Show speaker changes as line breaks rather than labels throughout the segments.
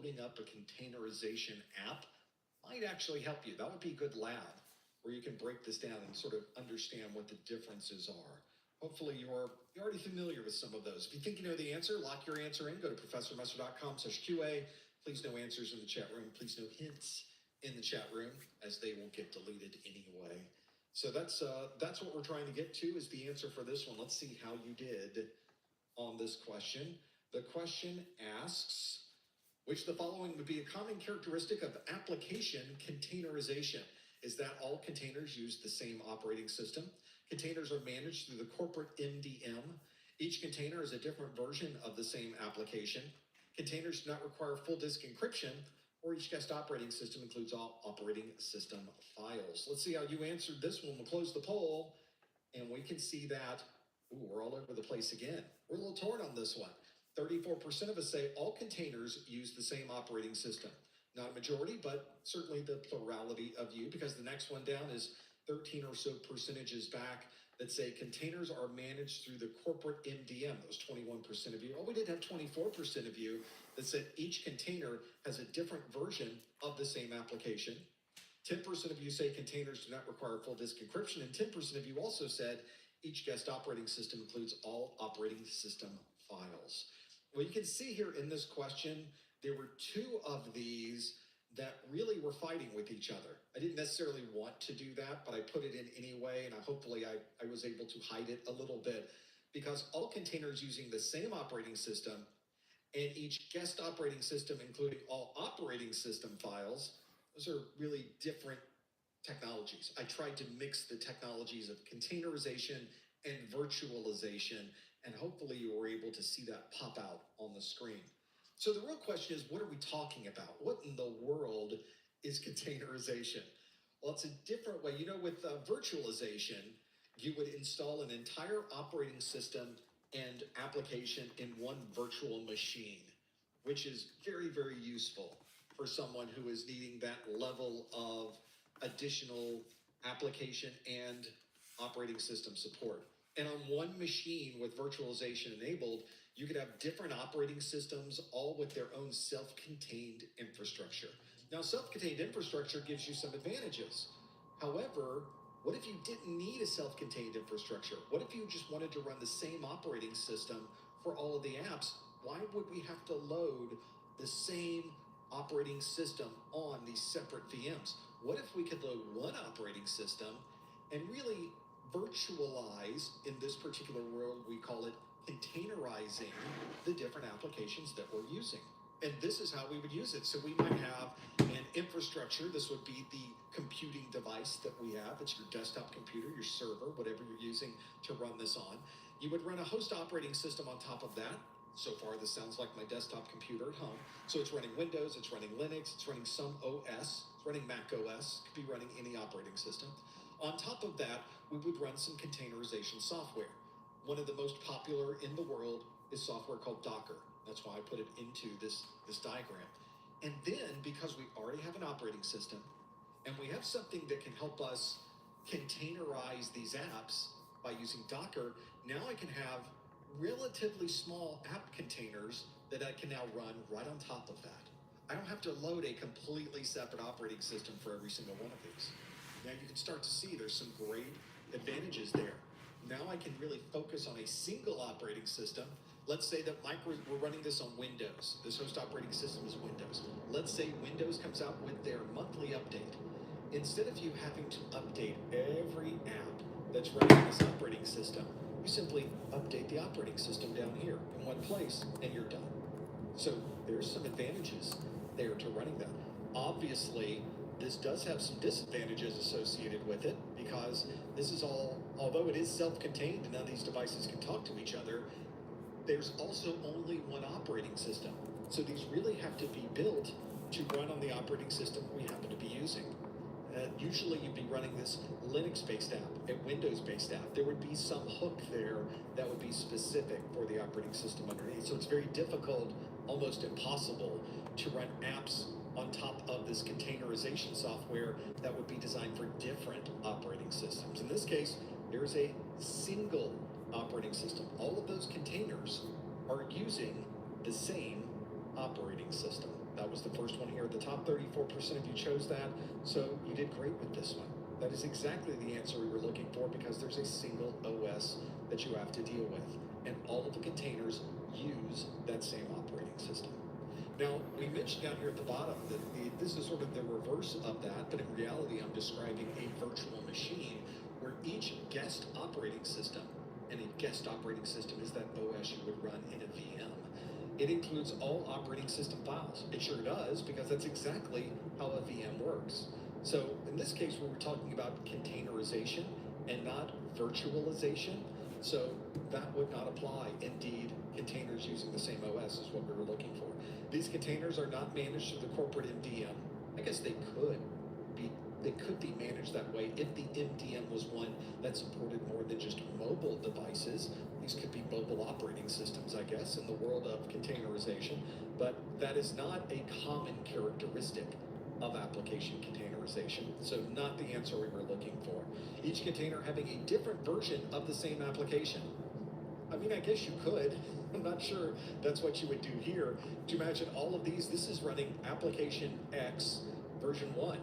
building up a containerization app might actually help you. That would be a good lab where you can break this down and sort of understand what the differences are. Hopefully you're already familiar with some of those. If you think you know the answer, lock your answer in. Go to professormesser.com/QA. Please no answers in the chat room. Please no hints in the chat room, as they will get deleted anyway. So that's what we're trying to get to, is the answer for this one. Let's see how you did on this question. The question asks, which of the following would be a common characteristic of application containerization? Is that all containers use the same operating system? Containers are managed through the corporate MDM. Each container is a different version of the same application. Containers do not require full disk encryption, or each guest operating system includes all operating system files. Let's see how you answered this one. We'll close the poll, and we can see that, we're all over the place again. We're a little torn on this one. 34% of us say all containers use the same operating system. Not a majority, but certainly the plurality of you, because the next one down is 13 or so percentages back that say containers are managed through the corporate MDM. That was 21% of you. Oh, we did have 24% of you that said each container has a different version of the same application. 10% of you say containers do not require full disk encryption, and 10% of you also said each guest operating system includes all operating system files. Well, you can see here in this question, there were two of these that really were fighting with each other. I didn't necessarily want to do that, but I put it in anyway, and hopefully I was able to hide it a little bit, because all containers using the same operating system and each guest operating system, including all operating system files, those are really different technologies. I tried to mix the technologies of containerization and virtualization, and hopefully you were able to see that pop out on the screen. So the real question is, what are we talking about? What in the world is containerization? Well, it's a different way. You know, with virtualization, you would install an entire operating system and application in one virtual machine, which is very, very useful for someone who is needing that level of additional application and operating system support. And on one machine with virtualization enabled, you could have different operating systems, all with their own self-contained infrastructure. Now, self-contained infrastructure gives you some advantages. However, what if you didn't need a self-contained infrastructure? What if you just wanted to run the same operating system for all of the apps? Why would we have to load the same operating system on these separate VMs? What if we could load one operating system and really virtualize, in this particular world, we call it containerizing the different applications that we're using? And this is how we would use it. So we might have an infrastructure. This would be the computing device that we have. It's your desktop computer, your server, whatever you're using to run this on. You would run a host operating system on top of that. So far, this sounds like my desktop computer at home. So it's running Windows, it's running Linux, it's running some OS, it's running Mac OS, it could be running any operating system. On top of that, we would run some containerization software. One of the most popular in the world is software called Docker. That's why I put it into this diagram. And then, because we already have an operating system, and we have something that can help us containerize these apps by using Docker, now I can have relatively small app containers that I can now run right on top of that. I don't have to load a completely separate operating system for every single one of these. Now you can start to see there's some great advantages there. Now I can really focus on a single operating system. Let's say that we're running this on Windows. This host operating system is Windows. Let's say Windows comes out with their monthly update. Instead of you having to update every app that's running this operating system, you simply update the operating system down here in one place, and you're done. So there's some advantages there to running that. Obviously, this does have some disadvantages associated with it, because this is all, although it is self-contained and none of these devices can talk to each other, there's also only one operating system. So these really have to be built to run on the operating system we happen to be using. Usually you'd be running this Linux-based app, a Windows-based app. There would be some hook there that would be specific for the operating system underneath. So it's very difficult, almost impossible, to run apps on top of this containerization software that would be designed for different operating systems. In this case, there's a single operating system. All of those containers are using the same operating system. That was the there. The top 34% of you chose that, so you did great with this one. That is exactly the answer we were looking for, because there's a single OS that you have to deal with, and all of the containers use that same operating system. Now, we mentioned down here at the bottom that this is sort of the reverse of that, but in reality, I'm describing a virtual machine where each guest operating system, and a guest operating system is that OS you would run in a VM. It includes all operating system files. It sure does, because that's exactly how a VM works. So in this case, we were talking about containerization and not virtualization. So that would not apply. Indeed, containers using the same OS is what we were looking for. These containers are not managed through the corporate MDM. I guess they could be managed that way if the MDM was one that supported more than just mobile devices. These could be mobile operating systems, I guess, in the world of containerization, but that is not a common characteristic of application containerization, so not the answer we were looking for. Each container having a different version of the same application. I mean, I guess you could. I'm not sure that's what you would do here. Do you imagine all of these? This is running application X version 1,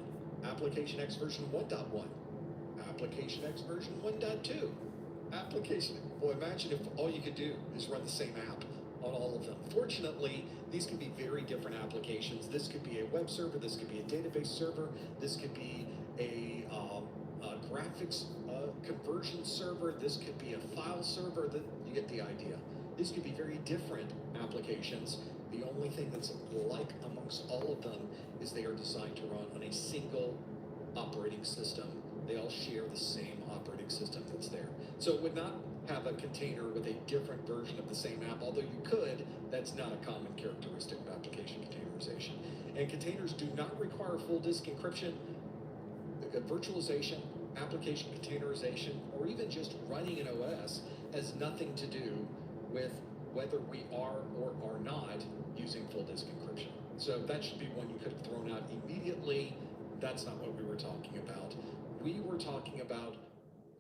application X version 1.1, application X version 1.2, application. Well, imagine if all you could do is run the same app on all of them. Fortunately, these can be very different applications. This could be a web server, this could be a database server, this could be a graphics conversion server, this could be a file server. You get the idea. These could be very different applications. The only thing that's like amongst all of them is they are designed to run on a single operating system. They all share the same operating system that's there. So it would not have a container with a different version of the same app, although you could. That's not a common characteristic of application containerization. And containers do not require full disk encryption, virtualization, application containerization, or even just running an OS has nothing to do with whether we are or are not using full disk encryption. So that should be one you could have thrown out immediately. That's not what we were talking about. We were talking about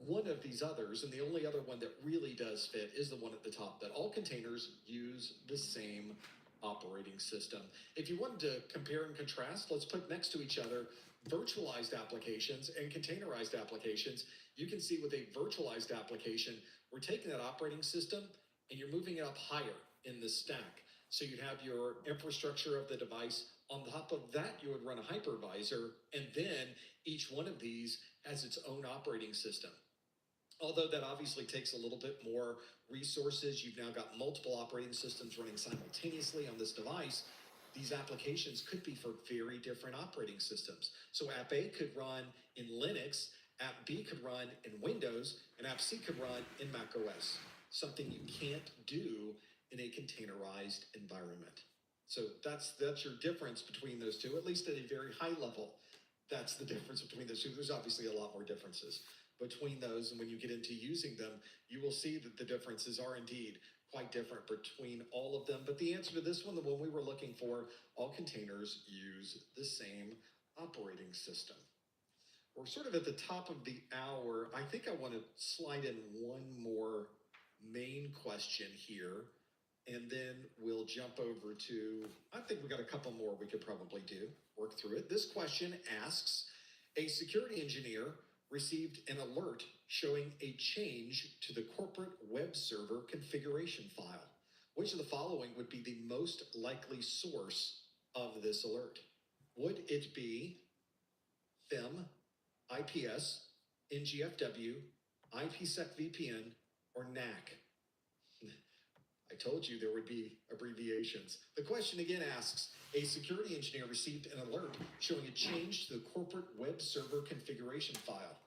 one of these others, and the only other one that really does fit is the one at the top, that all containers use the same operating system. If you wanted to compare and contrast, let's put next to each other virtualized applications and containerized applications. You can see with a virtualized application, we're taking that operating system and you're moving it up higher in the stack. So you'd have your infrastructure of the device. On top of that, you would run a hypervisor, and then each one of these has its own operating system. Although that obviously takes a little bit more resources. You've now got multiple operating systems running simultaneously on this device. These applications could be for very different operating systems. So App A could run in Linux, App B could run in Windows, and App C could run in Mac OS. Something you can't do in a containerized environment. So that's your difference between those two, at least at a very high level. That's the difference between those two. There's obviously a lot more differences between those, and when you get into using them, you will see that the differences are indeed quite different between all of them. But the answer to this one, the one we were looking for, all containers use the same operating system. We're sort of at the top of the hour. I think I want to slide in one more main question here, and then we'll jump over to, I think we got a couple more we could probably work through it. This question asks, a security engineer received an alert showing a change to the corporate web server configuration file. Which of the following would be the most likely source of this alert? Would it be FIM, IPS, NGFW, IPsec VPN, or NAC? I told you there would be abbreviations. The question again asks, a security engineer received an alert showing a change to the corporate web server configuration file.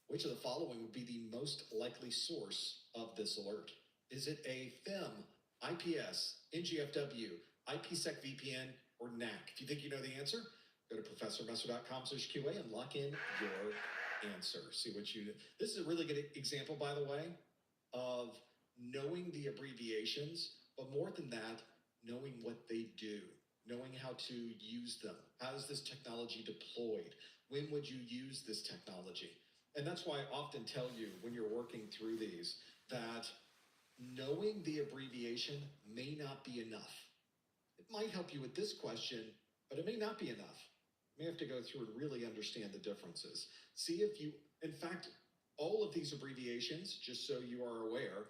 Which of the following would be the most likely source of this alert? Is it a FIM, IPS, NGFW, IPsec VPN, or NAC? If you think you know the answer, go to professormesser.com/QA and lock in your answer. See what you do. This is a really good example, by the way, of knowing the abbreviations, but more than that, knowing what they do, knowing how to use them. How is this technology deployed? When would you use this technology? And that's why I often tell you when you're working through these that knowing the abbreviation may not be enough. It might help you with this question, but it may not be enough. You may have to go through and really understand the differences. See if you, in fact, all of these abbreviations, just so you are aware,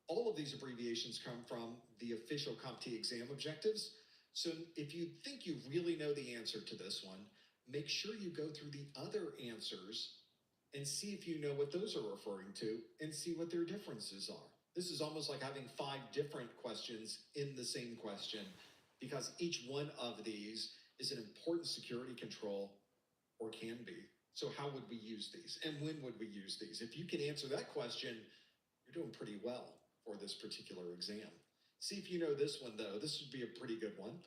all of these abbreviations come from the official CompTIA exam objectives. So if you think you really know the answer to this one, make sure you go through the other answers and see if you know what those are referring to and see what their differences are. This is almost like having 5 different questions in the same question, because each one of these is an important security control, or can be. So how would we use these? And when would we use these? If you can answer that question, you're doing pretty well for this particular exam. See if you know this one, though. This would be a pretty good one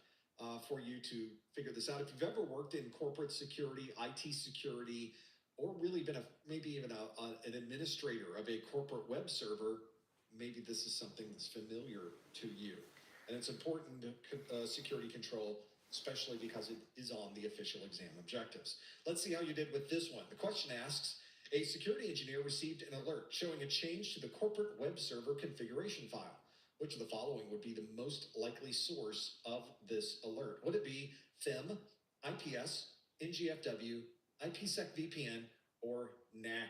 for you to figure this out. If you've ever worked in corporate security, IT security, or really been maybe even an administrator of a corporate web server, maybe this is something that's familiar to you. And it's important security control, especially because it is on the official exam objectives. Let's see how you did with this one. The question asks, a security engineer received an alert showing a change to the corporate web server configuration file. Which of the following would be the most likely source of this alert? Would it be FIM, IPS, NGFW, IPsec VPN, or NAC?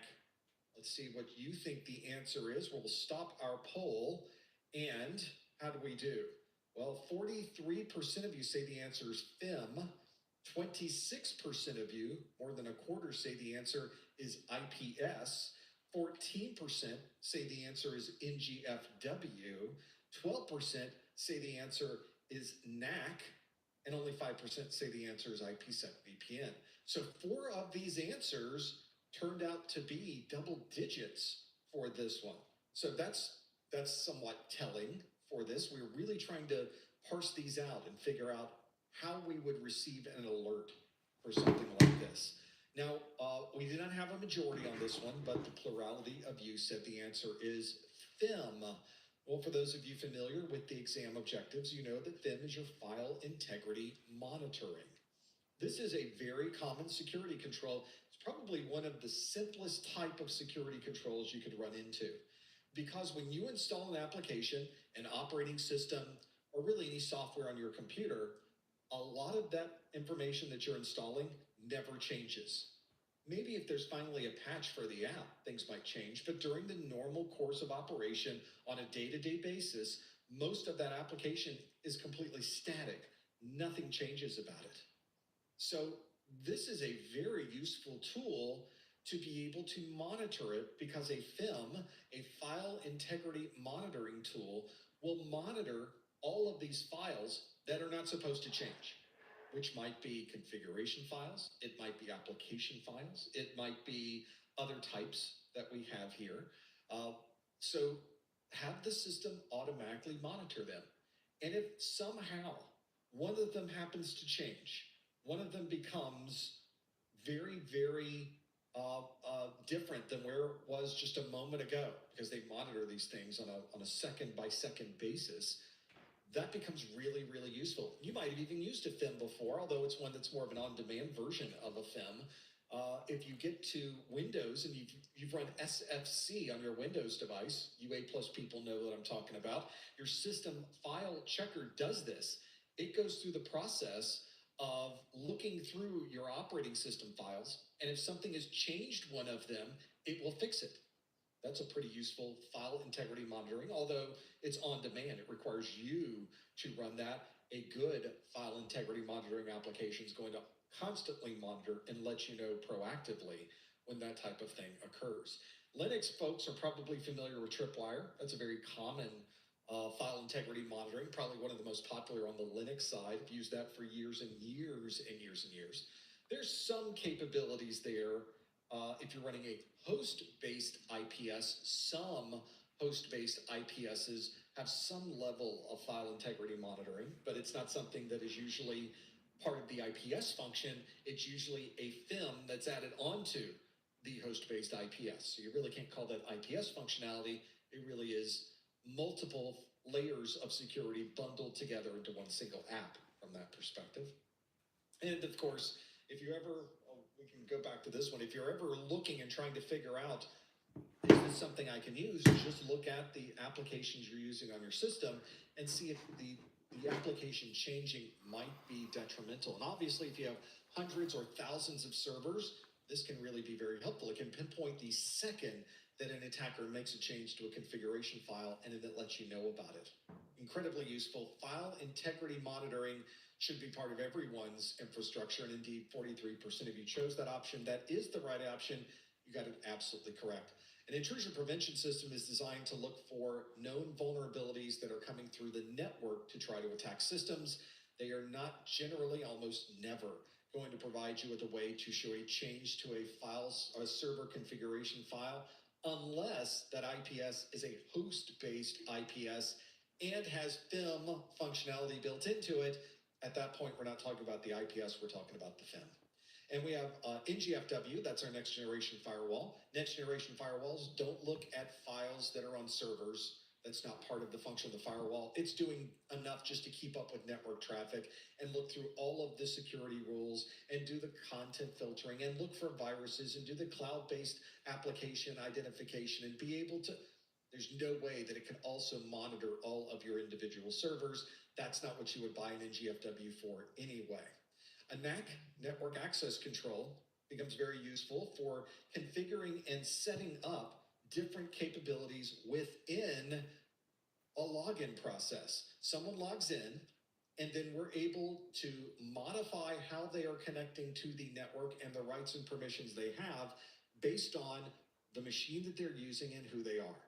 Let's see what you think the answer is. We'll stop our poll. And how do we do? Well, 43% of you say the answer is FIM. 26% of you, more than a quarter, say the answer is IPS. 14% say the answer is NGFW. 12% say the answer is NAC. And only 5% say the answer is IPsec VPN. So 4 of these answers turned out to be double digits for this one. So that's somewhat telling for this. We're really trying to parse these out and figure out how we would receive an alert for something like this. Now, we did not have a majority on this one, but the plurality of you said the answer is FIM. Well, for those of you familiar with the exam objectives, you know that FIM is your file integrity monitoring. This is a very common security control. It's probably one of the simplest type of security controls you could run into. Because when you install an application, an operating system, or really any software on your computer, a lot of that information that you're installing never changes. Maybe if there's finally a patch for the app, things might change, but during the normal course of operation on a day-to-day basis, most of that application is completely static. Nothing changes about it. So this is a very useful tool to be able to monitor it, because a FIM, a file integrity monitoring tool, will monitor all of these files that are not supposed to change, which might be configuration files, it might be application files, it might be other types that we have here. So have the system automatically monitor them. And if somehow one of them happens to change, one of them becomes very, very different than where it was just a moment ago, because they monitor these things on a second-by-second basis, that becomes really, really useful. You might have even used a FIM before, although it's one that's more of an on-demand version of a FIM. If you get to Windows and you've run SFC on your Windows device, you A+ people know what I'm talking about, your system file checker does this. It goes through the process of looking through your operating system files, and if something has changed one of them, it will fix it. That's a pretty useful file integrity monitoring, although it's on demand. It requires you to run that. A good file integrity monitoring application is going to constantly monitor and let you know proactively when that type of thing occurs. Linux folks are probably familiar with Tripwire. That's a very common file integrity monitoring, probably one of the most popular on the Linux side. I've used that for years and years and years and years. There's some capabilities there. If you're running a host-based IPS, some host-based IPSs have some level of file integrity monitoring, but it's not something that is usually part of the IPS function. It's usually a FIM that's added onto the host-based IPS. So you really can't call that IPS functionality. It really is multiple layers of security bundled together into one single app from that perspective. And of course, if you ever, we can go back to this one, if you're ever looking and trying to figure out, is this something I can use, just look at the applications you're using on your system and see if the the application changing might be detrimental. And obviously, if you have hundreds or thousands of servers, this can really be very helpful. It can pinpoint the second that an attacker makes a change to a configuration file, and then it lets you know about it. Incredibly useful. File integrity monitoring should be part of everyone's infrastructure, and indeed 43% of you chose that option. That is the right option. You got it absolutely correct. An intrusion prevention system is designed to look for known vulnerabilities that are coming through the network to try to attack systems. They are not generally, almost never, going to provide you with a way to show a change to a server configuration file, unless that IPS is a host-based IPS and has FIM functionality built into it. At that point, we're not talking about the IPS, we're talking about the FIM. And we have NGFW, that's our next generation firewall. Next generation firewalls don't look at files that are on servers. That's not part of the function of the firewall. It's doing enough just to keep up with network traffic and look through all of the security rules and do the content filtering and look for viruses and do the cloud-based application identification and be able to, there's no way that it can also monitor all of your individual servers. That's not what you would buy an NGFW for anyway. A NAC, network access control, becomes very useful for configuring and setting up different capabilities within a login process. Someone logs in, and then we're able to modify how they are connecting to the network and the rights and permissions they have based on the machine that they're using and who they are.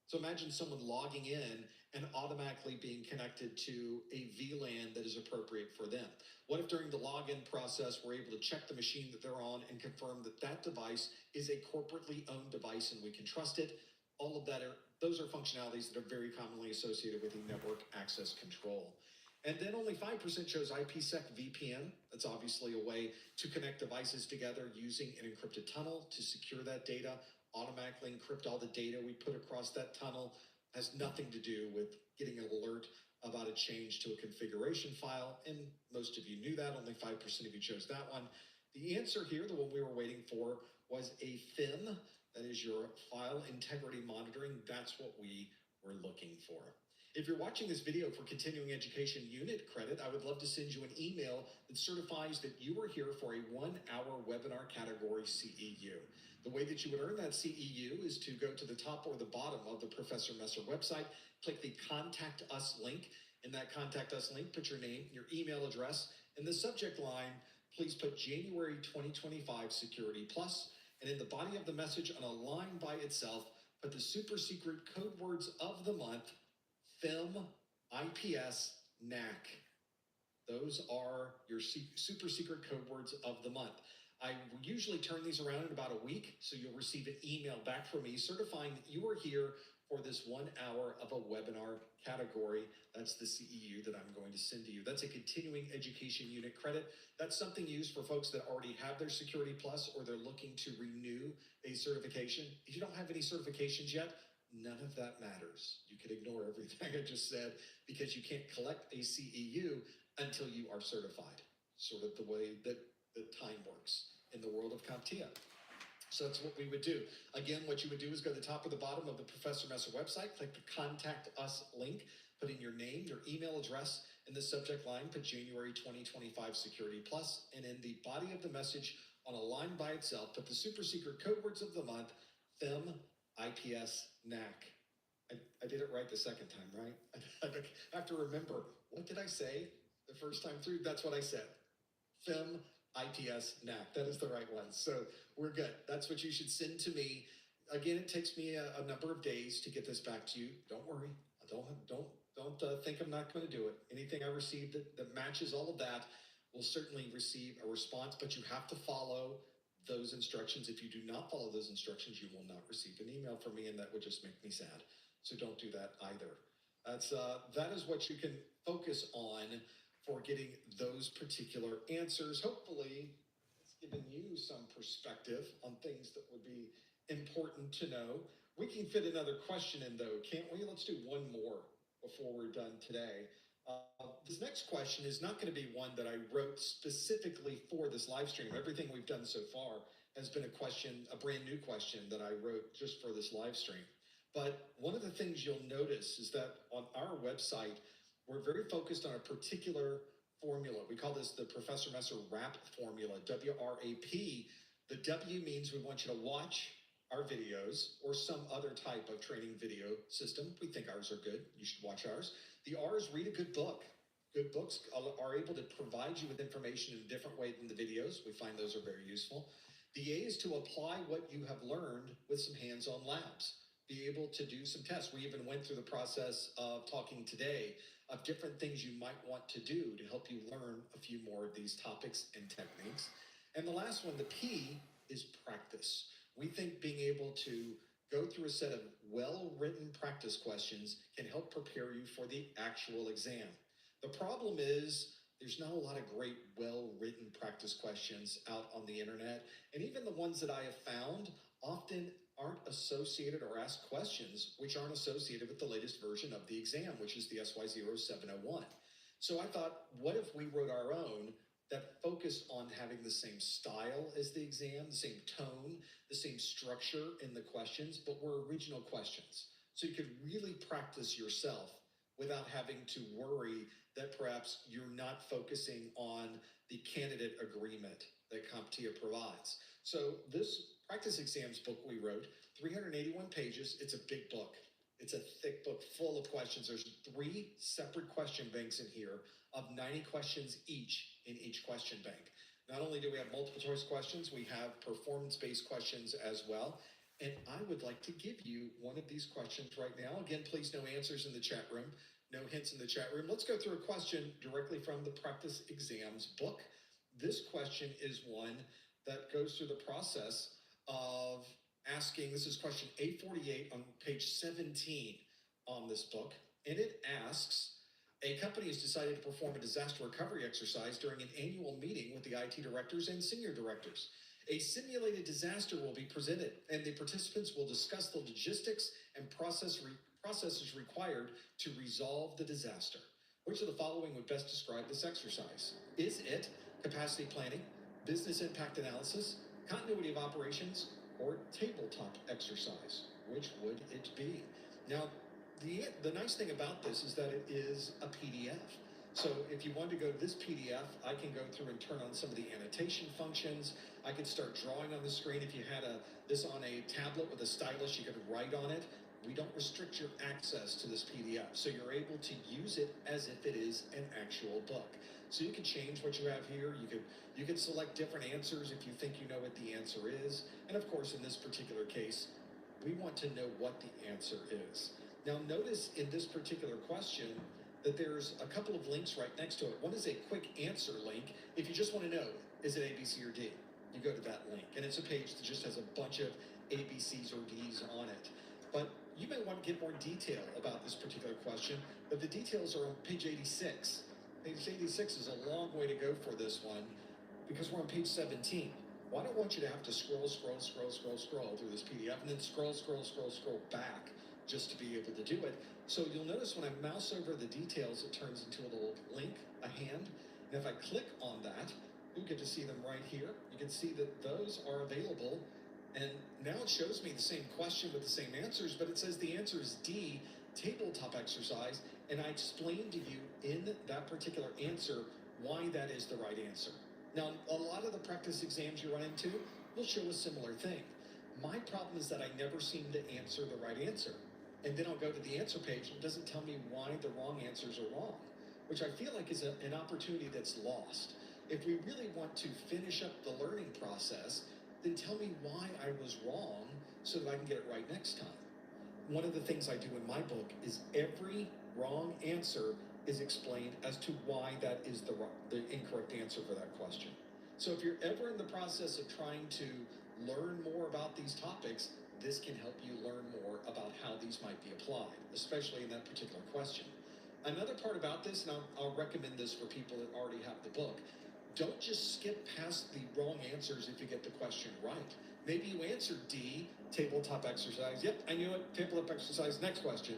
So imagine someone logging in and automatically being connected to a VLAN that is appropriate for them. What if during the login process, we're able to check the machine that they're on and confirm that that device is a corporately owned device and we can trust it? All of that those are functionalities that are very commonly associated with the network access control. And then only 5% chose IPsec VPN. That's obviously a way to connect devices together using an encrypted tunnel to secure that data, automatically encrypt all the data we put across that tunnel. Has nothing to do with getting an alert about a change to a configuration file, and most of you knew that, only 5% of you chose that one. The answer here, the one we were waiting for, was a FIM, that is your file integrity monitoring. That's what we were looking for. If you're watching this video for continuing education unit credit, I would love to send you an email that certifies that you were here for a 1-hour webinar category CEU. The way that you would earn that CEU is to go to the top or the bottom of the Professor Messer website, click the Contact Us link. In that Contact Us link, put your name, your email address. In the subject line, please put January 2025 Security Plus. And in the body of the message on a line by itself, put the super secret code words of the month, FIM, IPS, NAC. Those are your super secret code words of the month. I usually turn these around in about a week, so you'll receive an email back from me certifying that you are here for this 1 hour of a webinar category. That's the CEU that I'm going to send to you. That's a continuing education unit credit. That's something used for folks that already have their Security Plus or they're looking to renew a certification. If you don't have any certifications yet, none of that matters. You can ignore everything I just said because you can't collect a CEU until you are certified, sort of the way that time works in the world of CompTIA. So that's what we would do. Again, what you would do is go to the top or the bottom of the Professor Messer website, click the Contact Us link, put in your name, your email address, in the subject line, put January 2025 Security Plus, and in the body of the message on a line by itself, put the super secret code words of the month, FIM, IPS, NAC. I did it right the second time, right? I have to remember, what did I say the first time through? That's what I said. FIM, IPS, NAC. That is the right one. So we're good. That's what you should send to me. Again, it takes me a number of days to get this back to you. Don't worry. Don't think I'm not going to do it. Anything I receive that matches all of that will certainly receive a response, but you have to follow those instructions. If you do not follow those instructions, you will not receive an email from me, and that would just make me sad. So don't do that either. That is what you can focus on for getting those particular answers. Hopefully, it's given you some perspective on things that would be important to know. We can fit another question in, though, can't we? Let's do one more before we're done today. This next question is not going to be one that I wrote specifically for this live stream. Everything we've done so far has been a brand new question that I wrote just for this live stream. But one of the things you'll notice is that on our website, We're very focused on a particular formula. We call this the Professor Messer WRAP formula, W-R-A-P. The W means we want you to watch our videos or some other type of training video system. We think ours are good. You should watch ours. The R is read a good book. Good books are able to provide you with information in a different way than the videos. We find those are very useful. The A is to apply what you have learned with some hands-on labs. Be able to do some tests. We even went through the process of talking today of different things you might want to do to help you learn a few more of these topics and techniques. And the last one, the P, is practice. We think being able to go through a set of well-written practice questions can help prepare you for the actual exam. The problem is there's not a lot of great well-written practice questions out on the internet, and even the ones that I have found often aren't associated or ask questions which aren't associated with the latest version of the exam, which is the SY0701. So I thought, what if we wrote our own that focused on having the same style as the exam, the same tone, the same structure in the questions, but were original questions. So you could really practice yourself without having to worry that perhaps you're not focusing on the candidate agreement that CompTIA provides. So this practice exams book we wrote, 381 pages, it's a big book. It's a thick book full of questions. There's 3 separate question banks in here of 90 questions each in each question bank. Not only do we have multiple choice questions, we have performance-based questions as well. And I would like to give you one of these questions right now. Again, please no answers in the chat room, no hints in the chat room. Let's go through a question directly from the practice exams book. This question is one that goes through the process of asking, this is question 848 on page 17 on this book, and it asks, a company has decided to perform a disaster recovery exercise during an annual meeting with the IT directors and senior directors. A simulated disaster will be presented, and the participants will discuss the logistics and processes required to resolve the disaster. Which of the following would best describe this exercise? Is it capacity planning, business impact analysis, continuity of operations, or tabletop exercise? Which would it be? Now, the nice thing about this is that it is a PDF. So if you want to go to this PDF, I can go through and turn on some of the annotation functions. I could start drawing on the screen. If you had this on a tablet with a stylus, you could write on it. We don't restrict your access to this PDF. So you're able to use it as if it is an actual book. So you can change what you have here. You could select different answers if you think you know what the answer is. And of course, in this particular case, we want to know what the answer is. Now notice in this particular question that there's a couple of links right next to it. One is a quick answer link. If you just want to know, is it A, B, C, or D? You go to that link. And it's a page that just has a bunch of A, B, C's, or D's on it. But you may want to get more detail about this particular question, but the details are on page 86. Page 86 is a long way to go for this one because we're on page 17. Well, I don't want you to have to scroll through this PDF and then scroll back just to be able to do it. So you'll notice when I mouse over the details, it turns into a little link, a hand. And if I click on that, you get to see them right here. You can see that those are available. And now it shows me the same question with the same answers, but it says the answer is D, tabletop exercise. And I explained to you in that particular answer why that is the right answer. Now, a lot of the practice exams you run into will show a similar thing. My problem is that I never seem to answer the right answer. And then I'll go to the answer page and it doesn't tell me why the wrong answers are wrong, which I feel like is an opportunity that's lost. If we really want to finish up the learning process, then tell me why I was wrong so that I can get it right next time. One of the things I do in my book is every wrong answer is explained as to why that is the incorrect answer for that question. So if you're ever in the process of trying to learn more about these topics, this can help you learn more about how these might be applied, especially in that particular question. Another part about this, and I'll recommend this for people that already have the book, don't just skip past the wrong answers if you get the question right. Maybe you answered D, tabletop exercise. Yep, I knew it, tabletop exercise, next question.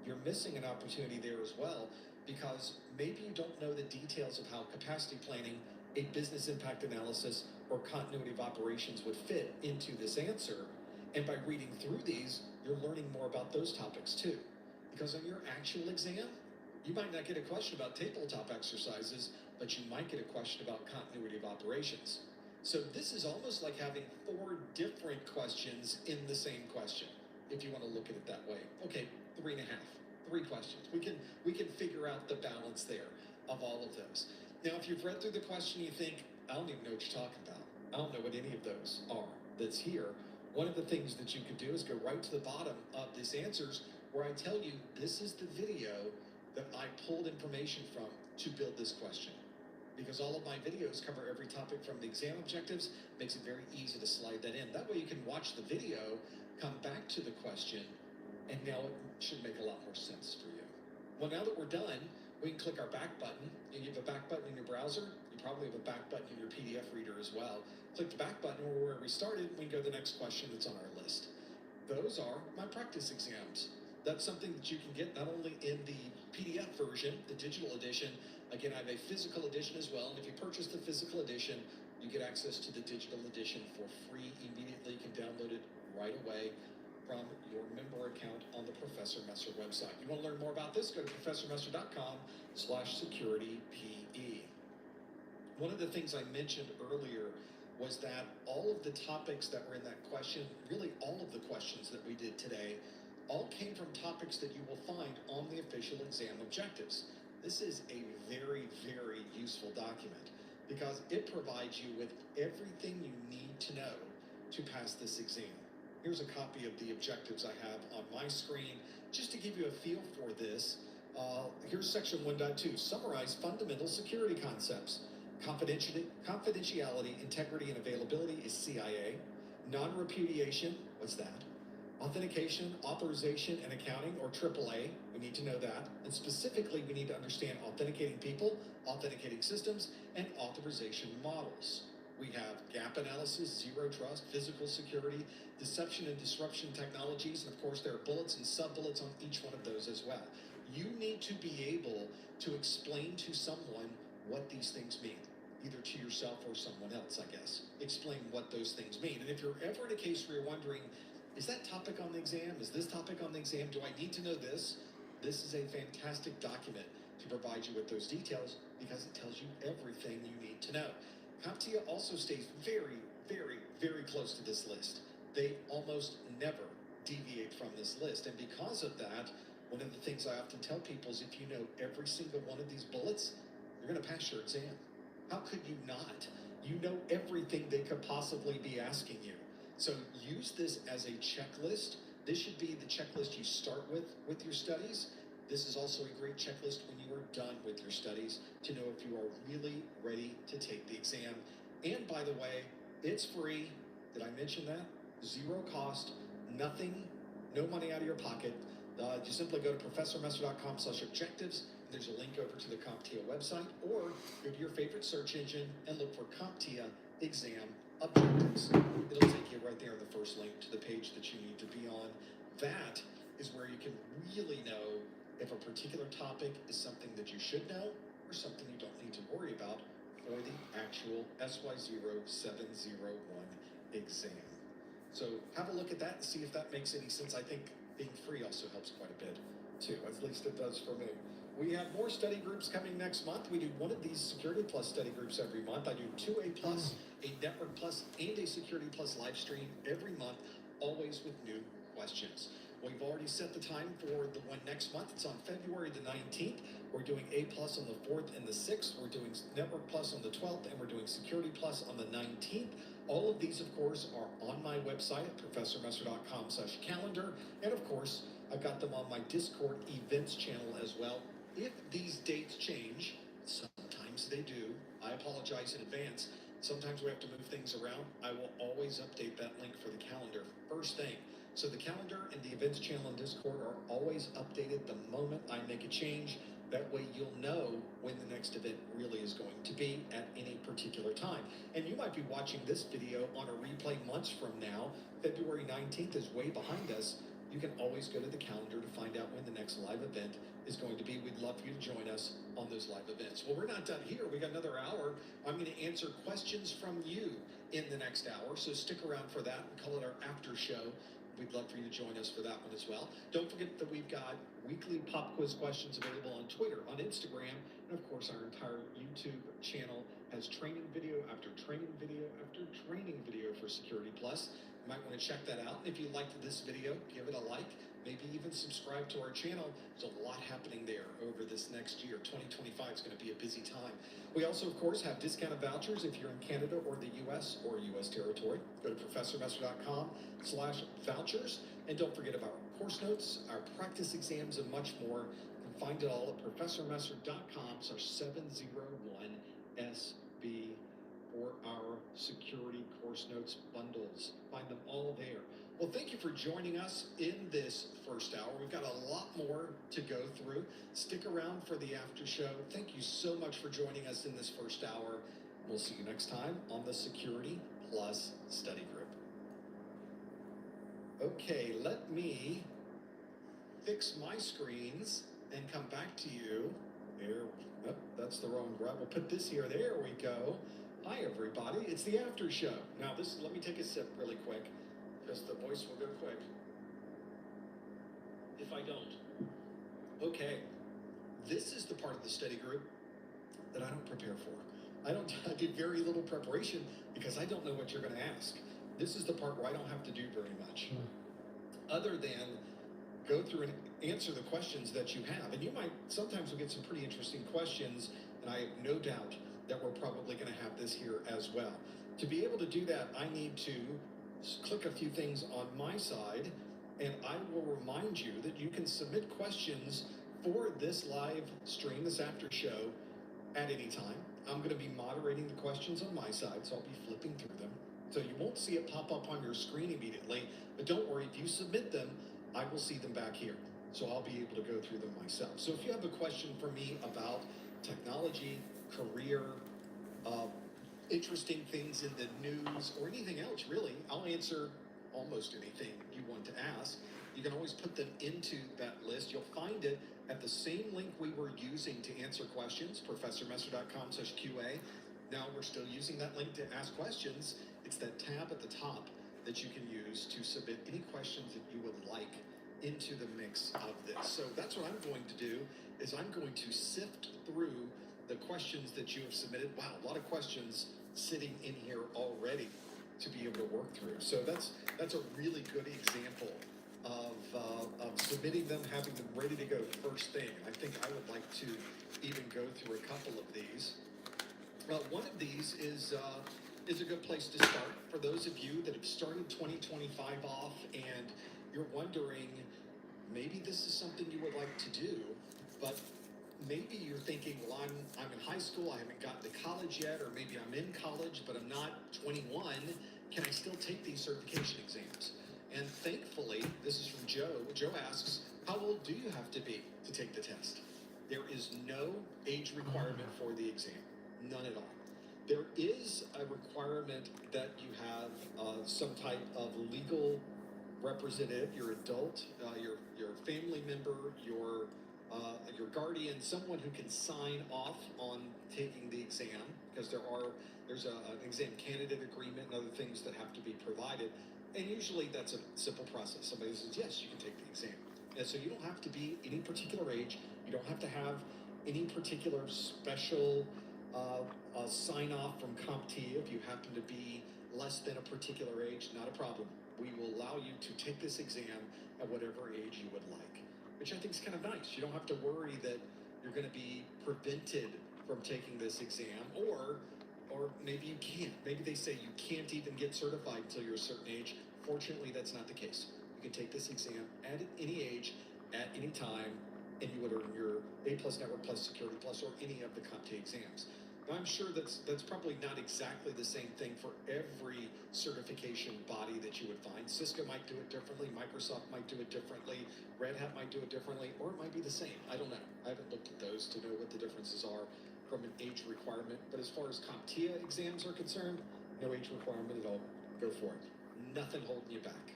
You're missing an opportunity there as well because maybe you don't know the details of how capacity planning, a business impact analysis, or continuity of operations would fit into this answer. And by reading through these, you're learning more about those topics too. Because on your actual exam, You might not get a question about tabletop exercises, but you might get a question about continuity of operations. So this is almost like having 4 different questions in the same question, if you want to look at it that way. Okay, 3.5, 3 questions. We can figure out the balance there of all of those. Now, if you've read through the question, you think, I don't even know what you're talking about. I don't know what any of those are that's here. One of the things that you could do is go right to the bottom of this answers where I tell you this is the video that I pulled information from to build this question. Because all of my videos cover every topic from the exam objectives, makes it very easy to slide that in. That way you can watch the video, come back to the question, and now it should make a lot more sense for you. Well, now that we're done, we can click our back button. You have a back button in your browser. You probably have a back button in your PDF reader as well. Click the back button where we started, we can go to the next question that's on our list. Those are my practice exams. That's something that you can get not only in the PDF version, the digital edition. Again, I have a physical edition as well, and if you purchase the physical edition, you get access to the digital edition for free immediately. You can download it right away from your member account on the Professor Messer website. You want to learn more about this? Go to professormesser.com/securitype. One of the things I mentioned earlier was that all of the topics that were in that question, really all of the questions that we did today, all came from topics that you will find on the official exam objectives. This is a very, very useful document because it provides you with everything you need to know to pass this exam. Here's a copy of the objectives I have on my screen just to give you a feel for this. Here's section 1.2, summarize fundamental security concepts. Confidentiality, integrity, and availability is CIA. Non-repudiation, what's that? Authentication, authorization, and accounting, or AAA, we need to know that. And specifically, we need to understand authenticating people, authenticating systems, and authorization models. We have gap analysis, zero trust, physical security, deception and disruption technologies, and of course there are bullets and sub-bullets on each one of those as well. You need to be able to explain to someone what these things mean, either to yourself or someone else, I guess. Explain what those things mean. And if you're ever in a case where you're wondering, is that topic on the exam? Is this topic on the exam? Do I need to know this? This is a fantastic document to provide you with those details because it tells you everything you need to know. CompTIA also stays very, very, very close to this list. They almost never deviate from this list. And because of that, one of the things I often tell people is if you know every single one of these bullets, you're going to pass your exam. How could you not? You know everything they could possibly be asking you. So use this as a checklist. This should be the checklist you start with your studies. This is also a great checklist when you are done with your studies to know if you are really ready to take the exam. And by the way, it's free. Did I mention that? Zero cost, nothing, no money out of your pocket. You simply go to professormesser.com/objectives. There's a link over to the CompTIA website, or go to your favorite search engine and look for CompTIA exam objectives. It'll take you right there in the first link to the page that you need to be on. That is where you can really know if a particular topic is something that you should know or something you don't need to worry about for the actual SY0701 exam. So have a look at that and see if that makes any sense. I think being free also helps quite a bit too, at least it does for me. We have more study groups coming next month. We do one of these Security Plus study groups every month. I do 2A Plus, a Network Plus, and a Security Plus live stream every month, always with new questions. We've already set the time for the one next month. It's on February the 19th. We're doing A Plus on the 4th and the 6th. We're doing Network Plus on the 12th, and we're doing Security Plus on the 19th. All of these, of course, are on my website at professormesser.com/calendar. And of course, I've got them on my Discord events channel as well. If these dates change, sometimes they do, I apologize in advance. Sometimes we have to move things around. I will always update that link for the calendar first thing. So the calendar and the events channel in Discord are always updated the moment I make a change. That way you'll know when the next event really is going to be at any particular time. And you might be watching this video on a replay months from now. February 19th is way behind us. You can always go to the calendar to find out when the next live event is going to be. We'd love for you to join us on those live events. Well, we're not done here. We got another hour. I'm going to answer questions from you in the next hour, so stick around for that. We call it our after show. We'd love for you to join us for that one as well. Don't forget that we've got weekly pop quiz questions available on Twitter, on Instagram, and of course our entire YouTube channel has training video after training video after training video for Security Plus. You might want to check that out. And if you liked this video, give it a like. Maybe even subscribe to our channel. There's a lot happening there over this next year. 2025 is going to be a busy time. We also, of course, have discounted vouchers if you're in Canada or the U.S. or U.S. territory. Go to professormesser.com/vouchers. And don't forget about our course notes, our practice exams, and much more. You can find it all at professormesser.com/701SB for our security course notes bundles. Find them all there. Well, thank you for joining us in this first hour. We've got a lot more to go through. Stick around for the after show. Thank you so much for joining us in this first hour. We'll see you next time on the Security Plus Study Group. Okay, let me fix my screens and come back to you. There, oh, that's the wrong grab. We'll put this here. There we go. Hi, everybody. It's the after show. Now, let me take a sip really quick, because the voice will go quick if I don't. Okay, this is the part of the study group that I don't prepare for. I did very little preparation because I don't know what you're going to ask. This is the part where I don't have to do very much, other than go through and answer the questions that you have. And sometimes we'll get some pretty interesting questions, and I have no doubt that we're probably going to have this here as well. To be able to do that, I need to click a few things on my side, and I will remind you that you can submit questions for this live stream, this after show, at any time. I'm going to be moderating the questions on my side, so I'll be flipping through them. So you won't see it pop up on your screen immediately, but don't worry, if you submit them, I will see them back here. So I'll be able to go through them myself. So if you have a question for me about technology, career, interesting things in the news, or anything else, really, I'll answer almost anything you want to ask. You can always put them into that list. You'll find it at the same link we were using to answer questions, professormesser.com/QA. Now we're still using that link to ask questions. It's that tab at the top that you can use to submit any questions that you would like into the mix of this. So that's what I'm going to do, is I'm going to sift through the questions that you have submitted. Wow, a lot of questions sitting in here already to be able to work through. So that's a really good example of submitting them, having them ready to go first thing. I think I would like to even go through a couple of these. One of these is a good place to start for those of you that have started 2025 off and you're wondering, maybe this is something you would like to do, but maybe you're thinking, well, I'm in high school, I haven't gotten to college yet, or maybe I'm in college, but I'm not 21. Can I still take these certification exams? And thankfully, this is from Joe. Joe asks, how old do you have to be to take the test? There is no age requirement for the exam, none at all. There is a requirement that you have some type of legal representative, your adult, your family member, your guardian, someone who can sign off on taking the exam, because there's an exam candidate agreement and other things that have to be provided. And usually that's a simple process. Somebody says, yes, you can take the exam. And so you don't have to be any particular age. You don't have to have any particular special sign off from CompTIA. If you happen to be less than a particular age, not a problem. We will allow you to take this exam at whatever age you would like, which I think is kind of nice. You don't have to worry that you're going to be prevented from taking this exam, or maybe you can't. Maybe they say you can't even get certified until you're a certain age. Fortunately, that's not the case. You can take this exam at any age, at any time, and you would earn your A+ Network Plus, Security Plus, or any of the CompTIA exams. Now, I'm sure that's probably not exactly the same thing for every certification body that you would find. Cisco might do it differently. Microsoft might do it differently. Red Hat might do it differently, or it might be the same. I don't know. I haven't looked at those to know what the differences are from an age requirement. But as far as CompTIA exams are concerned, no age requirement at all. Go for it. Nothing holding you back.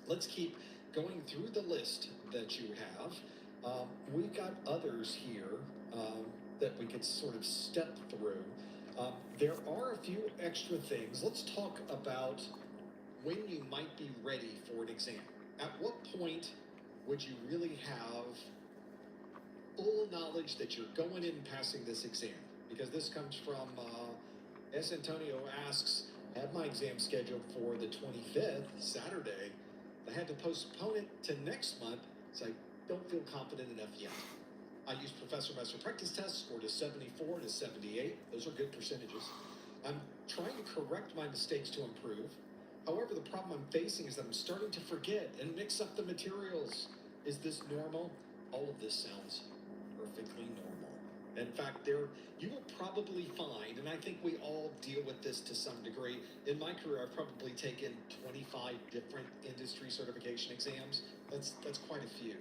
Let's keep going through the list that you have. We've got others here that we could sort of step through. There are a few extra things. Let's talk about when you might be ready for an exam. At what point would you really have full knowledge that you're going in and passing this exam? Because this comes from S. Antonio asks, have my exam scheduled for the 25th, Saturday. I had to postpone it to next month, so I don't feel confident enough yet. I used Professor Master practice tests, scored a 74 and a 78. Those are good percentages. I'm trying to correct my mistakes to improve. However, the problem I'm facing is that I'm starting to forget and mix up the materials. Is this normal? All of this sounds perfectly normal. In fact, you will probably find, and I think we all deal with this to some degree. In my career, I've probably taken 25 different industry certification exams. That's quite a few.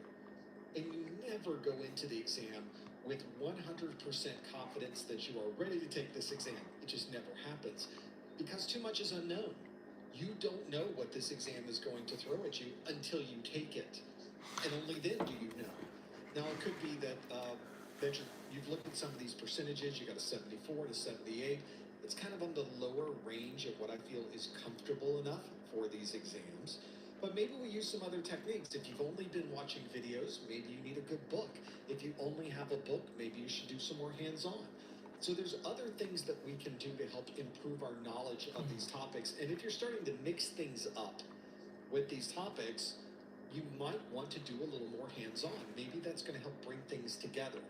And you never go into the exam with 100% confidence that you are ready to take this exam. It just never happens because too much is unknown. You don't know what this exam is going to throw at you until you take it. And only then do you know. Now, it could be that you've looked at some of these percentages, you got a 74 to 78. It's kind of on the lower range of what I feel is comfortable enough for these exams. But maybe we use some other techniques. If you've only been watching videos, maybe you need a good book. If you only have a book, maybe you should do some more hands-on. So there's other things that we can do to help improve our knowledge of these topics. And if you're starting to mix things up with these topics, you might want to do a little more hands-on. Maybe that's going to help bring things together.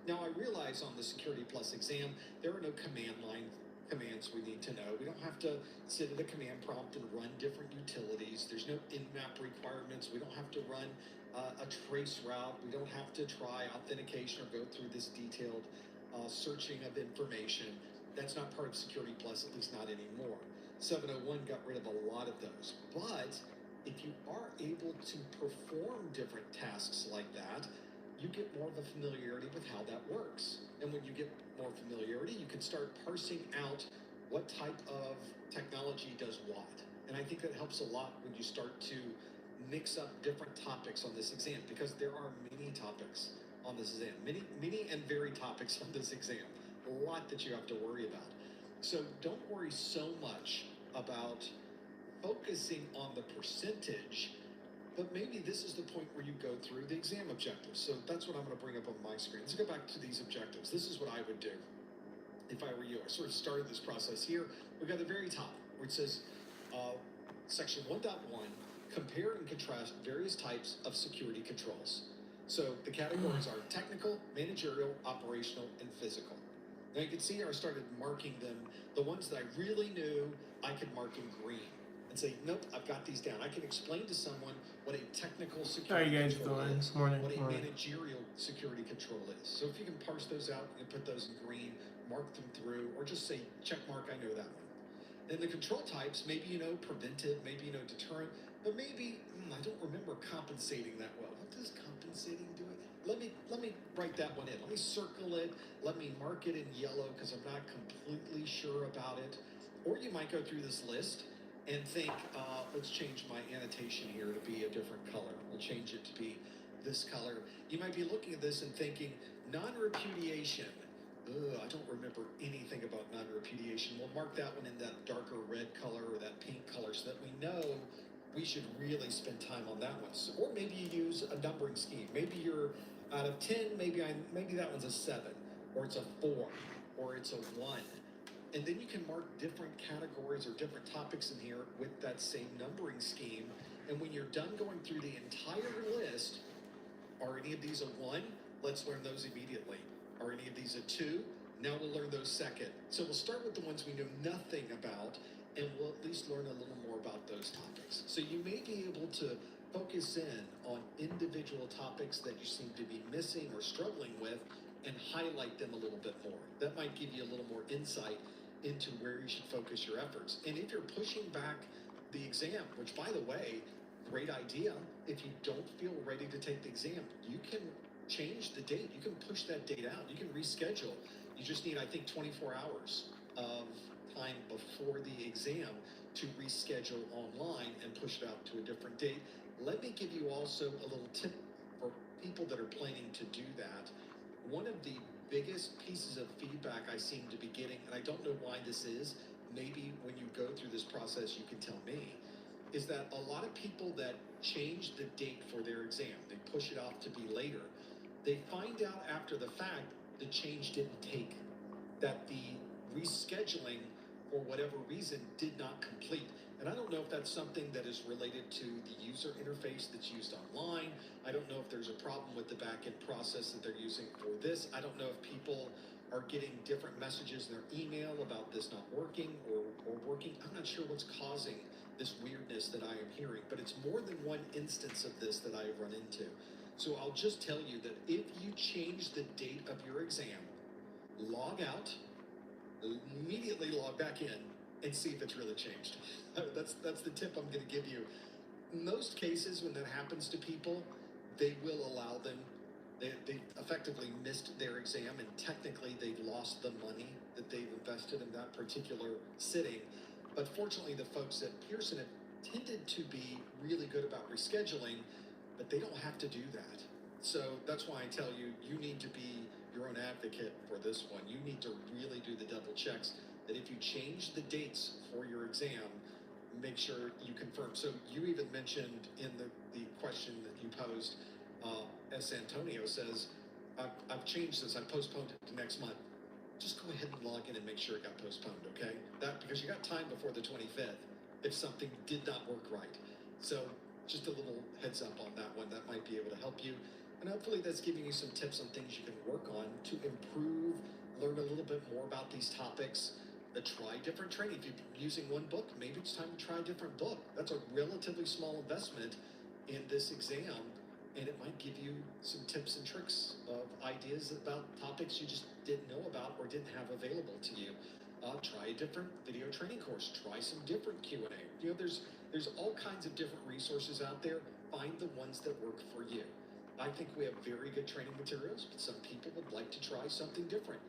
Now, I realize on the Security Plus exam, there are no command line commands we need to know. We don't have to sit at a command prompt and run different utilities. There's no in-map requirements. We don't have to run a trace route. We don't have to try authentication or go through this detailed searching of information. That's not part of Security Plus, at least not anymore. 701 got rid of a lot of those. But if you are able to perform different tasks like that, you get more of a familiarity with how that works. And when you get more familiarity, you can start parsing out what type of technology does what. And I think that helps a lot when you start to mix up different topics on this exam, because there are many topics on this exam, many and varied topics on this exam, a lot that you have to worry about. So don't worry so much about focusing on the percentage, but maybe this is the point where you go through the exam objectives. So that's what I'm going to bring up on my screen. Let's go back to these objectives. This is what I would do if I were you. I sort of started this process here. We've got the very top where it says section 1.1, compare and contrast various types of security controls. So the categories are technical, managerial, operational, and physical. Now you can see here I started marking them. The ones that I really knew, I could mark in green and say, nope, I've got these down. I can explain to someone what a technical security control is, what a managerial security control is. So if you can parse those out and put those in green, mark them through, or just say, check mark, I know that one. Then the control types, maybe you know preventive, maybe you know deterrent, but maybe, I don't remember compensating that well. What does compensating do? Let me write that one in. Let me circle it. Let me mark it in yellow because I'm not completely sure about it. Or you might go through this list and think, let's change my annotation here to be a different color. We'll change it to be this color. You might be looking at this and thinking, non-repudiation. I don't remember anything about non-repudiation. We'll mark that one in that darker red color or that pink color so that we know we should really spend time on that one. So, or maybe you use a numbering scheme. Maybe you're out of 10, maybe that one's a 7, or it's a 4, or it's a 1. And then you can mark different categories or different topics in here with that same numbering scheme. And when you're done going through the entire list, are any of these a 1? Let's learn those immediately. Are any of these a 2? Now we'll learn those second. So we'll start with the ones we know nothing about, and we'll at least learn a little more about those topics. So you may be able to focus in on individual topics that you seem to be missing or struggling with and highlight them a little bit more. That might give you a little more insight into where you should focus your efforts. And if you're pushing back the exam, which by the way, great idea, if you don't feel ready to take the exam, you can change the date. You can push that date out. You can reschedule. You just need, I think, 24 hours of time before the exam to reschedule online and push it out to a different date. Let me give you also a little tip for people that are planning to do that. One of the biggest pieces of feedback I seem to be getting, and I don't know why this is, maybe when you go through this process you can tell me, is that a lot of people that change the date for their exam, they push it off to be later, they find out after the fact the change didn't take, that the rescheduling, for whatever reason, did not complete. And I don't know if that's something that is related to the user interface that's used online. I don't know if there's a problem with the back-end process that they're using for this. I don't know if people are getting different messages in their email about this not working or working. I'm not sure what's causing this weirdness that I am hearing, but it's more than one instance of this that I have run into. So I'll just tell you that if you change the date of your exam, log out, immediately log back in, and see if it's really changed. That's the tip I'm going to give you. In most cases, when that happens to people, they will allow them. They effectively missed their exam, and technically they've lost the money that they've invested in that particular sitting. But fortunately, the folks at Pearson have tended to be really good about rescheduling, but they don't have to do that. So that's why I tell you, you need to be your own advocate for this one. You need to really do the double checks, that if you change the dates for your exam, make sure you confirm. So you even mentioned in the question that you posed, S. Antonio says, I've changed this, I postponed it to next month. Just go ahead and log in and make sure it got postponed, okay? Because you got time before the 25th if something did not work right. So just a little heads up on that one. That might be able to help you. And hopefully that's giving you some tips on things you can work on to improve, learn a little bit more about these topics, try different training. If you're using one book, maybe it's time to try a different book. That's a relatively small investment in this exam, and it might give you some tips and tricks of ideas about topics you just didn't know about or didn't have available to you. Try a different video training course. Try some different Q&A. You know, there's all kinds of different resources out there. Find the ones that work for you. I think we have very good training materials, but some people would like to try something different.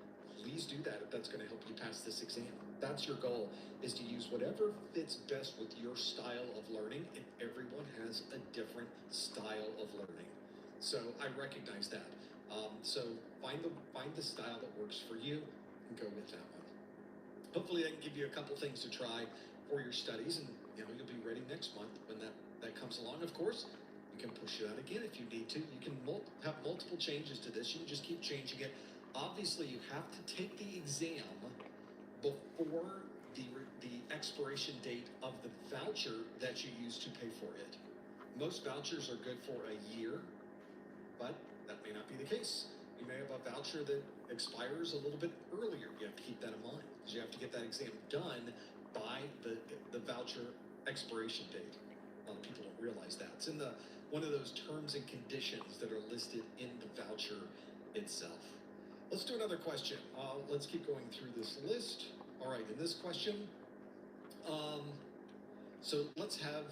Please do that if that's going to help you pass this exam. That's your goal, is to use whatever fits best with your style of learning, and everyone has a different style of learning. So I recognize that. So find the style that works for you and go with that one. Hopefully I can give you a couple things to try for your studies, and you'll be ready next month when that comes along. Of course, you can push it out again if you need to. You can have multiple changes to this. You can just keep changing it. Obviously, you have to take the exam before the expiration date of the voucher that you use to pay for it. Most vouchers are good for a year, but that may not be the case. You may have a voucher that expires a little bit earlier. You have to keep that in mind, because you have to get that exam done by the voucher expiration date. A lot of people don't realize that. It's in one of those terms and conditions that are listed in the voucher itself. Let's do another question. Let's keep going through this list. All right, in this question, so let's have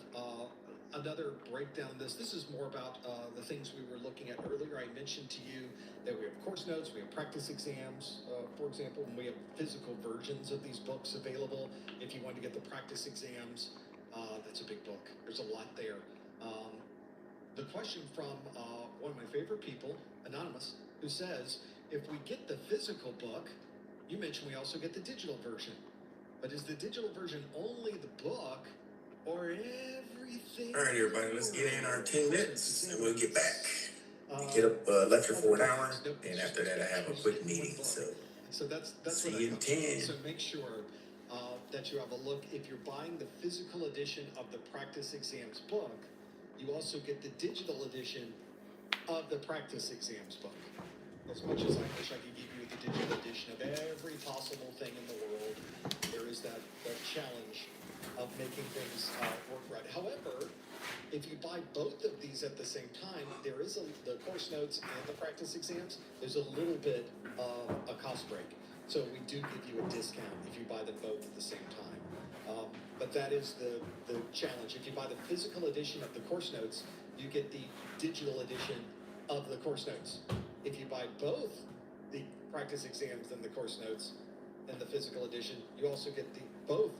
another breakdown of this. This is more about the things we were looking at earlier. I mentioned to you that we have course notes, we have practice exams, for example, and we have physical versions of these books available. If you want to get the practice exams, that's a big book. There's a lot there. The question from one of my favorite people, Anonymous, who says, if we get the physical book, you mentioned we also get the digital version. But is the digital version only the book or everything?
All right, everybody, let's get in our 10 minutes and we'll get back. Get up lecture for an hour, and after that I have a quick meeting.
So that's
see
what
you in 10.
So make sure that you have a look. If you're buying the physical edition of the practice exams book, you also get the digital edition of the practice exams book. As much as I wish I could give you the digital edition of every possible thing in the world, there is that challenge of making things work right. However, if you buy both of these at the same time, there is the course notes and the practice exams, there's a little bit of a cost break. So we do give you a discount if you buy them both at the same time. But that is the challenge. If you buy the physical edition of the course notes, you get the digital edition of the course notes. If you buy both the practice exams and the course notes and the physical edition, you also get both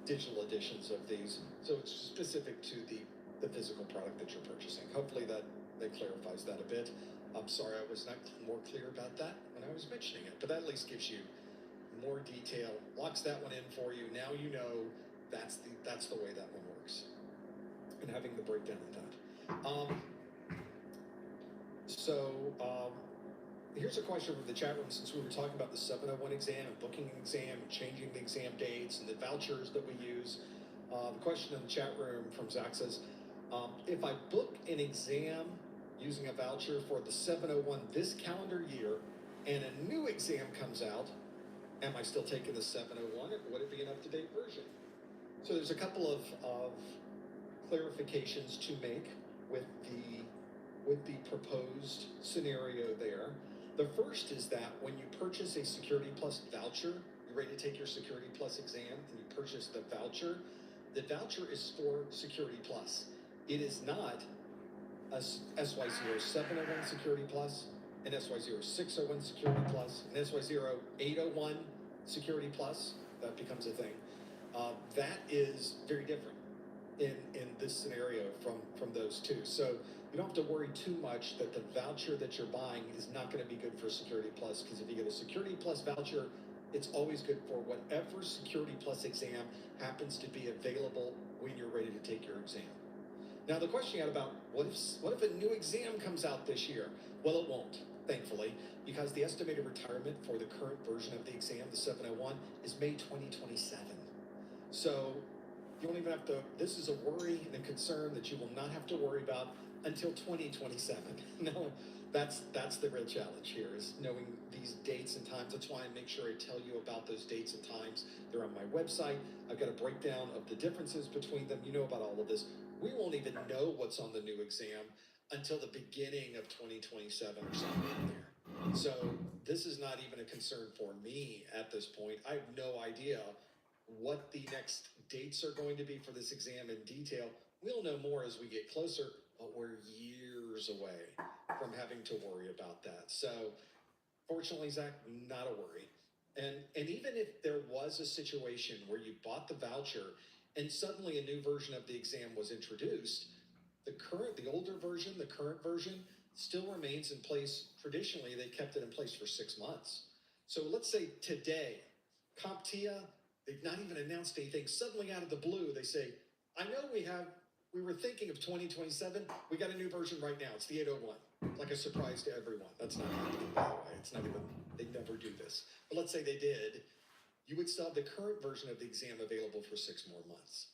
digital editions of these. So it's specific to the physical product that you're purchasing. Hopefully that clarifies that a bit. I'm sorry I was not more clear about that when I was mentioning it, but that at least gives you more detail, locks that one in for you. Now you know that's the way that one works. and having the breakdown of that. Here's a question from the chat room, since we were talking about the 701 exam and booking an exam and changing the exam dates and the vouchers that we use. The question in the chat room from Zach says, if I book an exam using a voucher for the 701 this calendar year and a new exam comes out, am I still taking the 701 or would it be an up-to-date version? So there's a couple of clarifications to make with the proposed scenario there. The first is that when you purchase a Security Plus voucher, you're ready to take your Security Plus exam and you purchase the voucher is for Security Plus. It is not a SY0701 Security Plus, an SY0601 Security Plus, an SY0801 Security Plus. That becomes a thing. That is very different in this scenario from those two. So you don't have to worry too much that the voucher that you're buying is not going to be good for Security Plus, because if you get a Security Plus voucher, it's always good for whatever Security Plus exam happens to be available when you're ready to take your exam. Now the question you had about what if a new exam comes out this year? Well, it won't, thankfully, because the estimated retirement for the current version of the exam, the 701, is May 2027. So you don't even have to, this is a worry and a concern that you will not have to worry about until 2027. No, that's the real challenge here, is knowing these dates and times. That's why I make sure I tell you about those dates and times. They're on my website. I've got a breakdown of the differences between them. You know about all of this. We won't even know what's on the new exam until the beginning of 2027 or something in there. So this is not even a concern for me at this point. I have no idea what the next dates are going to be for this exam in detail. We'll know more as we get closer, but we're years away from having to worry about that. So fortunately, Zach, not a worry. And even if there was a situation where you bought the voucher and suddenly a new version of the exam was introduced, the older version, the current version, still remains in place. Traditionally, they kept it in place for 6 months. So let's say today, CompTIA, they've not even announced anything. Suddenly out of the blue, they say, I know we were thinking of 2027. We got a new version right now. It's the 801. Like a surprise to everyone. That's not happening, by the way. It's not even, they never do this. But let's say they did. You would still have the current version of the exam available for 6 more months.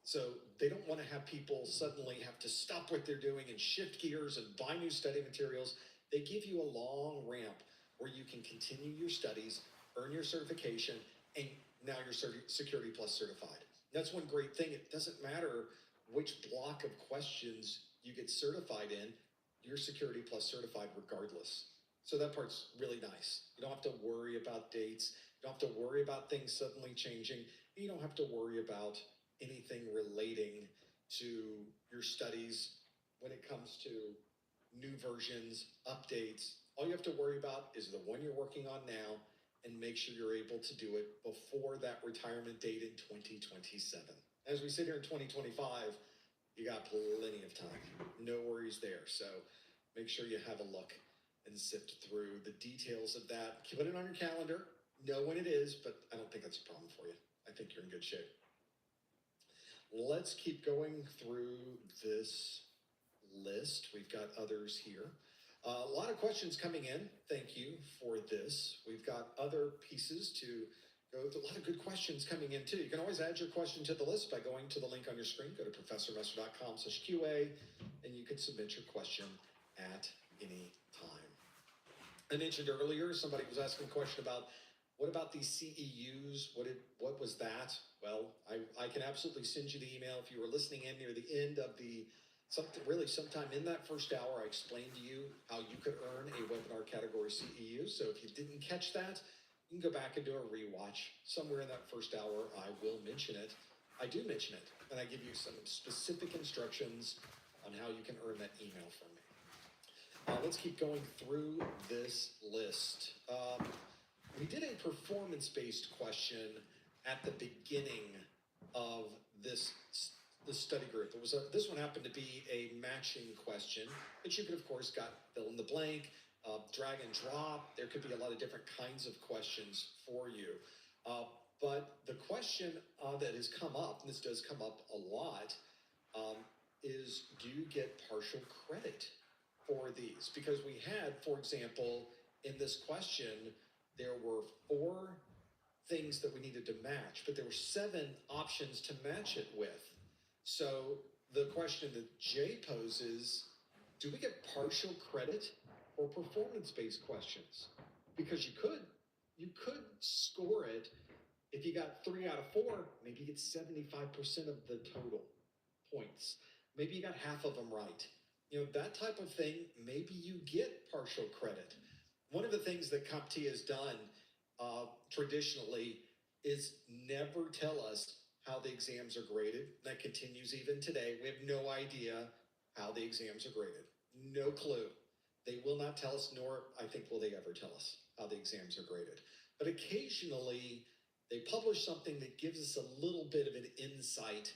So they don't want to have people suddenly have to stop what they're doing and shift gears and buy new study materials. They give you a long ramp where you can continue your studies, earn your certification, and now you're Security Plus certified. That's one great thing. It doesn't matter which block of questions you get certified in, you're Security Plus certified regardless. So that part's really nice. You don't have to worry about dates. You don't have to worry about things suddenly changing. You don't have to worry about anything relating to your studies when it comes to new versions, updates. All you have to worry about is the one you're working on now, and make sure you're able to do it before that retirement date in 2027. As we sit here in 2025, you got plenty of time. No worries there. So make sure you have a look and sift through the details of that. Put it on your calendar. Know when it is, but I don't think that's a problem for you. I think you're in good shape. Let's keep going through this list. We've got others here. A lot of questions coming in. Thank you for this. We've got other pieces to go through. A lot of good questions coming in too. You can always add your question to the list by going to the link on your screen. Go to professormesser.com/QA, and you can submit your question at any time. I mentioned earlier, somebody was asking a question about what about these CEUs? What was that? Well, I can absolutely send you the email. If you were listening in near the end of sometime in that first hour, I explained to you how you could earn a webinar category CEU. So if you didn't catch that, you can go back and do a rewatch. Somewhere in that first hour, I will mention it. I do mention it, and I give you some specific instructions on how you can earn that email from me. Let's keep going through this list. We did a performance-based question at the beginning of this study group. This one happened to be a matching question, but you could, of course, fill in the blank, drag and drop. There could be a lot of different kinds of questions for you. But the question that has come up, and this does come up a lot, is, do you get partial credit for these? Because we had, for example, in this question, there were 4 things that we needed to match, but there were 7 options to match it with. So the question that Jay poses, do we get partial credit for performance-based questions? Because you could score it. If you got 3 out of 4, maybe you get 75% of the total points. Maybe you got half of them right. You know, that type of thing, maybe you get partial credit. One of the things that CompTIA has done traditionally is never tell us how the exams are graded. That continues even today. We have no idea how the exams are graded. No clue. They will not tell us, nor I think will they ever tell us how the exams are graded. But occasionally they publish something that gives us a little bit of an insight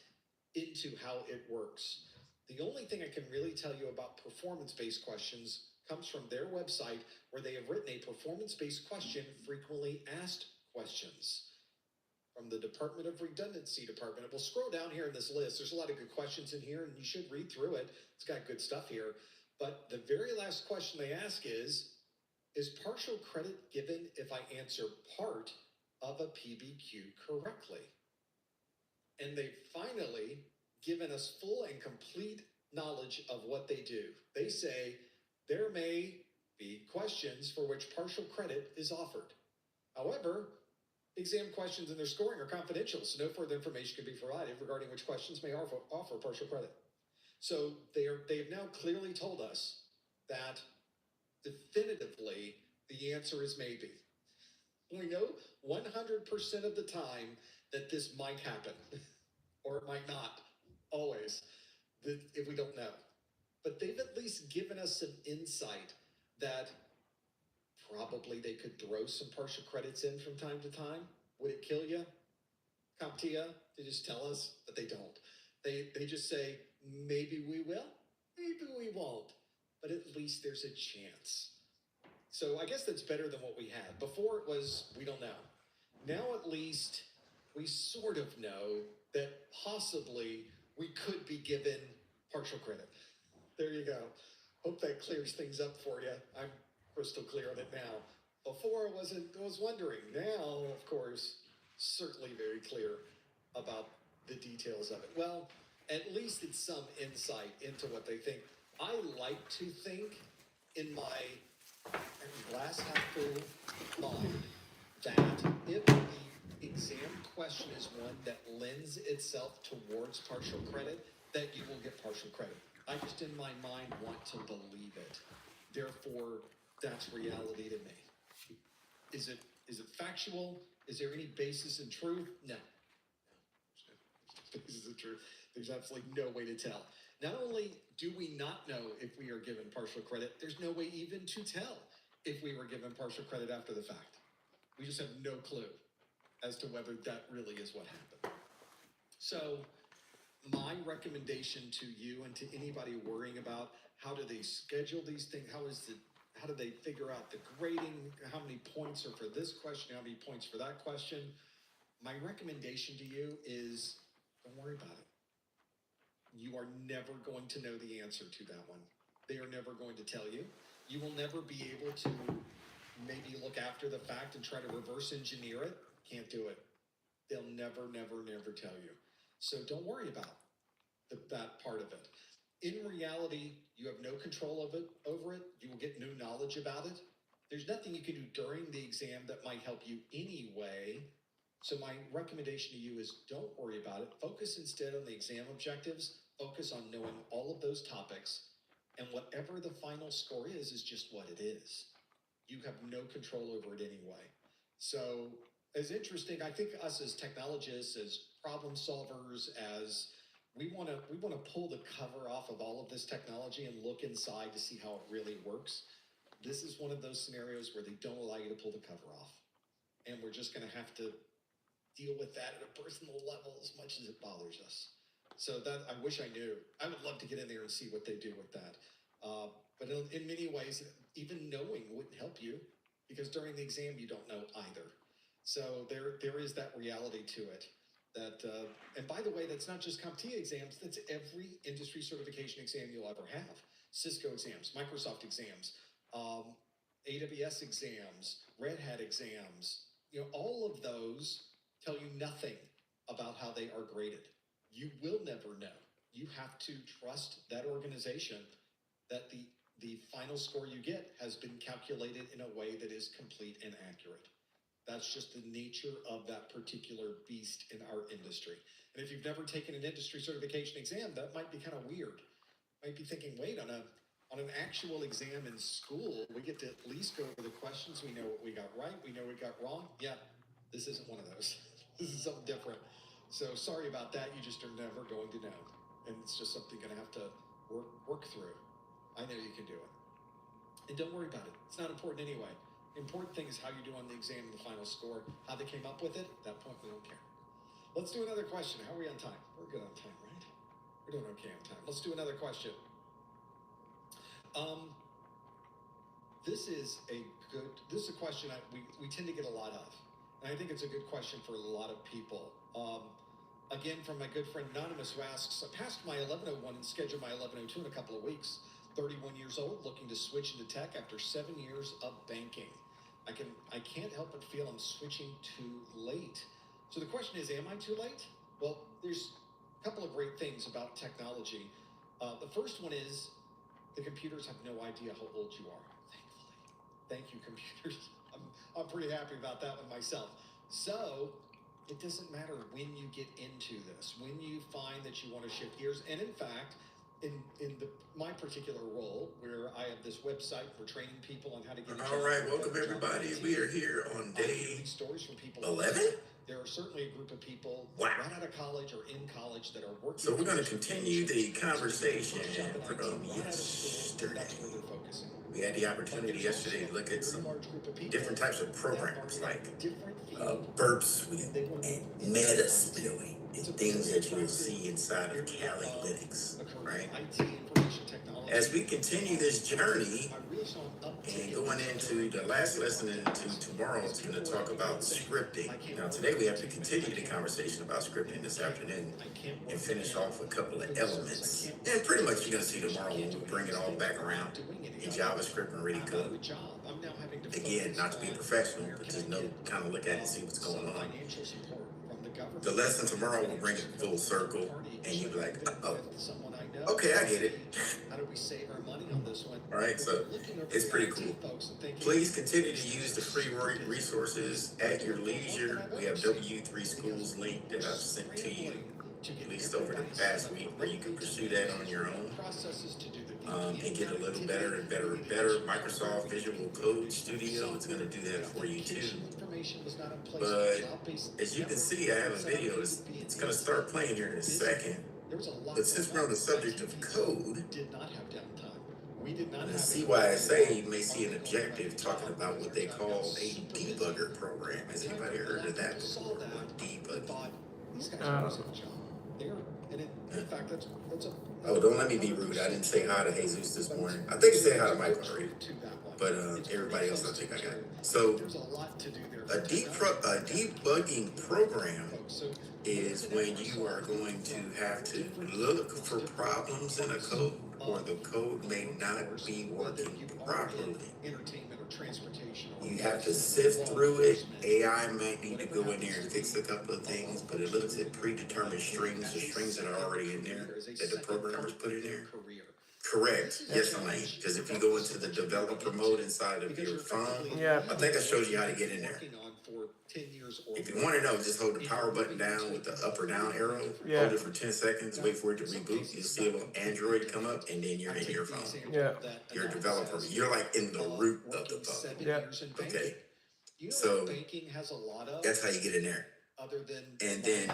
into how it works. The only thing I can really tell you about performance-based questions comes from their website, where they have written a performance-based question, frequently asked questions, from the Department of Redundancy Department. And we'll scroll down here in this list. There's a lot of good questions in here, and you should read through it. It's got good stuff here. But the very last question they ask is partial credit given if I answer part of a PBQ correctly? And they've finally given us full and complete knowledge of what they do. They say there may be questions for which partial credit is offered. However, exam questions and their scoring are confidential, so no further information can be provided regarding which questions may offer partial credit. So they have now clearly told us that definitively the answer is maybe. We know 100% of the time that this might happen, or it might not, always, if we don't know. But they've at least given us some insight that probably they could throw some partial credits in from time to time. Would it kill you? CompTIA, they just tell us, but they don't. They just say, maybe we will, maybe we won't, but at least there's a chance. So I guess that's better than what we had. Before it was, we don't know. Now at least we sort of know that possibly we could be given partial credit. There you go. Hope that clears things up for you. I'm crystal clear on it now. Before I was wondering. Now, of course, certainly very clear about the details of it. Well, at least it's some insight into what they think. I like to think in my glass half full mind that if the exam question is one that lends itself towards partial credit, that you will get partial credit. I just in my mind want to believe it. Therefore, that's reality to me. Is it factual? Is there any basis in truth? No. Basis in truth. There's absolutely no way to tell. Not only do we not know if we are given partial credit, there's no way even to tell if we were given partial credit after the fact. We just have no clue as to whether that really is what happened. So my recommendation to you and to anybody worrying about how do they schedule these things, how do they figure out the grading, how many points are for this question, how many points for that question, my recommendation to you is don't worry about it. You are never going to know the answer to that one. They are never going to tell you. You will never be able to maybe look after the fact and try to reverse engineer it. Can't do it. They'll never, never, never tell you. So don't worry about that part of it. In reality, you have no control over it. You will get new knowledge about it. There's nothing you can do during the exam that might help you anyway. So my recommendation to you is don't worry about it. Focus instead on the exam objectives. Focus on knowing all of those topics. And whatever the final score is just what it is. You have no control over it anyway. So as interesting, I think us as technologists, as problem solvers, as we want to pull the cover off of all of this technology and look inside to see how it really works. This is one of those scenarios where they don't allow you to pull the cover off. And we're just going to have to deal with that at a personal level as much as it bothers us. So that I wish I knew. I would love to get in there and see what they do with that. But in many ways, even knowing wouldn't help you because during the exam, you don't know either. So there is that reality to it. And by the way, that's not just CompTIA exams, that's every industry certification exam you'll ever have. Cisco exams, Microsoft exams, AWS exams, Red Hat exams, all of those tell you nothing about how they are graded. You will never know. You have to trust that organization that the final score you get has been calculated in a way that is complete and accurate. That's just the nature of that particular beast in our industry. And if you've never taken an industry certification exam, that might be kind of weird. Might be thinking, wait, on an actual exam in school, we get to at least go over the questions. We know what we got right. We know what we got wrong. Yeah, this isn't one of those. This is something different. So sorry about that. You just are never going to know. And it's just something you're going to have to work through. I know you can do it. And don't worry about it. It's not important anyway. The important thing is how you do on the exam and the final score. How they came up with it, at that point, we don't care. Let's do another question. How are we on time? We're good on time, right? We're doing okay on time. Let's do another question. This is a question we tend to get a lot of. And I think it's a good question for a lot of people. Again, from my good friend Anonymous, who asks, I passed my 1101 and scheduled my 1102 in a couple of weeks. 31 years old, looking to switch into tech after 7 years of banking. I can't help but feel I'm switching too late. So the question is, am I too late? Well, there's a couple of great things about technology. The first one is the computers have no idea how old you are, thankfully. Thank you, computers. I'm pretty happy about that one myself. So it doesn't matter when you get into this, when you find that you want to shift gears. And in fact, in my particular role, where I have this website for training people on how to get.
All right, welcome everybody. We are here on day 11.
There are certainly a group of people
Wow.
right out of college or in college that are working.
So we're going to continue the conversation from yesterday. We had the opportunity yesterday to look at some different types of programs like burp suite and meta spilling and things that you'll see inside of Calilytics, right? As we continue this journey and going into the last lesson into tomorrow, it's going to talk about scripting. Now today we have to continue the conversation about scripting this afternoon and finish off a couple of elements. And pretty much you're going to see tomorrow when we bring it all back around in JavaScript and ready code. Again, not to be professional, but just know, kind of look at it and see what's going on. The lesson tomorrow will bring it full circle, and you'll be like, oh, okay, I get it. All right, so it's pretty cool. Please continue to use the free resources at your leisure. We have W3 Schools link that I've sent to you, at least over the past week, where you can pursue that on your own. And get a little better and better and better. Microsoft Visual Code Studio is going to do that for you too. But as you can see, I have a video. It's going to start playing here in a second. But since we're on the subject of code, in the CYSA, you may see an objective talking about what they call a debugger program. Has anybody heard of that before? Debugging. Oh, don't let me be rude. I didn't say hi to Jesus this morning. I think I said hi to Michael already. But everybody else, I think I got it. So a debugging program is when you are going to have to look for problems in a code, or the code may not be working properly. You have to sift through it. AI might need to go in there and fix a couple of things, but it looks at predetermined strings, the strings that are already in there that the programmers put in there. Correct. Yes, Elaine. Because if you go into the developer mode inside of your phone, I think I showed you how to get in there. If you want to know, just hold the power button down with the up or down arrow. Hold it for 10 seconds. Wait for it to reboot. You'll see a little Android come up, and then you're in your phone.
Yeah.
You're a developer. You're like in the root of the phone.
Yeah.
Okay. So that's how you get in there. And then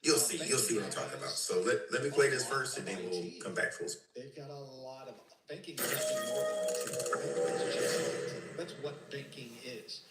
you'll see what I'm talking about. So let me play this first, and then we'll come back full.
They've got a lot of banking. That's what banking is.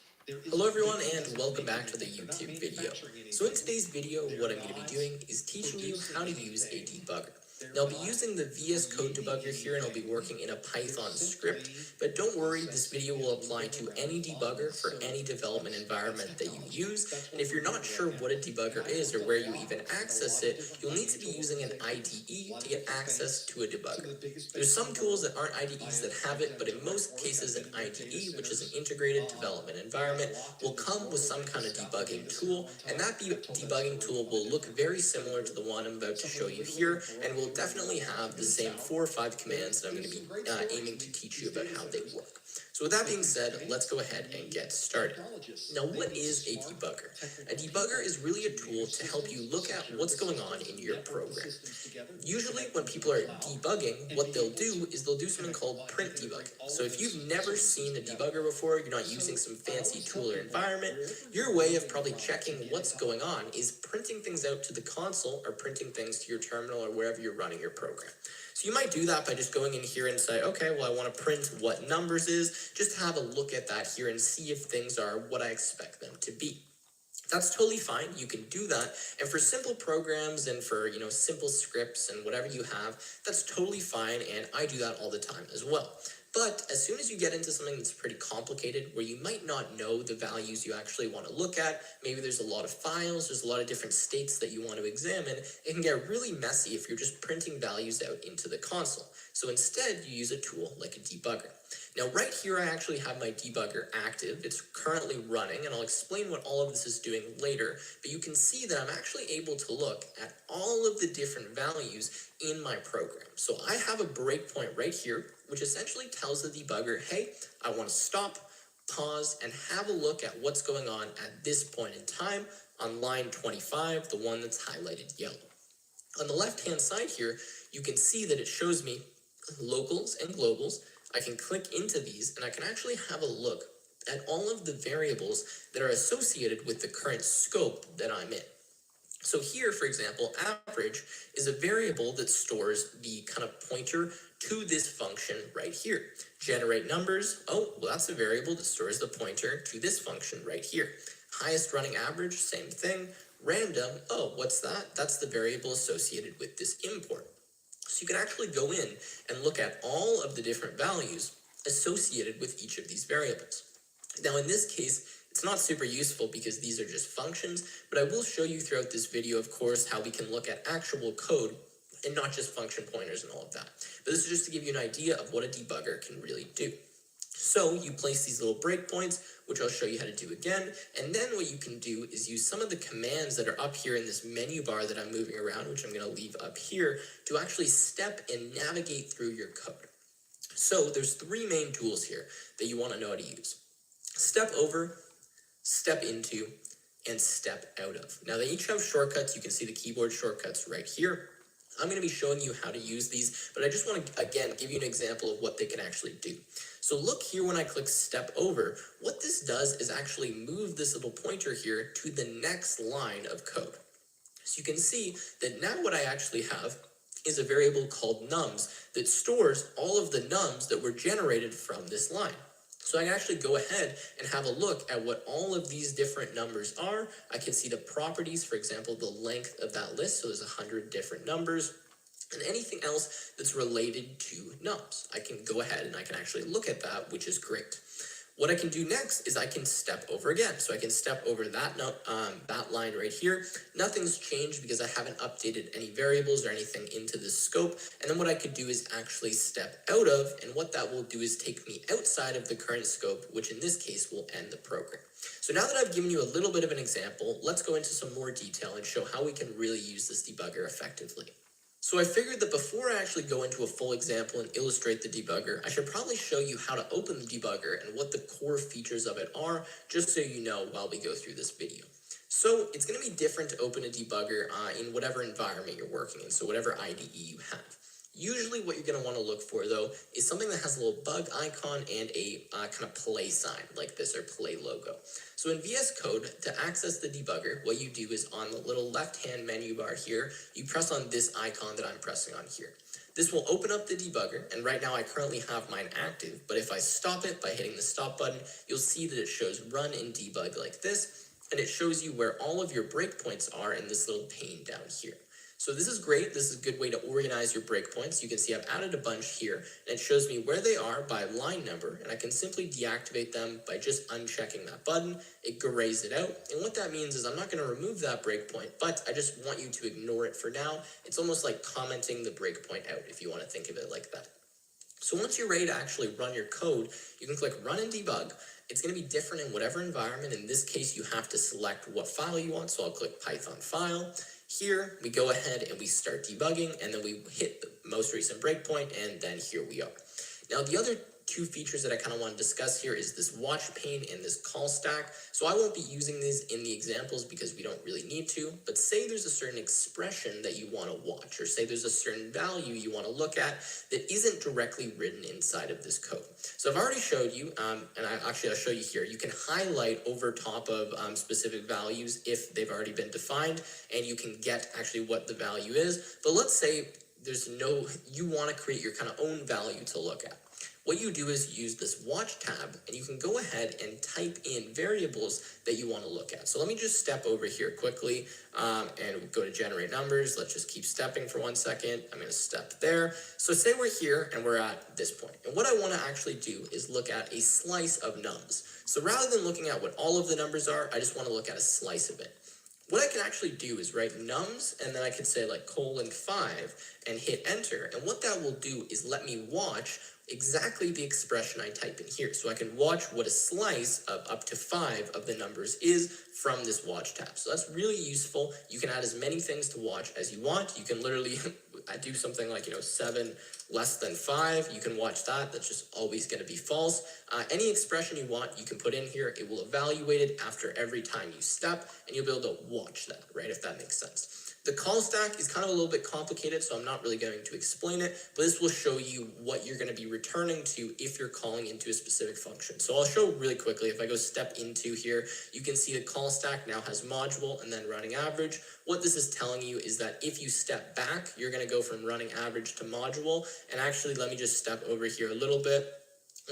Hello everyone and welcome back to the YouTube video. So in today's video, what I'm going to be doing is teaching you how to use a debugger. Now I'll be using the VS Code debugger here, and I'll be working in a Python script, but don't worry, this video will apply to any debugger for any development environment that you use, and if you're not sure what a debugger is or where you even access it, you'll need to be using an IDE to get access to a debugger. There's some tools that aren't IDEs that have it, but in most cases an IDE, which is an integrated development environment, will come with some kind of debugging tool, and that debugging tool will look very similar to the one I'm about to show you here, and will definitely have the same 4 or 5 commands that I'm going to be aiming to teach you about how they work. So with that being said, let's go ahead and get started. Now, what is a debugger? A debugger is really a tool to help you look at what's going on in your program. Usually when people are debugging, what they'll do is they'll do something called print debugging. So if you've never seen a debugger before, you're not using some fancy tool or environment, your way of probably checking what's going on is printing things out to the console or printing things to your terminal or wherever you're running your program. So you might do that by just going in here and say, okay, well, I want to print what numbers is, just have a look at that here and see if things are what I expect them to be. That's totally fine. You can do that. And for simple programs and for, simple scripts and whatever you have, that's totally fine. And I do that all the time as well. But as soon as you get into something that's pretty complicated, where you might not know the values you actually want to look at, maybe there's a lot of files, there's a lot of different states that you want to examine, it can get really messy if you're just printing values out into the console. So instead, you use a tool like a debugger. Now right here, I actually have my debugger active. It's currently running, and I'll explain what all of this is doing later, but you can see that I'm actually able to look at all of the different values in my program. So I have a breakpoint right here, which essentially tells the debugger, hey, I want to stop, pause, and have a look at what's going on at this point in time on line 25, the one that's highlighted yellow. On the left-hand side here, you can see that it shows me locals and globals. I can click into these, and I can actually have a look at all of the variables that are associated with the current scope that I'm in. So here, for example, average is a variable that stores the kind of pointer to this function right here. Generate numbers, oh, well, that's a variable that stores the pointer to this function right here. Highest running average, same thing. Random, oh, what's that? That's the variable associated with this import. So you can actually go in and look at all of the different values associated with each of these variables. Now in this case, it's not super useful because these are just functions, but I will show you throughout this video, of course, how we can look at actual code and not just function pointers and all of that. But this is just to give you an idea of what a debugger can really do. So you place these little breakpoints, which I'll show you how to do again, and then what you can do is use some of the commands that are up here in this menu bar that I'm moving around, which I'm going to leave up here, to actually step and navigate through your code. So there's 3 main tools here that you want to know how to use. Step over, step into, and step out of. Now they each have shortcuts. You can see the keyboard shortcuts right here. I'm going to be showing you how to use these, but I just want to, again, give you an example of what they can actually do. So look here when I click step over, what this does is actually move this little pointer here to the next line of code. So you can see that now what I actually have is a variable called nums that stores all of the nums that were generated from this line. So I can actually go ahead and have a look at what all of these different numbers are. I can see the properties, for example, the length of that list. So there's 100 different numbers. And anything else that's related to nums. I can go ahead and I can actually look at that, which is great. What I can do next is I can step over again. So I can step over that line right here. Nothing's changed because I haven't updated any variables or anything into this scope. And then what I could do is actually step out of, and what that will do is take me outside of the current scope, which in this case will end the program. So now that I've given you a little bit of an example, let's go into some more detail and show how we can really use this debugger effectively. So I figured that before I actually go into a full example and illustrate the debugger, I should probably show you how to open the debugger and what the core features of it are, just so you know while we go through this video. So it's going to be different to open a debugger in whatever environment you're working in, so whatever IDE you have. Usually what you're going to want to look for, though, is something that has a little bug icon and a kind of play sign like this, or play logo. So in VS Code, to access the debugger, what you do is on the little left-hand menu bar here, you press on this icon that I'm pressing on here. This will open up the debugger, and right now I currently have mine active, but if I stop it by hitting the stop button, you'll see that it shows run and debug like this, and it shows you where all of your breakpoints are in this little pane down here. So this is great. This is a good way to organize your breakpoints. You can see I've added a bunch here, and it shows me where they are by line number, and I can simply deactivate them by just unchecking that button. It grays it out, and what that means is I'm not going to remove that breakpoint, but I just want you to ignore it for now. It's almost like commenting the breakpoint out, if you want to think of it like that. So once you're ready to actually run your code, you can click Run and Debug. It's going to be different in whatever environment. In this case, you have to select what file you want, so I'll click Python File. Here, we go ahead and we start debugging, and then we hit the most recent breakpoint, and then here we are. Now, the other two features that I kind of want to discuss here is this watch pane and this call stack. So I won't be using these in the examples because we don't really need to, but say there's a certain expression that you want to watch, or say there's a certain value you want to look at that isn't directly written inside of this code. So I've already showed you, and I'll show you here, you can highlight over top of specific values if they've already been defined, and you can get actually what the value is. But let's say you want to create your kind of own value to look at. What you do is use this watch tab, and you can go ahead and type in variables that you want to look at. So let me just step over here quickly and go to generate numbers. Let's just keep stepping for 1 second. I'm going to step there. So say we're here and we're at this point. And what I want to actually do is look at a slice of nums. So rather than looking at what all of the numbers are, I just want to look at a slice of it. What I can actually do is write nums, and then I can say like :5 and hit enter. And what that will do is let me watch exactly the expression I type in here. So I can watch what a slice of up to 5 of the numbers is from this watch tab. So that's really useful. You can add as many things to watch as you want. You can literally do something like, 7 less than 5. You can watch that. That's just always going to be false. Any expression you want, you can put in here. It will evaluate it after every time you step, and you'll be able to watch that, right? If that makes sense. The call stack is kind of a little bit complicated, so I'm not really going to explain it, but this will show you what you're going to be returning to if you're calling into a specific function. So I'll show really quickly. If I go step into here, you can see the call stack now has module and then running average. What this is telling you is that if you step back, you're going to go from running average to module. And actually, let me just step over here a little bit.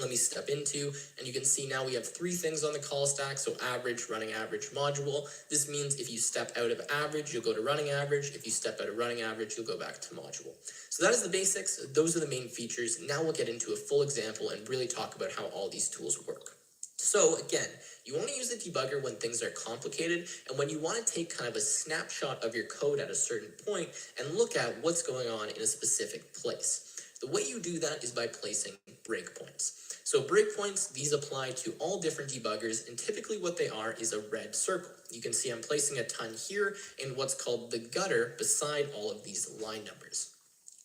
Let me step into, and you can see now we have 3 things on the call stack. So average, running average, module. This means if you step out of average, you'll go to running average. If you step out of running average, you'll go back to module. So that is the basics. Those are the main features. Now we'll get into a full example and really talk about how all these tools work. So again, you want to use a debugger when things are complicated and when you want to take kind of a snapshot of your code at a certain point and look at what's going on in a specific place. The way you do that is by placing breakpoints. So breakpoints, these apply to all different debuggers, and typically what they are is a red circle. You can see I'm placing a ton here in what's called the gutter beside all of these line numbers.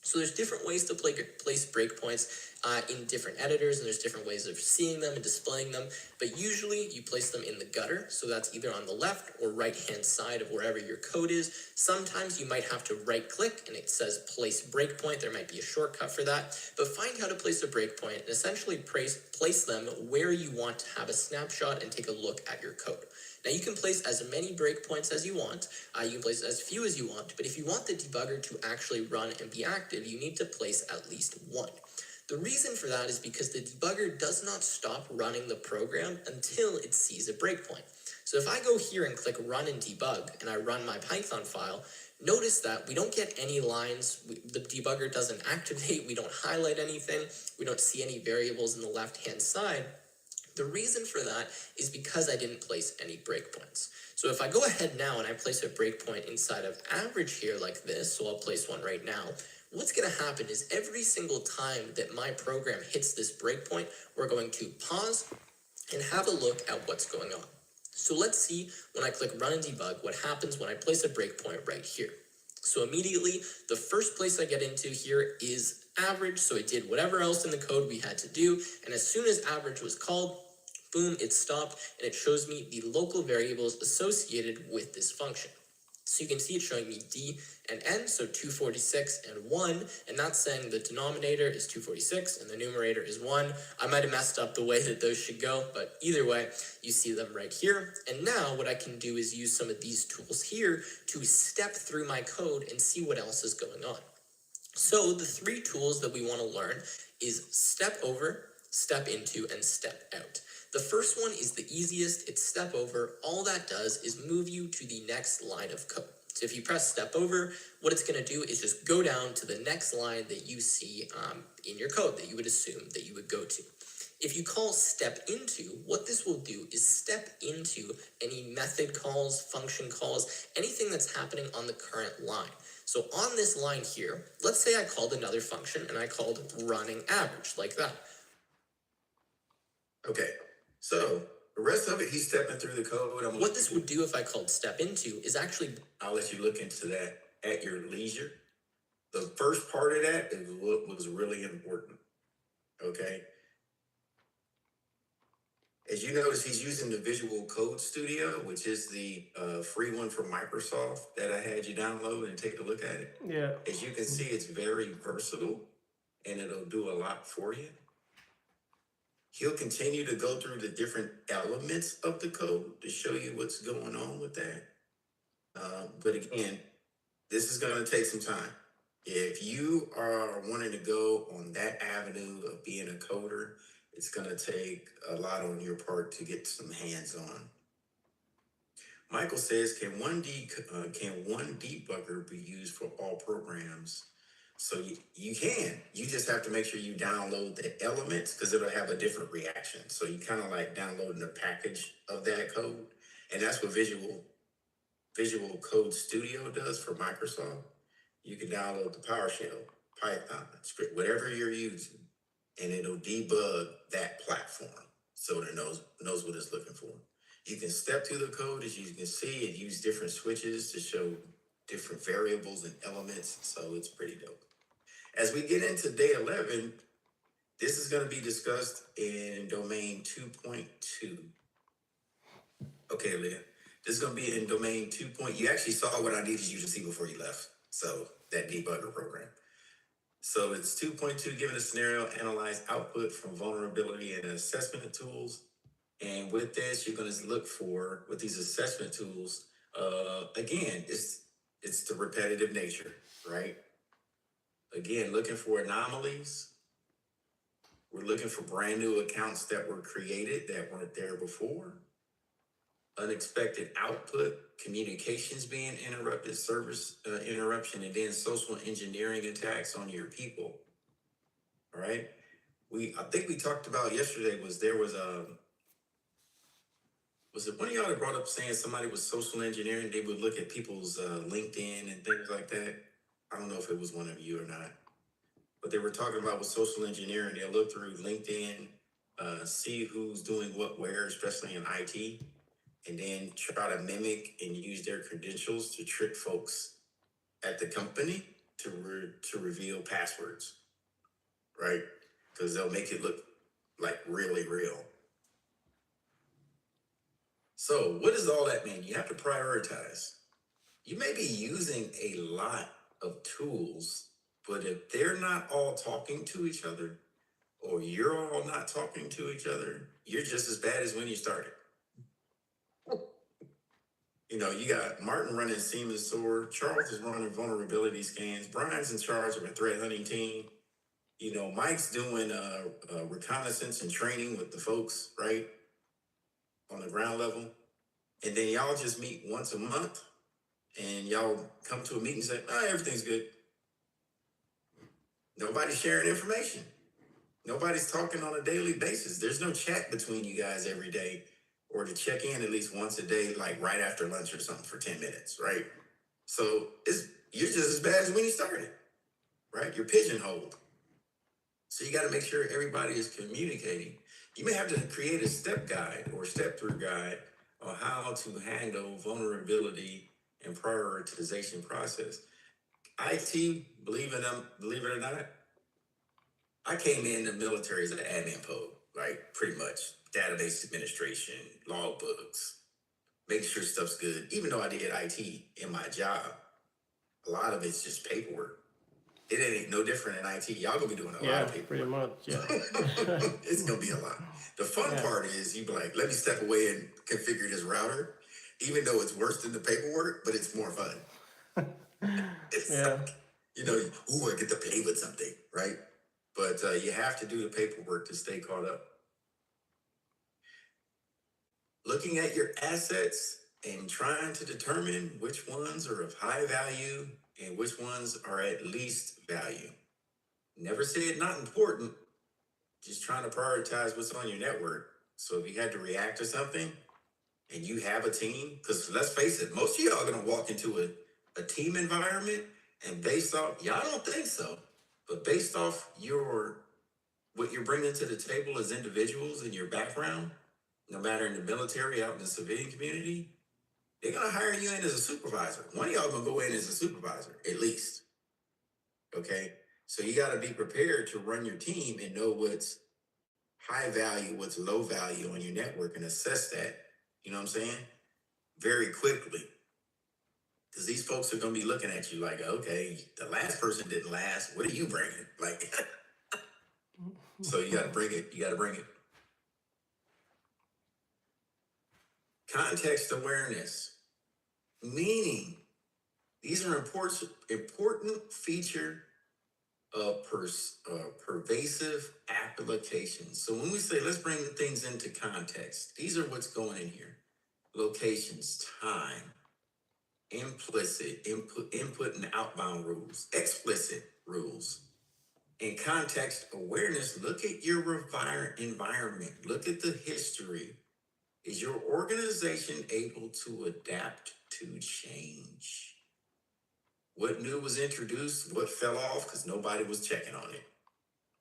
So there's different ways to place breakpoints in different editors, and there's different ways of seeing them and displaying them, but usually you place them in the gutter, so that's either on the left or right-hand side of wherever your code is. Sometimes you might have to right-click, and it says place breakpoint. There might be a shortcut for that, but find how to place a breakpoint and essentially place them where you want to have a snapshot and take a look at your code. Now you can place as many breakpoints as you want, you can place as few as you want, but if you want the debugger to actually run and be active, you need to place at least 1. The reason for that is because the debugger does not stop running the program until it sees a breakpoint. So if I go here and click run and debug, and I run my Python file, notice that we don't get any lines, the debugger doesn't activate, we don't highlight anything, we don't see any variables in the left-hand side. The reason for that is because I didn't place any breakpoints. So if I go ahead now and I place a breakpoint inside of average here like this, so I'll place one right now, what's going to happen is every single time that my program hits this breakpoint, we're going to pause and have a look at what's going on. So let's see when I click run and debug what happens when I place a breakpoint right here. So immediately, the first place I get into here is average, so it did whatever else in the code we had to do, and as soon as average was called, boom, it stopped, and it shows me the local variables associated with this function. So you can see it's showing me D and N, so 246 and 1, and that's saying the denominator is 246 and the numerator is 1. I might have messed up the way that those should go, but either way, you see them right here. And now what I can do is use some of these tools here to step through my code and see what else is going on. So the 3 tools that we want to learn is step over, step into, and step out. The first one is the easiest. It's step over. All that does is move you to the next line of code. So if you press step over, what it's going to do is just go down to the next line that you see in your code that you would assume that you would go to. If you call step into, what this will do is step into any method calls, function calls, anything that's happening on the current line. So on this line here, let's say I called another function and I called running average, like that.
Okay, so the rest of it, he's stepping through the code.
What this would do if I called step into is actually...
I'll let you look into that at your leisure. The first part of that is what was really important, okay? As you notice, he's using the Visual Code Studio, which is the free one from Microsoft that I had you download and take a look at it.
Yeah.
As you can see, it's very versatile and it'll do a lot for you. He'll continue to go through the different elements of the code to show you what's going on with that. But again, this is going to take some time. If you are wanting to go on that avenue of being a coder, it's going to take a lot on your part to get some hands-on. Michael says, can one debugger be used for all programs? So you can. You just have to make sure you download the elements because it'll have a different reaction. So you kind of like downloading a package of that code. And that's what Visual Code Studio does for Microsoft. You can download the PowerShell, Python, script, whatever you're using, and it'll debug that platform so that it knows what it's looking for. You can step through the code, as you can see, and use different switches to show different variables and elements, so it's pretty dope. As we get into day 11, this is going to be discussed in domain 2.2. Okay, Leah, this is going to be in domain 2. You actually saw what I needed you to see before you left, so that debugger program. So it's 2.2, given a scenario, analyze output from vulnerability and assessment tools. And with this, you're going to look for, with these assessment tools, again, it's the repetitive nature, right? Again, looking for anomalies. We're looking for brand new accounts that were created that weren't there before. Unexpected output, communications being interrupted, service interruption, and then social engineering attacks on your people. All right. I think we talked about yesterday was it one of y'all that brought up saying somebody was social engineering? They would look at people's LinkedIn and things like that. I don't know if it was one of you or not, but they were talking about with social engineering. They'll look through LinkedIn, see who's doing what where, especially in IT, and then try to mimic and use their credentials to trick folks at the company to reveal passwords, right? Because they'll make it look like really real. So what does all that mean? You have to prioritize. You may be using a lot of tools, but if they're not all talking to each other, or you're all not talking to each other, you're just as bad as when you started. You know, you got Martin running Siemens SOAR, Charles is running vulnerability scans, Brian's in charge of a threat hunting team. You know, Mike's doing reconnaissance and training with the folks, right, on the ground level. And then y'all just meet once a month and y'all come to a meeting and say, everything's good. Nobody's sharing information. Nobody's talking on a daily basis. There's no chat between you guys every day, or to check in at least once a day, like right after lunch or something for 10 minutes, right? So you're just as bad as when you started, right? You're pigeonholed. So you got to make sure everybody is communicating. You may have to create a step guide or step-through guide on how to handle vulnerability and prioritization process. IT, believe it or not, I came in the military as an admin post, right? Pretty much database administration, logbooks, making sure stuff's good. Even though I did IT in my job, a lot of it's just paperwork. It ain't no different in IT. Y'all gonna be doing a lot of paperwork.
Pretty much, yeah.
It's gonna be a lot. The fun part is you be like, let me step away and configure this router, even though it's worse than the paperwork, but it's more fun. It's like, you know, I get to play with something, right? But you have to do the paperwork to stay caught up. Looking at your assets and trying to determine which ones are of high value and which ones are at least value. Never said not important, just trying to prioritize what's on your network. So if you had to react to something and you have a team, because let's face it, most of y'all are going to walk into a team environment and based off, y'all don't think so, but based off what you're bringing to the table as individuals and your background, no matter in the military, out in the civilian community, they're going to hire you in as a supervisor. One of y'all going to go in as a supervisor, at least. Okay? So you got to be prepared to run your team and know what's high value, what's low value on your network and assess that, you know what I'm saying? Very quickly. Because these folks are going to be looking at you like, okay, the last person didn't last. What are you bringing? Like, so you got to bring it. You got to bring it. Context awareness, meaning these are important feature of pervasive applications. So when we say let's bring things into context, these are what's going in here: locations, time, implicit input and outbound rules, explicit rules. In context awareness, look at your environment, look at the history. Is your organization able to adapt to change? What new was introduced? What fell off because nobody was checking on it?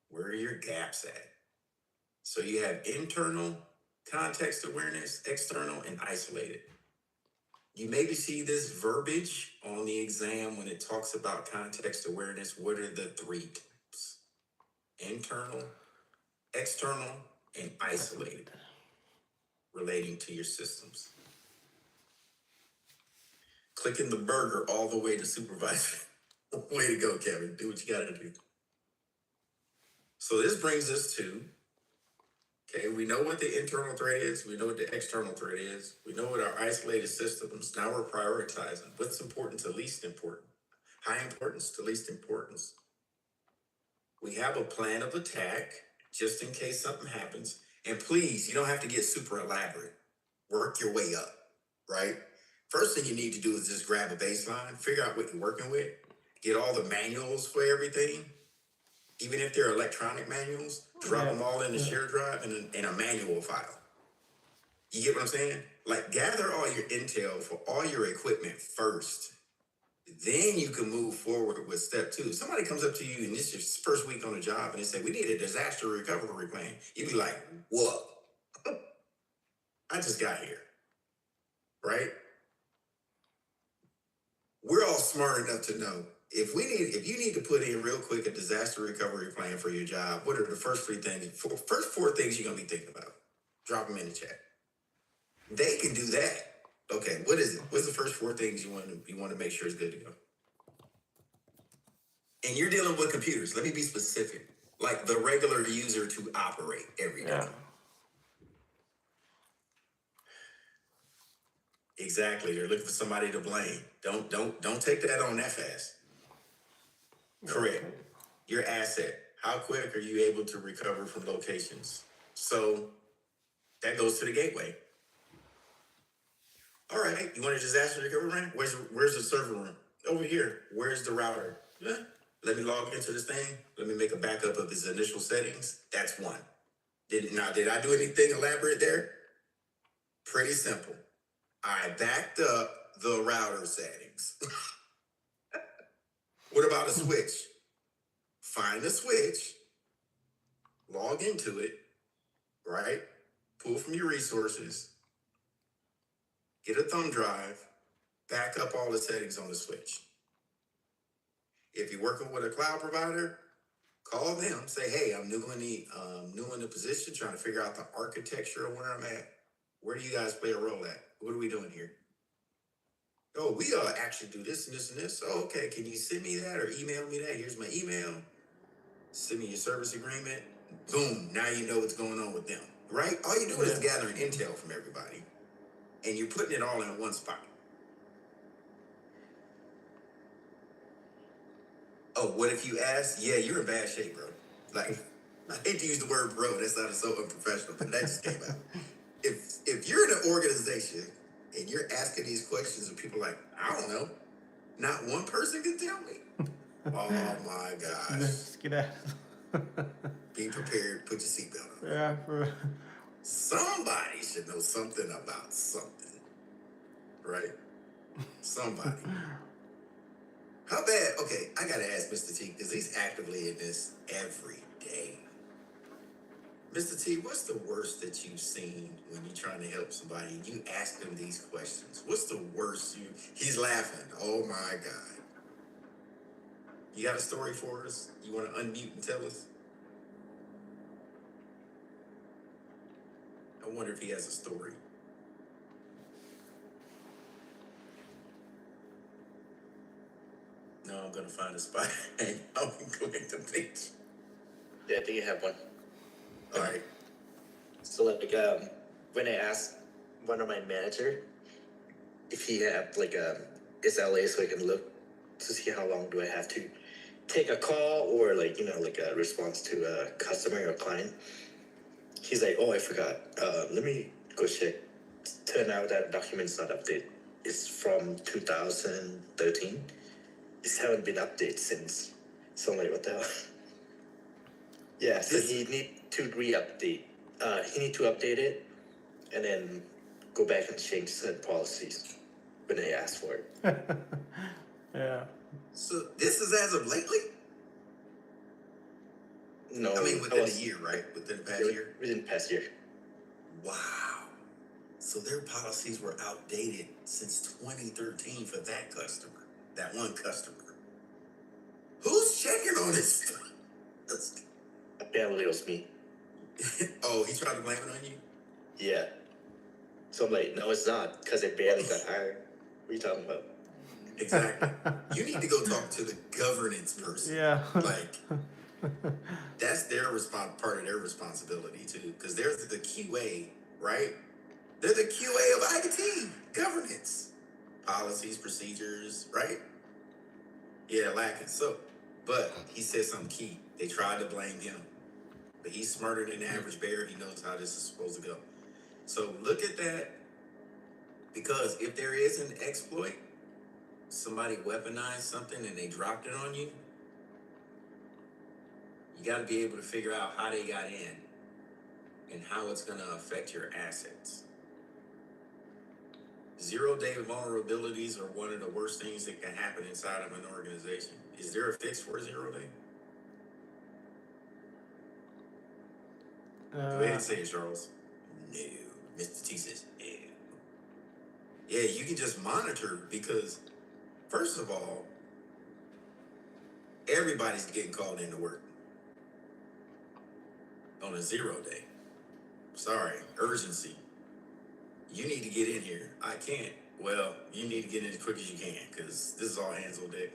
Where are your gaps at? So you have internal context awareness, external, and isolated. You maybe see this verbiage on the exam when it talks about context awareness. What are the three types? Internal, external, and isolated, relating to your systems. Clicking the burger all the way to supervisor. Way to go, Kevin. Do what you got to do. So this brings us to, okay, we know what the internal threat is. We know what the external threat is. We know what our isolated systems. Now we're prioritizing what's important to least important. High importance to least importance. We have a plan of attack just in case something happens. And please, you don't have to get super elaborate. Work your way up, right? First thing you need to do is just grab a baseline, figure out what you're working with, get all the manuals for everything. Even if they're electronic manuals, drop them all in the shared drive in a manual file. You get what I'm saying? Like, gather all your intel for all your equipment first. Then you can move forward with step 2. Somebody comes up to you and it's your first week on the job and they say, we need a disaster recovery plan. You'd be like, what? I just got here, right? We're all smart enough to know if you need to put in real quick a disaster recovery plan for your job, what are the first 4 things you're gonna be thinking about? Drop them in the chat. They can do that. Okay, what is it? What's the first 4 things you want to make sure is good to go? And you're dealing with computers. Let me be specific. Like the regular user to operate every day.
Yeah.
Exactly. You're looking for somebody to blame. Don't take that on that fast. Correct. Your asset. How quick are you able to recover from locations? So that goes to the gateway. All right, you want a disaster recovery plan? Where's the server room? Over here. Where's the router? Yeah. Let me log into this thing. Let me make a backup of his initial settings. That's one. Did I do anything elaborate there? Pretty simple. I backed up the router settings. What about a switch? Find a switch, log into it, right? Pull from your resources, get a thumb drive, back up all the settings on the switch. If you're working with a cloud provider, call them, say, hey, I'm new in the position, trying to figure out the architecture of where I'm at. Where do you guys play a role at? What are we doing here? Oh, we actually do this and this and this. Oh, okay, can you send me that or email me that? Here's my email. Send me your service agreement. Boom, now you know what's going on with them, right? All you're doing is gathering intel from everybody, and you're putting it all in one spot. Oh, what if you ask? Yeah, you're in bad shape, bro. Like, I hate to use the word bro. That sounded so unprofessional, but that just came out. If you're in an organization And you're asking these questions, and people are like, I don't know. Not one person can tell me. Oh my gosh.
Skedaddle.
Be prepared. Put your seatbelt on.
Yeah, for
Somebody should know something about something, right? Somebody. How bad? Okay, I gotta ask Mr. T because he's actively in this every day. Mr. T, what's the worst that you've seen when you're trying to help somebody and you ask them these questions? What's the worst he's laughing. Oh my God. You got a story for us? You want to unmute and tell us? I wonder if he has a story. No, I'm gonna find a spot and I'm going to pitch.
Yeah, I think I have one.
All right.
So like when I asked one of my manager if he had like a SLA so I can look to see how long do I have to take a call or like like a response to a customer or client, he's like, oh, I forgot. Let me go check. Turn out that document's not updated. It's from 2013. It haven't been updated since. So I'm like, what the hell? Yeah, so he need to re-update. He need to update it and then go back and change certain policies when they ask for it.
yeah.
So this is as of lately?
No,
I mean within a year, right? Within the past year?
Within the past year.
Wow. So their policies were outdated since 2013 for that customer. That one customer. Who's checking on this stuff?
Apparently it was me.
Oh, he tried to blame it on you?
Yeah. So I'm like, no, it's not, because I barely got hired. What are you talking about?
Exactly. You need to go talk to the governance person.
Yeah.
Like, that's their part of their responsibility too, because they're the QA, right? They're the QA of IT, governance, policies, procedures, right? Yeah, lacking. So, but he said something key. They tried to blame him, but he's smarter than the average bear. He knows how this is supposed to go. So look at that, because if there is an exploit, somebody weaponized something and they dropped it on you, you got to be able to figure out how they got in and how it's going to affect your assets. 0-day vulnerabilities are one of the worst things that can happen inside of an organization. Is there a fix for a 0-day? Go ahead and say it, Charles. No. Mr. T says no. Yeah, you can just monitor, because first of all, everybody's getting called into work on a 0-day. Sorry, urgency. You need to get in here. I can't. Well, you need to get in as quick as you can, because this is all hands on deck.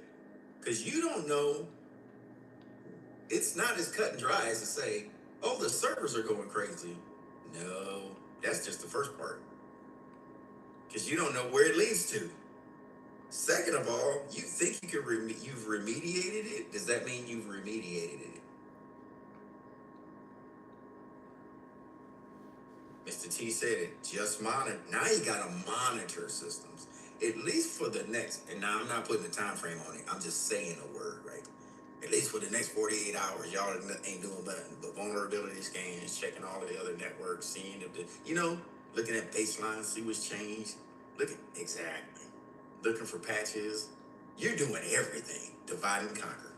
Because you don't know. It's not as cut and dry as to say, oh, the servers are going crazy. No, that's just the first part. Because you don't know where it leads to. Second of all, you think you can you've remediated it? Does that mean you've remediated it? Mr. T said it. Just monitor. Now you got to monitor systems, at least for the next. And now I'm not putting a time frame on it. I'm just saying a word, right? At least for the next 48 hours, y'all ain't doing nothing but vulnerability scans, checking all of the other networks, seeing if looking at baselines, see what's changed. Exactly. Looking for patches. You're doing everything. Divide and conquer.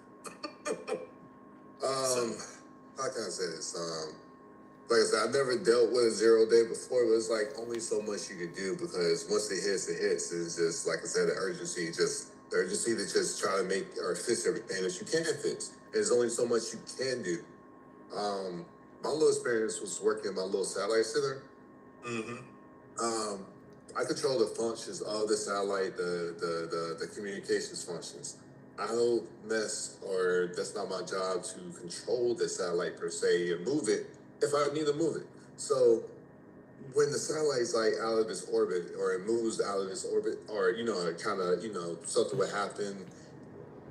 How can I say this? Like I said, I've never dealt with a 0-day before, but it's like only so much you can do, because once it hits, it's just, like I said, the urgency to just try to make or fix everything that you can fix. There's only so much you can do. My little experience was working in my little satellite center.
Mm-hmm.
I control the functions of the satellite, the communications functions. I don't mess, or that's not my job to control the satellite per se and move it if I need to move it. So when the satellite's like out of this orbit, or it moves out of this orbit, or something would happen,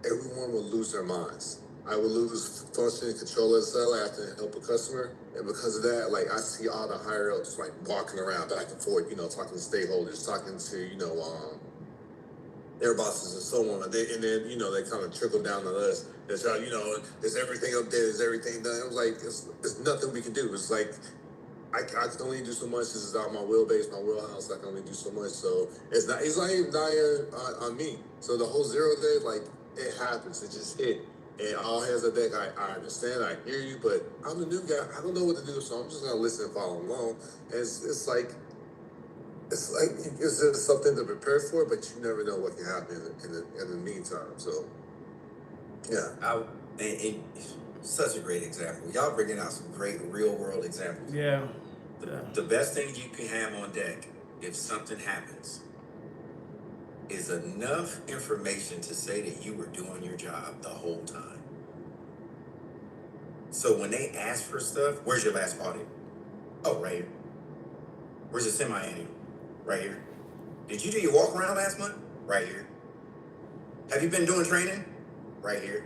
everyone would lose their minds. I would lose function and control of the cell after I help a customer. And because of that, like I see all the higher ups like walking around back and forth, talking to stakeholders, talking to, their bosses and so on. And then, they kind of trickle down on us. It's how, is everything up there? Is everything done? It was like, it's nothing we can do. It's like, I can only do so much. This is out my wheelbase, my wheelhouse. I can only do so much. So it's not even on me. So the whole 0 day, like, it happens. It just hit. And all hands on deck, I understand, I hear you, but I'm the new guy. I don't know what to do, so I'm just gonna listen and follow along. And it's like it's just something to prepare for, but you never know what can happen in the meantime. So yeah.
And such a great example. Y'all bringing out some great real world examples.
Yeah.
The best thing you can have on deck, if something happens, is enough information to say that you were doing your job the whole time. So when they ask for stuff, where's your last audit? Oh, right here. Where's your semi-annual? Right here. Did you do your walk around last month? Right here. Have you been doing training? Right here.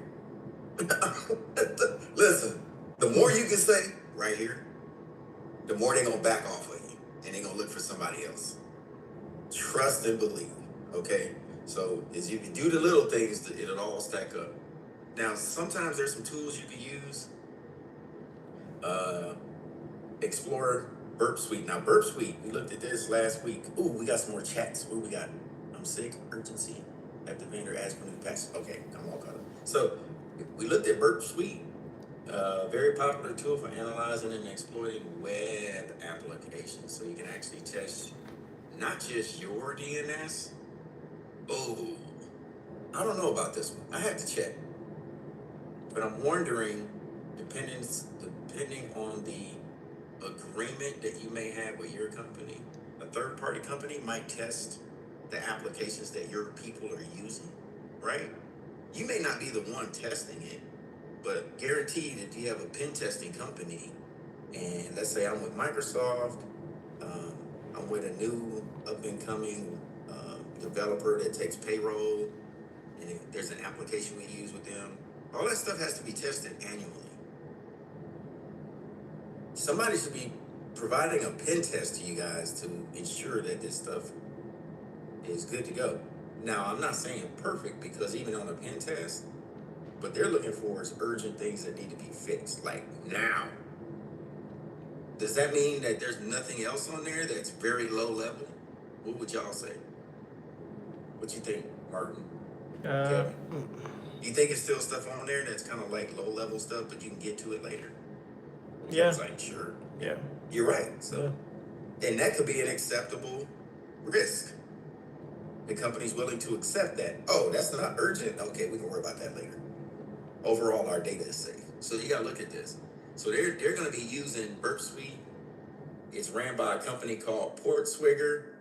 Listen, the more you can say right here, the more they're gonna back off of you and they're gonna look for somebody else. Trust and believe. Okay? So as you can do the little things, it'll all stack up. Now, sometimes there's some tools you can use. Explore Burp Suite. Now, Burp Suite, we looked at this last week. Ooh, we got some more chats. What do we got? I'm sick, urgency. Have the vendor ask for new patch. Okay, I'm all caught up. So we looked at Burp Suite. Very popular tool for analyzing and exploiting web applications. So you can actually test not just your DNS. Oh, I don't know about this one. I have to check. But I'm wondering, depending on the agreement that you may have with your company, a third-party company might test the applications that your people are using, right? You may not be the one testing it, but guaranteed if you have a pen testing company, and let's say I'm with Microsoft, I'm with a new up-and-coming developer that takes payroll, and if there's an application we use with them, all that stuff has to be tested annually. Somebody should be providing a pen test to you guys to ensure that this stuff is good to go. Now, I'm not saying perfect, because even on a pen test, what they're looking for is urgent things that need to be fixed, like now. Does that mean that there's nothing else on there that's very low level? What would y'all say? What you think, Martin? Kevin? You think it's still stuff on there that's kind of like low level stuff, but you can get to it later?
Yeah.
It's like, sure.
Yeah.
You're right. So, and that could be an acceptable risk. The company's willing to accept that. Oh, that's not urgent. Okay, we can worry about that later. Overall, our data is safe. So you gotta look at this. So they're gonna be using Burp Suite. It's ran by a company called Portswigger.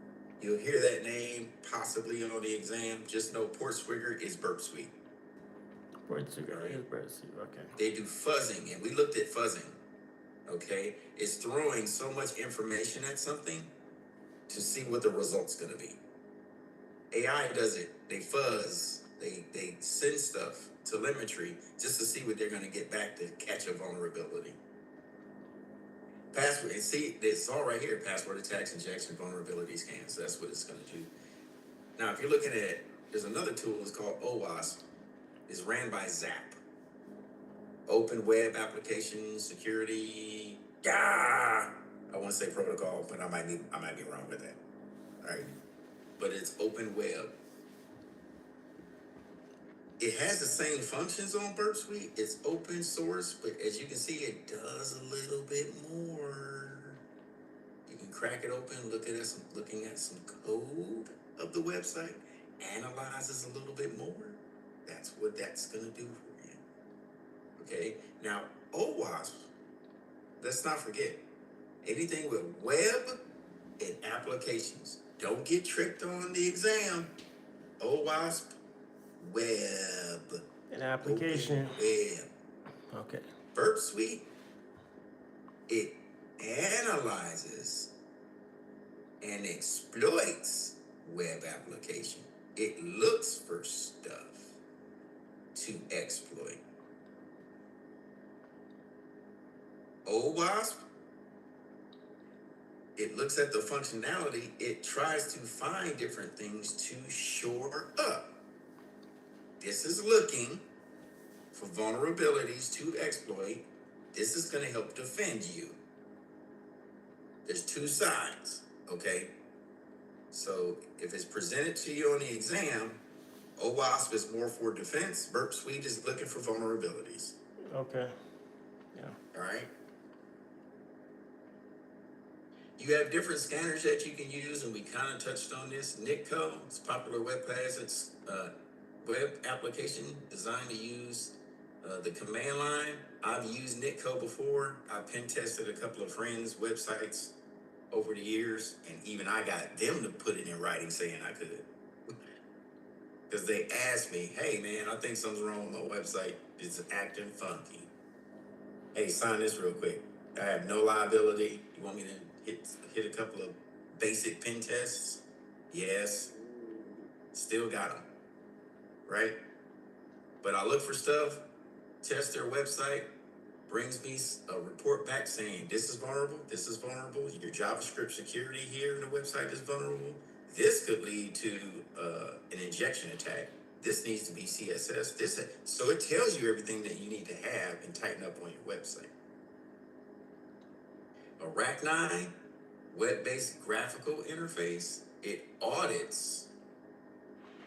You'll hear that name possibly on the exam. Just know Portswigger is Burp Suite.
Portswigger is Burp Suite. Okay.
They do fuzzing, and we looked at fuzzing. Okay, it's throwing so much information at something to see what the result's gonna be. AI does it. They fuzz. They send stuff, telemetry, just to see what they're gonna get back to catch a vulnerability. Password, and see, it's all right here. Password attacks, injection, vulnerability scans. So that's what it's gonna do. Now, if you're looking at, there's another tool. It's called OWASP. It's ran by Zap. Open Web Application Security. I want to say protocol, but I might be wrong with that. All right, but it's Open Web. It has the same functions on Burp Suite. It's open source, but as you can see, it does a little bit more. You can crack it open, looking at some code of the website, analyzes a little bit more. That's what that's gonna do for you. Okay, now OWASP, let's not forget, anything with web and applications. Don't get tricked on the exam. OWASP, web.
An application.
Open web.
Okay.
Burp Suite, it analyzes and exploits web application. It looks for stuff to exploit. OWASP, it looks at the functionality, it tries to find different things to shore up. This is looking for vulnerabilities to exploit. This is going to help defend you. There's two sides, okay? So if it's presented to you on the exam, OWASP is more for defense, Burp Suite is looking for vulnerabilities.
Okay. Yeah.
All right? You have different scanners that you can use, and we kind of touched on this. NITCO, it's a popular web class. It's web application designed to use the command line. I've used NITCO before. I pen tested a couple of friends' websites over the years, and even I got them to put it in writing saying I could. Because they asked me, hey man, I think something's wrong with my website. It's acting funky. Hey, sign this real quick. I have no liability. You want me to hit a couple of basic pen tests? Yes. Still got them. Right? But I look for stuff, test their website, brings me a report back saying this is vulnerable, your JavaScript security here in the website is vulnerable. This could lead to an injection attack. This needs to be CSS. So it tells you everything that you need to have and tighten up on your website. Arachne, web-based graphical interface, it audits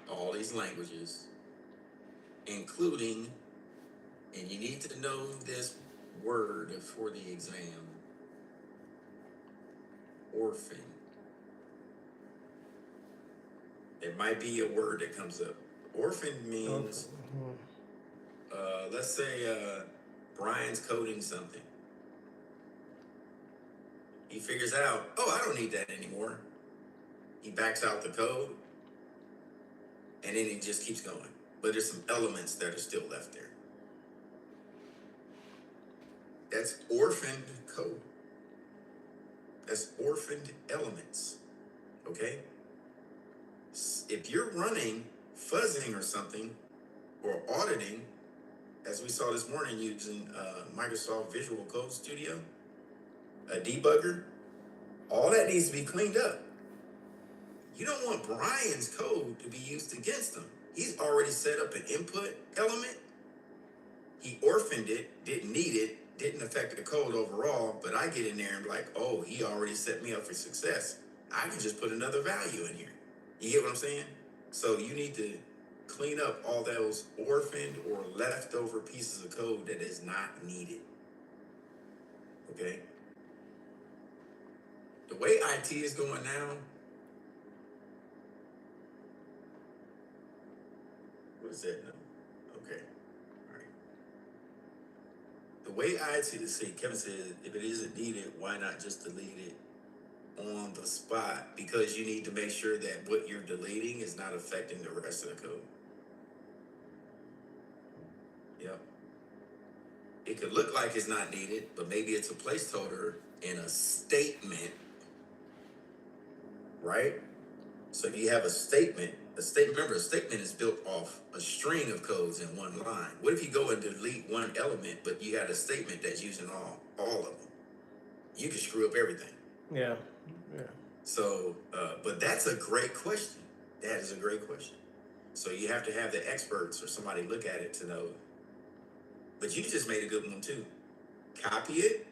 all these languages, including, and you need to know this word for the exam, orphan. There might be a word that comes up. Orphan means, let's say Brian's coding something. He figures out, oh, I don't need that anymore. He backs out the code, and then it just keeps going. But there's some elements that are still left there. That's orphaned code. That's orphaned elements, okay? If you're running fuzzing or something, or auditing, as we saw this morning using Microsoft Visual Code Studio, a debugger, all that needs to be cleaned up. You don't want Brian's code to be used against him. He's already set up an input element. He orphaned it, didn't need it, didn't affect the code overall, but I get in there and be like, oh, he already set me up for success. I can just put another value in here. You get what I'm saying? So you need to clean up all those orphaned or leftover pieces of code that is not needed. Okay? The way IT is going now, what is that now? Okay. All right. The way IT is, see, Kevin said, if it isn't needed, why not just delete it on the spot? Because you need to make sure that what you're deleting is not affecting the rest of the code. Yep. It could look like it's not needed, but maybe it's a placeholder in a statement, right? So if you have a statement, remember, a statement is built off a string of codes in one line. What if you go and delete one element, but you got a statement that's using all of them? You can screw up everything.
Yeah. Yeah.
So, but that's a great question. That is a great question. So you have to have the experts or somebody look at it to know. But you just made a good one too. Copy it,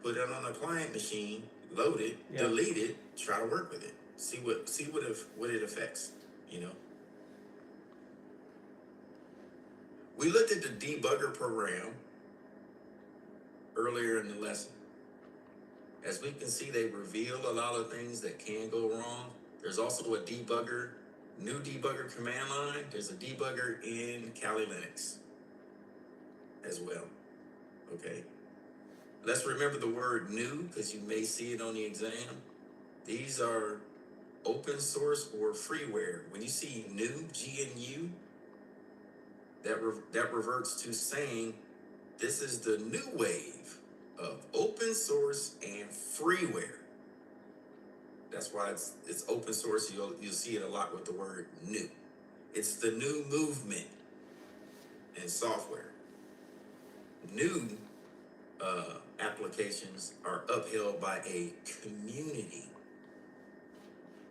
put it on a client machine, load it, delete it, try to work with it. See what it affects, you know. We looked at the debugger program earlier in the lesson. As we can see, they reveal a lot of things that can go wrong. There's also a debugger, new debugger command line. There's a debugger in Kali Linux as well, okay? Let's remember the word new, because you may see it on the exam. These are open source or freeware. When you see new, GNU, that reverts to saying this is the new wave of open source and freeware. That's why it's open source. You'll see it a lot with the word new. It's the new movement in software. New applications are upheld by a community,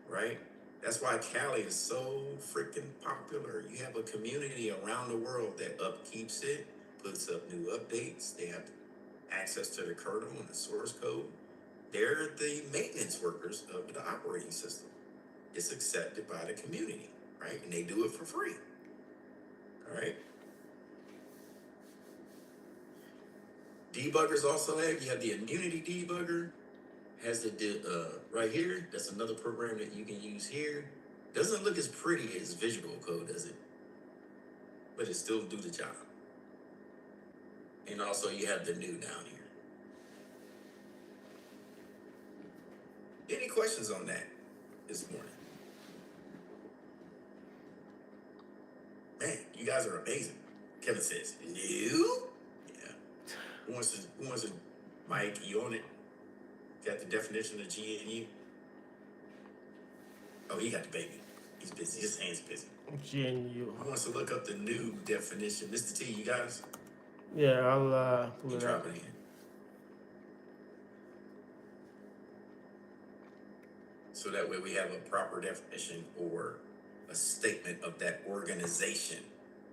right? That's why Cali is so freaking popular. You have a community around the world that upkeeps it, puts up new updates. They have access to the kernel and the source code. They're the maintenance workers of the operating system. It's accepted by the community, right? And they do it for free, all right? Debuggers also you have the Immunity debugger, has the right here. That's another program that you can use here. Doesn't look as pretty as Visual Code, does it? But it still do the job. And also you have the new down here. Any questions on that this morning? Man, you guys are amazing. Kevin says, you? Yeah. Who wants to, Mike, you on it? Got the definition of GNU? Oh, he got the baby. He's busy. His hands busy.
GNU.
Who wants to look up the new definition? Mr. T, you guys?
Yeah, I'll pull
You
it
drop
up.
it in. So that way we have a proper definition or a statement of that organization.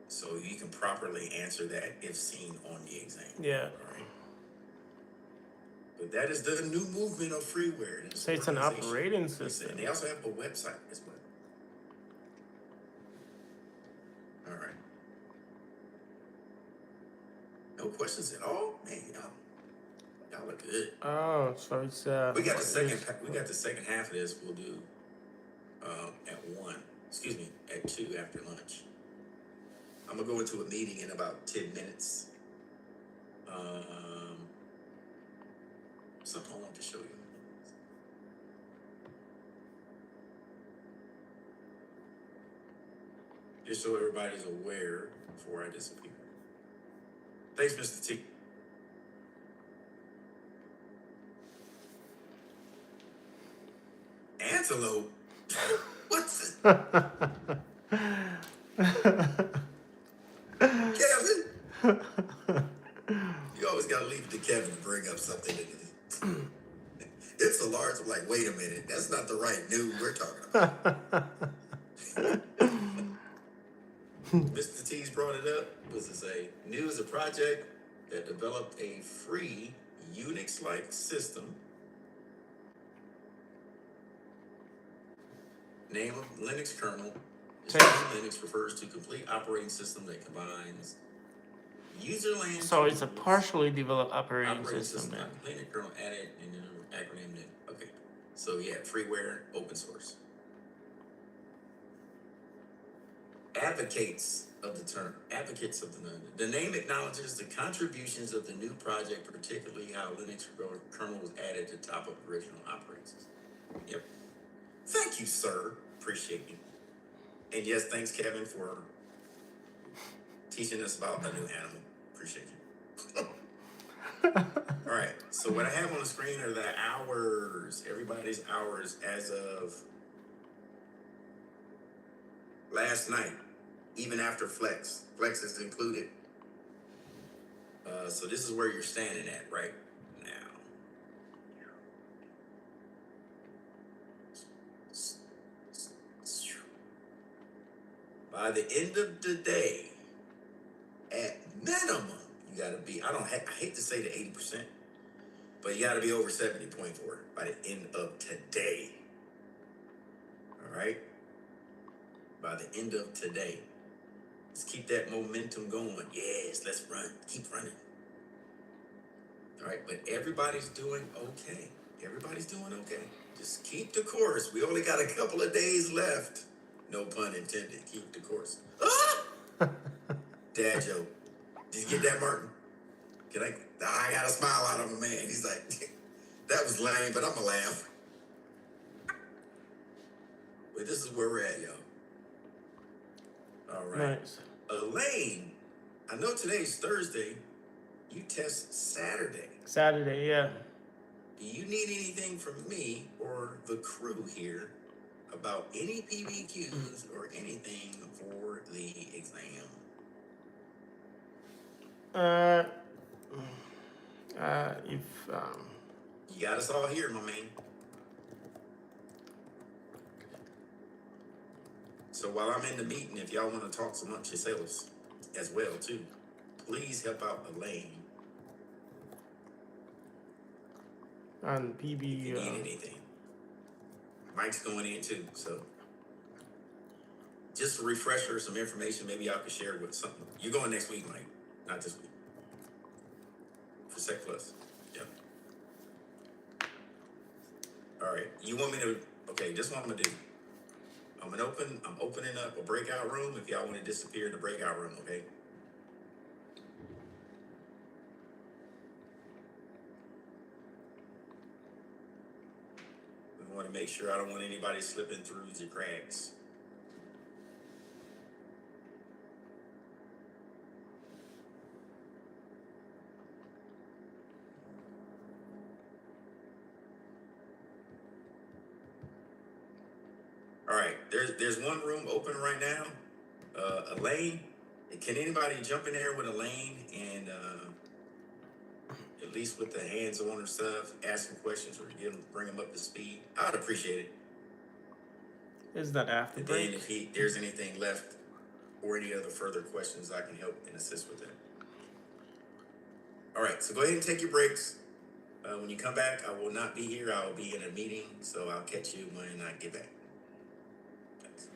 So you can properly answer that if seen on the exam.
Yeah.
All right. But that is the new movement of freeware.
So it's an operating system.
And they also have a website as well. All right. No questions at all? Man, y'all look good.
Oh, so it's
We got the second half of this we'll do at 2 after lunch. I'm gonna go into a meeting in about 10 minutes. Something I want to show you. Just so everybody's aware before I disappear. Thanks, Mr. T. Antelope? What's it? Kevin? You always gotta leave it to Kevin to bring up something that it's a large. I'm like, wait a minute, that's not the right new we're talking about. Mr. T's brought it up. What does it say? New is a project that developed a free Unix-like system. Name of Linux kernel. Linux refers to complete operating system that combines user land.
So it's a partially developed operating system then.
Linux kernel added and then an acronym then. Okay. So yeah, freeware, open source. Advocates of the name acknowledges the contributions of the new project, particularly how Linux kernel was added to top of the original operating system. Yep. Thank you, sir. Appreciate you. And yes, thanks, Kevin, for teaching us about a new animal. Appreciate you. All right. So what I have on the screen are the hours, everybody's hours as of last night, even after Flex. Flex is included. So this is where you're standing at right now. By the end of the day, at minimum, you gotta be, I hate to say the 80%, but you gotta be over 70.4 by the end of today. All right? By the end of today. Let's keep that momentum going. Yes, let's run. Keep running. All right, but everybody's doing okay. Everybody's doing okay. Just keep the course. We only got a couple of days left. No pun intended. Keep the course. Ah! Dad joke. Did you get that, Martin? I got a smile out of him, man. He's like, that was lame, but I'm going to laugh. But this is where we're at, y'all. All right.
Nice.
Elaine, I know today's Thursday. You test Saturday.
Saturday, yeah.
Do you need anything from me or the crew here about any PBQs or anything for the exam?
If
You got us all here, my man. So while I'm in the meeting, if y'all want to talk amongst yourselves as well too, please help out Elaine
on
if you
PB,
need anything. Mike's going in too, so just a refresher, some information maybe y'all could share with something. You're going next week, Mike, not this week. For Sec Plus. Yeah. All right. You want me to? Okay. This is what I'm gonna do. I'm opening up a breakout room. If y'all want to disappear in the breakout room, okay? We want to make sure I don't want anybody slipping through the cracks. All right, there's one room open right now. Elaine, can anybody jump in there with Elaine and at least with the hands on her stuff, ask some questions or bring them up to speed? I'd appreciate it.
is that after
And then
break?
if there's anything left or any other further questions, I can help and assist with that. All right, so go ahead and take your breaks. When you come back, I will not be here. I will be in a meeting, so I'll catch you when I get back. Thanks.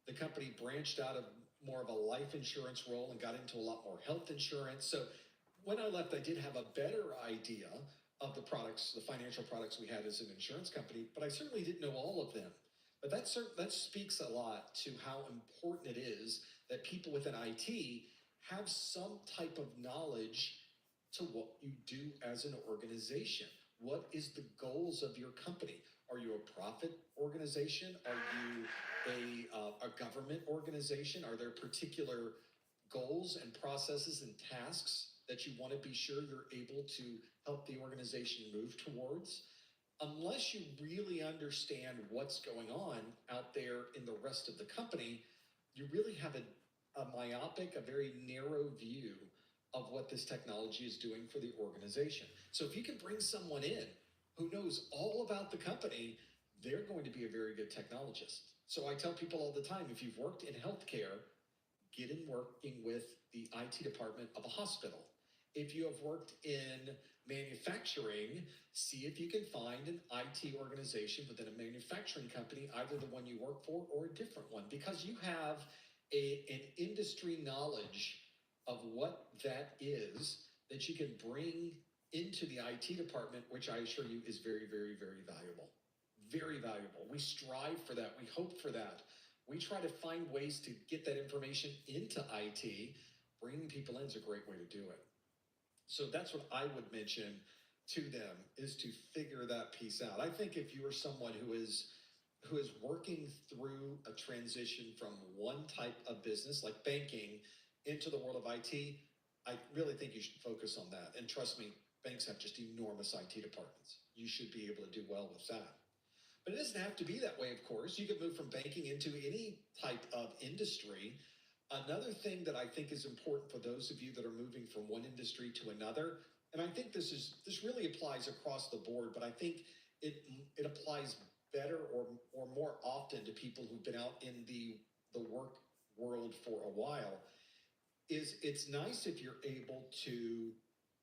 The company branched out of more of a life insurance role and got into a lot more health insurance. So when I left, I did have a better idea of the products, the financial products we had as an insurance company, but I certainly didn't know all of them. But that speaks a lot to how important it is that people within IT have some type of knowledge to what you do as an organization. What is the goals of your company? Are you a profit organization? Are you a government organization? Are there particular goals and processes and tasks that you want to be sure you're able to help the organization move towards? Unless you really understand what's going on out there in the rest of the company, you really have a myopic, a very narrow view of what this technology is doing for the organization. So if you can bring someone in who knows all about the company, they're going to be a very good technologist. So I tell people all the time, if you've worked in healthcare, get in working with the IT department of a hospital. If you have worked in manufacturing, see if you can find an IT organization within a manufacturing company, either the one you work for or a different one, because you have an industry knowledge of what that is that you can bring into the IT department, which I assure you is very, very, very valuable. Very valuable. We strive for that. We hope for that. We try to find ways to get that information into IT. Bringing people in is a great way to do it. So that's what I would mention to them, is to figure that piece out. I think if you are someone who is working through a transition from one type of business like banking into the world of IT, I really think you should focus on that. And trust me, banks have just enormous IT departments. You should be able to do well with that. But it doesn't have to be that way, of course. You could move from banking into any type of industry. Another thing that I think is important for those of you that are moving from one industry to another, and I think this really applies across the board, but I think it applies better or more often to people who've been out in the work world for a while, is it's nice if you're able to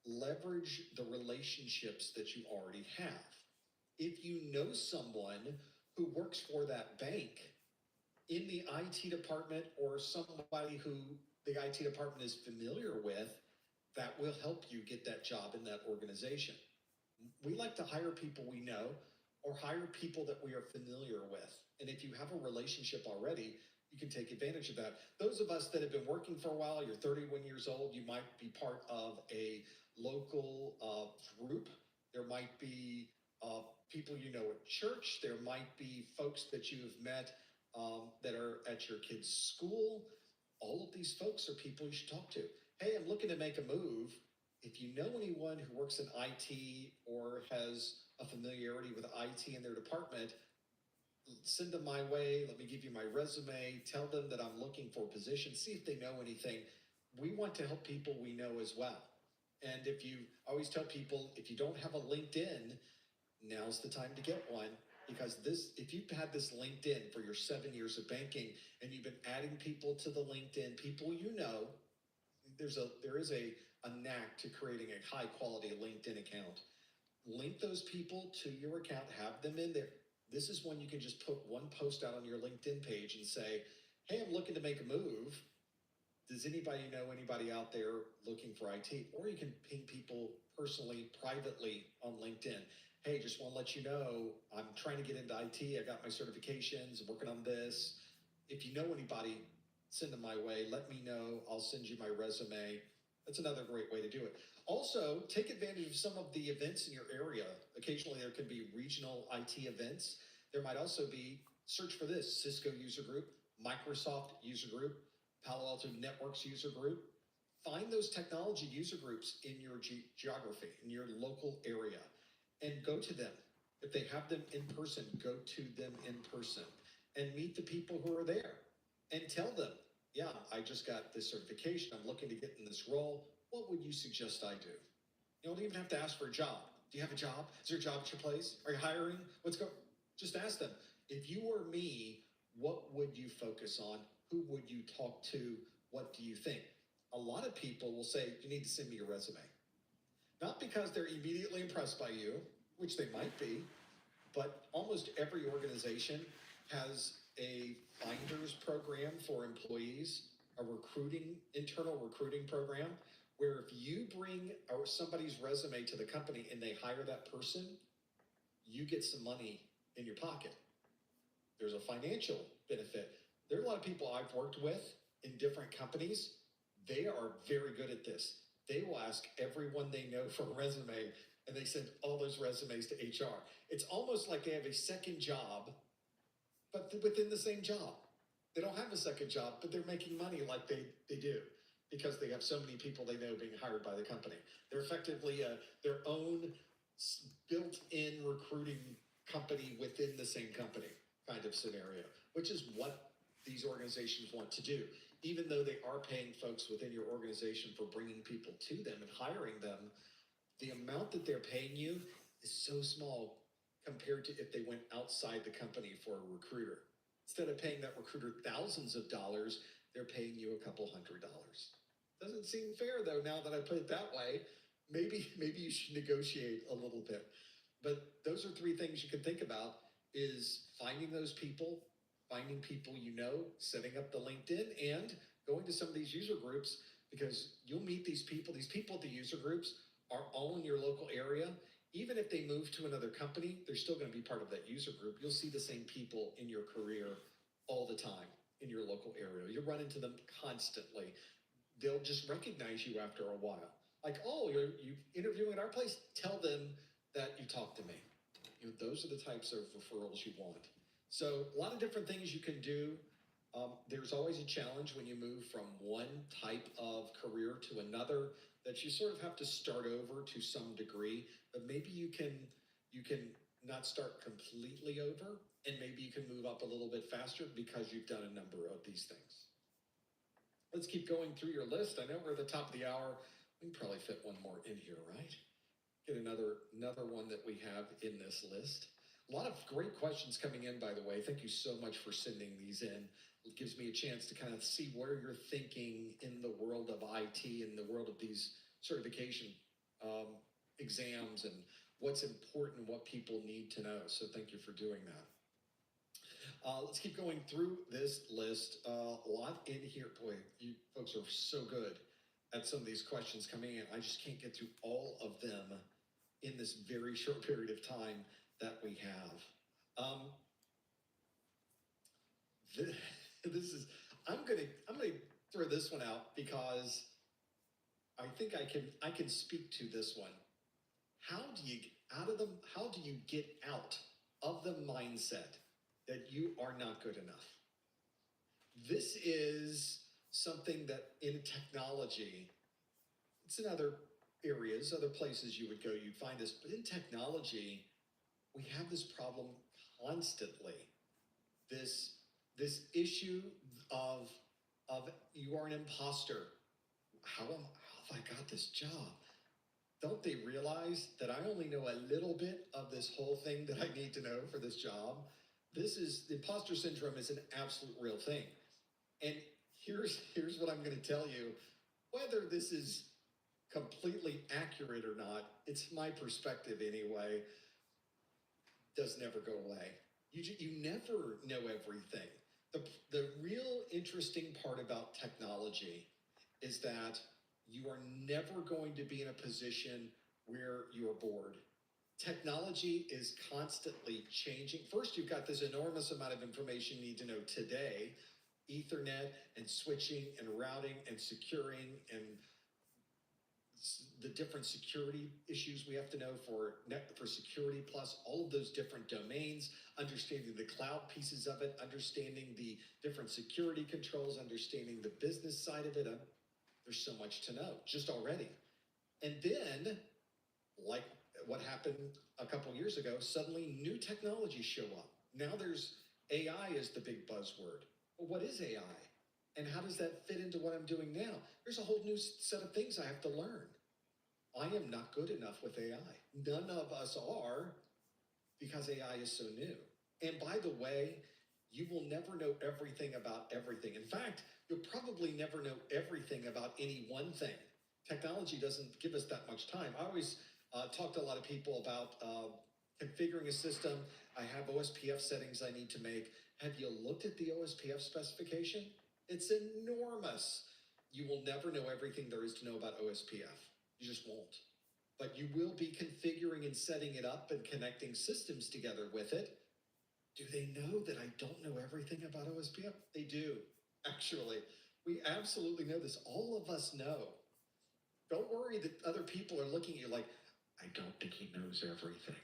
leverage the relationships that you already have. If you know someone who works for that bank in the IT department, or somebody who the IT department is familiar with, that will help you get that job in that organization. We like to hire people we know or hire people that we are familiar with. And if you have a relationship already, you can take advantage of that. Those of us that have been working for a while, you're 31 years old, you might be part of a local group. There might be people you know at church. There might be folks that you have met that are at your kid's school. All of these folks are people you should talk to. Hey, I'm looking to make a move. If you know anyone who works in IT or has a familiarity with IT in their department, send them my way. Let me give you my resume. Tell them that I'm looking for a position. See if they know anything. We want to help people we know as well. And I always tell people, if you don't have a LinkedIn, now's the time to get one. Because if you've had this LinkedIn for your 7 years of banking and you've been adding people to the LinkedIn, people you know, there is a knack to creating a high quality LinkedIn account. Link those people to your account, have them in there. This is when you can just put one post out on your LinkedIn page and say, hey, I'm looking to make a move. Does anybody know anybody out there looking for IT? Or you can ping people personally, privately on LinkedIn. Hey, just want to let you know, I'm trying to get into IT. I got my certifications, I'm working on this. If you know anybody, send them my way. Let me know. I'll send you my resume. That's another great way to do it. Also, take advantage of some of the events in your area. Occasionally, there can be regional IT events. There might also be, search for this, Cisco user group, Microsoft user group, Palo Alto Networks user group. Find those technology user groups in your geography, in your local area, and go to them. If they have them in person, go to them in person and meet the people who are there and tell them, yeah, I just got this certification. I'm looking to get in this role. What would you suggest I do? You don't even have to ask for a job. Do you have a job? Is there a job at your place? Are you hiring? Just ask them. If you were me, what would you focus on? Who would you talk to? What do you think? A lot of people will say, you need to send me your resume. Not because they're immediately impressed by you, which they might be, but almost every organization has a finders program for employees, a internal recruiting program, where if you bring somebody's resume to the company and they hire that person, you get some money in your pocket. There's a financial benefit. There are a lot of people I've worked with in different companies. They are very good at this. They will ask everyone they know for a resume, and they send all those resumes to HR. It's almost like they have a second job, but within the same job. They don't have a second job, but they're making money like they do because they have so many people they know being hired by the company. They're effectively their own built-in recruiting company within the same company kind of scenario, which is what these organizations want to do. Even though they are paying folks within your organization for bringing people to them and hiring them, the amount that they're paying you is so small compared to if they went outside the company for a recruiter. Instead of paying that recruiter thousands of dollars, they're paying you a couple $100. Doesn't seem fair though, now that I put it that way. Maybe you should negotiate a little bit. But those are three things you can think about: is finding those people, finding people you know, setting up the LinkedIn, and going to some of these user groups, because you'll meet these people. These people at the user groups are all in your local area. Even if they move to another company, they're still going to be part of that user group. You'll see the same people in your career all the time in your local area. You'll run into them constantly. They'll just recognize you after a while. Like, oh, you're interviewing at our place? Tell them that you talked to me. Those are the types of referrals you want. So a lot of different things you can do. There's always a challenge when you move from one type of career to another, that you sort of have to start over to some degree, but maybe you can not start completely over, and maybe you can move up a little bit faster because you've done a number of these things. Let's keep going through your list. I know we're at the top of the hour. We can probably fit one more in here, right? Get another one that we have in this list. A lot of great questions coming in, by the way. Thank you so much for sending these in. It gives me a chance to kind of see where you're thinking in the world of IT, in the world of these certification exams, and what's important, what people need to know. So thank you for doing that. Let's keep going through this list. A lot in here. Boy, you folks are so good at some of these questions coming in. I just can't get through all of them in this very short period of time that we have. I'm gonna throw this one out because I think I can speak to this one. How do you get out of the mindset that you are not good enough? This is something that in technology, it's in other areas, other places you would go, you'd find this, but in technology, we have this problem constantly. This issue of you are an imposter. How have I got this job? Don't they realize that I only know a little bit of this whole thing that I need to know for this job? The imposter syndrome is an absolute real thing. And here's what I'm going to tell you. Whether this is completely accurate or not, it's my perspective anyway, does never go away. You never know everything. The real interesting part about technology is that you are never going to be in a position where you're bored. Technology is constantly changing. First, you've got this enormous amount of information you need to know today: Ethernet and switching and routing and securing and the different security issues we have to know for security, plus all of those different domains, understanding the cloud pieces of it, understanding the different security controls, understanding the business side of it. There's so much to know just already. And then, like what happened a couple years ago, suddenly new technologies show up. Now there's AI is the big buzzword. Well, what is AI? And how does that fit into what I'm doing now? There's a whole new set of things I have to learn. I am not good enough with AI. None of us are, because AI is so new. And by the way, you will never know everything about everything. In fact, you'll probably never know everything about any one thing. Technology doesn't give us that much time. I always talk to a lot of people about configuring a system. I have OSPF settings I need to make. Have you looked at the OSPF specification? It's enormous. You will never know everything there is to know about OSPF. You just won't. But you will be configuring and setting it up and connecting systems together with it. Do they know that I don't know everything about OSPF? They do, actually. We absolutely know this. All of us know. Don't worry that other people are looking at you like, I don't think he knows everything.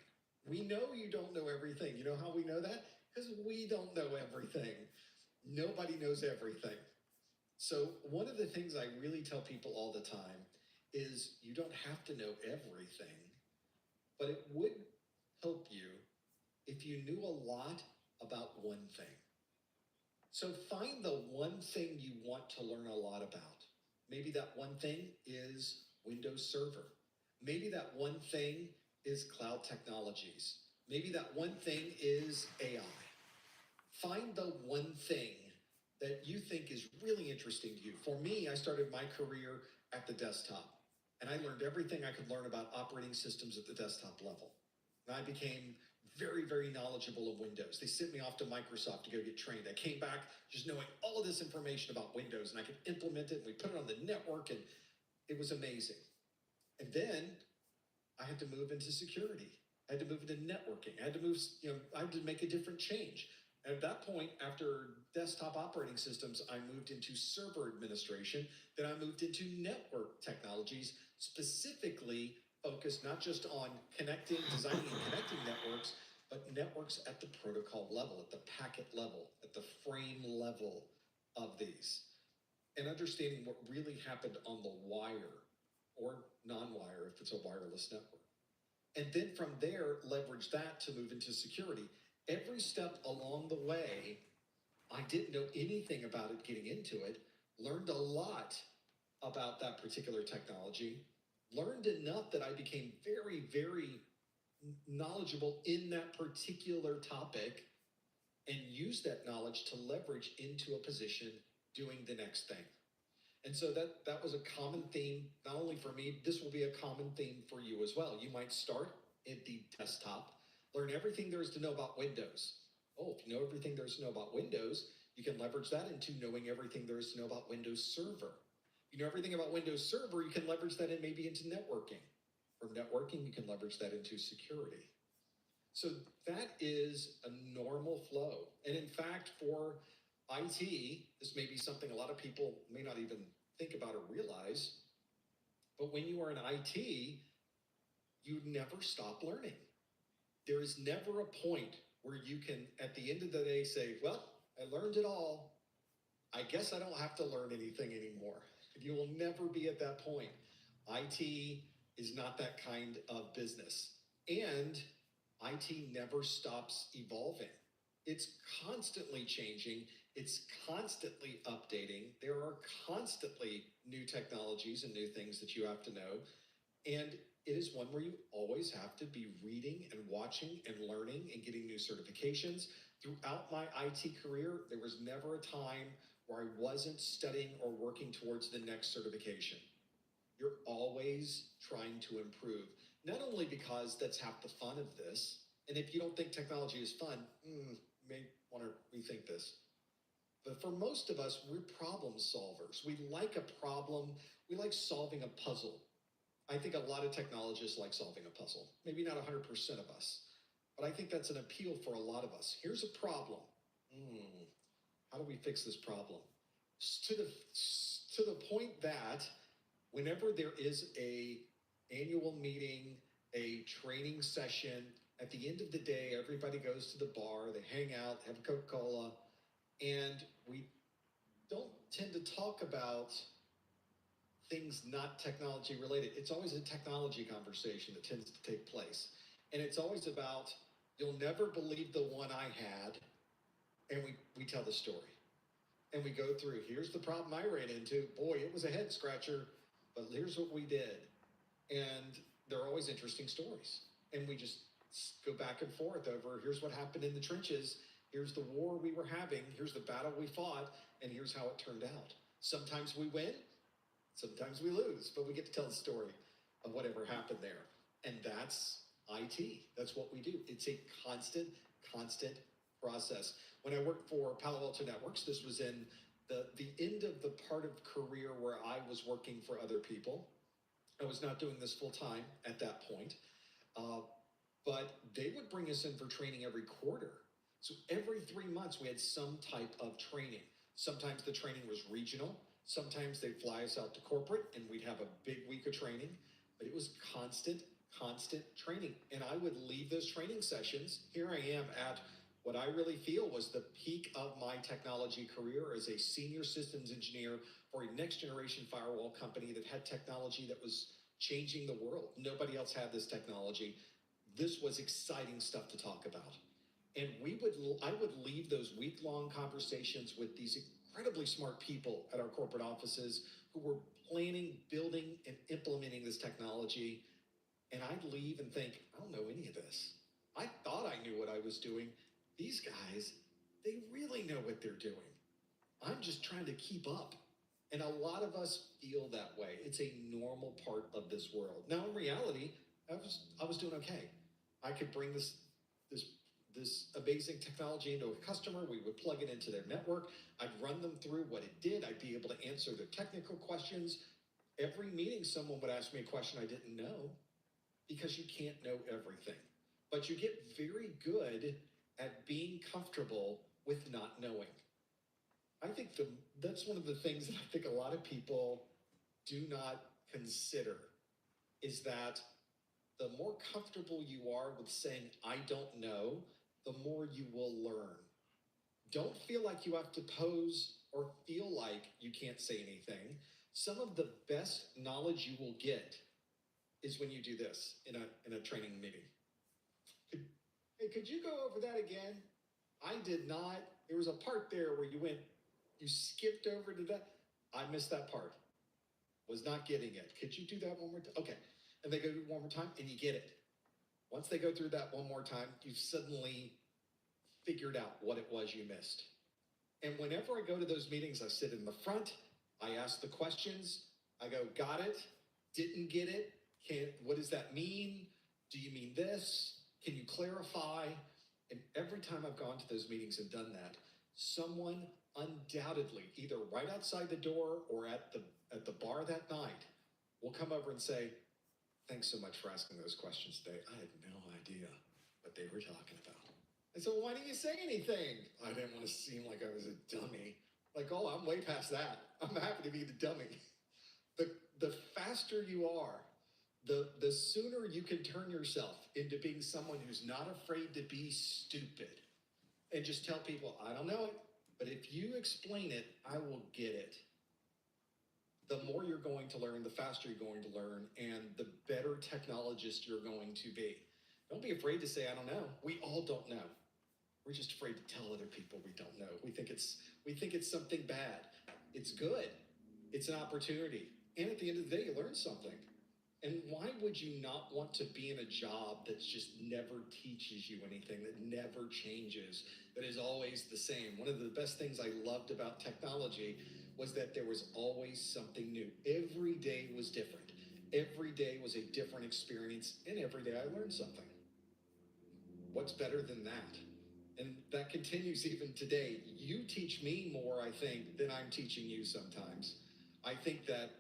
We know you don't know everything. You know how we know that? Because we don't know everything. Nobody knows everything. So one of the things I really tell people all the time is you don't have to know everything, but it would help you if you knew a lot about one thing. So find the one thing you want to learn a lot about. Maybe that one thing is Windows Server. Maybe that one thing is cloud technologies. Maybe that one thing is AI. Find the one thing that you think is really interesting to you. For me, I started my career at the desktop, and I learned everything I could learn about operating systems at the desktop level. And I became very, very knowledgeable of Windows. They sent me off to Microsoft to go get trained. I came back just knowing all of this information about Windows, and I could implement it, and we put it on the network, and it was amazing. And then I had to move into security. I had to move into networking. I had to move, I had to make a different change. And at that point, after desktop operating systems, I moved into server administration. Then I moved into network technologies, specifically focused not just on connecting, designing and connecting networks, but networks at the protocol level, at the packet level, at the frame level of these. And understanding what really happened on the wire or non-wire if it's a wireless network. And then from there, leverage that to move into security. Every step along the way, I didn't know anything about it getting into it, learned a lot about that particular technology, learned enough that I became very, very knowledgeable in that particular topic, and used that knowledge to leverage into a position doing the next thing. And so that was a common theme, not only for me, this will be a common theme for you as well. You might start at the desktop, learn everything there is to know about Windows. Oh, if you know everything there is to know about Windows, you can leverage that into knowing everything there is to know about Windows Server. If you know everything about Windows Server, you can leverage that in maybe into networking. From networking, you can leverage that into security. So that is a normal flow. And in fact, for IT, this may be something a lot of people may not even think about or realize, but when you are in IT, you never stop learning. There is never a point where you can, at the end of the day, say, well, I learned it all. I guess I don't have to learn anything anymore. You will never be at that point. IT is not that kind of business. And IT never stops evolving. It's constantly changing. It's constantly updating. There are constantly new technologies and new things that you have to know. And it is one where you always have to be reading and watching and learning and getting new certifications. Throughout my IT career, there was never a time where I wasn't studying or working towards the next certification. You're always trying to improve, not only because that's half the fun of this, and if you don't think technology is fun, you may want to rethink this. But for most of us, we're problem solvers. We like a problem. We like solving a puzzle. I think a lot of technologists like solving a puzzle. Maybe not 100% of us, but I think that's an appeal for a lot of us. Here's a problem. How do we fix this problem? To the point that whenever there is a annual meeting, a training session, at the end of the day, everybody goes to the bar, they hang out, have a Coca-Cola, and we don't tend to talk about things not technology related. It's always a technology conversation that tends to take place. And it's always about, you'll never believe the one I had, and we tell the story. And we go through, here's the problem I ran into. Boy, it was a head scratcher, but here's what we did. And they're always interesting stories. And we just go back and forth over, here's what happened in the trenches, here's the war we were having, here's the battle we fought, and here's how it turned out. Sometimes we win, sometimes we lose, but we get to tell the story of whatever happened there. And that's IT. That's what we do. It's a constant process. When I worked for Palo Alto Networks, this was in the end of the part of career where I was working for other people. I was not doing this full time at that point, uh, but they would bring us in for training every quarter. So every 3 months we had some type of training. Sometimes the training was regional. Sometimes they'd fly us out to corporate and we'd have a big week of training, but it was constant training. And I would leave those training sessions. Here I am at what I really feel was the peak of my technology career as a senior systems engineer for a next generation firewall company that had technology that was changing the world. Nobody else had this technology. This was exciting stuff to talk about. And I would leave those week-long conversations with these incredibly smart people at our corporate offices who were planning, building, and implementing this technology. And I'd leave and think, I don't know any of this. I thought I knew what I was doing. These guys, they really know what they're doing. I'm just trying to keep up. And a lot of us feel that way. It's a normal part of this world. Now, in reality, I was doing okay. I could bring this amazing technology into a customer. We would plug it into their network. I'd run them through what it did. I'd be able to answer their technical questions. Every meeting, someone would ask me a question I didn't know, because you can't know everything. But you get very good at being comfortable with not knowing. I think that's one of the things that I think a lot of people do not consider, is that the more comfortable you are with saying, I don't know, the more you will learn. Don't feel like you have to pose or feel like you can't say anything. Some of the best knowledge you will get is when you do this in a training meeting. Hey, could you go over that again? I did not. There was a part there where you skipped over to that. I missed that part. Was not getting it. Could you do that one more time? Okay. And they go do it one more time and you get it. Once they go through that one more time, you've suddenly figured out what it was you missed. And whenever I go to those meetings, I sit in the front, I ask the questions, I go, got it, didn't get it, what does that mean? Do you mean this? Can you clarify? And every time I've gone to those meetings and done that, someone undoubtedly, either right outside the door or at the bar that night, will come over and say, thanks so much for asking those questions today. I had no idea what they were talking about. I said, well, why didn't you say anything? I didn't want to seem like I was a dummy. Like, oh, I'm way past that. I'm happy to be the dummy. The faster you are, the sooner you can turn yourself into being someone who's not afraid to be stupid and just tell people, I don't know it, but if you explain it, I will get it. The more you're going to learn, the faster you're going to learn, and the better technologist you're going to be. Don't be afraid to say, I don't know. We all don't know. We're just afraid to tell other people we don't know. We think it's something bad. It's good. It's an opportunity. And at the end of the day, you learn something. And why would you not want to be in a job that just never teaches you anything, that never changes, that is always the same? One of the best things I loved about technology was that there was always something new. Every day was different. Every day was a different experience, and every day I learned something. What's better than that? And that continues even today. You teach me more, I think, than I'm teaching you sometimes. I think that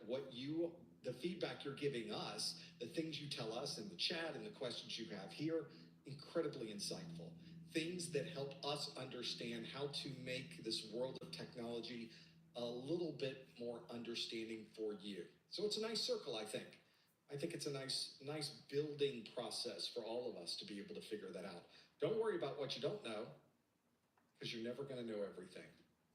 the feedback you're giving us, the things you tell us in the chat and the questions you have here, incredibly insightful. Things that help us understand how to make this world of technology a little bit more understanding for you. So it's a nice circle, I think. I think it's a nice building process for all of us to be able to figure that out. Don't worry about what you don't know, because you're never going to know everything.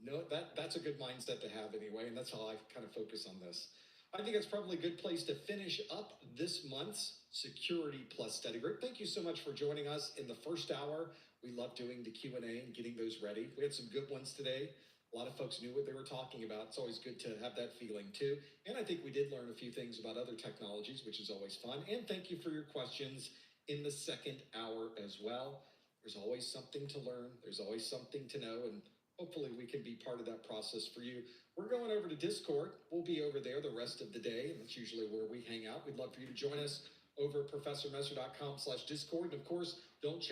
No, that's a good mindset to have anyway, and that's how I kind of focus on this. I think it's probably a good place to finish up this month's Security Plus Study Group. Thank you so much for joining us in the first hour. We love doing the Q&A and getting those ready. We had some good ones today. A lot of folks knew what they were talking about. It's always good to have that feeling too. And I think we did learn a few things about other technologies, which is always fun. And thank you for your questions in the second hour as well. There's always something to learn. There's always something to know. And hopefully we can be part of that process for you. We're going over to Discord. We'll be over there the rest of the day. And that's usually where we hang out. We'd love for you to join us over at professormesser.com/discord. And of course, don't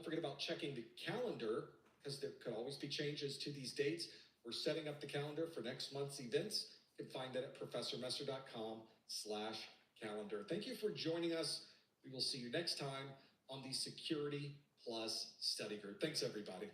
forget about checking the calendar, because there could always be changes to these dates. We're setting up the calendar for next month's events. You can find that at professormesser.com/calendar. Thank you for joining us. We will see you next time on the Security Plus Study Group. Thanks, everybody.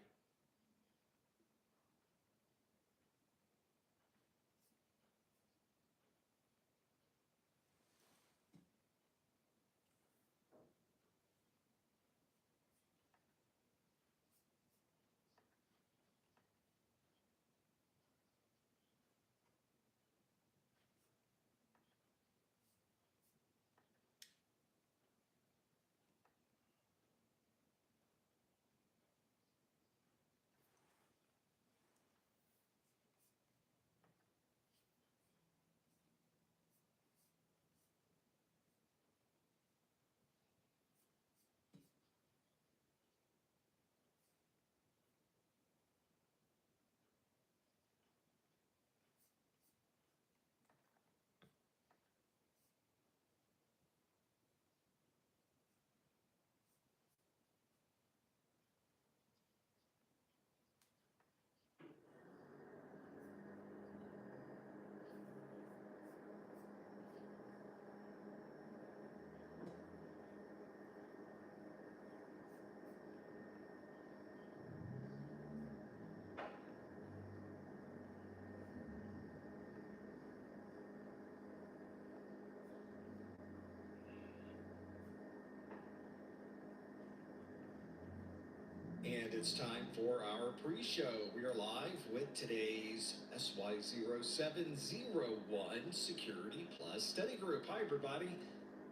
And it's time for our pre-show. We are live with today's SY0701 Security Plus Study Group. Hi, everybody.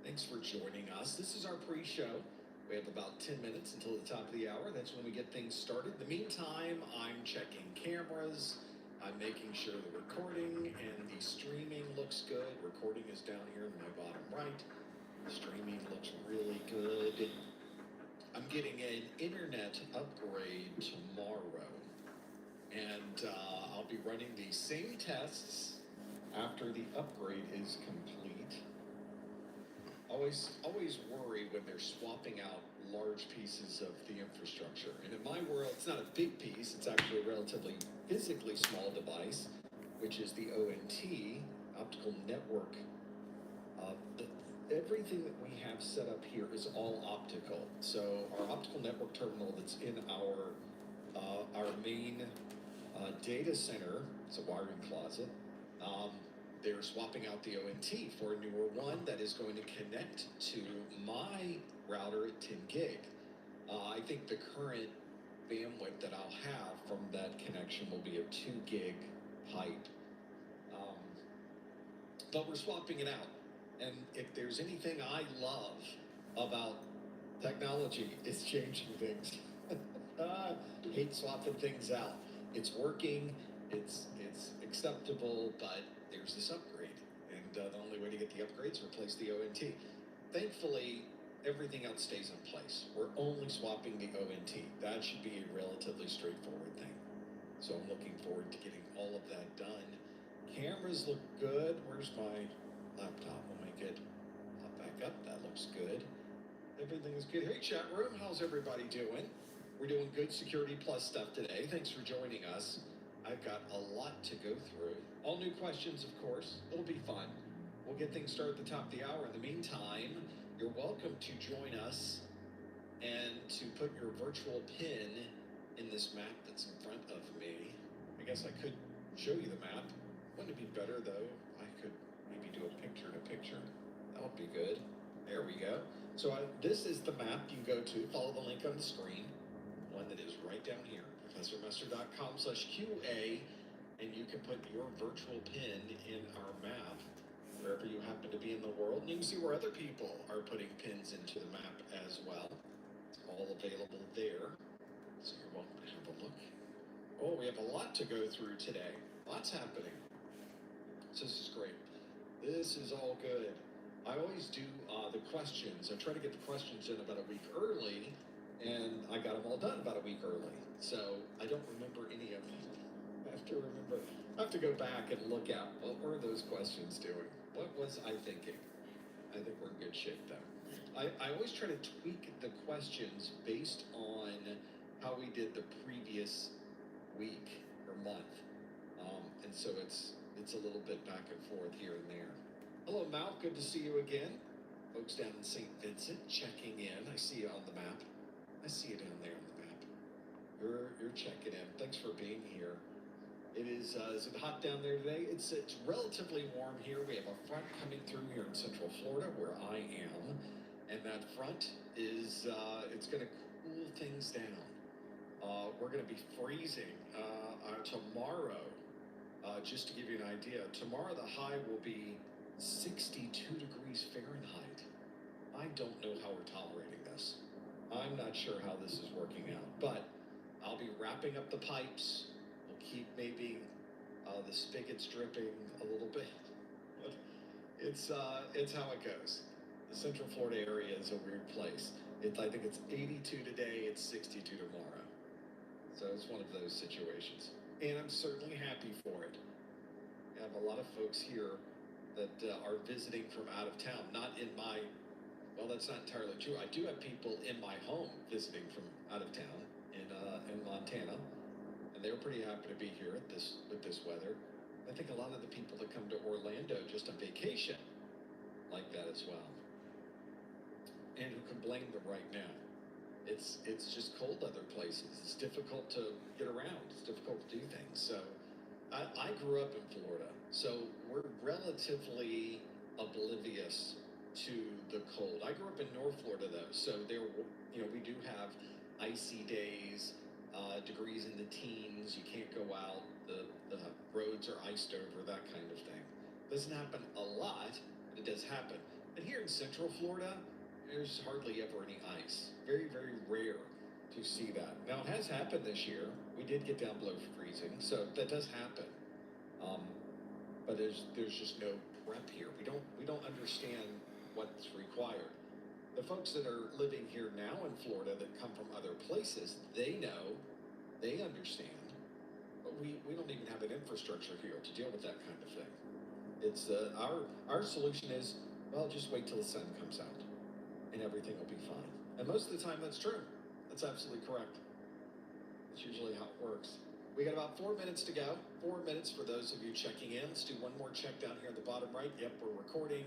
Thanks for joining us. This is our pre-show. We have about 10 minutes until the top of the hour. That's when we get things started. In the meantime, I'm checking cameras. I'm making sure the recording and the streaming looks good. Recording is down here in my bottom right. Streaming looks really good. I'm getting an internet upgrade tomorrow, and I'll be running the same tests after the upgrade is complete. Always worry when they're swapping out large pieces of the infrastructure. And in my world, it's not a big piece. It's actually a relatively physically small device, which is the ONT, optical network. Everything that we have set up here is all optical. So our optical network terminal that's in our main data center, it's a wiring closet. They're swapping out the ONT for a newer one that is going to connect to my router at 10 gig. I think the current bandwidth that I'll have from that connection will be a 2 gig pipe. But we're swapping it out. And if there's anything I love about technology, it's changing things. Hate swapping things out. It's working, it's acceptable, but there's this upgrade. And the only way to get the upgrade is replace the ONT. Thankfully, everything else stays in place. We're only swapping the ONT. That should be a relatively straightforward thing. So I'm looking forward to getting all of that done. Cameras look good. Where's my laptop? We'll make it pop back up. That looks good. Everything is good. Hey, chat room. How's everybody doing? We're doing good Security Plus stuff today. Thanks for joining us. I've got a lot to go through. All new questions, of course. It'll be fun. We'll get things started at the top of the hour. In the meantime, you're welcome to join us and to put your virtual pin in this map that's in front of me. I guess I could show you the map. Wouldn't it be better, though? I could maybe do a picture-to-picture. That would be good. There we go. So this is the map you go to. Follow the link on the screen. One that is right down here, professormesser.com/QA, and you can put your virtual pin in our map wherever you happen to be in the world. And you can see where other people are putting pins into the map as well. It's all available there. So you're welcome to have a look. Oh, we have a lot to go through today. Lots happening. So this is great. This is all good. I always do the questions. I try to get the questions in about a week early, and I got them all done about a week early. So I don't remember any of them. I have to go back and look at what were those questions doing? What was I thinking? I think we're in good shape though. I always try to tweak the questions based on how we did the previous week or month. And so it's a little bit back and forth here and there. Hello, Mal. Good to see you again. Folks down in St. Vincent checking in. I see you on the map. I see you down there on the map. You're checking in. Thanks for being here. It is it hot down there today? It's relatively warm here. We have a front coming through here in Central Florida where I am. And that front is, it's going to cool things down. We're going to be freezing tomorrow. Just to give you an idea, tomorrow the high will be 62 degrees Fahrenheit. I don't know how we're tolerating this. I'm not sure how this is working out, but I'll be wrapping up the pipes. We'll keep maybe the spigots dripping a little bit. It's how it goes. The Central Florida area is a weird place. I think it's 82 today, it's 62 tomorrow. So it's one of those situations. And I'm certainly happy for it. I have a lot of folks here that are visiting from out of town, not in my, well, that's not entirely true. I do have people in my home visiting from out of town in Montana, and they're pretty happy to be here with this weather. I think a lot of the people that come to Orlando just on vacation like that as well. And who can blame them right now? It's just cold other places. It's difficult to get around. It's difficult to do things. So I grew up in Florida, so we're relatively oblivious to the cold. I grew up in North Florida though, so we do have icy days, degrees in the teens. You can't go out. The roads are iced over, that kind of thing. Doesn't happen a lot, but it does happen. And here in Central Florida, there's hardly ever any ice. Very, very rare to see that. Now, it has happened this year. We did get down below freezing, so that does happen. But there's just no prep here. We don't understand what's required. The folks that are living here now in Florida that come from other places, they know, they understand, but we don't even have an infrastructure here to deal with that kind of thing. It's our solution is, well, just wait till the sun comes out and everything will be fine. And most of the time that's true. That's absolutely correct. That's usually how it works. We got about 4 minutes to go. 4 minutes for those of you checking in. Let's do one more check down here at the bottom right. Yep, we're recording.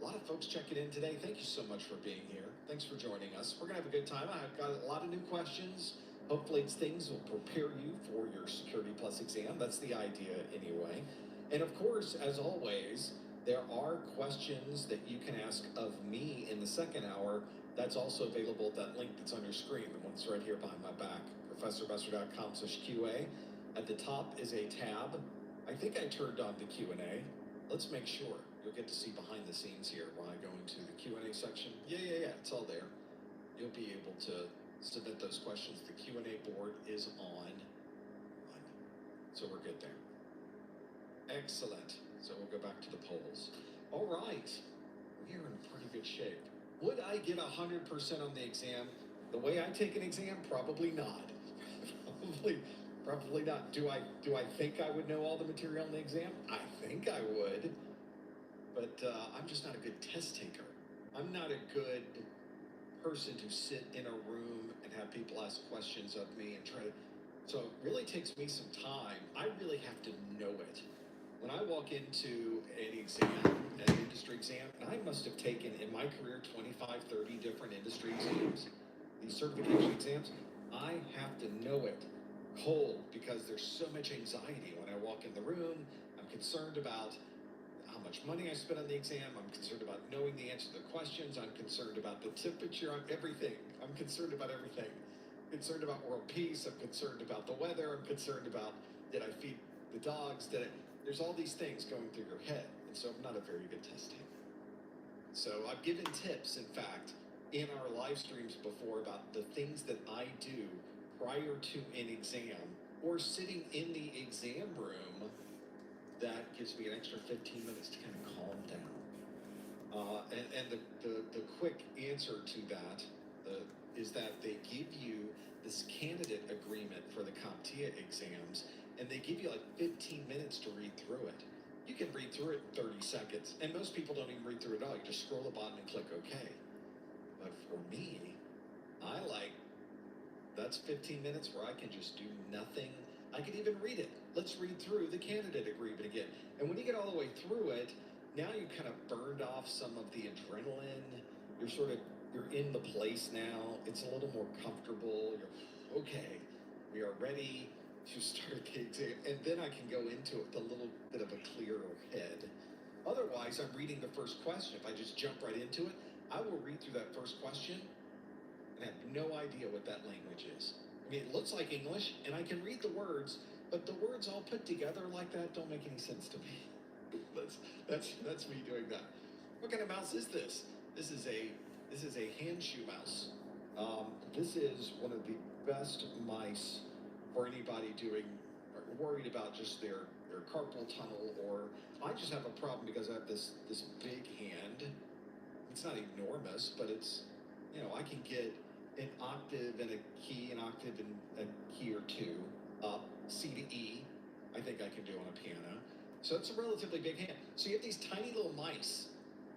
A lot of folks checking in today. Thank you so much for being here. Thanks for joining us. We're gonna have a good time. I've got a lot of new questions. Hopefully it's things will prepare you for your Security Plus exam. That's the idea anyway. And of course, as always, there are questions that you can ask of me in the second hour. That's also available at that link that's on your screen, the one that's right here behind my back, professorbesser.com/QA. At the top is a tab. I think I turned on the Q&A. Let's make sure. You'll get to see behind the scenes here when I go into the Q&A section. Yeah, it's all there. You'll be able to submit those questions. The Q&A board is on. So we're good there. Excellent. So we'll go back to the polls. All right. We're in pretty good shape. Would I get 100% on the exam? The way I take an exam? Probably not. Probably not. Do I think I would know all the material in the exam? I think I would. But I'm just not a good test taker. I'm not a good person to sit in a room and have people ask questions of me and try to. So it really takes me some time. I really have to know it. When I walk into an exam, an industry exam, and I must have taken in my career 25, 30 different industry exams, these certification exams, I have to know it cold because there's so much anxiety when I walk in the room. I'm concerned about how much money I spent on the exam. I'm concerned about knowing the answer to the questions. I'm concerned about the temperature on everything. I'm concerned about everything. I'm concerned about world peace. I'm concerned about the weather. I'm concerned about, did I feed the dogs? There's all these things going through your head. And so I'm not a very good test taker. So I've given tips, in fact, in our live streams before about the things that I do prior to an exam or sitting in the exam room. That gives me an extra 15 minutes to kind of calm down. And the quick answer to that is that they give you this candidate agreement for the CompTIA exams, and they give you like 15 minutes to read through it. You can read through it in 30 seconds, and most people don't even read through it all. You just scroll the bottom and click OK. But for me, I like, that's 15 minutes where I can just do nothing. I can even read it. Let's read through the candidate agreement again. And when you get all the way through it, now you kind of burned off some of the adrenaline. You're in the place now. It's a little more comfortable. You're okay. We are ready to start the exam. And then I can go into it with a little bit of a clearer head. Otherwise, I'm reading the first question. If I just jump right into it, I will read through that first question and have no idea what that language is. I mean, it looks like English, and I can read the words, but the words all put together like that don't make any sense to me. That's me doing that. What kind of mouse is this? This is a hand shoe mouse. This is one of the best mice for anybody worried about just their carpal tunnel, or I just have a problem because I have this big hand. It's not enormous, but it's, I can get an octave and a key, an octave and a key or two up, C to E, I think I can do on a piano. So it's a relatively big hand. So you have these tiny little mice,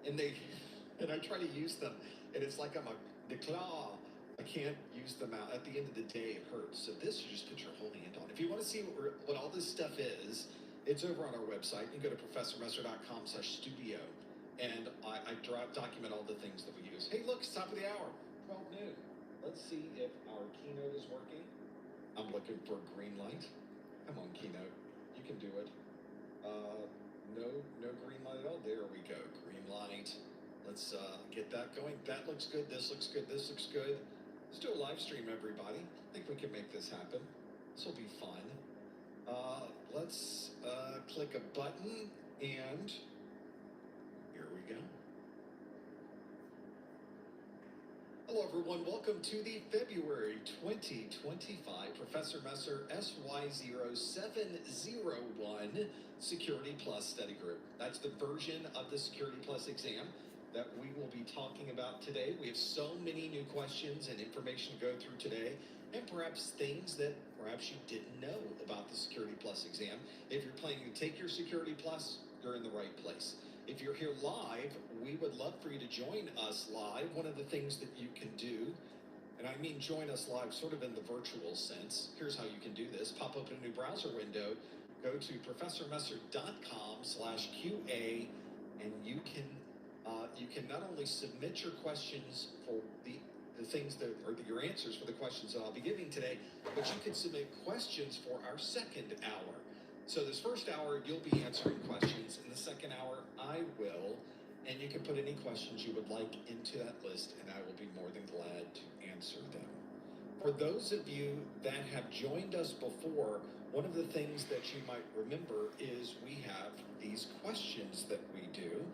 and I try to use them, and it's like I'm the claw. I can't use them out. At the end of the day, it hurts. So this, you just put your whole hand on. If you want to see what all this stuff is, it's over on our website. You can go to professormesser.com/studio, and I document all the things that we use. Hey, look, it's top of the hour, 12 noon. Let's see if our keynote is working. I'm looking for a green light. Come on, keynote. You can do it. No green light at all. There we go. Green light. Let's get that going. That looks good. This looks good. This looks good. Let's do a live stream, everybody. I think we can make this happen. This will be fun. Let's click a button, and here we go. Hello, everyone. Welcome to the February 2025 Professor Messer SY0701 Security Plus Study Group. That's the version of the Security Plus exam that we will be talking about today. We have so many new questions and information to go through today, and perhaps things that perhaps you didn't know about the Security Plus exam. If you're planning to take your Security Plus, you're in the right place. If you're here live, we would love for you to join us live. One of the things that you can do, and I mean join us live sort of in the virtual sense, here's how you can do this. Pop open a new browser window, go to professormesser.com/QA, and you can not only submit your questions for the things that are your answers for the questions that I'll be giving today, but you can submit questions for our second hour. So this first hour, you'll be answering questions. In the second hour, I will. And you can put any questions you would like into that list, and I will be more than glad to answer them. For those of you that have joined us before, one of the things that you might remember is we have these questions that we do.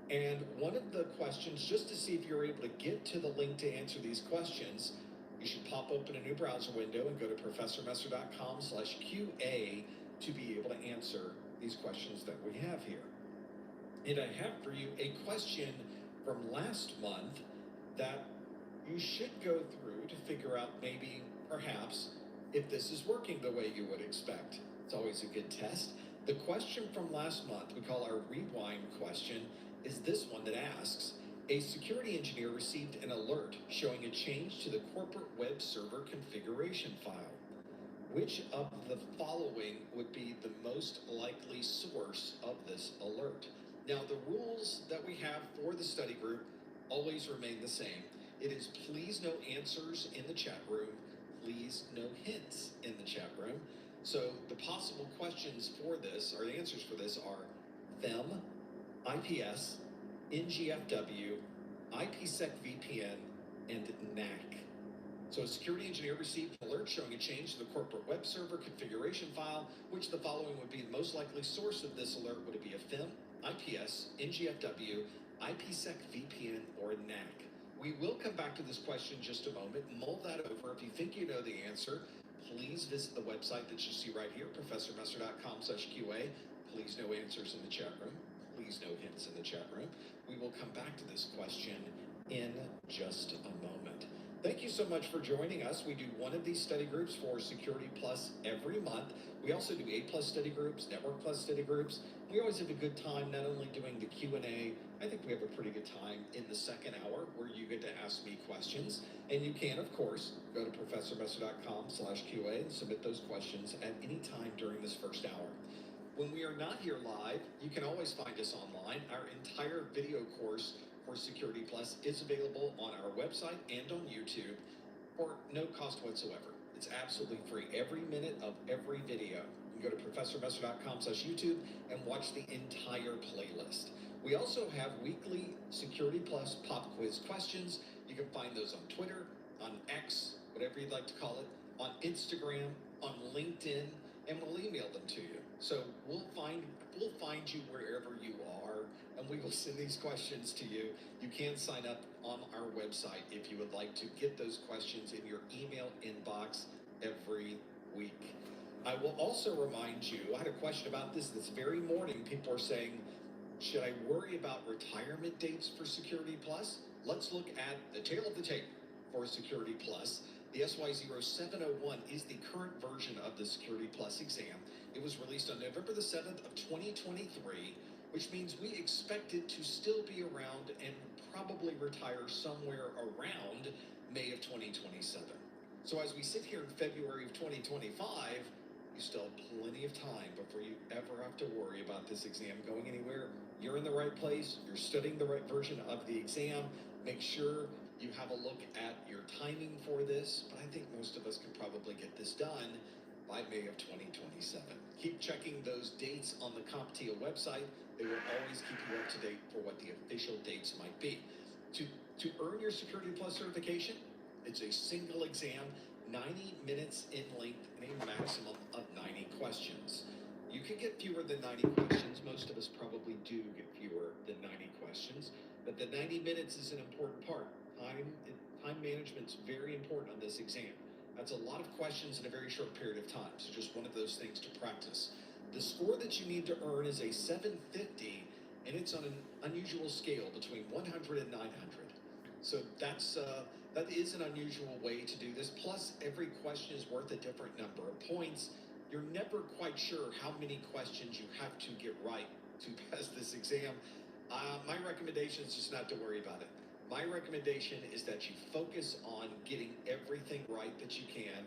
And one of the questions, just to see if you're able to get to the link to answer these questions, you should pop open a new browser window and go to professormesser.com/QA to be able to answer these questions that we have here. And I have for you a question from last month that you should go through to figure out maybe, perhaps, if this is working the way you would expect. It's always a good test. The question from last month, we call our rewind question, is this one that asks, a security engineer received an alert showing a change to the corporate web server configuration file. Which of the following would be the most likely source of this alert? Now, the rules that we have for the study group always remain the same. It is please no answers in the chat room, please no hints in the chat room. So the possible questions for this, or the answers for this, are FEM, IPS, NGFW, IPsec VPN, and NAC. So a security engineer received an alert showing a change to the corporate web server configuration file. Which of the following would be the most likely source of this alert? Would it be a FEM, IPS, NGFW, IPsec VPN, or NAC? We will come back to this question in just a moment. Mull that over. If you think you know the answer, please visit the website that you see right here, professormesser.com/QA. Please no answers in the chat room. Please no hints in the chat room. We will come back to this question in just a moment. Thank you so much for joining us. We do one of these study groups for Security Plus every month. We also do A Plus study groups, Network Plus study groups. We always have a good time not only doing the Q&A, I think we have a pretty good time in the second hour where you get to ask me questions. And you can, of course, go to professormesser.com/QA and submit those questions at any time during this first hour. When we are not here live, you can always find us online. Our entire video course for Security Plus is available on our website and on YouTube for no cost whatsoever. It's absolutely free. Every minute of every video. You can go to professormesser.com/YouTube and watch the entire playlist. We also have weekly Security Plus pop quiz questions. You can find those on Twitter, on X, whatever you'd like to call it, on Instagram, on LinkedIn, and we'll email them to you. So we'll find you wherever you are, and we will send these questions to you. You can sign up on our website if you would like to get those questions in your email inbox every week. I will also remind you, I had a question about this very morning. People are saying, should I worry about retirement dates for Security Plus? Let's look at the tail of the tape for Security Plus. The SY0701 is the current version of the Security Plus exam. It was released on November the 7th of 2023, which means we expect it to still be around and probably retire somewhere around May of 2027. So as we sit here in February of 2025, you still have plenty of time before you ever have to worry about this exam going anywhere. You're in the right place. You're studying the right version of the exam. Make sure you have a look at your timing for this, but I think most of us can probably get this done by May of 2027. Keep checking those dates on the CompTIA website. They will always keep you up to date for what the official dates might be. To earn your Security Plus certification, it's a single exam, 90 minutes in length, and a maximum of 90 questions. You can get fewer than 90 questions. Most of us probably do get fewer than 90 questions, but the 90 minutes is an important part. Time management's very important on this exam. That's a lot of questions in a very short period of time, so just one of those things to practice. The score that you need to earn is a 750, and it's on an unusual scale between 100 and 900. So that is an unusual way to do this. Plus, every question is worth a different number of points. You're never quite sure how many questions you have to get right to pass this exam. My recommendation is just not to worry about it. My recommendation is that you focus on getting everything right that you can.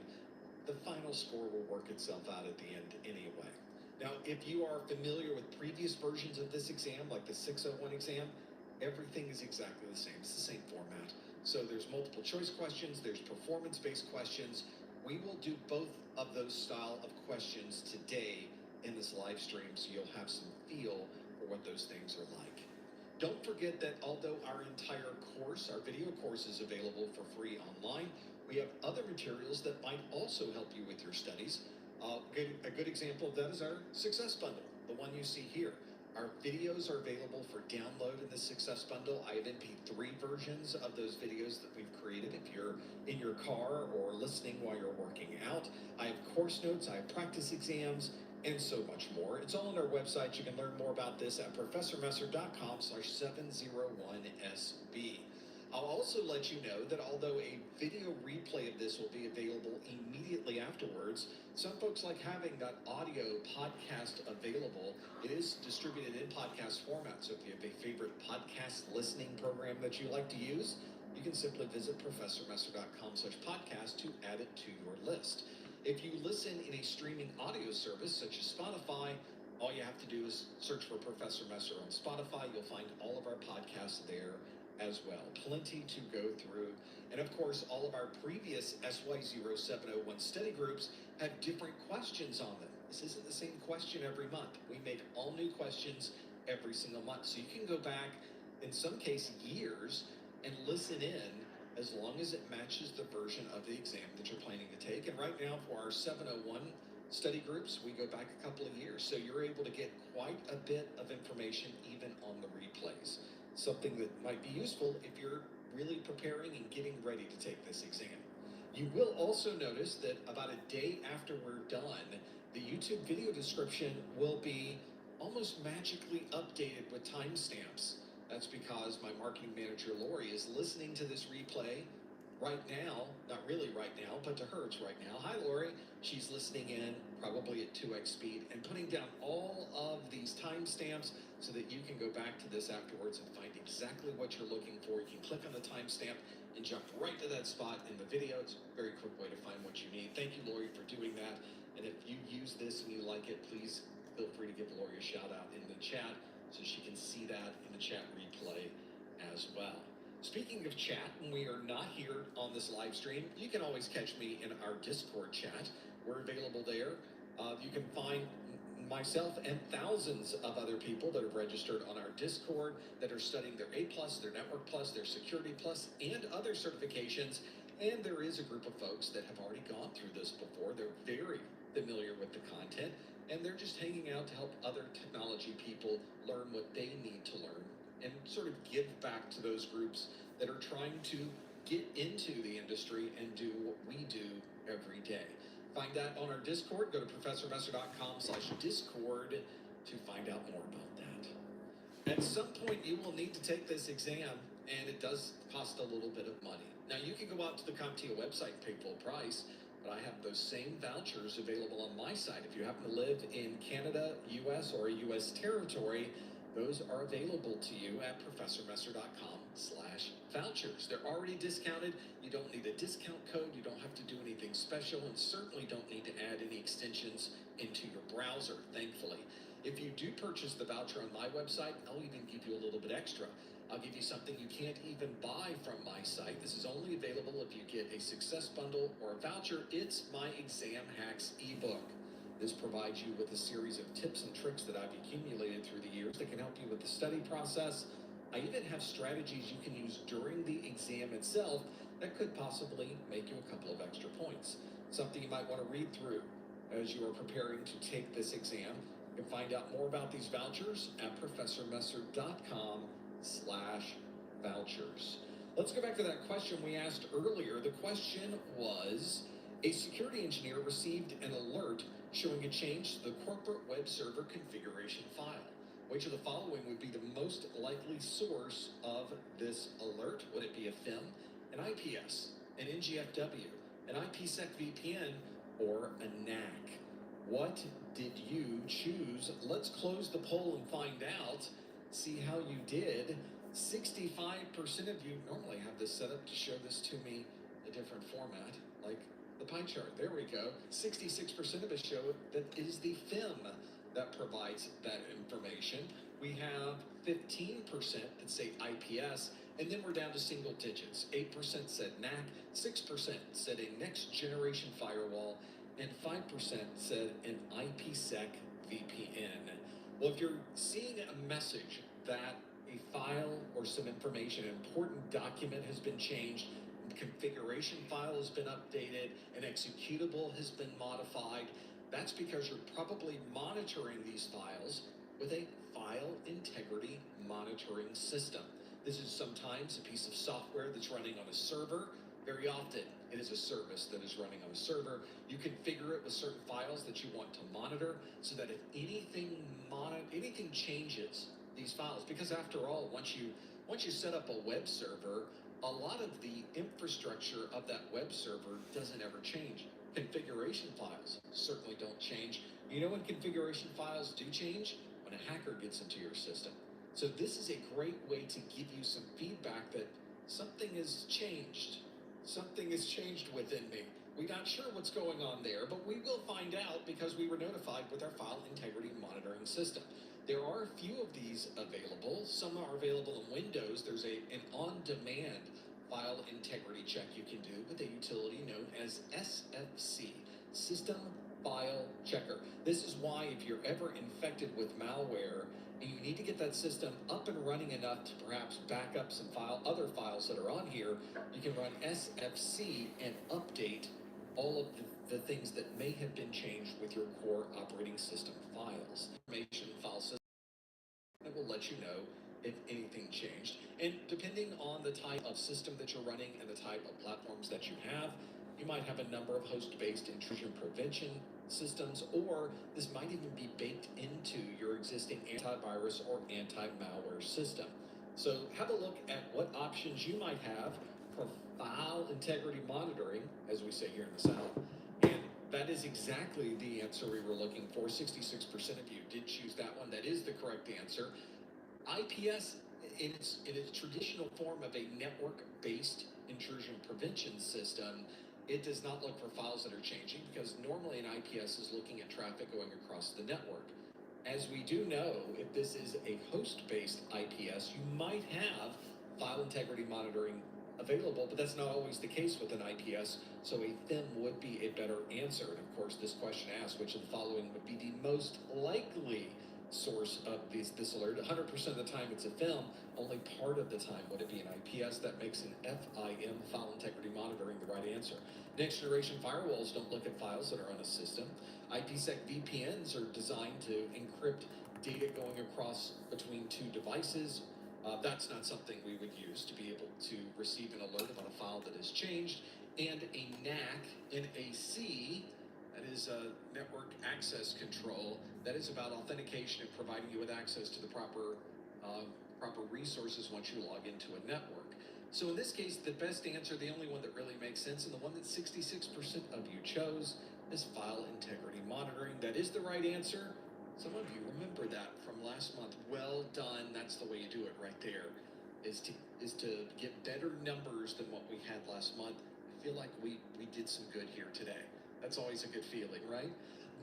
The final score will work itself out at the end anyway. Now, if you are familiar with previous versions of this exam, like the 601 exam, everything is exactly the same. It's the same format. So there's multiple choice questions, there's performance-based questions. We will do both of those style of questions today in this live stream, so you'll have some feel for what those things are like. Don't forget that although our entire course, our video course, is available for free online, we have other materials that might also help you with your studies. A good example of that is our Success Bundle, the one you see here. Our videos are available for download in the Success Bundle. I have MP3 versions of those videos that we've created if you're in your car or listening while you're working out. I have course notes, I have practice exams, and so much more. It's all on our website. You can learn more about this at professormesser.com/701SB. I'll also let you know that although a video replay of this will be available immediately afterwards, some folks like having that audio podcast available. It is distributed in podcast format, so if you have a favorite podcast listening program that you like to use, you can simply visit professormesser.com/podcast to add it to your list. If you listen in a streaming audio service such as Spotify, all you have to do is search for Professor Messer on Spotify. You'll find all of our podcasts there as well. Plenty to go through. And of course, all of our previous SY0701 study groups have different questions on them. This isn't the same question every month. We make all new questions every single month. So you can go back, in some cases, years, and listen in as long as it matches the version of the exam that you're planning to take. And right now for our 701 study groups, we go back a couple of years. So you're able to get quite a bit of information even on the replays. Something that might be useful if you're really preparing and getting ready to take this exam. You will also notice that about a day after we're done, the YouTube video description will be almost magically updated with timestamps. That's because my marketing manager, Lori, is listening to this replay right now, not really right now, but to her it's right now. Hi, Lori. She's listening in, probably at 2x speed, and putting down all of these timestamps so that you can go back to this afterwards and find exactly what you're looking for. You can click on the timestamp and jump right to that spot in the video. It's a very quick way to find what you need. Thank you, Lori, for doing that. And if you use this and you like it, please feel free to give Lori a shout out in the chat so she can see that in the chat replay as well. Speaking of chat, when we are not here on this live stream, you can always catch me in our Discord chat. We're available there. You can find myself and thousands of other people that have registered on our Discord that are studying their A+, their Network Plus, their Security Plus, and other certifications. And there is a group of folks that have already gone through this before. They're very familiar with the content, and they're just hanging out to help other technology people learn what they need to learn and sort of give back to those groups that are trying to get into the industry and do what we do every day. Find that on our Discord. Go to professormesser.com/discord to find out more about that. At some point, you will need to take this exam, and it does cost a little bit of money. Now, you can go out to the CompTIA website and pay full price, but I have those same vouchers available on my site. If you happen to live in Canada, US, or a US territory, those are available to you at professormesser.com/vouchers. They're already discounted. You don't need a discount code. You don't have to do anything special, and certainly don't need to add any extensions into your browser, thankfully. If you do purchase the voucher on my website, I'll even give you a little bit extra. I'll give you something you can't even buy from my site. This is only available if you get a success bundle or a voucher. It's my Exam Hacks ebook. This provides you with a series of tips and tricks that I've accumulated through the years that can help you with the study process. I even have strategies you can use during the exam itself that could possibly make you a couple of extra points. Something you might want to read through as you are preparing to take this exam. You can find out more about these vouchers at professormesser.com/vouchers. Let's go back to that question we asked earlier. The question was, a security engineer received an alert showing a change to the corporate web server configuration file. Which of the following would be the most likely source of this alert? Would it be a FIM, an IPS, an NGFW, an IPsec VPN, or a NAC? What did you choose? Let's close the poll and find out. See how you did. 65% of you normally have this set up to show this to me a different format, like the pie chart. There we go. 66% of us show that is the FIM that provides that information. We have 15% that say IPS, and then we're down to single digits. 8% said NAC, 6% said a next generation firewall, and 5% said an IPsec VPN. Well, if you're seeing a message that a file or some information, an important document has been changed, configuration file has been updated, an executable has been modified, that's because you're probably monitoring these files with a file integrity monitoring system. This is sometimes a piece of software that's running on a server. Very often, it is a service that is running on a server. You configure it with certain files that you want to monitor so that if anything changes these files, because after all, once you set up a web server, a lot of the infrastructure of that web server doesn't ever change. Configuration files certainly don't change. You know when configuration files do change? When a hacker gets into your system. So this is a great way to give you some feedback that something has changed. Something has changed within me. We're not sure what's going on there, but we will find out because we were notified with our file integrity monitoring system. There are a few of these available. Some are available in Windows. There's an on-demand file integrity check you can do with a utility known as SFC, System File Checker. This is why if you're ever infected with malware and you need to get that system up and running enough to perhaps back up some other files that are on here, you can run SFC and update all of the things that may have been changed with your core operating system files. Information file system that will let you know if anything changed. And depending on the type of system that you're running and the type of platforms that you have, you might have a number of host-based intrusion prevention systems, or this might even be baked into your existing antivirus or anti-malware system. So have a look at what options you might have for file integrity monitoring, as we say here in the South. And that is exactly the answer we were looking for. 66% of you did choose that one. That is the correct answer. IPS, in its traditional form of a network-based intrusion prevention system, it does not look for files that are changing, because normally an IPS is looking at traffic going across the network. As we do know, if this is a host-based IPS, you might have file integrity monitoring available, but that's not always the case with an IPS, so a FIM would be a better answer. And of course, this question asks, which of the following would be the most likely source of this alert? 100% of the time it's a FIM, only part of the time would it be an IPS. That makes an FIM, file integrity monitoring, the right answer. Next generation firewalls don't look at files that are on a system. IPsec VPNs are designed to encrypt data going across between two devices. That's not something we would use to be able to receive an alert about a file that has changed. And a NAC, that is a network access control. That is about authentication and providing you with access to the proper resources once you log into a network. So in this case, the best answer, the only one that really makes sense, and the one that 66% of you chose, is file integrity monitoring. That is the right answer. Some of you remember that from last month. Well done. That's the way you do it right there, is to get better numbers than what we had last month. I feel like we did some good here today. That's always a good feeling, right?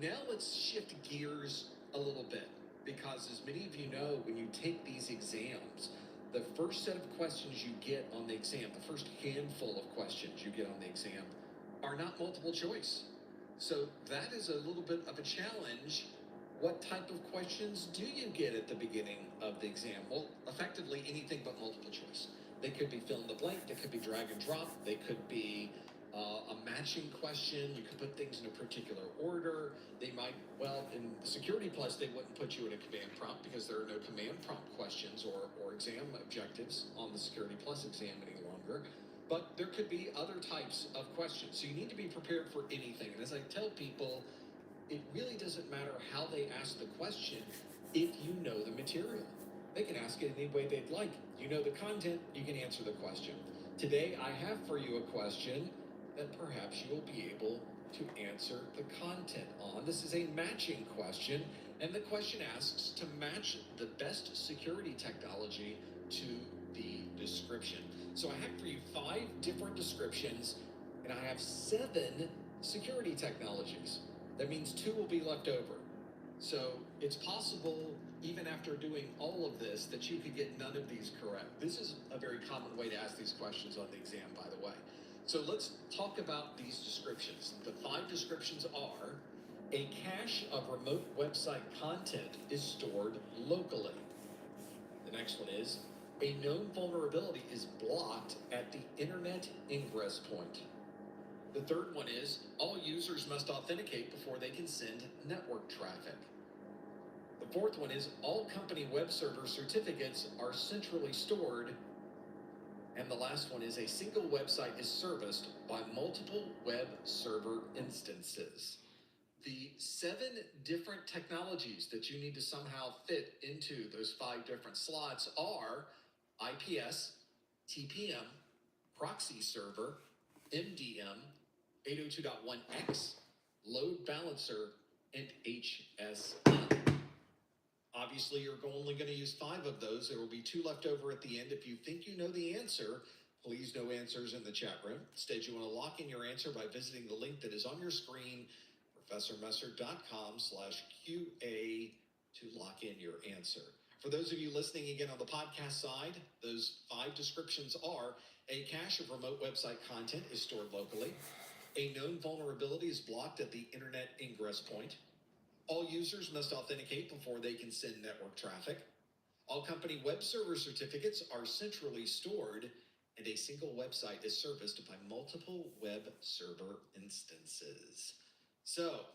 Now let's shift gears a little bit, because as many of you know, when you take these exams, the first set of questions you get on the exam, the first handful of questions you get on the exam, are not multiple choice. So that is a little bit of a challenge. What type of questions do you get at the beginning of the exam? Well, effectively anything but multiple choice. They could be fill in the blank, they could be drag and drop, they could be a matching question. You could put things in a particular order. They might, well, in Security Plus, they wouldn't put you in a command prompt, because there are no command prompt questions or exam objectives on the Security Plus exam any longer. But there could be other types of questions. So you need to be prepared for anything. And as I tell people, it really doesn't matter how they ask the question if you know the material. They can ask it any way they'd like. You know the content, you can answer the question. Today, I have for you a question that perhaps you will be able to answer the content on. This is a matching question, and the question asks to match the best security technology to the description. So I have for you 5 different descriptions, and I have 7 security technologies. That means 2 will be left over. So it's possible, even after doing all of this, that you could get none of these correct. This is a very common way to ask these questions on the exam, by the way. So let's talk about these descriptions. The 5 descriptions are: a cache of remote website content is stored locally. The next one is: a known vulnerability is blocked at the internet ingress point. The third one is: all users must authenticate before they can send network traffic. The fourth one is: all company web server certificates are centrally stored. And the last one is: a single website is serviced by multiple web server instances. The 7 different technologies that you need to somehow fit into those 5 different slots are IPS, TPM, proxy server, MDM, 802.1x, load balancer, and HSM. Obviously, you're only going to use 5 of those. There will be 2 left over at the end. If you think you know the answer, please no answers in the chat room. Instead, you want to lock in your answer by visiting the link that is on your screen, professormesser.com/QA, to lock in your answer. For those of you listening again on the podcast side, those 5 descriptions are: a cache of remote website content is stored locally. A known vulnerability is blocked at the internet ingress point. All users must authenticate before they can send network traffic. All company web server certificates are centrally stored, and a single website is serviced by multiple web server instances. So,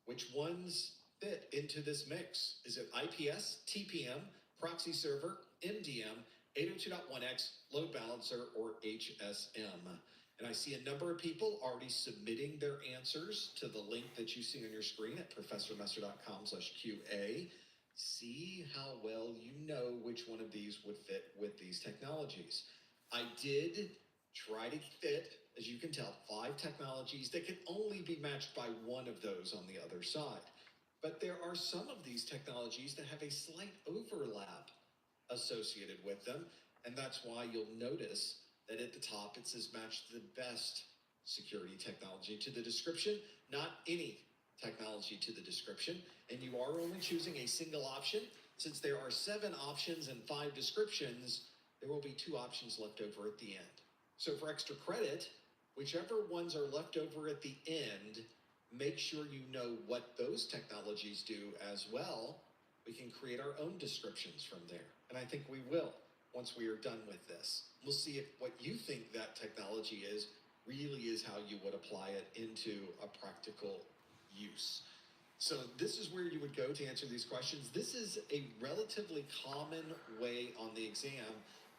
which ones fit into this mix? Is it IPS, TPM, proxy server, MDM, 802.1x, load balancer, or HSM? And I see a number of people already submitting their answers to the link that you see on your screen at professormesser.com/QA. See how well you know which one of these would fit with these technologies. I did Try to fit, as you can tell, 5 technologies that can only be matched by one of those on the other side. But there are some of these technologies that have a slight overlap associated with them, and that's why you'll notice that at the top it says match the best security technology to the description, not any technology to the description, and you are only choosing a single option. Since there are 7 options and 5 descriptions, there will be 2 options left over at the end. So for extra credit, whichever ones are left over at the end, make sure you know what those technologies do as well. We can create our own descriptions from there. And I think we will once we are done with this. We'll see if what you think that technology is really is how you would apply it into a practical use. So this is where you would go to answer these questions. This is a relatively common way on the exam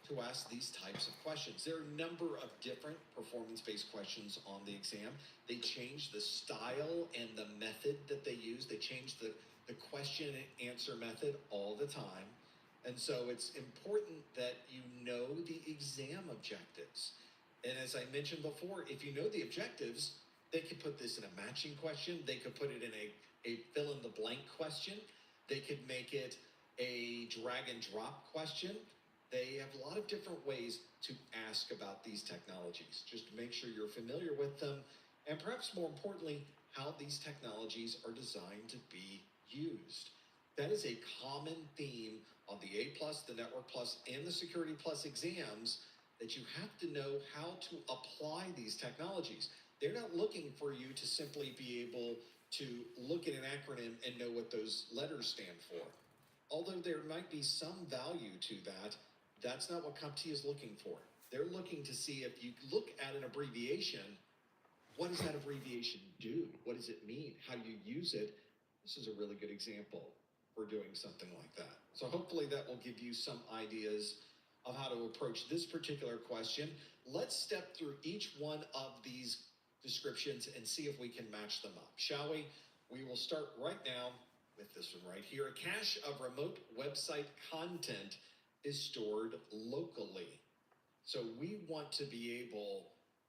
to ask these types of questions. There are a number of different performance-based questions on the exam. They change the style and the method that they use. They change the question and answer method all the time. And so it's important that you know the exam objectives. And as I mentioned before, if you know the objectives, they could put this in a matching question. They could put it in a fill-in-the-blank question. They could make it a drag-and-drop question. They have a lot of different ways to ask about these technologies. Just make sure you're familiar with them, and perhaps more importantly, how these technologies are designed to be used. That is a common theme on the A+, the Network+, and the Security Plus exams, that you have to know how to apply these technologies. They're not looking for you to simply be able to look at an acronym and know what those letters stand for. Although there might be some value to that, that's not what CompTIA is looking for. They're looking to see if you look at an abbreviation, what does that abbreviation do? What does it mean? How do you use it? This is a really good example for doing something like that. So hopefully that will give you some ideas of how to approach this particular question. Let's step through each one of these descriptions and see if we can match them up, shall we? We will start right now with this one right here. A cache of remote website content is stored locally. So we want to be able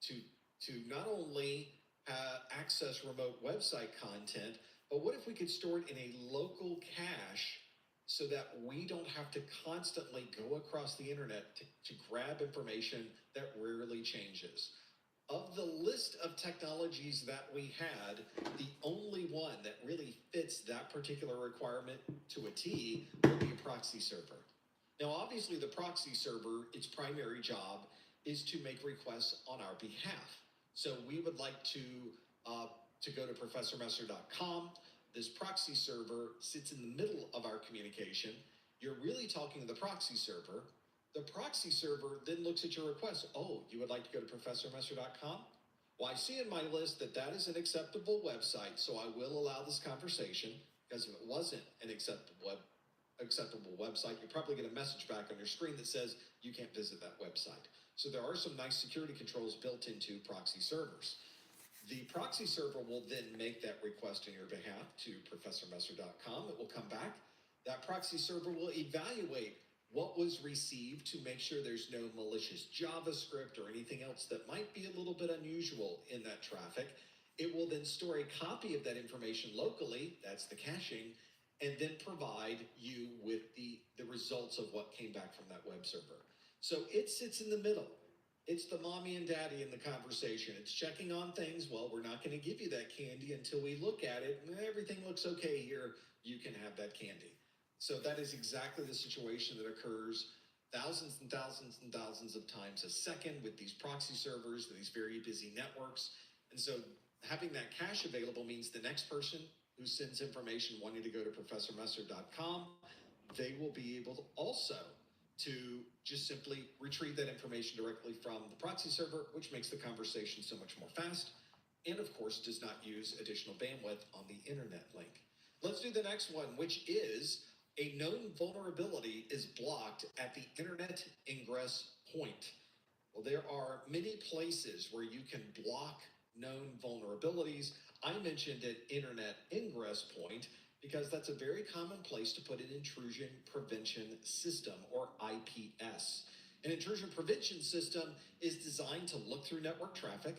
to not only access remote website content, but what if we could store it in a local cache so that we don't have to constantly go across the internet to grab information that rarely changes? Of the list of technologies that we had, the only one that really fits that particular requirement to a T would be a proxy server. Now, obviously, the proxy server, its primary job is to make requests on our behalf. So we would like to go to professormesser.com. This proxy server sits in the middle of our communication. You're really talking to the proxy server. The proxy server then looks at your request. Oh, you would like to go to professormesser.com? Well, I see in my list that that is an acceptable website, so I will allow this conversation, because if it wasn't an acceptable website, you probably get a message back on your screen that says you can't visit that website. So there are some nice security controls built into proxy servers. The proxy server will then make that request on your behalf to professormesser.com. It will come back. That proxy server will evaluate what was received to make sure there's no malicious JavaScript or anything else that might be a little bit unusual in that traffic. It will then store a copy of that information locally, that's the caching, and then provide you with the results of what came back from that web server. So it sits in the middle. It's the mommy and daddy in the conversation. It's checking on things. Well, we're not going to give you that candy until we look at it. Everything looks okay here. You can have that candy. So that is exactly the situation that occurs thousands and thousands and thousands of times a second with these proxy servers, these very busy networks. And so having that cache available means the next person who sends information wanting to go to professormesser.com, they will be able to also to just simply retrieve that information directly from the proxy server, which makes the conversation so much more fast, and of course does not use additional bandwidth on the internet link. Let's do the next one, which is a known vulnerability is blocked at the internet ingress point. Well, there are many places where you can block known vulnerabilities. I mentioned an internet ingress point because that's a very common place to put an intrusion prevention system, or IPS. An intrusion prevention system is designed to look through network traffic.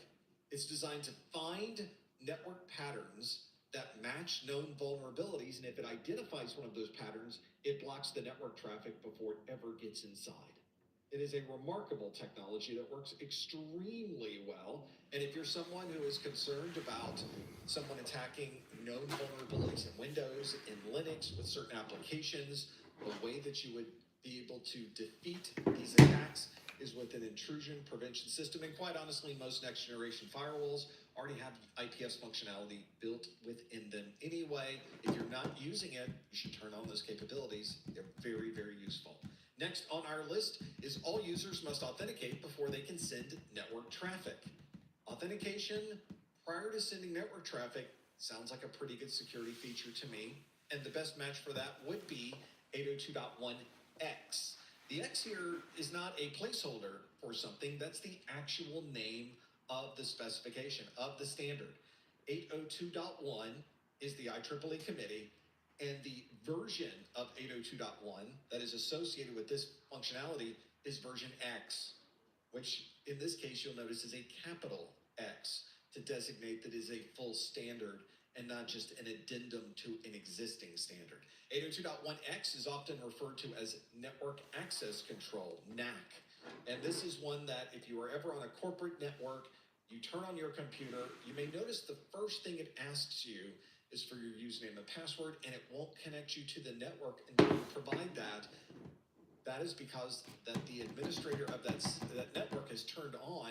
It's designed to find network patterns that match known vulnerabilities, and if it identifies one of those patterns, it blocks the network traffic before it ever gets inside. It is a remarkable technology that works extremely well, and if you're someone who is concerned about someone attacking known vulnerabilities in Windows, in Linux, with certain applications, the way that you would be able to defeat these attacks is with an intrusion prevention system. And quite honestly, most next generation firewalls already have IPS functionality built within them anyway. If you're not using it, you should turn on those capabilities. They're very, very useful. Next on our list is all users must authenticate before they can send network traffic. Authentication prior to sending network traffic sounds like a pretty good security feature to me. And the best match for that would be 802.1x. The X here is not a placeholder for something. That's the actual name of the specification, of the standard. 802.1 is the IEEE committee, and the version of 802.1 that is associated with this functionality is version X, which in this case you'll notice is a capital X to designate that it is a full standard and not just an addendum to an existing standard. 802.1x is often referred to as Network Access Control, NAC. And this is one that if you are ever on a corporate network, you turn on your computer, you may notice the first thing it asks you is for your username and password, and it won't connect you to the network until you provide that. That is because that the administrator of that network has turned on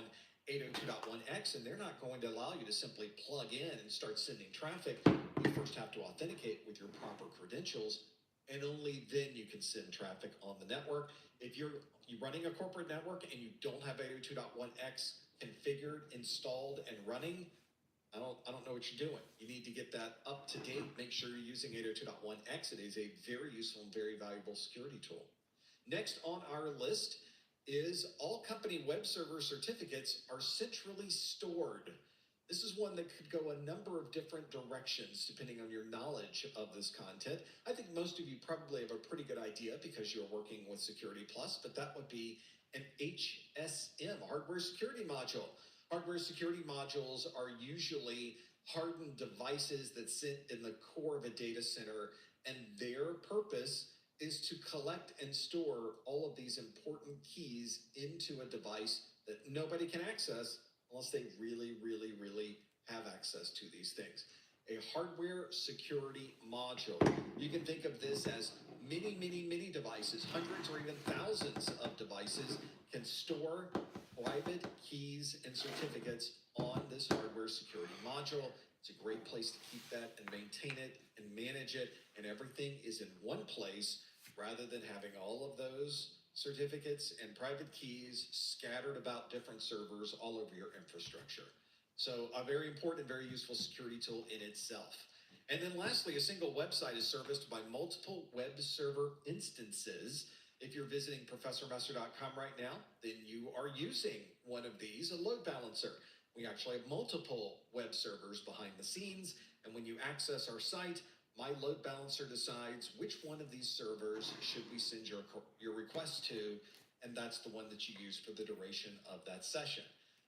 802.1x, and they're not going to allow you to simply plug in and start sending traffic. You first have to authenticate with your proper credentials, and only then you can send traffic on the network. If you're running a corporate network and you don't have 802.1x configured, installed, and running, I don't know what you're doing. You need to get that up to date. Make sure you're using 802.1x. It is a very useful and very valuable security tool. Next on our list is all company web server certificates are centrally stored. This is one that could go a number of different directions depending on your knowledge of this content. I think most of you probably have a pretty good idea because you're working with Security Plus, but that would be an HSM, hardware security module. Hardware security modules are usually hardened devices that sit in the core of a data center, and their purpose is to collect and store all of these important keys into a device that nobody can access unless they really, really, really have access to these things. A hardware security module. You can think of this as many, many, many devices, hundreds or even thousands of devices can store private keys and certificates on this hardware security module. It's a great place to keep that and maintain it and manage it, and everything is in one place rather than having all of those certificates and private keys scattered about different servers all over your infrastructure. So a very important and very useful security tool in itself. And then lastly, a single website is serviced by multiple web server instances. If you're visiting ProfessorMaster.com right now, then you are using one of these, a load balancer. We actually have multiple web servers behind the scenes, and when you access our site, my load balancer decides which one of these servers should we send your request to, and that's the one that you use for the duration of that session.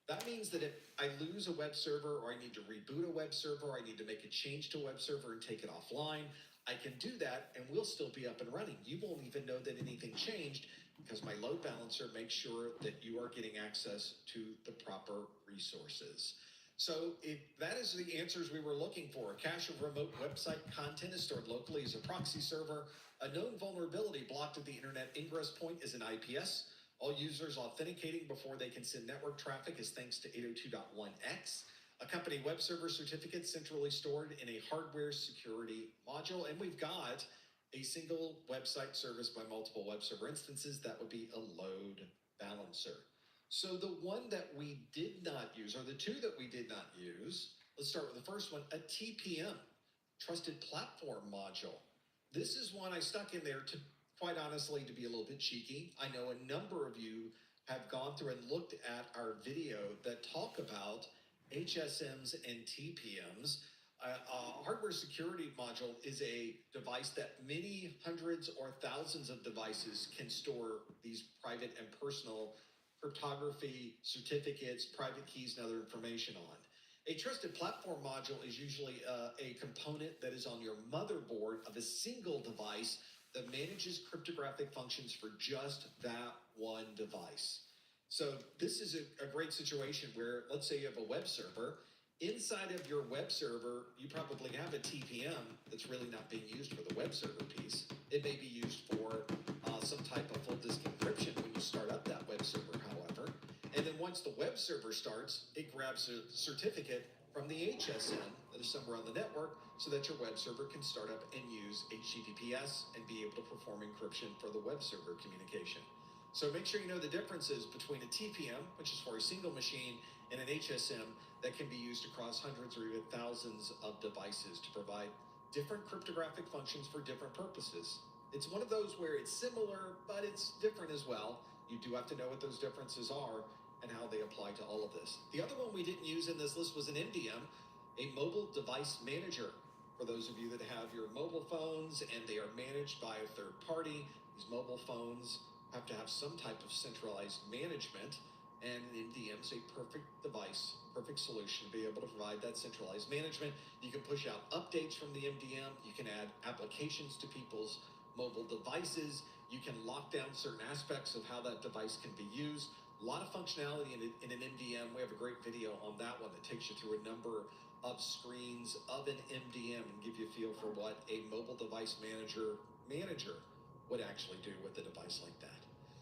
That means that if I lose a web server, or I need to reboot a web server, or I need to make a change to a web server and take it offline, I can do that and we'll still be up and running. You won't even know that anything changed because my load balancer makes sure that you are getting access to the proper resources. So if that is the answers we were looking for, a cache of remote website content is stored locally as a proxy server. A known vulnerability blocked at the internet ingress point is an IPS. All users authenticating before they can send network traffic is thanks to 802.1x. A company web server certificate centrally stored in a hardware security module. And we've got a single website serviced by multiple web server instances. That would be a load balancer. So the one that we did not use, or the two that we did not use, let's start with the first one, a TPM, Trusted Platform Module. This is one I stuck in there to, quite honestly, to be a little bit cheeky. I know a number of you have gone through and looked at our video that talk about HSMs and TPMs. A hardware security module is a device that many hundreds or thousands of devices can store these private and personal cryptography, certificates, private keys, and other information on. A trusted platform module is usually a component that is on your motherboard of a single device that manages cryptographic functions for just that one device. So this is a great situation where, let's say you have a web server. Inside of your web server, you probably have a TPM that's really not being used for the web server piece. It may be used for some type of full disk encryption when you start up that web server, however. And then once the web server starts, it grabs a certificate from the HSN that is somewhere on the network so that your web server can start up and use HTTPS and be able to perform encryption for the web server communication. So make sure you know the differences between a TPM, which is for a single machine, and an HSM that can be used across hundreds or even thousands of devices to provide different cryptographic functions for different purposes. It's one of those where it's similar, but it's different as well. You do have to know what those differences are and how they apply to all of this. The other one we didn't use in this list was an MDM, a mobile device manager. For those of you that have your mobile phones and they are managed by a third party, these mobile phones have to have some type of centralized management, and an MDM is a perfect device, perfect solution to be able to provide that centralized management. You can push out updates from the MDM. You can add applications to people's mobile devices. You can lock down certain aspects of how that device can be used. A lot of functionality in an MDM. We have a great video on that one that takes you through a number of screens of an MDM and give you a feel for what a mobile device manager would actually do with a device like that.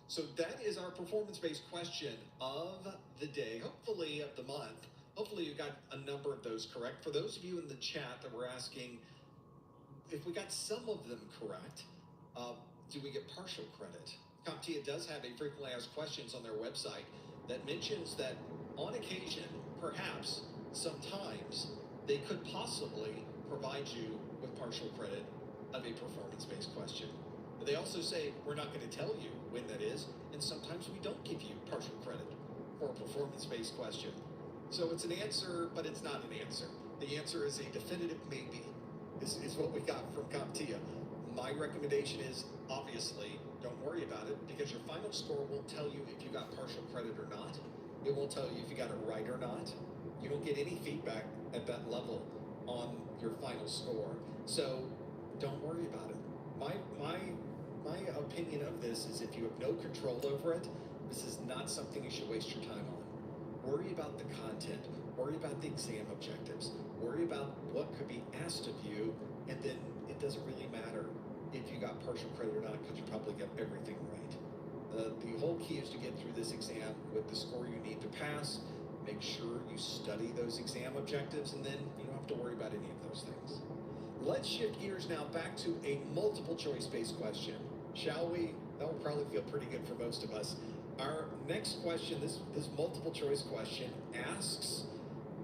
So that is our performance-based question of the day, hopefully of the month. Hopefully you got a number of those correct. For those of you in the chat that were asking, if we got some of them correct, do we get partial credit? CompTIA does have a frequently asked questions on their website that mentions that on occasion, perhaps, sometimes, they could possibly provide you with partial credit of a performance-based question. But they also say, we're not going to tell you when that is, and sometimes we don't give you partial credit for a performance-based question. So it's an answer, but it's not an answer. The answer is a definitive maybe. This is what we got from CompTIA. My recommendation is, obviously, don't worry about it, because your final score won't tell you if you got partial credit or not. It won't tell you if you got it right or not. You don't get any feedback at that level on your final score. So don't worry about it. My opinion of this is if you have no control over it, this is not something you should waste your time on. Worry about the content. Worry about the exam objectives. Worry about what could be asked of you, and then it doesn't really matter if you got partial credit or not, because you probably got everything right. The whole key is to get through this exam with the score you need to pass. Make sure you study those exam objectives, and then you don't have to worry about any of those things. Let's shift gears now back to a multiple choice based question, shall we? That will probably feel pretty good for most of us. Our next question, this multiple choice question, asks,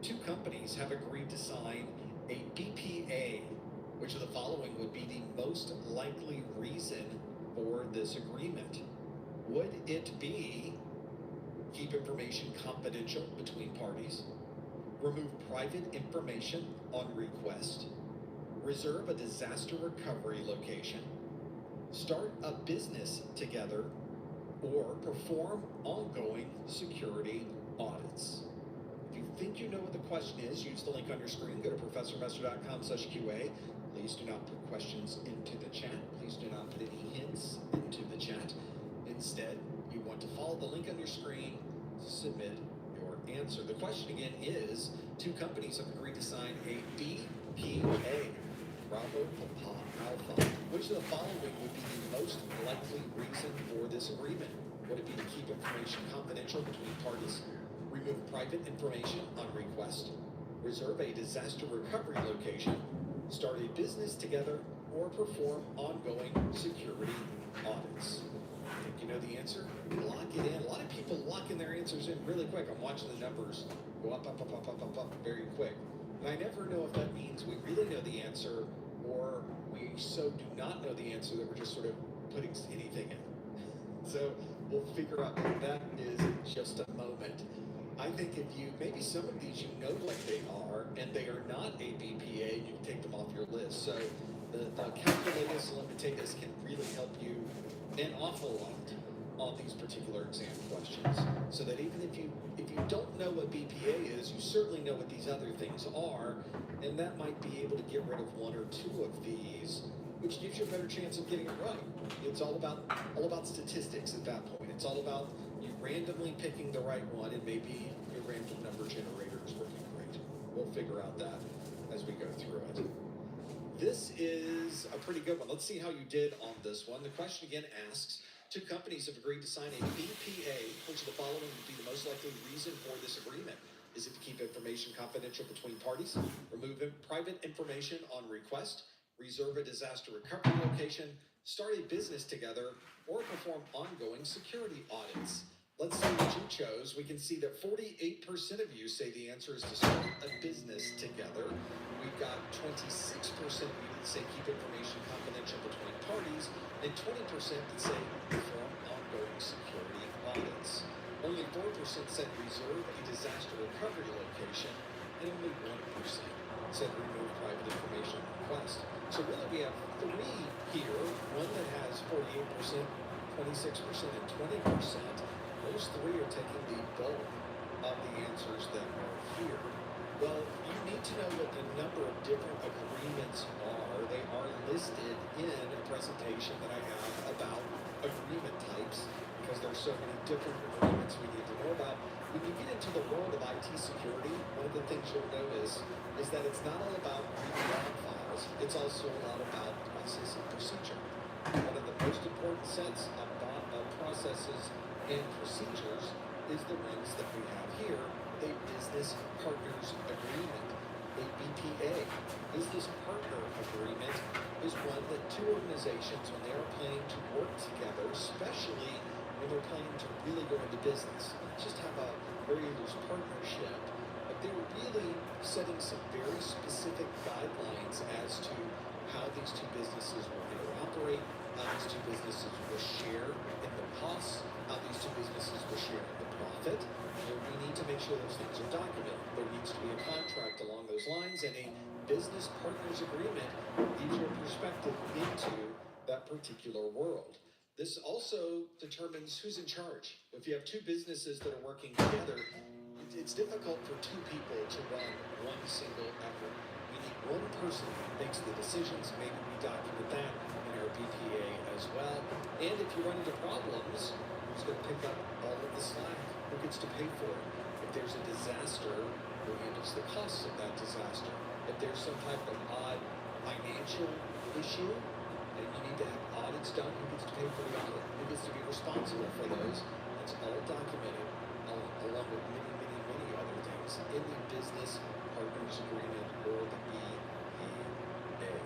two companies have agreed to sign a BPA. Which of the following would be the most likely reason for this agreement? Would it be keep information confidential between parties, remove private information on request, reserve a disaster recovery location, start a business together, or perform ongoing security audits? If you think you know what the question is, use the link on your screen. Go to professormester.com/QA. Please do not put questions into the chat. Please do not put any hints into the chat. Instead, you want to follow the link on your screen to submit your answer. The question again is, two companies have agreed to sign a BPA. Bravo, Papa, Alpha. Which of the following would be the most likely reason for this agreement? Would it be to keep information confidential between parties, remove private information on request, reserve a disaster recovery location, start a business together, or perform ongoing security audits? Think you know the answer? Lock it in. A lot of people locking their answers in really quick. I'm watching the numbers go up very quick. And I never know if that means we really know the answer or we so do not know the answer that we're just sort of putting anything in. So we'll figure out what that is in just a moment. I think if you, maybe some of these you know what they are, and they are not a BPA, you can take them off your list. So the calculatus limitatus can really help you an awful lot on these particular exam questions. So that even if you don't know what BPA is, you certainly know what these other things are, and that might be able to get rid of one or two of these, which gives you a better chance of getting it right. It's all about statistics at that point. It's all about you randomly picking the right one, and maybe your random number generator is working great. We'll figure out that as we go through it. This is a pretty good one. Let's see how you did on this one. The question again asks, two companies have agreed to sign a BPA. Which of the following would be the most likely reason for this agreement? Is it to keep information confidential between parties, remove private information on request, reserve a disaster recovery location, start a business together, or perform ongoing security audits? Let's see what you chose. We can see that 48% of you say the answer is to start a business together. We've got 26% of you that say keep information confidential between parties, and 20% that say perform ongoing security audits. Only 4% said reserve a disaster recovery location, and only 1% said remove private information request. So really we have three here, one that has 48%, 26%, and 20%. Those three are taking the bulk of the answers that are here. Well, you need to know what the number of different agreements are. They are listed in a presentation that I have about agreement types, because there's so many different agreements we need to know about. When you get into the world of IT security, one of the things you'll notice is that it's not all about reading log files. It's also a lot about process and procedure. One of the most important sets of processes and procedures is the ones that we have here, a business partners agreement. A BPA, business partner agreement, is one that two organizations, when they are planning to work together, especially when they're planning to really go into business, not just have a very loose partnership, but they're really setting some very specific guidelines as to how these two businesses will interoperate, how these two businesses will share in the costs, how these two businesses will share in the profit. And we need to make sure those things are documented. There needs to be a contract along those lines, and a business partners agreement gives you a perspective into that particular world. This also determines who's in charge. If you have two businesses that are working together, it's difficult for two people to run one single effort. We need one person who makes the decisions. Maybe we document that in our BPA as well. And if you run into problems, who's going to pick up all of the slack? Who gets to pay for it? If there's a disaster, who handles the costs of that disaster? If there's some type of odd financial issue, and you need to have audits done, who gets to pay for the audit? Who gets to be responsible for those? It's all documented, along with many, many, many other things in the business partners agreement, or the BPA.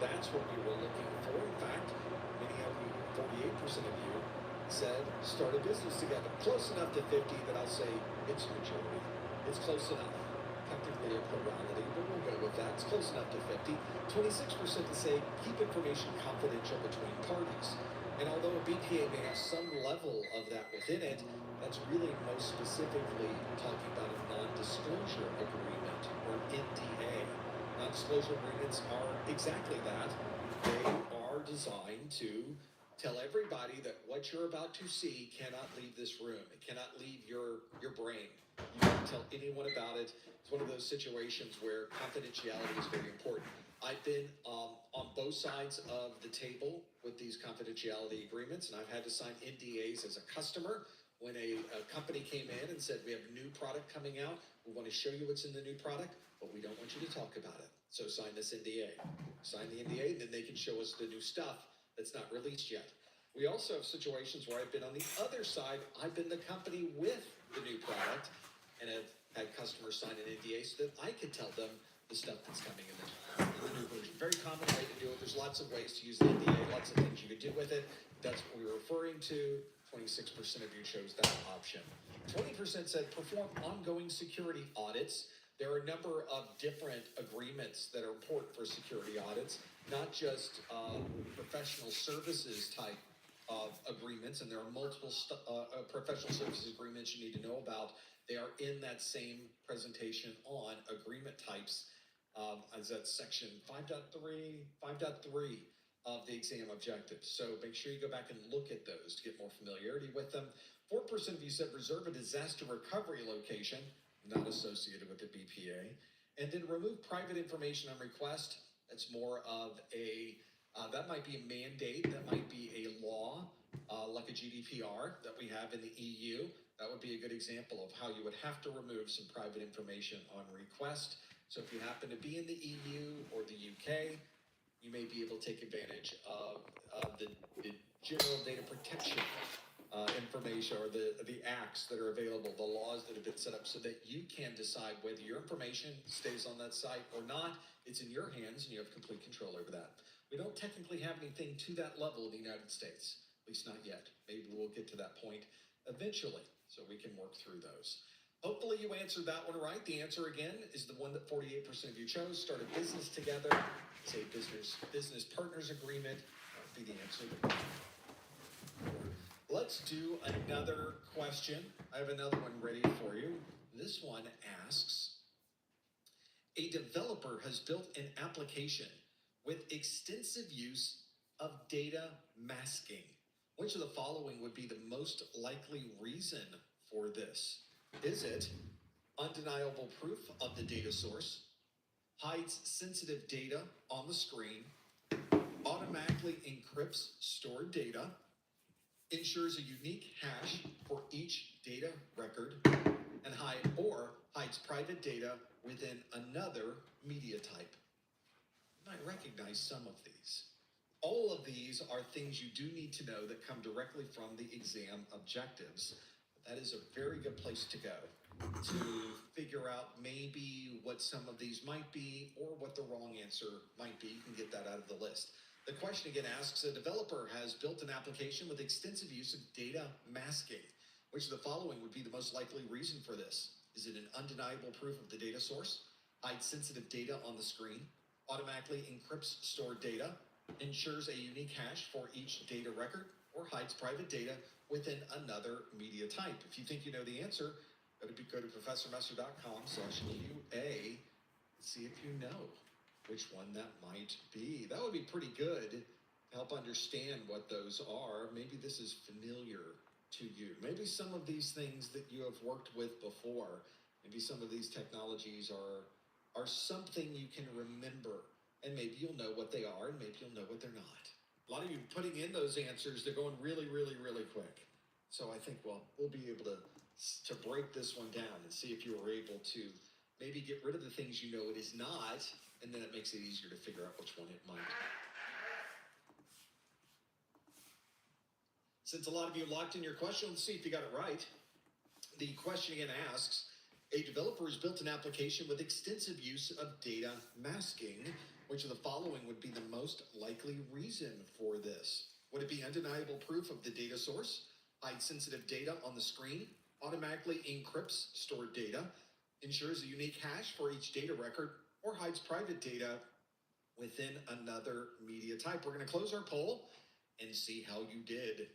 That's what we were looking for. In fact, many of you, 48% of you, said start a business together. Close enough to 50 that I'll say it's a majority. It's close enough. Technically a plurality, but we'll go with that. It's close enough to 50. 26% to say keep information confidential between parties. And although a BPA may have some level of that within it, that's really most specifically talking about a non-disclosure agreement, or NDA. Non-disclosure agreements are exactly that. They are designed to tell everybody that what you're about to see cannot leave this room. It cannot leave your brain. You can't tell anyone about it. It's one of those situations where confidentiality is very important. I've been on both sides of the table with these confidentiality agreements, and I've had to sign NDAs as a customer. When a company came in and said, we have a new product coming out, we want to show you what's in the new product, but we don't want you to talk about it. So sign this NDA. Sign the NDA, then they can show us the new stuff that's not released yet. We also have situations where I've been on the other side. I've been the company with the new product, and have had customers sign an NDA so that I could tell them the stuff that's coming in the new version. Very common way to do it. There's lots of ways to use the NDA, lots of things you could do with it. That's what we were referring to. 26% of you chose that option. 20% said perform ongoing security audits. There are a number of different agreements that are important for security audits, not just professional services type of agreements, and there are multiple professional services agreements you need to know about. They are in that same presentation on agreement types, as that's section 5.3 of the exam objectives. So make sure you go back and look at those to get more familiarity with them. 4% of you said reserve a disaster recovery location not associated with the BPA. And then remove private information on request. That's more of a, that might be a mandate, that might be a law, like a GDPR that we have in the EU. That would be a good example of how you would have to remove some private information on request. So if you happen to be in the EU or the UK, you may be able to take advantage of the general data protection information, or the acts that are available, the laws that have been set up, so that you can decide whether your information stays on that site or not. It's in your hands, and you have complete control over that. We don't technically have anything to that level in the United States, at least not yet. Maybe we'll get to that point eventually, so we can work through those. Hopefully you answered that one right. The answer again is the one that 48% of you chose. Start a business together. Say business partners agreement. That would be the answer. Let's do another question. I have another one ready for you. This one asks, a developer has built an application with extensive use of data masking. Which of the following would be the most likely reason for this? Is it undeniable proof of the data source, hides sensitive data on the screen, automatically encrypts stored data, ensures a unique hash for each data record, and hides private data within another media type? You might recognize some of these. All of these are things you do need to know that come directly from the exam objectives. That is a very good place to go to figure out maybe what some of these might be or what the wrong answer might be. You can get that out of the list. The question again asks, a developer has built an application with extensive use of data masking. Which of the following would be the most likely reason for this? Is it an undeniable proof of the data source, hides sensitive data on the screen, automatically encrypts stored data, ensures a unique hash for each data record, or hides private data within another media type? If you think you know the answer, go to professormesser.com/QA. See if you know which one that might be. That would be pretty good to help understand what those are. Maybe this is familiar to you. Maybe some of these things that you have worked with before, maybe some of these technologies are something you can remember, and maybe you'll know what they are, and maybe you'll know what they're not. A lot of you putting in those answers, they're going really, really, really quick. So I think we'll be able to break this one down and see if you were able to maybe get rid of the things you know it is not, and then it makes it easier to figure out which one it might be. Since a lot of you locked in your question, let's see if you got it right. The question again asks, a developer has built an application with extensive use of data masking. Which of the following would be the most likely reason for this? Would it be undeniable proof of the data source, hides sensitive data on the screen, automatically encrypts stored data, ensures a unique hash for each data record, or hides private data within another media type? We're going to close our poll and see how you did.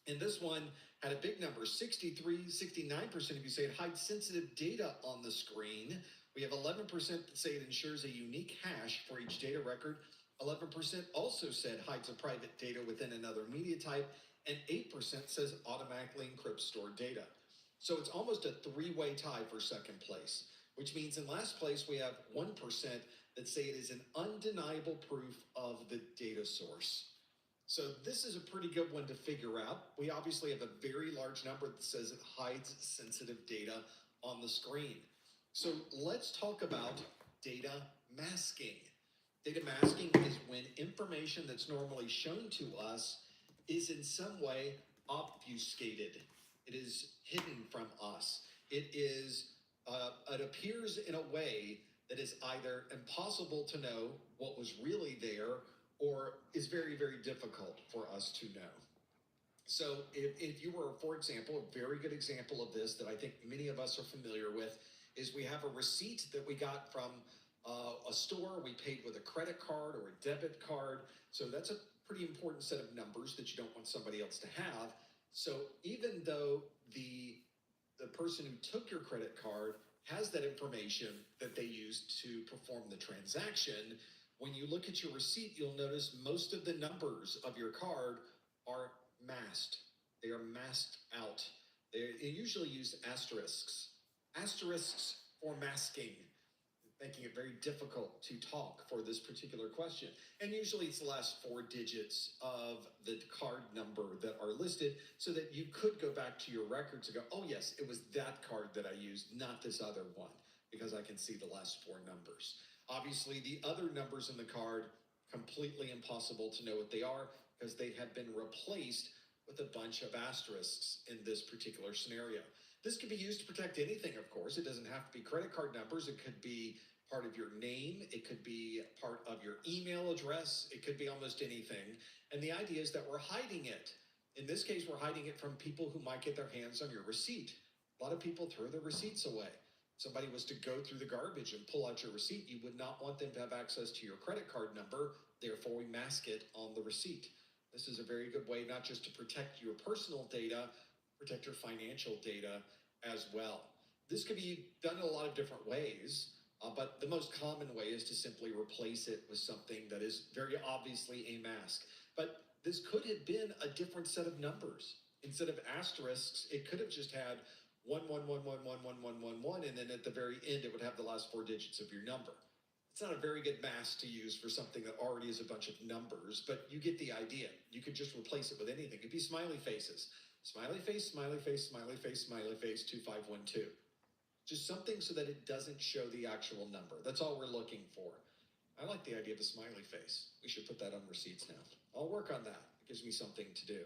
And this one had a big number, 69% of you say it hides sensitive data on the screen. We have 11% that say it ensures a unique hash for each data record. 11% also said hides a private data within another media type. And 8% says automatically encrypts stored data. So it's almost a three-way tie for second place, which means in last place we have 1% that say it is an undeniable proof of the data source. So this is a pretty good one to figure out. We obviously have a very large number that says it hides sensitive data on the screen. So let's talk about data masking. Data masking is when information that's normally shown to us is in some way obfuscated. It is hidden from us. It appears in a way that is either impossible to know what was really there, or is very, very difficult for us to know. So if you were, for example, a very good example of this that I think many of us are familiar with is we have a receipt that we got from a store. We paid with a credit card or a debit card. So that's a pretty important set of numbers that you don't want somebody else to have. So even though the person who took your credit card has that information that they used to perform the transaction, when you look at your receipt, you'll notice most of the numbers of your card are masked. They are masked out. They usually use asterisks. Asterisks for masking, making it very difficult to talk for this particular question. And usually it's the last 4 digits of the card number that are listed so that you could go back to your records and go, oh yes, it was that card that I used, not this other one, because I can see the last 4 numbers. Obviously, the other numbers in the card, completely impossible to know what they are because they have been replaced with a bunch of asterisks in this particular scenario. This can be used to protect anything, of course. It doesn't have to be credit card numbers. It could be part of your name. It could be part of your email address. It could be almost anything. And the idea is that we're hiding it. In this case, we're hiding it from people who might get their hands on your receipt. A lot of people throw their receipts away. If somebody was to go through the garbage and pull out your receipt, you would not want them to have access to your credit card number. Therefore, we mask it on the receipt. This is a very good way not just to protect your personal data, protect your financial data as well. This could be done in a lot of different ways, but the most common way is to simply replace it with something that is very obviously a mask. But this could have been a different set of numbers. Instead of asterisks, it could have just had 111111111, and then at the very end, it would have the last 4 digits of your number. It's not a very good mask to use for something that already is a bunch of numbers, but you get the idea. You could just replace it with anything. It could be smiley faces. Smiley face, smiley face, smiley face, smiley face, 2512. Just something so that it doesn't show the actual number. That's all we're looking for. I like the idea of a smiley face. We should put that on receipts now. I'll work on that. It gives me something to do.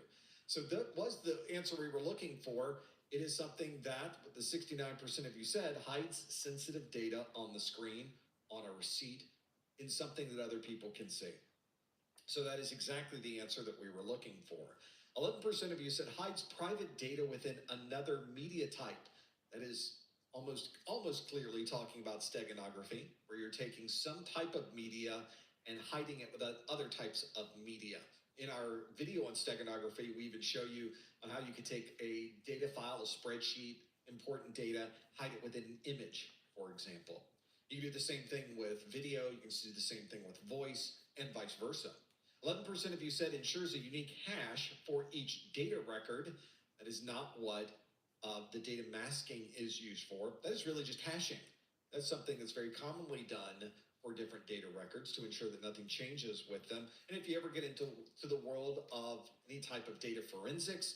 So that was the answer we were looking for. It is something that the 69% of you said hides sensitive data on the screen, on a receipt, in something that other people can see. So that is exactly the answer that we were looking for. 11% of you said hides private data within another media type. That is almost clearly talking about steganography, where you're taking some type of media and hiding it without other types of media. In our video on steganography, we even show you on how you can take a data file, a spreadsheet, important data, hide it within an image, for example. You can do the same thing with video, you can do the same thing with voice, and vice versa. 11% of you said ensures a unique hash for each data record. That is not what the data masking is used for. That is really just hashing. That's something that's very commonly done for different data records to ensure that nothing changes with them. And if you ever get into the world of any type of data forensics,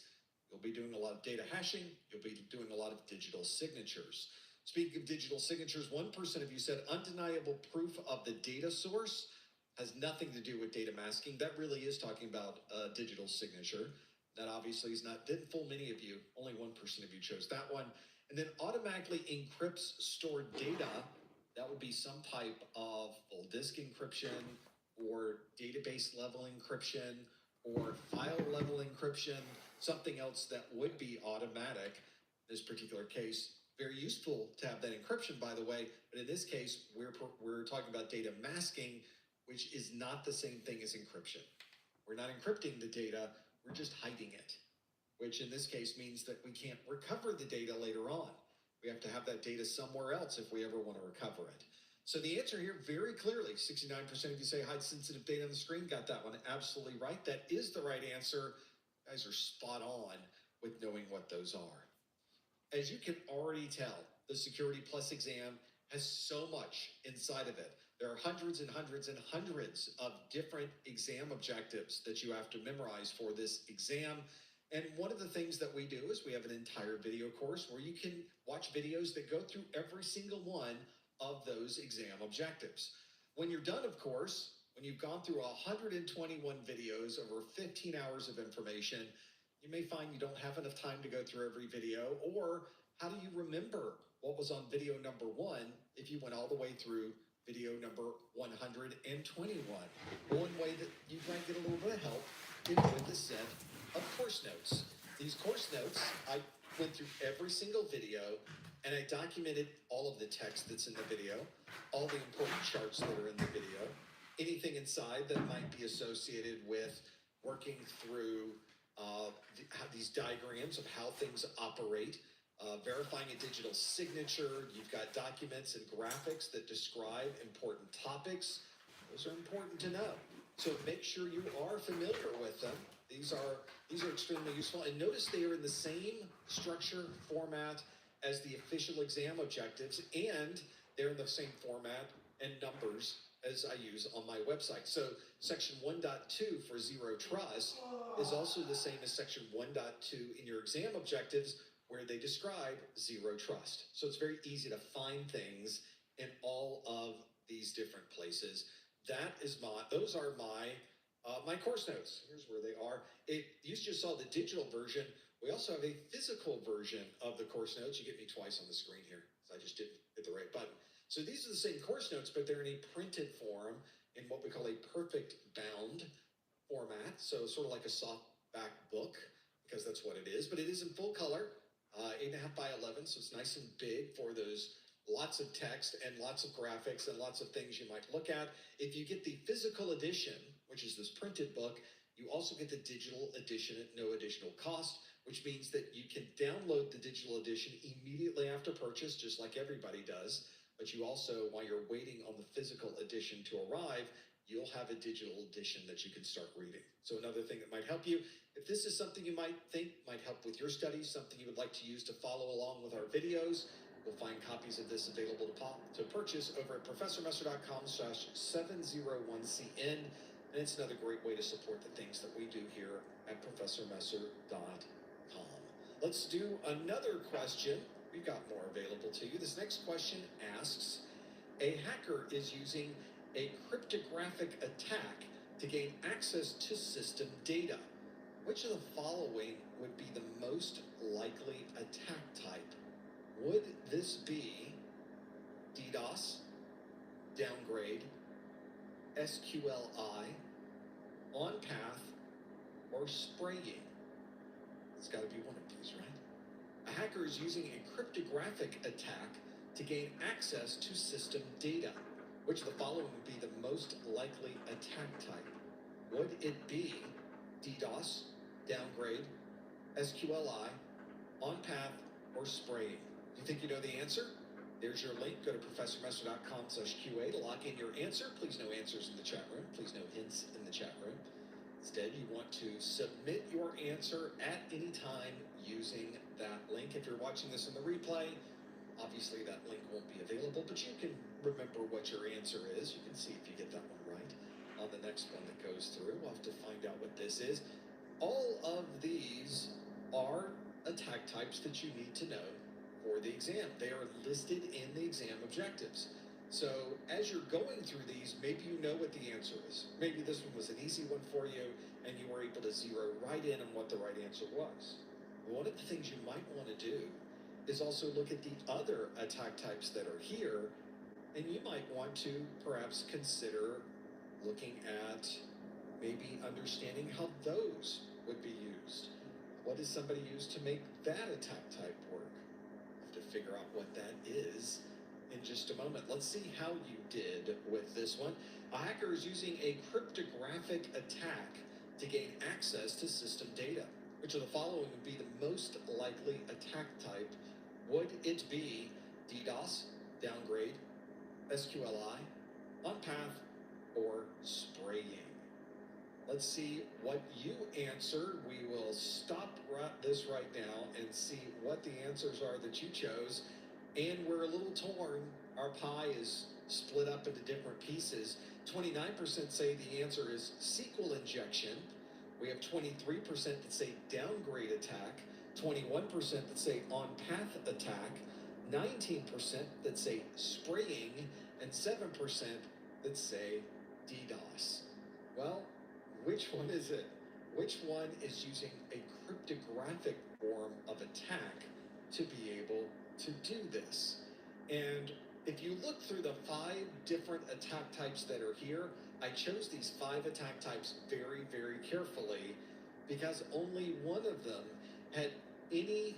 you'll be doing a lot of data hashing. You'll be doing a lot of digital signatures. Speaking of digital signatures, 1% of you said undeniable proof of the data source has nothing to do with data masking. That really is talking about a digital signature. That obviously is not, didn't fool many of you. Only 1% of you chose that one. And then automatically encrypts stored data. That would be some type of full disk encryption or database level encryption or file level encryption, something else that would be automatic. In this particular case, very useful to have that encryption, by the way. But in this case, we're talking about data masking, which is not the same thing as encryption. We're not encrypting the data, we're just hiding it, which in this case means that we can't recover the data later on. We have to have that data somewhere else if we ever want to recover it. So the answer here very clearly, 69% of you say hide sensitive data on the screen. Got that one absolutely right. That is the right answer. You guys are spot on with knowing what those are. As you can already tell, the Security Plus exam has so much inside of it. There are hundreds and hundreds and hundreds of different exam objectives that you have to memorize for this exam. And one of the things that we do is we have an entire video course where you can watch videos that go through every single one of those exam objectives. When you're done, of course, when you've gone through 121 videos over 15 hours of information, you may find you don't have enough time to go through every video, or how do you remember what was on video number 1 if you went all the way through video number 121? One way that you might get a little bit of help is with a set of course notes. These course notes, I went through every single video and I documented all of the text that's in the video, all the important charts that are in the video, anything inside that might be associated with working through these diagrams of how things operate, verifying a digital signature. You've got documents and graphics that describe important topics. Those are important to know. So make sure you are familiar with them. These are extremely useful. And notice they are in the same structure, format as the official exam objectives, and they're in the same format and numbers as I use on my website. So section 1.2 for Zero Trust is also the same as section 1.2 in your exam objectives, where they describe Zero Trust. So it's very easy to find things in all of these different places. Those are my course notes. Here's where they are. You just saw the digital version. We also have a physical version of the course notes. You get me twice on the screen here, so I just didn't hit the right button. So these are the same course notes, but they're in a printed form in what we call a perfect bound format. So sort of like a softback book, because that's what it is. But it is in full color, 8.5 by 11, so it's nice and big for those lots of text and lots of graphics and lots of things you might look at. If you get the physical edition, which is this printed book, you also get the digital edition at no additional cost, which means that you can download the digital edition immediately after purchase, just like everybody does. But you also, while you're waiting on the physical edition to arrive, you'll have a digital edition that you can start reading. So another thing that might help you, if this is something you might think might help with your studies, something you would like to use to follow along with our videos, you'll find copies of this available to purchase over at ProfessorMesser.com/701CN. And it's another great way to support the things that we do here at ProfessorMesser.com. Let's do another question. We've got more available to you. This next question asks, a hacker is using a cryptographic attack to gain access to system data. Which of the following would be the most likely attack type? Would this be DDoS, downgrade, SQLI, on path, or spraying? It's got to be one of these, right? A hacker is using a cryptographic attack to gain access to system data. Which of the following would be the most likely attack type? Would it be DDoS, downgrade, SQLI, on path, or spraying? Do you think you know the answer? There's your link. Go to ProfessorMesser.com/QA to lock in your answer. Please no answers in the chat room. Please no hints in the chat room. Instead, you want to submit your answer at any time using that link. If you're watching this in the replay, obviously that link won't be available, but you can remember what your answer is. You can see if you get that one right on the next one that goes through. We'll have to find out what this is. All of these are attack types that you need to know for the exam. They are listed in the exam objectives. So as you're going through these, maybe you know what the answer is. Maybe this one was an easy one for you, and you were able to zero right in on what the right answer was. One of the things you might want to do is also look at the other attack types that are here, and you might want to perhaps consider looking at maybe understanding how those would be used. What does somebody use to make that attack type work? Have to figure out what that is in just a moment. Let's see how you did with this one. A hacker is using a cryptographic attack to gain access to system data. Which of the following would be the most likely attack type? Would it be DDoS, downgrade, SQLI, on path, or spraying? Let's see what you answered. We will stop this right now and see what the answers are that you chose. And we're a little torn. Our pie is split up into different pieces. 29% say the answer is SQL injection. We have 23% that say downgrade attack, 21% that say on-path attack, 19% that say spraying, and 7% that say DDoS. Well, which one is it? Which one is using a cryptographic form of attack to be able to do this? And if you look through the 5 different attack types that are here, I chose these 5 attack types very, very carefully because only one of them had any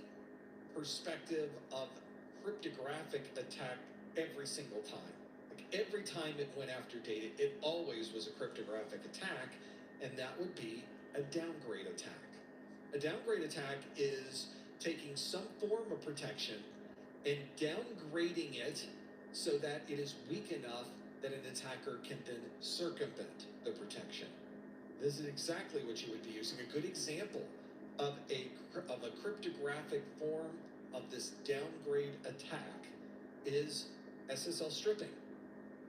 perspective of cryptographic attack every single time. Like every time it went after data, it always was a cryptographic attack, and that would be a downgrade attack. A downgrade attack is taking some form of protection and downgrading it so that it is weak enough that an attacker can then circumvent the protection. This is exactly what you would be using. A good example of a cryptographic form of this downgrade attack is SSL stripping.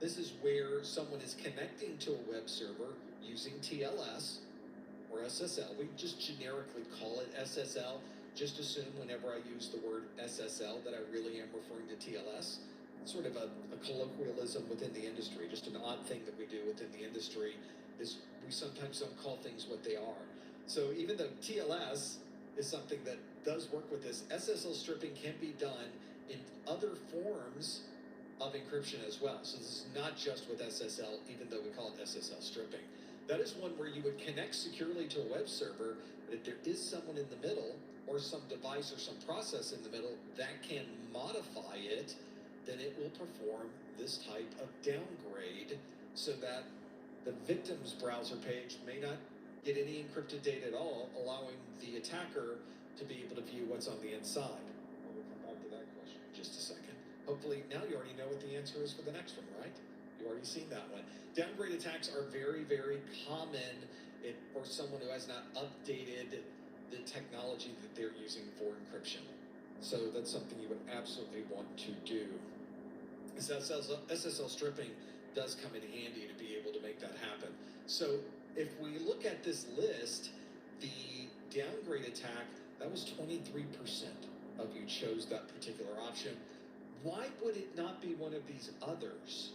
This is where someone is connecting to a web server using TLS or SSL. We just generically call it SSL. Just assume whenever I use the word SSL that I really am referring to TLS. It's sort of a colloquialism within the industry, just an odd thing that we do within the industry is we sometimes don't call things what they are. So even though TLS is something that does work with this, SSL stripping can be done in other forms of encryption as well. So this is not just with SSL, even though we call it SSL stripping. That is one where you would connect securely to a web server, but if there is someone in the middle or some device or some process in the middle that can modify it, then it will perform this type of downgrade so that the victim's browser page may not get any encrypted data at all, allowing the attacker to be able to view what's on the inside. We'll come back to that question in just a second. Hopefully now you already know what the answer is for the next one, right? You've already seen that one. Downgrade attacks are very, very common for someone who has not updated the technology that they're using for encryption. So that's something you would absolutely want to do. SSL stripping does come in handy to be able to make that happen. So if we look at this list, the downgrade attack, that was 23% of you chose that particular option. Why would it not be one of these others?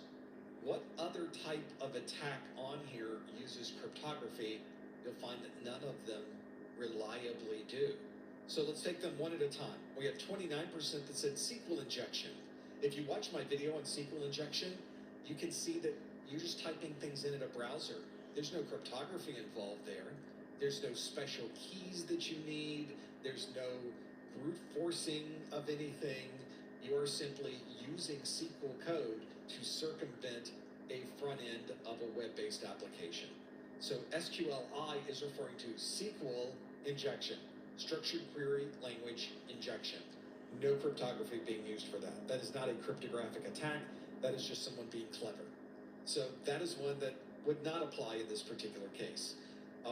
What other type of attack on here uses cryptography? You'll find that none of them reliably do. So let's take them one at a time. We have 29% that said SQL injection. If you watch my video on SQL injection, you can see that you're just typing things in a browser. There's no cryptography involved there. There's no special keys that you need. There's no brute forcing of anything. You are simply using SQL code to circumvent a front end of a web-based application. So SQLI is referring to SQL injection, structured query language injection. No cryptography being used for that. That is not a cryptographic attack. That is just someone being clever. So that is one that would not apply in this particular case.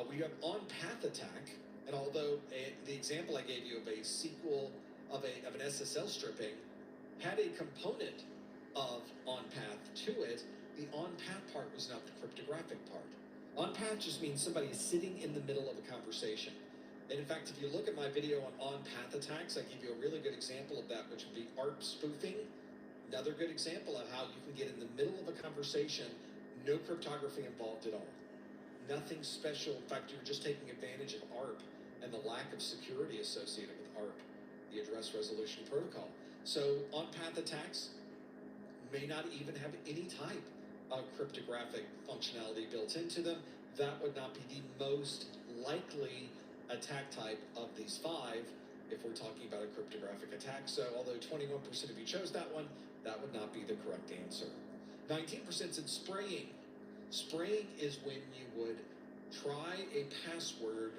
We have on-path attack, and although the example I gave you of a SQL, of an SSL stripping, had a component of on-path to it, the on-path part was not the cryptographic part. On-path just means somebody is sitting in the middle of a conversation. And in fact, if you look at my video on on-path attacks, I give you a really good example of that, which would be ARP spoofing. Another good example of how you can get in the middle of a conversation, no cryptography involved at all. Nothing special. In fact, you're just taking advantage of ARP and the lack of security associated with ARP, the Address Resolution Protocol. So on-path attacks may not even have any type of cryptographic functionality built into them. That would not be the most likely attack type of these five if we're talking about a cryptographic attack. So although 21% of you chose that one, that would not be the correct answer. 19% said spraying. Spraying is when you would try a password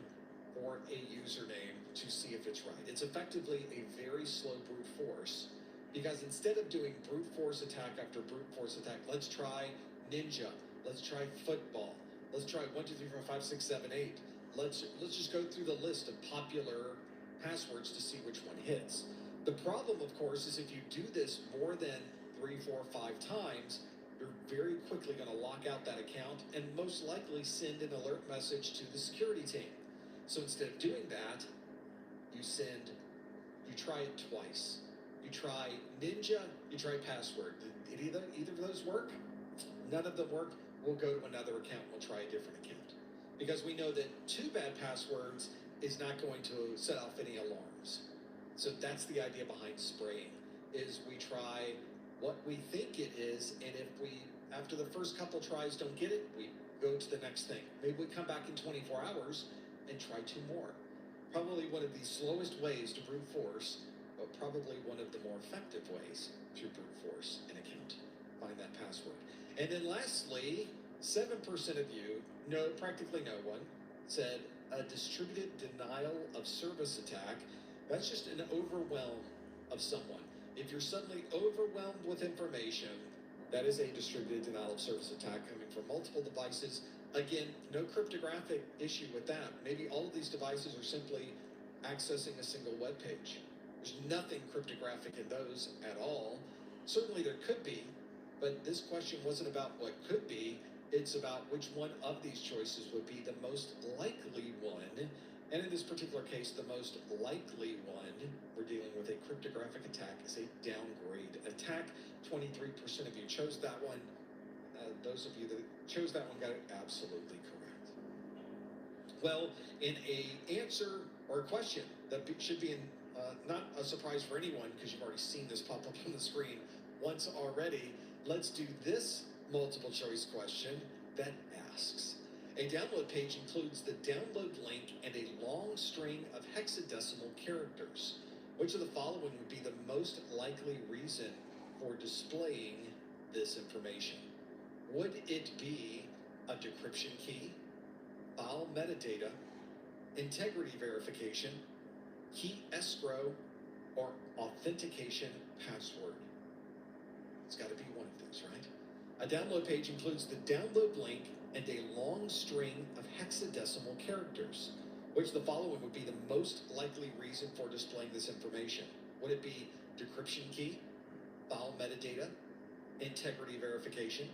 or a username to see if it's right. It's effectively a very slow brute force, because instead of doing brute force attack after brute force attack, let's try ninja, let's try football, let's try 1, 2, 3, 4, 5, 6, 7, 8. Let's just go through the list of popular passwords to see which one hits. The problem, of course, is if you do this more than 3, 4, 5 times, you're very quickly going to lock out that account and most likely send an alert message to the security team. So instead of doing that, you try it twice. You try ninja, you try password. Did either of those work? None of them work. We'll go to another account, we'll try a different account. Because we know that 2 bad passwords is not going to set off any alarms. So that's the idea behind spraying, is we try what we think it is, and if we, after the first couple tries, don't get it, we go to the next thing. Maybe we come back in 24 hours and try 2 more. Probably one of the slowest ways to brute force, but probably one of the more effective ways to brute force an account. Find that password. And then lastly, 7% of you, practically no one, said a distributed denial of service attack, that's just an overwhelm of someone. If you're suddenly overwhelmed with information, that is a distributed denial of service attack coming from multiple devices. Again, no cryptographic issue with that. Maybe all of these devices are simply accessing a single web page. There's nothing cryptographic in those at all. Certainly there could be, but this question wasn't about what could be. It's about which one of these choices would be the most likely one. And in this particular case, the most likely one we're dealing with a cryptographic attack is a downgrade attack. 23% of you chose that one. Those of you that chose that one got it absolutely correct. Well, in a answer or a question that should be not a surprise for anyone because you've already seen this pop up on the screen once already, let's do this multiple choice question that asks, a download page includes the download link and a long string of hexadecimal characters. Which of the following would be the most likely reason for displaying this information? Would it be a decryption key, file metadata, integrity verification, key escrow, or authentication password? It's got to be one of these, right? A download page includes the download link and a long string of hexadecimal characters. Which of the following would be the most likely reason for displaying this information? Would it be decryption key, file metadata, integrity verification,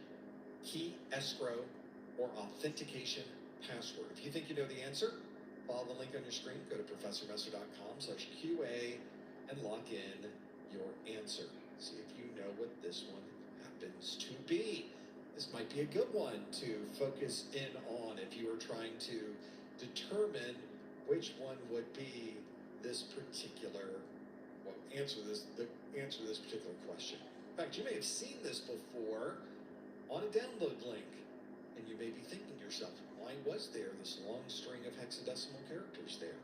key escrow, or authentication password? If you think you know the answer, follow the link on your screen, go to professormesser.com/QA and lock in your answer. See if you know what this one happens to be. This might be a good one to focus in on if you are trying to determine which one would be this particular, well, the answer to this particular question. In fact, you may have seen this before on a download link, and you may be thinking to yourself, why was there this long string of hexadecimal characters there?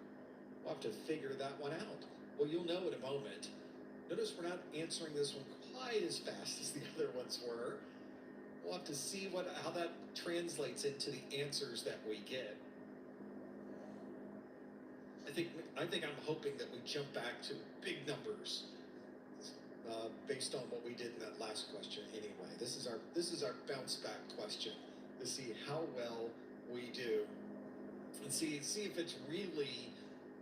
We'll have to figure that one out. Well, you'll know in a moment. Notice we're not answering this one quite as fast as the other ones were. We'll have to see how that translates into the answers that we get. I think I'm hoping that we jump back to big numbers based on what we did in that last question. Anyway, this is our bounce back question to see how well we do and see if it's really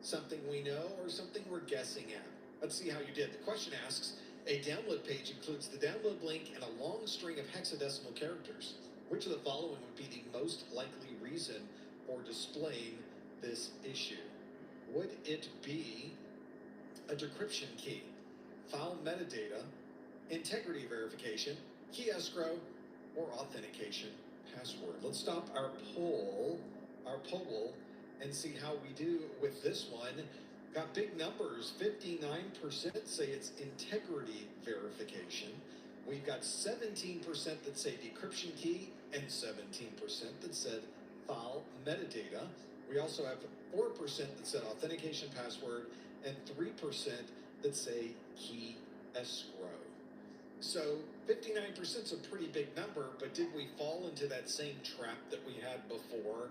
something we know or something we're guessing at. Let's see how you did. The question asks, a download page includes the download link and a long string of hexadecimal characters. Which of the following would be the most likely reason for displaying this issue? Would it be a decryption key, file metadata, integrity verification, key escrow, or authentication password? Let's stop our poll, and see how we do with this one. Got big numbers. 59% say it's integrity verification. We've got 17% that say decryption key and 17% that said file metadata. We also have 4% that said authentication password and 3% that say key escrow. So 59% is a pretty big number, but did we fall into that same trap that we had before,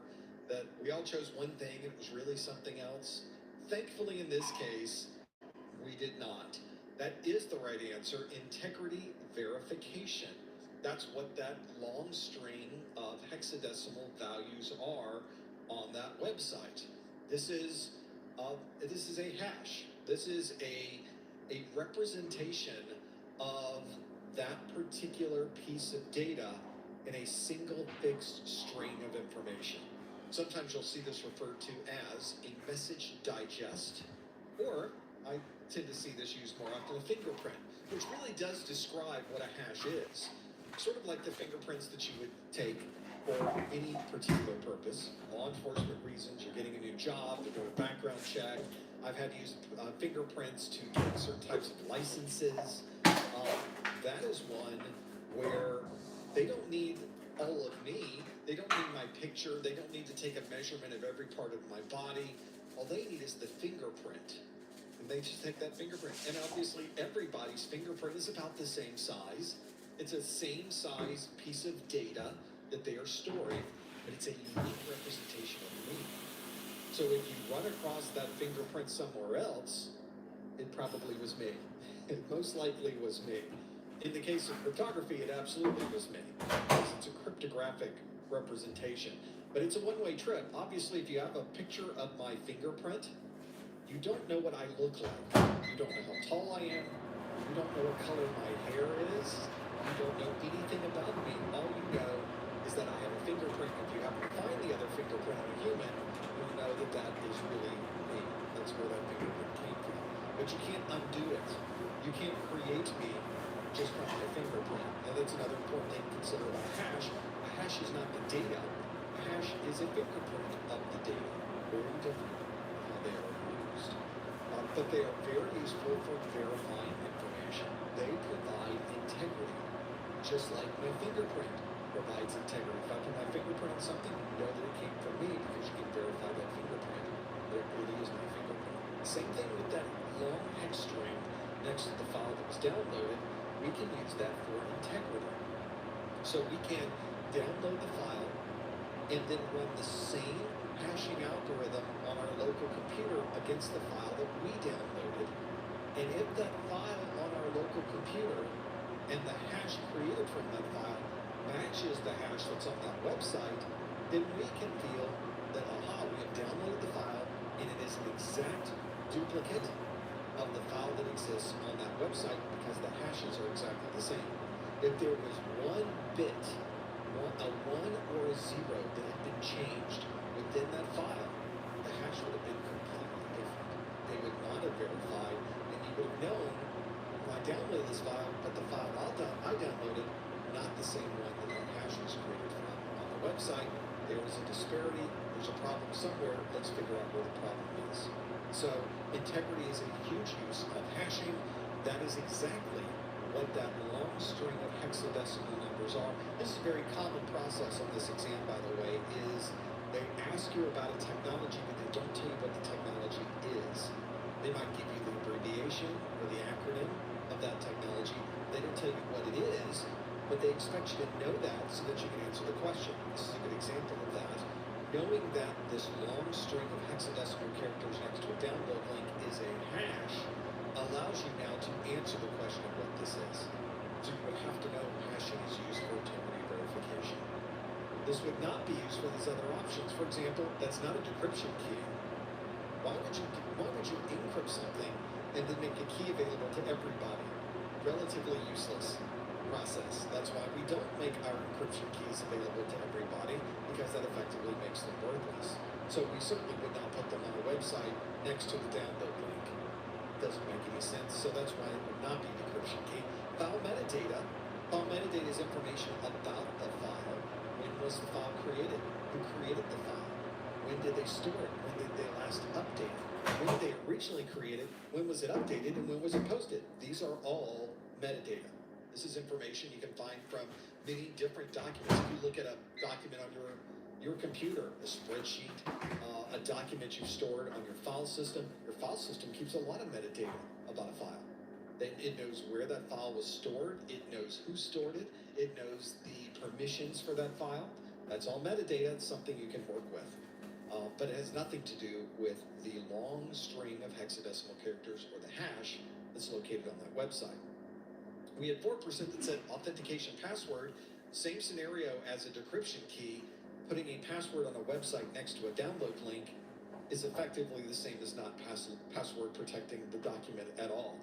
that we all chose one thing and it was really something else? Thankfully, in this case, we did not. That is the right answer, integrity verification. That's what that long string of hexadecimal values are on that website. This is a hash. This is a representation of that particular piece of data in a single fixed string of information. Sometimes you'll see this referred to as a message digest, or I tend to see this used more often, a fingerprint, which really does describe what a hash is. Sort of like the fingerprints that you would take for any particular purpose. Law enforcement reasons, you're getting a new job, they're doing a background check. I've had to use fingerprints to get certain types of licenses. That is one where they don't need all of me. They don't need my picture. They don't need to take a measurement of every part of my body. All they need is the fingerprint. And they just take that fingerprint. And obviously everybody's fingerprint is about the same size. It's a same size piece of data that they are storing, but it's a unique representation of me. So if you run across that fingerprint somewhere else, it probably was me. It most likely was me. In the case of cryptography, it absolutely was me, because it's a cryptographic representation. But it's a one-way trip. Obviously, if you have a picture of my fingerprint, you don't know what I look like. You don't know how tall I am. You don't know what color my hair is. You don't know anything about me. All you know is that I have a fingerprint. If you happen to find the other fingerprint on a human, you'll know that that is really me. That's where that fingerprint came from. But you can't undo it. You can't create me just from my fingerprint. And that's another important thing to consider about a hash. A hash is not the data. A hash is a fingerprint of the data. Very different how they are used. But they are very useful for verifying information. They provide integrity, just like my fingerprint provides integrity. If I put my fingerprint on something, you know that it came from me because you can verify that fingerprint. That it really is my fingerprint. Same thing with that long hex string next to the file that was downloaded. We can use that for integrity. So we can download the file and then run the same hashing algorithm on our local computer against the file that we downloaded. And if that file on our local computer and the hash created from that file matches the hash that's on that website, then we can feel that, aha, we have downloaded the file and it is an exact duplicate of the file that exists on that website because the hashes are exactly the same. If there was one bit, a 1 or a 0 that had been changed within that file, the hash would have been completely different. They would not have verified, and you would have known, when I downloaded this file, but the file I downloaded, not the same one that that hash was created from on the website. There was a disparity, there's a problem somewhere, let's figure out where the problem is. So integrity is a huge use of hashing. That is exactly what that long string of hexadecimal numbers are. This is a very common process on this exam, by the way, is they ask you about a technology, but they don't tell you what the technology is. They might give you the abbreviation or the acronym of that technology. They don't tell you what it is, but they expect you to know that so that you can answer the question. This is a good example of that. Knowing that this long string of hexadecimal characters next to a download link is a hash allows you now to answer the question of what this is. So you would have to know hashing is used for integrity verification. This would not be used for these other options. For example, that's not a decryption key. Why would you encrypt something and then make a key available to everybody? Relatively useless process. That's why we don't make our encryption keys available to everybody, because that effectively makes them worthless. So we certainly would not put them on a website next to the download link. Doesn't make any sense, so that's why it would not be the encryption key. File metadata. File metadata is information about the file. When was the file created? Who created the file? When did they store it? When did they last update it? When did they originally create it? When was it updated? And when was it posted? These are all metadata. This is information you can find from many different documents. If you look at a document on your computer, a spreadsheet, a document you've stored on your file system keeps a lot of metadata about a file. It knows where that file was stored. It knows who stored it. It knows the permissions for that file. That's all metadata. It's something you can work with. But it has nothing to do with the long string of hexadecimal characters or the hash that's located on that website. We had 4% that said authentication password. Same scenario as a decryption key. Putting a password on a website next to a download link is effectively the same as not password protecting the document at all.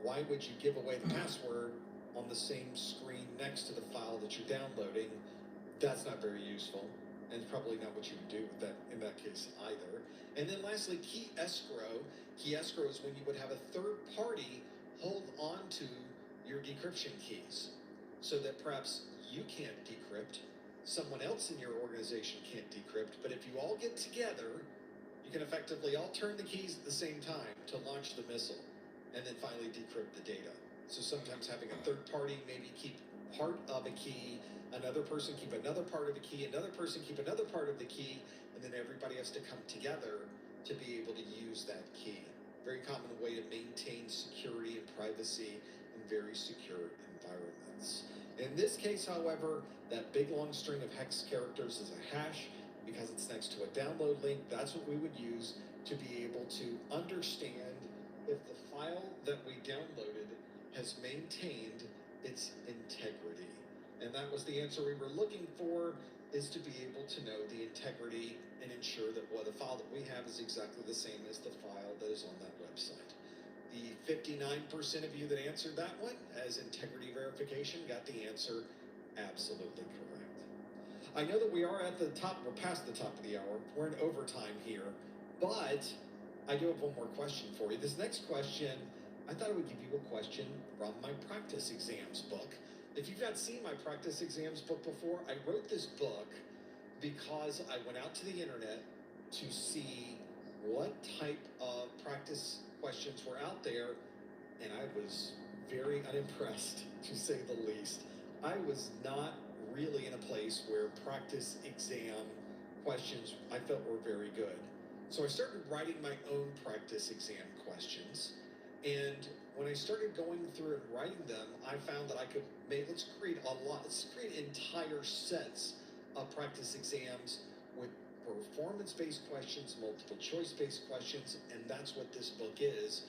Why would you give away the password on the same screen next to the file that you're downloading? That's not very useful, and it's probably not what you would do with that in that case either. And then lastly, key escrow. Key escrow is when you would have a third party hold on to your decryption keys so that perhaps you can't decrypt, someone else in your organization can't decrypt, but if you all get together, you can effectively all turn the keys at the same time to launch the missile and then finally decrypt the data. So sometimes having a third party maybe keep part of a key, another person keep another part of a key, another person keep another part of the key, and then everybody has to come together to be able to use that key. Very common way to maintain security and privacy in very secure environments. In this case, however, that big long string of hex characters is a hash. because it's next to a download link. That's what we would use to be able to understand if the file that we downloaded has maintained its integrity. And that was the answer we were looking for, is to be able to know the integrity and ensure that the file that we have is exactly the same as the file that is on that website. The 59% of you that answered that one as integrity verification got the answer absolutely correct. I know that we are at the top, we're past the top of the hour, we're in overtime here, but I do have one more question for you. This next question, I thought I would give you a question from my practice exams book. If you've not seen my practice exams book before, I wrote this book because I went out to the internet to see what type of practice questions were out there, and I was very unimpressed, to say the least. I was not really in a place where practice exam questions I felt were very good. So I started writing my own practice exam questions, and when I started going through and writing them, I found that I could let's create entire sets of practice exams with performance-based questions, multiple choice-based questions, and that's what this book is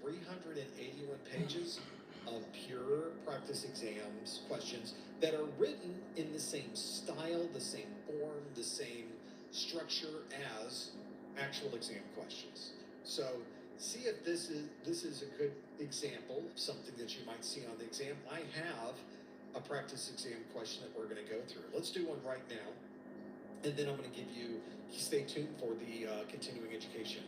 381 pages of pure practice exams questions that are written in the same style, the same form, the same structure as actual exam questions. So see if this is a good example of something that you might see on the exam. I have a practice exam question that we're going to go through. Let's do one right now, and then I'm going to give you, stay tuned for the continuing education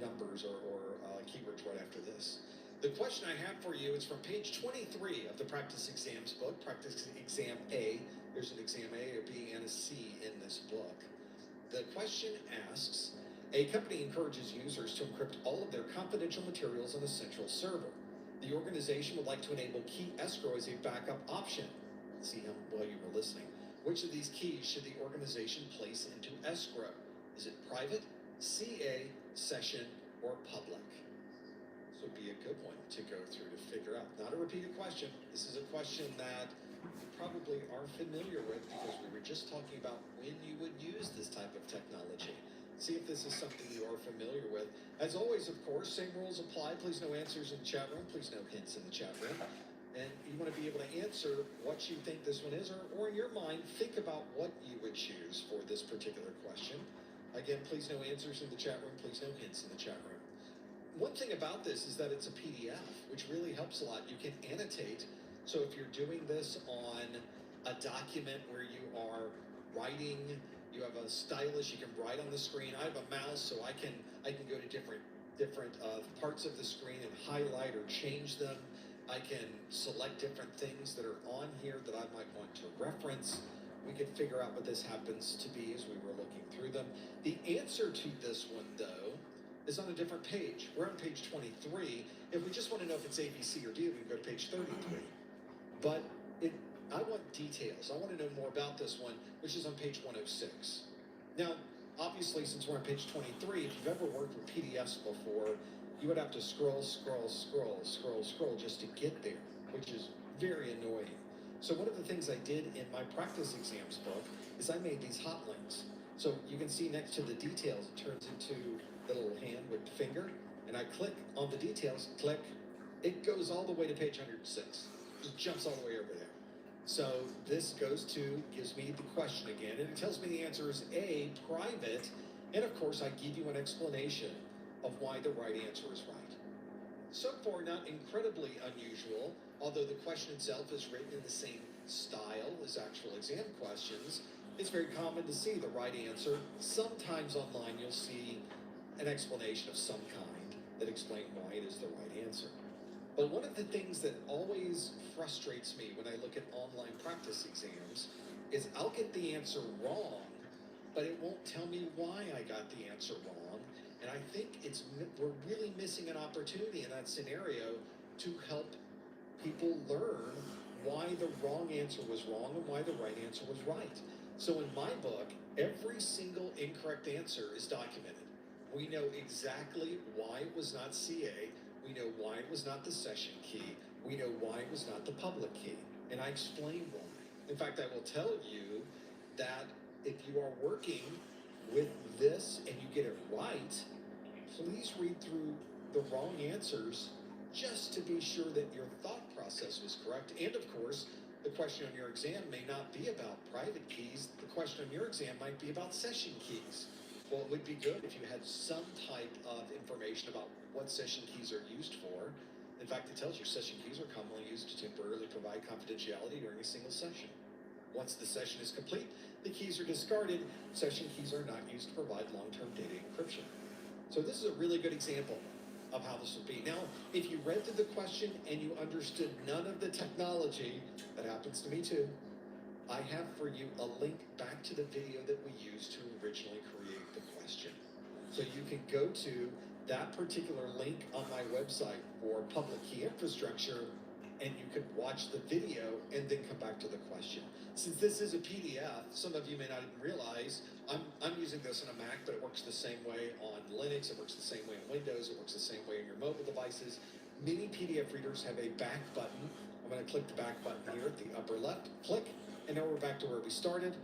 numbers or keywords right after this. The question I have for you is from page 23 of the practice exams book, practice exam A. There's an exam A, a B, and a C in this book. The question asks, a company encourages users to encrypt all of their confidential materials on a central server. The organization would like to enable key escrow as a backup option. See how well you were listening. Which of these keys should the organization place into escrow? Is it private, CA, session, or public? This would be a good one to go through to figure out. Not a repeated question. This is a question that you probably are familiar with because we were just talking about when you would use this type of technology. See if this is something you are familiar with. As always, of course, same rules apply. Please no answers in the chat room. Please no hints in the chat room. And you want to be able to answer what you think this one is, or in your mind, think about what you would choose for this particular question. Again, please no answers in the chat room. Please no hints in the chat room. One thing about this is that it's a PDF, which really helps a lot. You can annotate. So if you're doing this on a document where you are writing, you have a stylus, you can write on the screen. I have a mouse, so I can go to different parts of the screen and highlight or change them. I can select different things that are on here that I might want to reference. We can figure out what this happens to be as we were looking through them. The answer to this one, though, is on a different page. We're on page 23. If we just want to know if it's A, B, C, or D, we can go to page 33. But I want details. I want to know more about this one, which is on page 106. Now, obviously, since we're on page 23, if you've ever worked with PDFs before, you would have to scroll just to get there, which is very annoying. So one of the things I did in my practice exams book is I made these hot links. So you can see next to the details, it turns into the little hand with the finger, and I click on the details, click, it goes all the way to page 106. Just jumps all the way over there. So this gives me the question again, and it tells me the answer is A, private, and of course I give you an explanation of why the right answer is right. So far, not incredibly unusual, although the question itself is written in the same style as actual exam questions. It's very common to see the right answer. Sometimes online you'll see an explanation of some kind that explains why it is the right answer. But one of the things that always frustrates me when I look at online practice exams is I'll get the answer wrong, but it won't tell me why I got the answer wrong. And I think we're really missing an opportunity in that scenario to help people learn why the wrong answer was wrong and why the right answer was right. So in my book, every single incorrect answer is documented. We know exactly why it was not CA. We know why it was not the session key. We know why it was not the public key. And I explain why. In fact, I will tell you that If you are working with this and you get it right, please read through the wrong answers just to be sure that your thought process was correct. And of course, the question on your exam may not be about private keys. The question on your exam might be about session keys. Well, it would be good if you had some type of information about what session keys are used for. In fact, it tells you session keys are commonly used to temporarily provide confidentiality during a single session. Once the session is complete, the keys are discarded. Session keys are not used to provide long-term data encryption. So this is a really good example of how this would be. Now, if you read through the question and you understood none of the technology, that happens to me too, I have for you a link back to the video that we used to originally create the question. So you can go to that particular link on my website for public key infrastructure, and you can watch the video and then come back to the question. Since this is a PDF, some of you may not even realize, I'm using this on a Mac, but it works the same way on Linux, it works the same way on Windows, it works the same way on your mobile devices. Many PDF readers have a back button. I'm going to click the back button here at the upper left, click, and now we're back to where we started.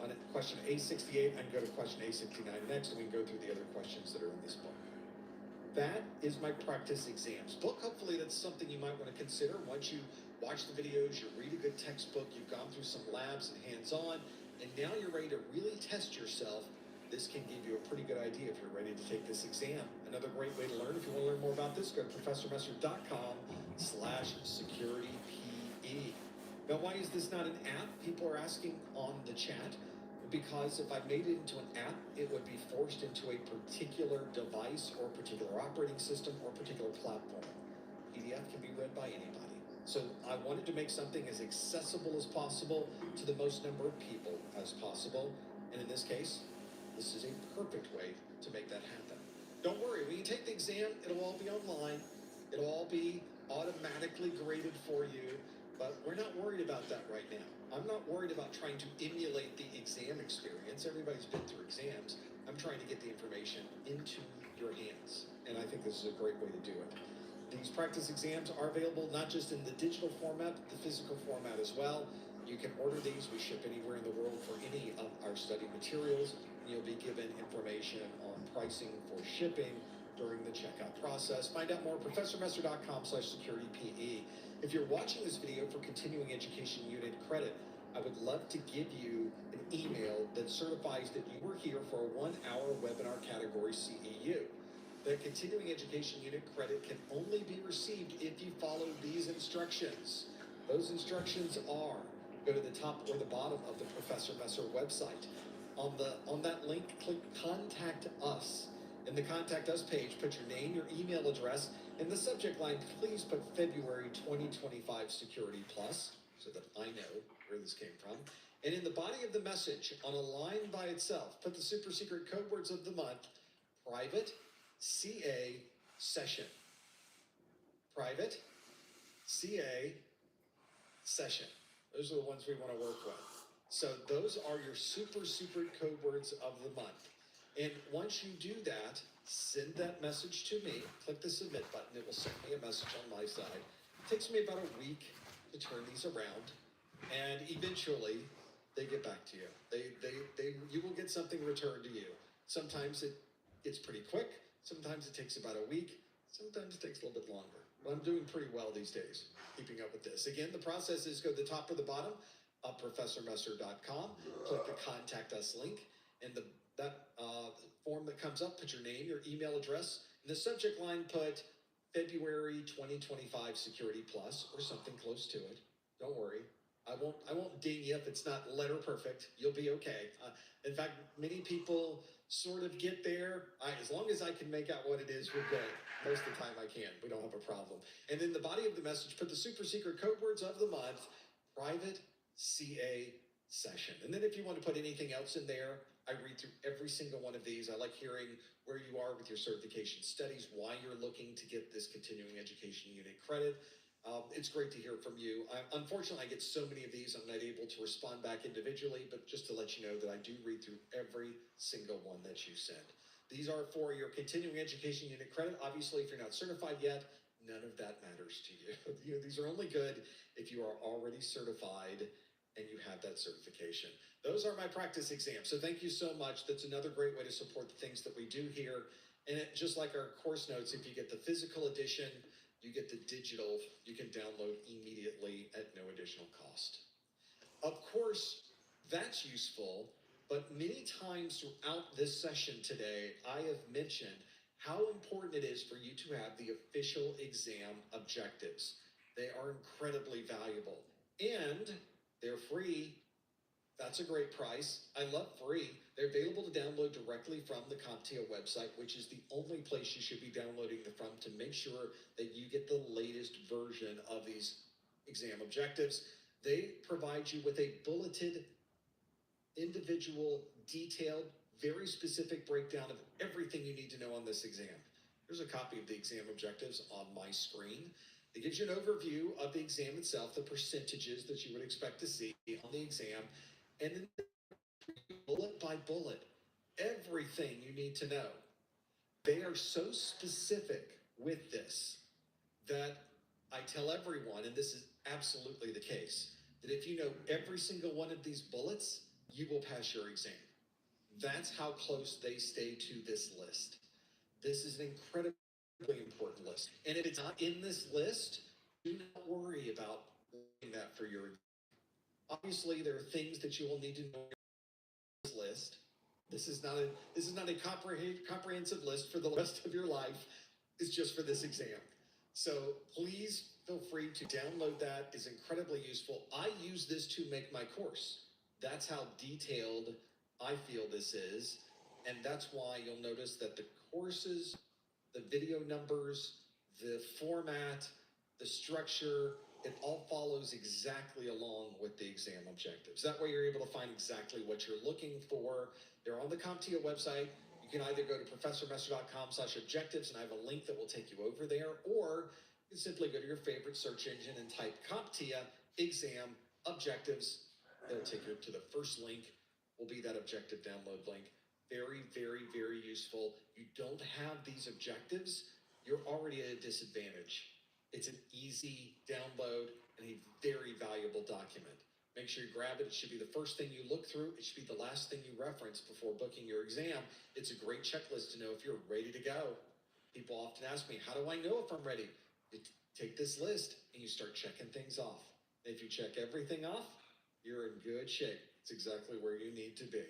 On question A68, I can go to question A69 next, and we can go through the other questions that are in this book. That is my practice exams book. Hopefully that's something you might want to consider once you watch the videos, you read a good textbook, you've gone through some labs and hands-on, and now you're ready to really test yourself. This can give you a pretty good idea if you're ready to take this exam. Another great way to learn, if you want to learn more about this, go to professormesser.com/securitype. Now, why is this not an app? People are asking on the chat. Because if I made it into an app, it would be forced into a particular device or particular operating system or particular platform. PDF can be read by anybody. So I wanted to make something as accessible as possible to the most number of people as possible. And in this case, this is a perfect way to make that happen. Don't worry, when you take the exam, it'll all be online. It'll all be automatically graded for you. But we're not worried about that right now. I'm not worried about trying to emulate the exam experience. Everybody's been through exams. I'm trying to get the information into your hands. And I think this is a great way to do it. These practice exams are available not just in the digital format, but the physical format as well. You can order these. We ship anywhere in the world for any of our study materials. You'll be given information on pricing for shipping during the checkout process. Find out more at professormesser.com/securitype. If you're watching this video for continuing education unit credit, I would love to give you an email that certifies that you were here for a 1-hour webinar category CEU. The continuing education unit credit can only be received if you follow these instructions. Those instructions are, go to the top or the bottom of the Professor Messer website. On that link, click Contact Us. In the Contact Us page, put your name, your email address. In the subject line, please put February 2025 Security Plus, so that I know where this came from. And in the body of the message, on a line by itself, put the super secret code words of the month, private CA session. Private CA session. Those are the ones we want to work with. So those are your super secret code words of the month. And once you do that, send that message to me. Click the submit button. It will send me a message on my side. It takes me about a week to turn these around, and eventually they get back to you. You will get something returned to you. Sometimes it's pretty quick. Sometimes it takes about a week. Sometimes it takes a little bit longer. But I'm doing pretty well these days, keeping up with this. Again, the process is go to the top or the bottom of professormesser.com. Click the Contact Us link, and that form that comes up, put your name, your email address. In the subject line, put February 2025 Security Plus or something close to it. Don't worry. I won't ding you if it's not letter perfect. You'll be okay. In fact, many people sort of get there. As long as I can make out what it is, we're good. Most of the time I can. We don't have a problem. And in the body of the message, put the super secret code words of the month, private CA session. And then if you want to put anything else in there, I read through every single one of these. I like hearing where you are with your certification studies, why you're looking to get this continuing education unit credit. It's great to hear from you. Unfortunately, I get so many of these, I'm not able to respond back individually, but just to let you know that I do read through every single one that you send. These are for your continuing education unit credit. Obviously, if you're not certified yet, none of that matters to you. These are only good if you are already certified and you have that certification. Those are my practice exams. So thank you so much. That's another great way to support the things that we do here. And just like our course notes, if you get the physical edition, you get the digital, you can download immediately at no additional cost. Of course, that's useful, but many times throughout this session today, I have mentioned how important it is for you to have the official exam objectives. They are incredibly valuable and they're free. That's a great price. I love free. They're available to download directly from the CompTIA website, which is the only place you should be downloading them from to make sure that you get the latest version of these exam objectives. They provide you with a bulleted, individual, detailed, very specific breakdown of everything you need to know on this exam. Here's a copy of the exam objectives on my screen. It gives you an overview of the exam itself, the percentages that you would expect to see on the exam, and then bullet by bullet, everything you need to know. They are so specific with this that I tell everyone, and this is absolutely the case, that if you know every single one of these bullets, you will pass your exam. That's how close they stay to this list. This is an incredibly important list. And if it's not in this list, do not worry about doing that for your exam. Obviously, there are things that you will need to know in this list. This is not a comprehensive list for the rest of your life. It's just for this exam. So please feel free to download that. It's incredibly useful. I use this to make my course. That's how detailed I feel this is. And that's why you'll notice that the courses, the video numbers, the format, the structure, it all follows exactly along with the exam objectives. That way you're able to find exactly what you're looking for. They're on the CompTIA website. You can either go to professormesser.com/objectives and I have a link that will take you over there, or you can simply go to your favorite search engine and type CompTIA exam objectives. It'll take you to the first link, will be that objective download link. Very, very, very useful. You don't have these objectives, you're already at a disadvantage. It's an easy download and a very valuable document. Make sure you grab it. It should be the first thing you look through. It should be the last thing you reference before booking your exam. It's a great checklist to know if you're ready to go. People often ask me, how do I know if I'm ready? You take this list and you start checking things off. And if you check everything off, you're in good shape. It's exactly where you need to be.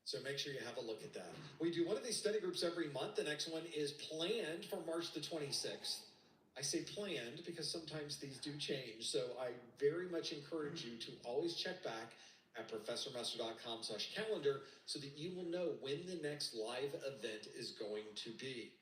So make sure you have a look at that. We do one of these study groups every month. The next one is planned for March the 26th. I say planned because sometimes these do change. So I very much encourage you to always check back at professormesser.com/calendar so that you will know when the next live event is going to be.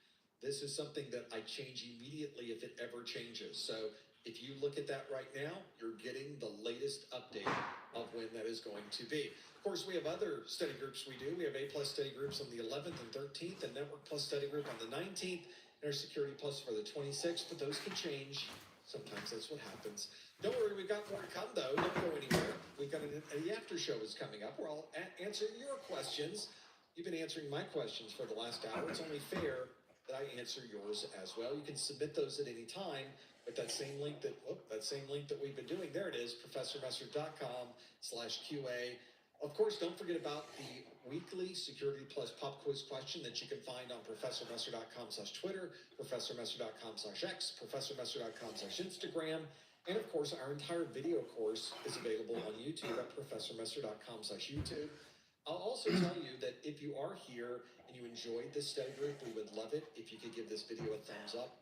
This is something that I change immediately if it ever changes. So if you look at that right now, you're getting the latest update of when that is going to be. Of course, we have other study groups we do. We have A+ study groups on the 11th and 13th, and Network Plus study group on the 19th, and our Security Plus for the 26th, but those can change. Sometimes that's what happens. Don't worry, we've got more to come, though. Don't go anywhere. We've got the after show is coming up where I'll answer your questions. You've been answering my questions for the last hour. It's only fair that I answer yours as well. You can submit those at any time with that same link that we've been doing. There it is, professormesser.com/QA. Of course, don't forget about the weekly Security Plus pop quiz question that you can find on professormesser.com/Twitter, professormesser.com/X, professormesser.com/Instagram, and of course, our entire video course is available on YouTube at professormesser.com/YouTube. I'll also tell you that if you are here and you enjoyed this study group, we would love it if you could give this video a thumbs up.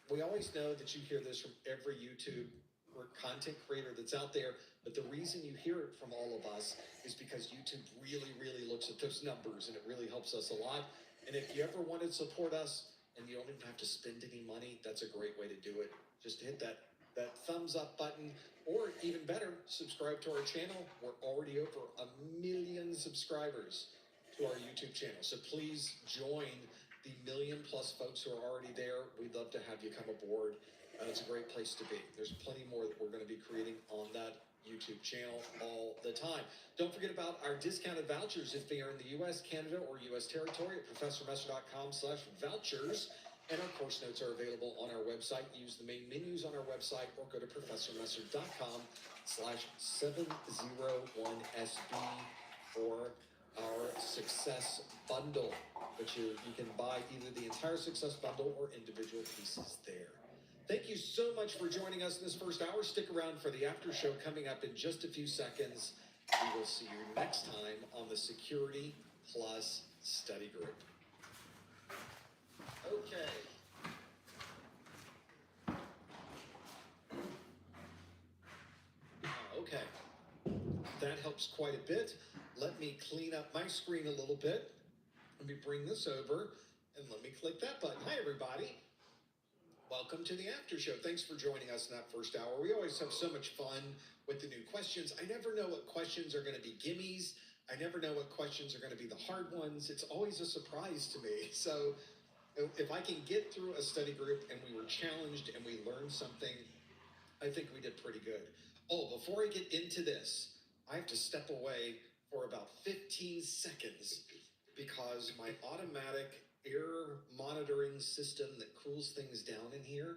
We always know that you hear this from every YouTube or content creator that's out there, but the reason you hear it from all of us is because YouTube really, really looks at those numbers and it really helps us a lot. And if you ever want to support us and you don't even have to spend any money, that's a great way to do it. Just hit that thumbs up button, or even better, subscribe to our channel. We're already over 1 million subscribers to our YouTube channel. So please join the 1 million+ folks who are already there. We'd love to have you come aboard. It's a great place to be. There's plenty more that we're going to be creating on that YouTube channel all the time. Don't forget about our discounted vouchers if they are in the U.S., Canada, or U.S. territory at professormesser.com/vouchers. And our course notes are available on our website. Use the main menus on our website or go to professormesser.com/701SB for our Success Bundle, which you can buy either the entire Success Bundle or individual pieces there. Thank you so much for joining us in this first hour. Stick around for the after show coming up in just a few seconds. We will see you next time on the Security Plus Study Group. Okay. Okay. That helps quite a bit. Let me clean up my screen a little bit. Let me bring this over and let me click that button. Hi, everybody. Welcome to the after show. Thanks for joining us in that first hour. We always have so much fun with the new questions. I never know what questions are going to be gimmies. I never know what questions are going to be the hard ones. It's always a surprise to me. So if I can get through a study group and we were challenged and we learned something, I think we did pretty good. Oh, before I get into this, I have to step away for about 15 seconds because my automatic air monitoring system that cools things down in here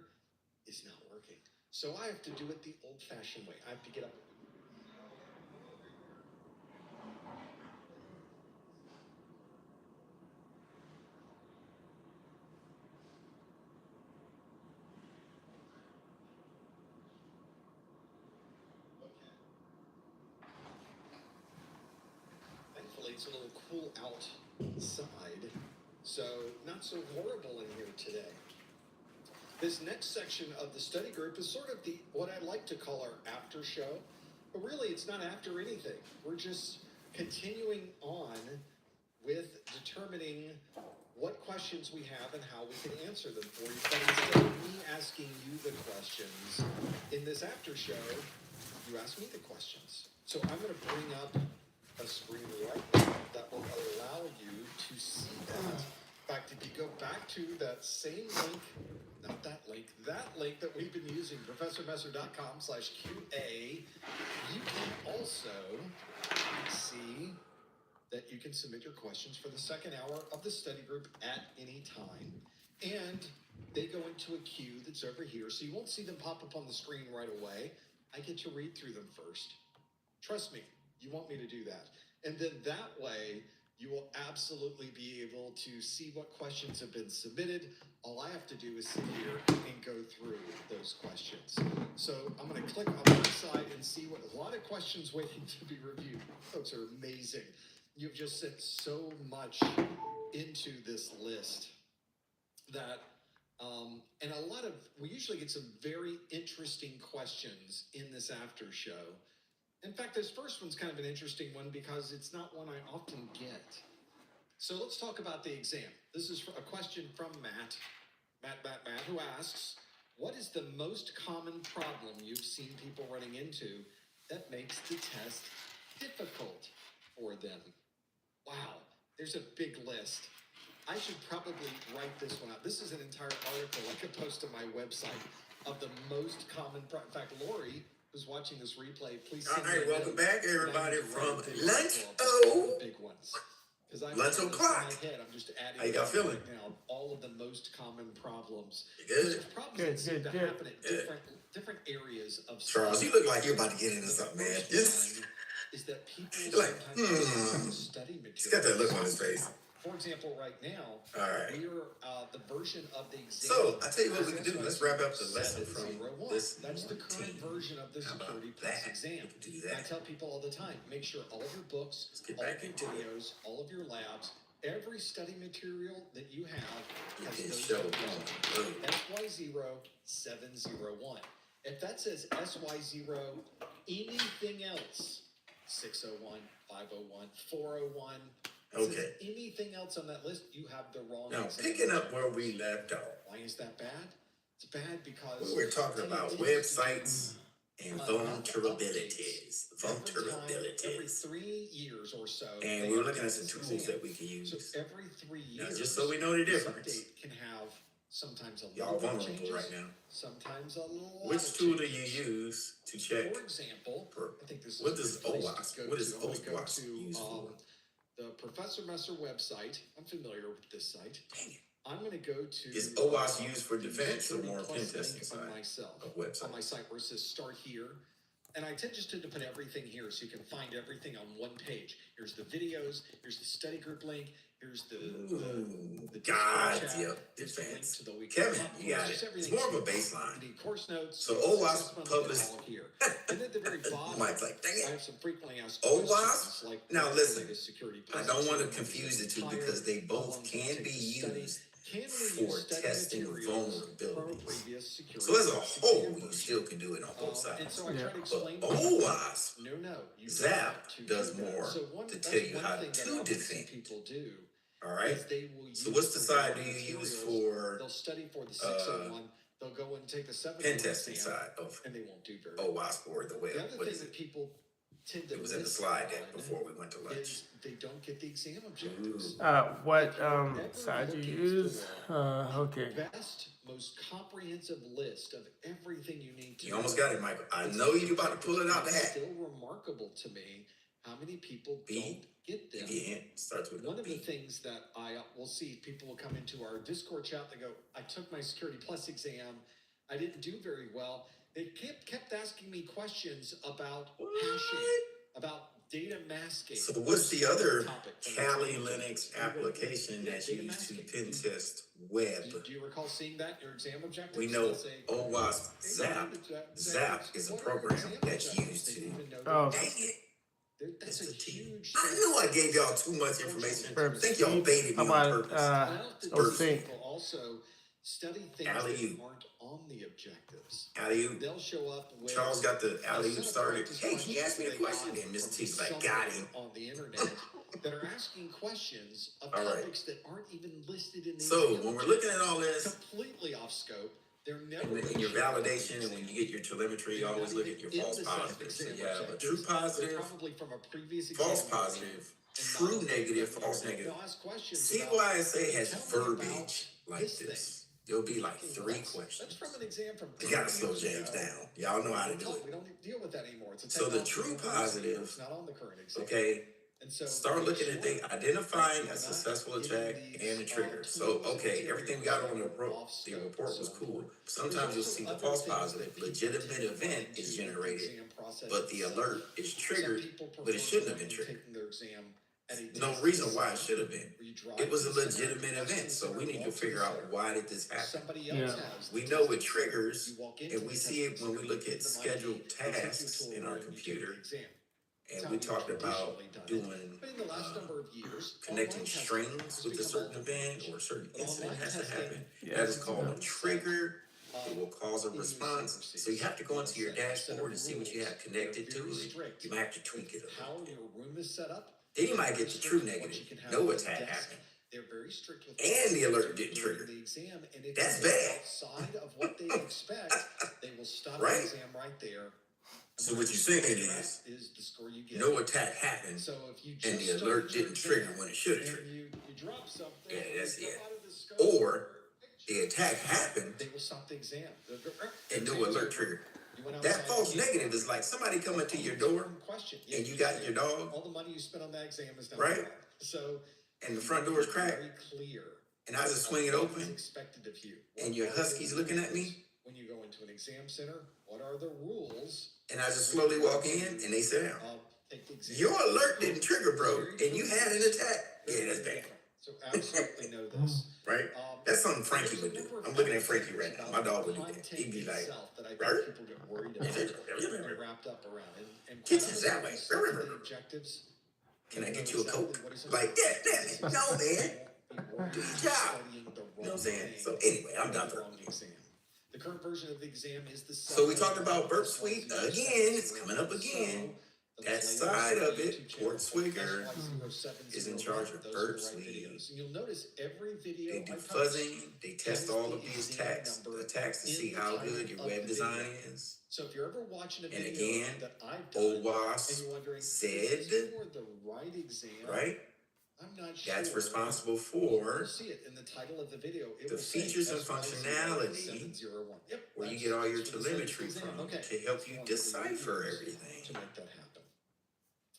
is not working. So I have to do it the old-fashioned way. I have to get up. Thankfully, it's a little cool outside, so not so horrible in here today. This next section of the study group is sort of what I like to call our after show, but really it's not after anything. We're just continuing on with determining what questions we have and how we can answer them for you. But instead of me asking you the questions in this after show, you ask me the questions. So I'm going to bring up a screen right now that will allow you to see that. In fact, if you go back to that same link, not that link that we've been using, professormesser.com/QA, you can also see that you can submit your questions for the second hour of the study group at any time. And they go into a queue that's over here, so you won't see them pop up on the screen right away. I get to read through them first. Trust me, you want me to do that. And then that way, you will absolutely be able to see what questions have been submitted. All I have to do is sit here and go through those questions. So I'm going to click on one side and see what a lot of questions waiting to be reviewed. Folks are amazing. You've just sent so much into this list that, and we usually get some very interesting questions in this after show. In fact, this first one's kind of an interesting one because it's not one I often get. So let's talk about the exam. This is a question from Matt, who asks, what is the most common problem you've seen people running into that makes the test difficult for them? Wow, there's a big list. I should probably write this one out. This is an entire article I could post on my website of the most common in fact, Lori, who's watching this replay, please send me a
welcome
note.
back, everybody,
And I need to
from
write a big
Lunch
article of
O.
the big ones. Because I'm
Lunch
in my
o'clock.
head, I'm just adding
How you got feeling?
right now all of the most common problems.
You good?
There's problems that seem to happen at different areas of
Charles,
study.
you look like you're about to get into something, man.
First one is that people
You're like,
sometimes study material.
He's got that look on his face.
For example, right now,
All right.
we're the version of the exam.
So I tell you what we can do. Let's wrap up the lesson from
701.
this
That's the current
morning.
version of the
How about
Security Plus
that?
exam.
We can do
And I
that.
tell people all the time, make sure all of your books,
Let's get
all
back
of your
into it.
videos, all of your labs, every study material that you have
Get
has
this
those
show
numbers
going.
on it. SY0701. If that says SY0, anything else, 601, 501, 401,
Okay.
anything else on that list, you have the wrong
Now,
exam.
picking up where we left off,
Why is that bad? It's bad because
we were talking about websites and vulnerabilities.
Every 3 years or so.
And
they
we were looking at
update
some
this
tools
exam.
that we can
So
use.
every 3
Now,
years,
just so we know the
this
difference.
update can have sometimes a
Y'all
little bit of
vulnerable
changes,
right now.
sometimes a lot
Which
of
tool do you
changes.
use to check?
For example,
for-
I think this is
what
a
does
good place
OWASP?
to go
What is
to. I'm gonna go
OWASP
to,
used for?
the Professor Messer website. I'm familiar with this site.
Dang it.
I'm going to go to.
Is OWASP used for
the
defense or
Security
more
Plus
pen testing
link
side
on myself,
of websites?
on my site where it says start here. And I tend just to put everything here so you can find everything on one page. Here's the videos, here's the study group link, here's the
God,
Discord chat,
yep,
here's the link
defense.
to the weekly
Kevin,
pop
you got
quiz, just
it. It's
everything.
more of a
You
baseline.
need course notes.
So OWASP
assessment,
published.
all here. And at the very bottom,
Mike's like, dang
I
it.
have some frequently asked
OWASP?
questions. Like
Now
what's
listen,
the latest security
I
plus
don't want to
exam,
confuse the
is
two
it
because they
how
both
long does it
can
take
be
to study?
used
Can we
for
use study
testing
materials from
vulnerabilities.
previous security
So as a
plus
whole,
exam
you
version?
still can do it on both
And
sides.
so I
Yeah.
try to explain
But
to people,
OWASP,
no, you don't
Zap
have to
does
do that.
more
So
to
that's
tell you
one
how
thing that
to
I often see
defend.
people do
All right.
is they will
So
use
what's the
the
side
raw
do you use
materials.
for
They'll study for the 601. They'll go and take the 701
pen testing
exam,
side of
and they won't do very well.
OWASP or the web?
The other
What
thing
is
that
it?
people tend to
It was in the
miss
slide deck
on
before we went to lunch.
is they don't get the exam objectives.
What side you use? Okay.
Best, most comprehensive list of everything you need to
You almost got it, Michael. I know you're about to pull it out the
It's
hat.
still remarkable to me how many people
B.
don't get
You
them.
get hint. Starts with
One
a
of the
B.
things that I will see, people will come into our Discord chat, they go, I took my Security Plus exam, I didn't do very well. They kept asking me questions about hashing, about data masking.
So what's the other
topic from
Kali
exam
Linux
objectives.
application
Yeah,
that you
data
use to
masking.
pen test web?
Do you recall seeing that in your exam objectives?
We know
They'll say,
OWASP
"Hey,
Zap. Zap is a
what are your
program
exam
that's
objectives?"
used
They
to.
didn't even know
Oh.
they
Dang
existed.
it.
That's a
It's the T.
huge.
I knew I gave y'all too much information.
Burp
I think y'all
speed.
baited me
How
on
about
purpose.
I often
oh,
see
sync.
people also study things
Alley-oop.
that aren't on the objectives.
Alley-oop.
They'll show up with
Charles got the
a
alley-oop
set of
started.
practice
Hey, can you ask me a
questions
question?
they
And
got
Mr.
from
T's like, got him.
somewhere on the internet that are asking questions of
All right.
topics that aren't even listed in the
So
exam
when we're
objectives.
looking at all this,
Completely off scope. They're never
in your
mentioned on the
validation and when you get your telemetry, you
They're
always
not
look
even
at your
in
false
the set of
positives. So
exam
you have a
objectives.
true
They're
positive,
probably from a previous
false
exam
positive,
and
true
not
negative,
from
false
there.
negative.
They'll ask questions
See
about,
why I say it has
"Tell me about
verbiage like
this
this.
thing."
There'll be like
Okay,
3
that's
questions.
from an exam from
You gotta
30
slow
years
James
ago.
down. Y'all know how to do
We
it.
don't deal with that anymore. It's a
So the
technology
true
emergency.
positive,
It's not on the current exam.
okay,
And so
start
make
looking
sure
at things,
that
identifying
you're
a
not
successful
getting
attack
these,
and a trigger. So,
tools and
okay, everything we
materials
got on the
that are
report,
off
the
scope
report
and
was
so
cool.
forth.
Sometimes
There's
you'll
also
see the
other
false
things that
positive,
people
legitimate
tend to
event
run
is
into with the
generated,
exam process
but the
itself.
alert is
Some
triggered,
people
but it
prefer
shouldn't have
going
been
and
triggered.
taking their exam at a
No
testing
reason why it
center
should have been.
where you drive
It was
to
a
the center,
legitimate
testing
event, so
center,
we need to
walk the
figure out
center.
why did this happen.
Somebody else
Yeah.
has the
We know it
testing center.
triggers,
You walk into
and
the
we
testing
see it when we
center,
look
you
at
give them
scheduled
ID, they take you
tasks
to a
in our
room, you take
computer,
the exam. That's
and
how
we
we've
talked about
traditionally done it.
doing
But in the last number of years,
connecting
online testing
strings
has
with a
become
certain
all the
event
rage.
or a certain
But
incident
online
has to
testing
happen.
Yeah.
That is
has
called a
one set
trigger. It
of
will cause a response. So you have to go into your dashboard and see what you have connected to it. You might have to tweak it a
how
little bit.
your room is set up.
Then you
They're
might
very
get the
strict
true
with what
negative.
you can have
No
on the
attack
desk.
happened.
They're very strict with
And the alert didn't
during
trigger.
the exam, and if
That's
you go
bad.
outside of what they expect, they will stop
Right?
the exam right there.
So what you're saying is,
the score you get.
no attack happened,
So if you
and
just
the alert
started your
didn't trigger
exam
when it should have
and
triggered.
you drop something,
Yeah,
or
that's
you
it.
come out of the scope
Or
picture,
the attack happened
they will stop the exam. They'll go,
and no
exam's
alert
over.
triggered.
You went
That
outside,
false
you can't
negative
go.
is like somebody coming to your
It's a
door
important question.
and you
just
got
say,
your dog
all the money you spent on that exam is now
Right.
gone. So
and the front door is cracked
very clear.
and I just swing it
What is
open
expected of you?
and
What
your
are the
husky's looking at me
rules when you go into an exam center? What are the rules?
and I just slowly walk in and they sit down.
Take the exam.
Your alert didn't trigger, bro,
Very
and you
true.
had an attack.
Very,
Yeah, that's
very
bad,
different. So absolutely know this.
right? That's something Frankie
there's a
would do.
number of
I'm looking at
other
Frankie
things
right now.
about
My dog
the
would do that.
content
He'd be like,
itself that I think
"Right?"
people get worried about and wrapped up around. And
Kitchen's that way.
some of the objectives.
"Can I
you know
get you a
exactly
Coke?"
what is on
Like,
the
yeah, damn it. No, man. Do your job. You know what I'm saying? So anyway, I'm done for.
The current version of the exam is the.
So we talked about Burp Suite again. It's coming up again. That side of it, Port Swigger is in charge of Burp Suite.
And you'll notice every video
They do
I post
fuzzing. They test all of these attacks to see how good your web design is.
So if you're ever watching a
And
video
again,
that I've done, and
OWASP
you're wondering,
said,
is this for the right exam?
right?
I'm not sure.
That's responsible
You'll
for
see it in the title of the video. It
the
will say
features and
SYC
functionality
701. Yep,
where you
that's-
get all your
that's what it says.
telemetry
Exam.
from
Okay.
to help you
One of the
decipher
ways
everything.
to make that happen.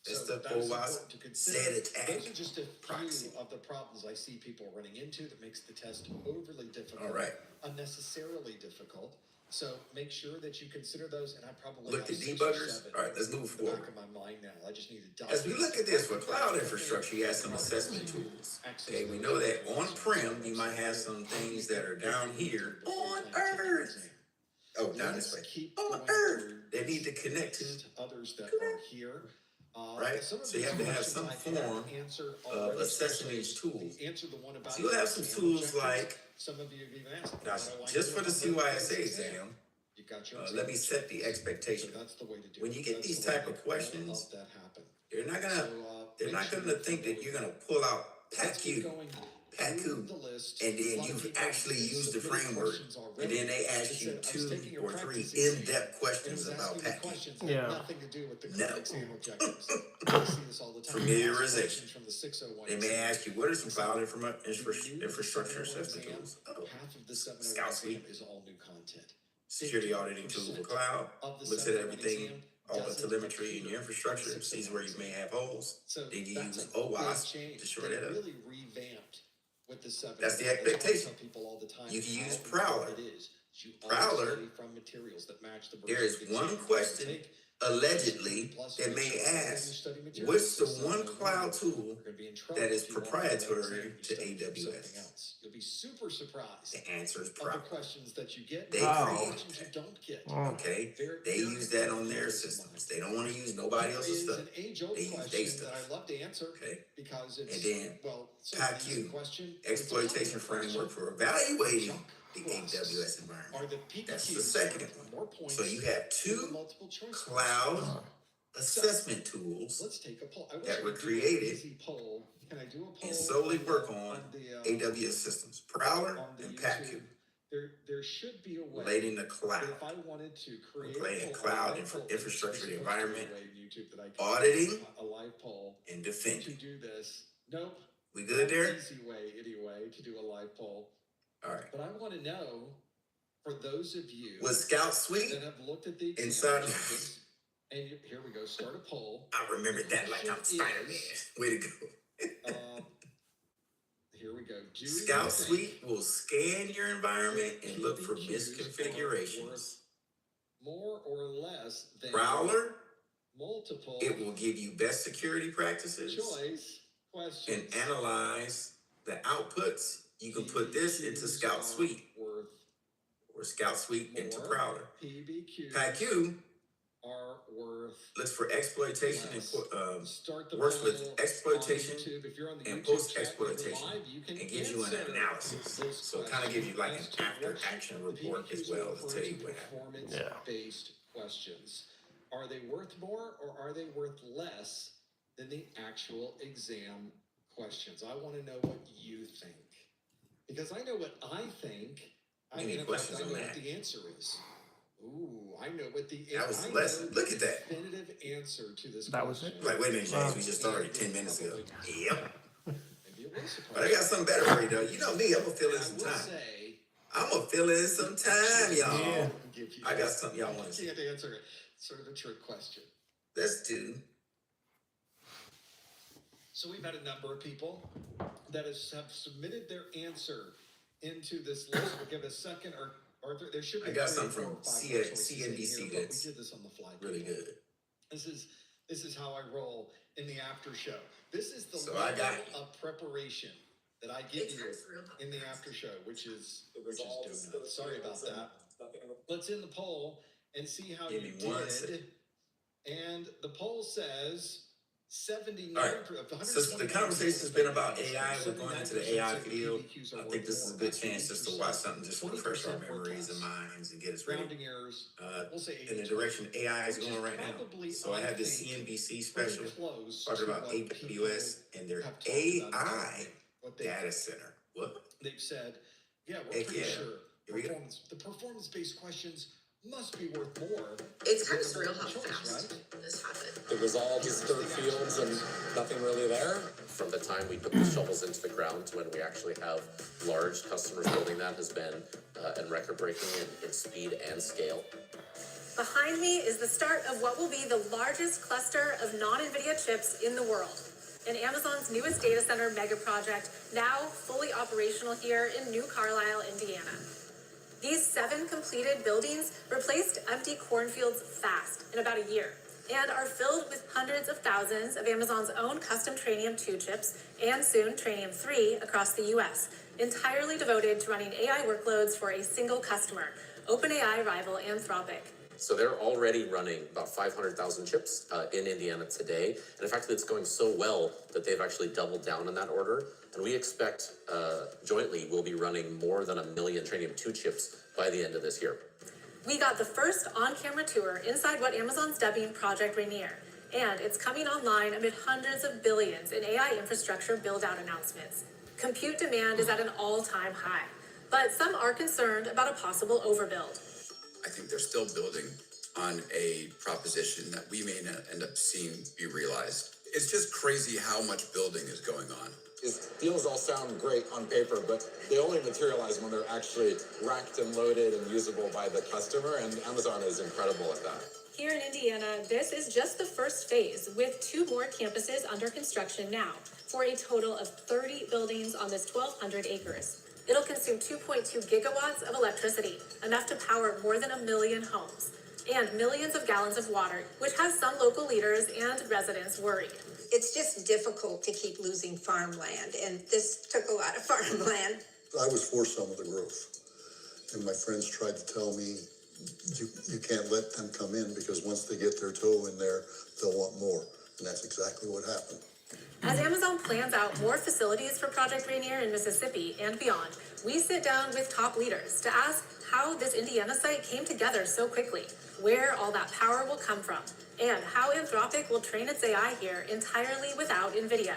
That's
So
the
that's
OWASP
important to consider.
said attack
Those are just a
proxy.
few of the problems I see people running into that makes the test overly difficult,
All right.
unnecessarily difficult. So make sure that you consider those, and I probably
Look
have
at
6 or
debuggers.
7
All right, let's move
in the back
forward.
of my mind now. I just need to
As we look at this for cloud infrastructure, you have some assessment tools. Okay, we know that on-prem, you might have some things that are down here on Earth. Oh, down this way. On Earth, they need to connect to
others that are here.
right?
Some of
So you have to have some form of assessing these tools. So you'll have some tools like,
some of you have even asked.
now, just for the CYSA exam, let me set the expectation.
That's the way to do
When
it.
you get
That's
these
the way
type of questions,
that happen.
they're not
So,
gonna think that you're gonna pull out PACU, and then you've actually used the framework, and then they ask you 2 or 3 in-depth questions about PACU.
Yeah.
Nothing to do with the
No.
exam objectives. I see this all the time.
Familiarization.
From the 601
They may ask you, what are some cloud
The
infrastructure
new
assessment
701
tools?
exam, half of the 701
Scout
exam
Suite.
is all new content.
Security auditing tool for cloud,
Of the
looks at
701
everything,
exam
all the
doesn't
telemetry in
appear
your infrastructure,
in the
sees where you may have holes.
So
Then you
that's
use
a big
OWASP
change.
to shore
They
that up.
really revamped with the 701.
That's the
why I
expectation.
tell people all the time
You can
how
use
important
Prowler.
It is. You
Prowler,
study from materials that match the
There is
version of
one
the exam.
question,
Take
allegedly,
plus
that may
make sure that
ask,
you study materials.
what's the
So
one
no
cloud tool
You're gonna be in trouble
that is
if you walk out of that
proprietary
exam, you
to
study from something
AWS?
else. You'll be super surprised
The answer is
of the
Prowler.
questions that you get.
They
and the
created
questions you don't get.
Okay, they use that on their systems. They don't want to use nobody else's
There
stuff.
is an age-old
They use their
question
stuff.
that I love to answer
Okay,
because it's
and then
PACU
PACU, exploitation framework for evaluating the AWS environment. That's the second one. So you have 2 cloud assessment tools
Let's take a poll. I wish
that
I
were
could do an
created
easy poll. Can I do a poll
and solely work
the-
on
the,
AWS systems, Prowler
on the
and
YouTube?
PACU,
There should be a way
relating to
that
cloud,
if I wanted to create
playing
a poll,
cloud
a live poll,
infrastructure,
there's
the
supposed to be a
environment,
way in YouTube that I can
auditing,
a live poll
and
to
defending.
do this. Nope.
We good there?
Easy way anyway to do a live poll.
All right.
But I want to know, for those of you
With Scout Suite,
that have looked at the exam
inside-
objectives, and here we go, start a poll.
I remember that like I'm Spider-Man. Way to go.
Here we go. Do you
Scout
think
Suite will scan your environment and look for
PBQs are
misconfigurations.
worth more or less than
Prowler,
multiple
it will give you best security practices
choice questions
and analyze the outputs. You can put this into Scout Suite
worth
or Scout Suite into
more.
Prowler.
PBQs
PACU
are worth
looks for exploitation
less.
and
Start the
works
poll
with exploitation
on YouTube. If you're on the
and
YouTube
post-exploitation,
chat, you're live, you can
and gives you an
answer
analysis.
this
So it kind of gives you like an
question.
after action report as well to tell you what happened.
Performance-based questions. Are they worth more or are they worth less than the actual exam questions? I want to know what you think. Because I know what I think.
You need
in
questions
fact, I
on
know
that.
what the answer is. Ooh, I know what the
That was
I
the lesson.
know
Look
the
at that.
definitive answer to this
That was
question.
it?
Like, wait a minute, James, we just started 10 minutes ago. Yep.
Maybe it will surprise
But I got something better for you though. You know me, I'm gonna fill in
I
some
will
time.
say,
I'm gonna fill in some time, y'all.
Yeah.
I got something y'all want to see.
can't answer it. Sort of a trick question.
Let's do.
So we've had a number of people that have submitted their answer into this list. We'll give it a second, or there should be.
I got
3 or
something
4 or
from
5 choices in
CNBC
here, but
that's
we did this on the fly.
really
people.
good.
This is how I roll in the after show. This is the
So I
level
got you.
of preparation that I give you in the after show, which is donuts. Sorry about that. Let's end the poll and see how
Give
you
me 1
did.
second.
And the poll says 79%.
All right. Since the conversation has been about AI, we're going into the AI field. I think this is a good chance just to watch something just to refresh our memories and minds and get us ready
Rounding errors. We'll say
in the
80-20.
direction AI is going right now.
Probably,
So I have this
think,
CNBC special
pretty close
talking
to
about
what
AWS and their
people have talked about
AI
what
data center. What?
they've said, yeah, we're
Heck
pretty
yeah.
sure
Here we go.
the performance-based questions must be worth more.
It's kind of surreal how
Choice,
fast
right?
this happened.
It was all just dirt fields and nothing really there. From the time we put the shovels into the ground to when we actually have large customers building that has been and record breaking in speed and scale.
Behind me is the start of what will be the largest cluster of non-NVIDIA chips in the world, and Amazon's newest data center mega project, now fully operational here in New Carlisle, Indiana. These 7 completed buildings replaced empty cornfields fast, in about a year, and are filled with hundreds of thousands of Amazon's own custom Trainium 2 chips and soon Trainium 3 across the US, entirely devoted to running AI workloads for a single customer, OpenAI rival Anthropic.
So they're already running about 500,000 chips in Indiana today. And in fact, it's going so well that they've actually doubled down on that order. And we expect jointly we'll be running more than 1 million Trainium 2 chips by the end of this year.
We got the first on-camera tour inside what Amazon's dubbing Project Rainier, and it's coming online amid hundreds of billions in AI infrastructure build-out announcements. Compute demand is at an all-time high, but some are concerned about a possible overbuild.
I think they're still building on a proposition that we may not end up seeing be realized. It's just crazy how much building is going on.
These deals all sound great on paper, but they only materialize when they're actually racked and loaded and usable by the customer, and Amazon is incredible at that.
Here in Indiana, this is just the first phase, with 2 more campuses under construction now, for a total of 30 buildings on this 1,200 acres. It'll consume 2.2 gigawatts of electricity, enough to power more than 1 million homes, and millions of gallons of water, which has some local leaders and residents worried.
It's just difficult to keep losing farmland, and this took a lot of farmland.
I was for some of the growth, and my friends tried to tell me, you can't let them come in because once they get their toe in there, they'll want more, and that's exactly what happened.
As Amazon plans out more facilities for Project Rainier in Mississippi and beyond, we sit down with top leaders to ask how this Indiana site came together so quickly, where all that power will come from, and how Anthropic will train its AI here entirely without NVIDIA.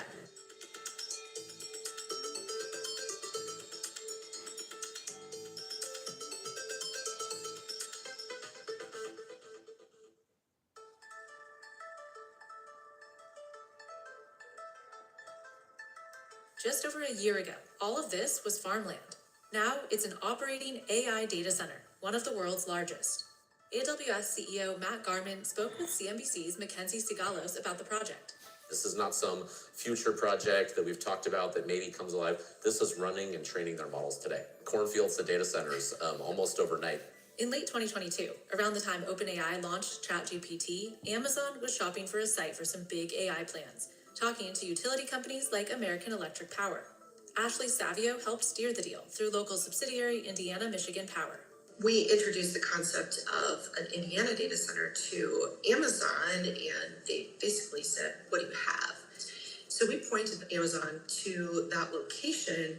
Just over a year ago, all of this was farmland. Now it's an operating AI data center, one of the world's largest. AWS CEO Matt Garman spoke with CNBC's Mackenzie Sigalos about the project.
This is not some future project that we've talked about that maybe comes alive. This is running and training their models today. Cornfields to data centers almost overnight.
In late 2022, around the time OpenAI launched ChatGPT, Amazon was shopping for a site for some big AI plans, talking to utility companies like American Electric Power. Ashley Savio helped steer the deal through local subsidiary Indiana Michigan Power.
We introduced the concept of an Indiana data center to Amazon, and they basically said, what do you have? So we pointed Amazon to that location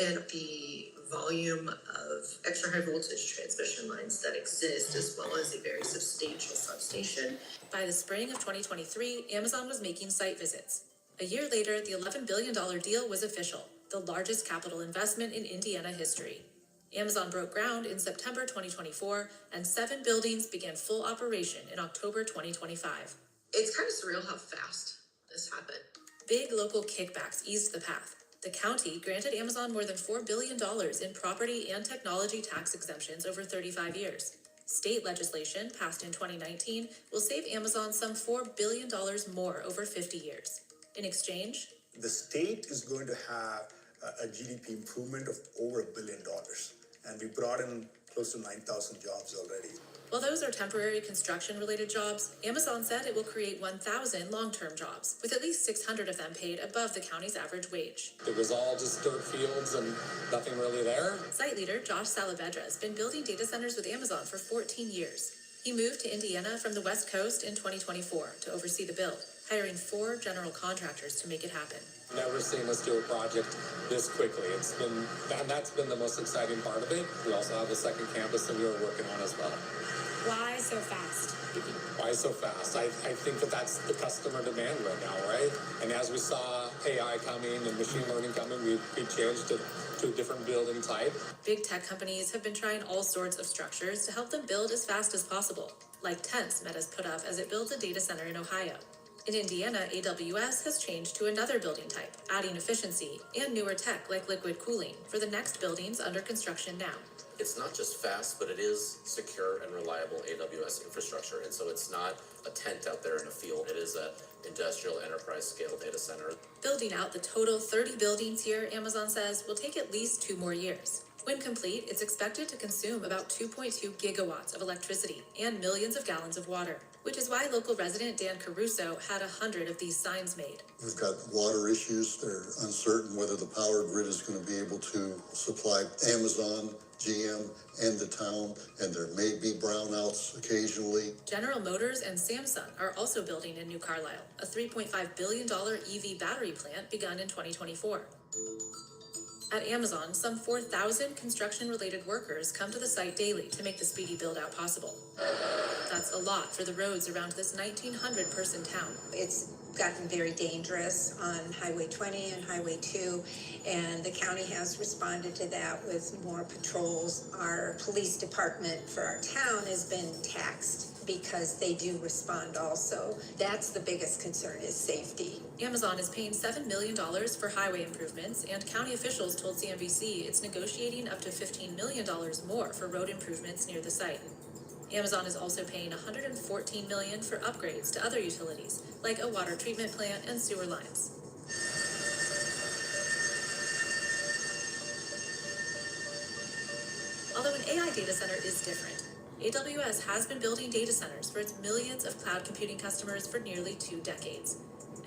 and the volume of extra high voltage transmission lines that exist, as well as a very substantial substation.
By the spring of 2023, Amazon was making site visits. A year later, the $11 billion deal was official, the largest capital investment in Indiana history. Amazon broke ground in September 2024, and 7 buildings began full operation in October 2025.
It's kind of surreal how fast this happened.
Big local kickbacks eased the path. The county granted Amazon more than $4 billion in property and technology tax exemptions over 35 years. State legislation passed in 2019 will save Amazon some $4 billion more over 50 years. In exchange,
the state is going to have a GDP improvement of over $1 billion. And we brought in close to 9,000 jobs already.
While those are temporary construction-related jobs, Amazon said it will create 1,000 long-term jobs, with at least 600 of them paid above the county's average wage.
It was all just dirt fields and nothing really there.
Site leader Josh Salavedra has been building data centers with Amazon for 14 years. He moved to Indiana from the West Coast in 2024 to oversee the build, hiring 4 general contractors to make it happen.
Never seen us do a project this quickly. That's been the most exciting part of it. We also have a second campus that we were working on as well.
Why so fast?
Why so fast? I think that's the customer demand right now, right? And as we saw AI coming and machine learning coming, we changed to a different building type.
Big tech companies have been trying all sorts of structures to help them build as fast as possible, like tents Meta's put up as it builds a data center in Ohio. In Indiana, AWS has changed to another building type, adding efficiency and newer tech like liquid cooling for the next buildings under construction now.
It's not just fast, but it is secure and reliable AWS infrastructure. And so it's not a tent out there in a field. It is an industrial enterprise scale data center.
Building out the total 30 buildings here, Amazon says, will take at least 2 more years. When complete, it's expected to consume about 2.2 gigawatts of electricity and millions of gallons of water, which is why local resident Dan Caruso had 100 of these signs made.
We've got water issues. They're uncertain whether the power grid is going to be able to supply Amazon, GM, and the town, and there may be brownouts occasionally.
General Motors and Samsung are also building in New Carlisle, a $3.5 billion EV battery plant begun in 2024. At Amazon, some 4,000 construction-related workers come to the site daily to make the speedy build-out possible. That's a lot for the roads around this 1,900-person town.
It's gotten very dangerous on Highway 20 and Highway 2, and the county has responded to that with more patrols. Our police department for our town has been taxed because they do respond also. That's the biggest concern, is safety.
Amazon is paying $7 million for highway improvements, and county officials told CNBC it's negotiating up to $15 million more for road improvements near the site. Amazon is also paying $114 million for upgrades to other utilities, like a water treatment plant and sewer lines. Although an AI data center is different, AWS has been building data centers for its millions of cloud computing customers for nearly 2 decades.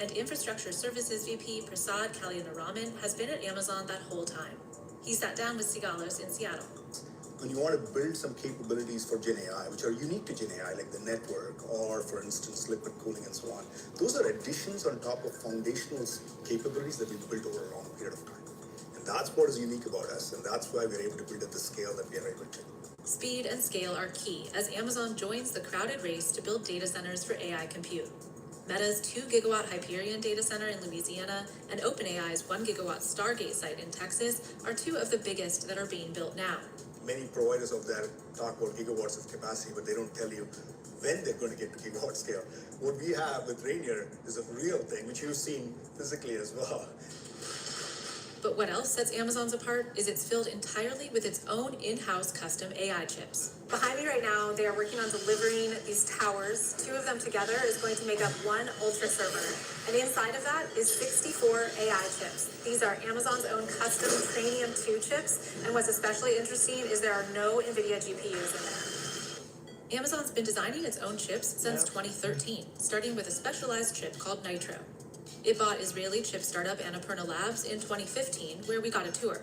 And Infrastructure Services VP Prasad Kalyanaraman has been at Amazon that whole time. He sat down with Sigalos in Seattle.
When you want to build some capabilities for Gen AI, which are unique to Gen AI, like the network, or for instance, liquid cooling and so on, those are additions on top of foundational capabilities that we've built over a long period of time. And that's what is unique about us, and that's why we're able to build at the scale that we are able to.
Speed and scale are key as Amazon joins the crowded race to build data centers for AI compute. Meta's 2 gigawatt Hyperion data center in Louisiana and OpenAI's 1 gigawatt Stargate site in Texas are 2 of the biggest that are being built now.
Many providers of that talk about gigawatts of capacity, but they don't tell you when they're going to get to gigawatt scale. What we have with Rainier is a real thing, which you've seen physically as well.
But what else sets Amazon's apart is it's filled entirely with its own in-house custom AI chips. Behind me right now, they are working on delivering these towers. 2 of them together is going to make up 1 Ultra server. And inside of that is 64 AI chips. These are Amazon's own custom Trainium 2 chips. And what's especially interesting is there are no NVIDIA GPUs in there. Amazon's been designing its own chips since 2013, starting with a specialized chip called Nitro. It bought Israeli chip startup Annapurna Labs in 2015, where we got a tour.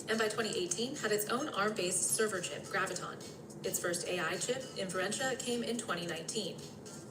And by 2018, had its own ARM-based server chip, Graviton. Its first AI chip, Inferentia, came in 2019.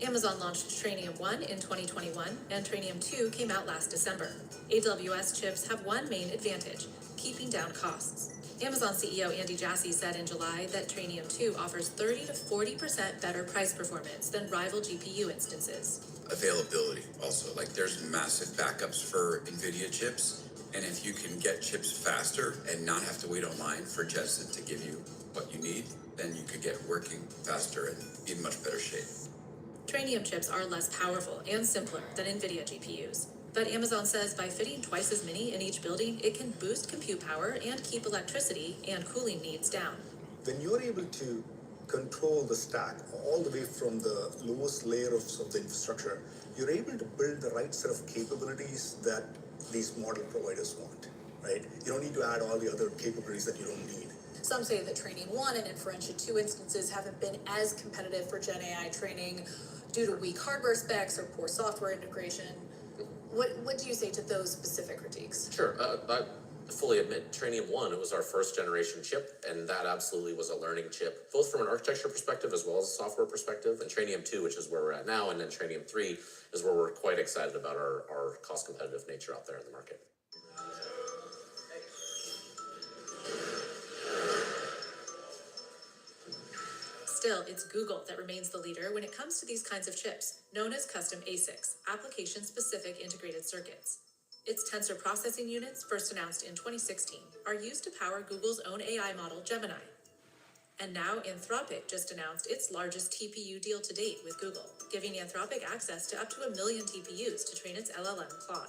Amazon launched Trainium 1 in 2021, and Trainium 2 came out last December. AWS chips have one main advantage: keeping down costs. Amazon CEO Andy Jassy said in July that Trainium 2 offers 30 to 40% better price performance than rival GPU instances.
Availability also, like there's massive backups for NVIDIA chips, and if you can get chips faster and not have to wait online for Jetson to give you what you need, then you could get working faster and be in much better shape.
Trainium chips are less powerful and simpler than NVIDIA GPUs. But Amazon says by fitting twice as many in each building, it can boost compute power and keep electricity and cooling needs down.
When you're able to control the stack all the way from the lowest layer of the infrastructure, you're able to build the right set of capabilities that these model providers want, right? You don't need to add all the other capabilities that you don't need.
Some say that Trainium 1 and Inferentia 2 instances haven't been as competitive for Gen AI training due to weak hardware specs or poor software integration. What do you say to those specific critiques?
Sure. I fully admit, Trainium 1, it was our first generation chip, and that absolutely was a learning chip, both from an architecture perspective as well as a software perspective. And Trainium 2, which is where we're at now, and then Trainium 3 is where we're quite excited about our cost competitive nature out there in the market.
Still, it's Google that remains the leader when it comes to these kinds of chips, known as custom ASICs, application-specific integrated circuits. Its tensor processing units, first announced in 2016, are used to power Google's own AI model, Gemini. And now Anthropic just announced its largest TPU deal to date with Google, giving Anthropic access to up to 1 million TPUs to train its LLM Claude.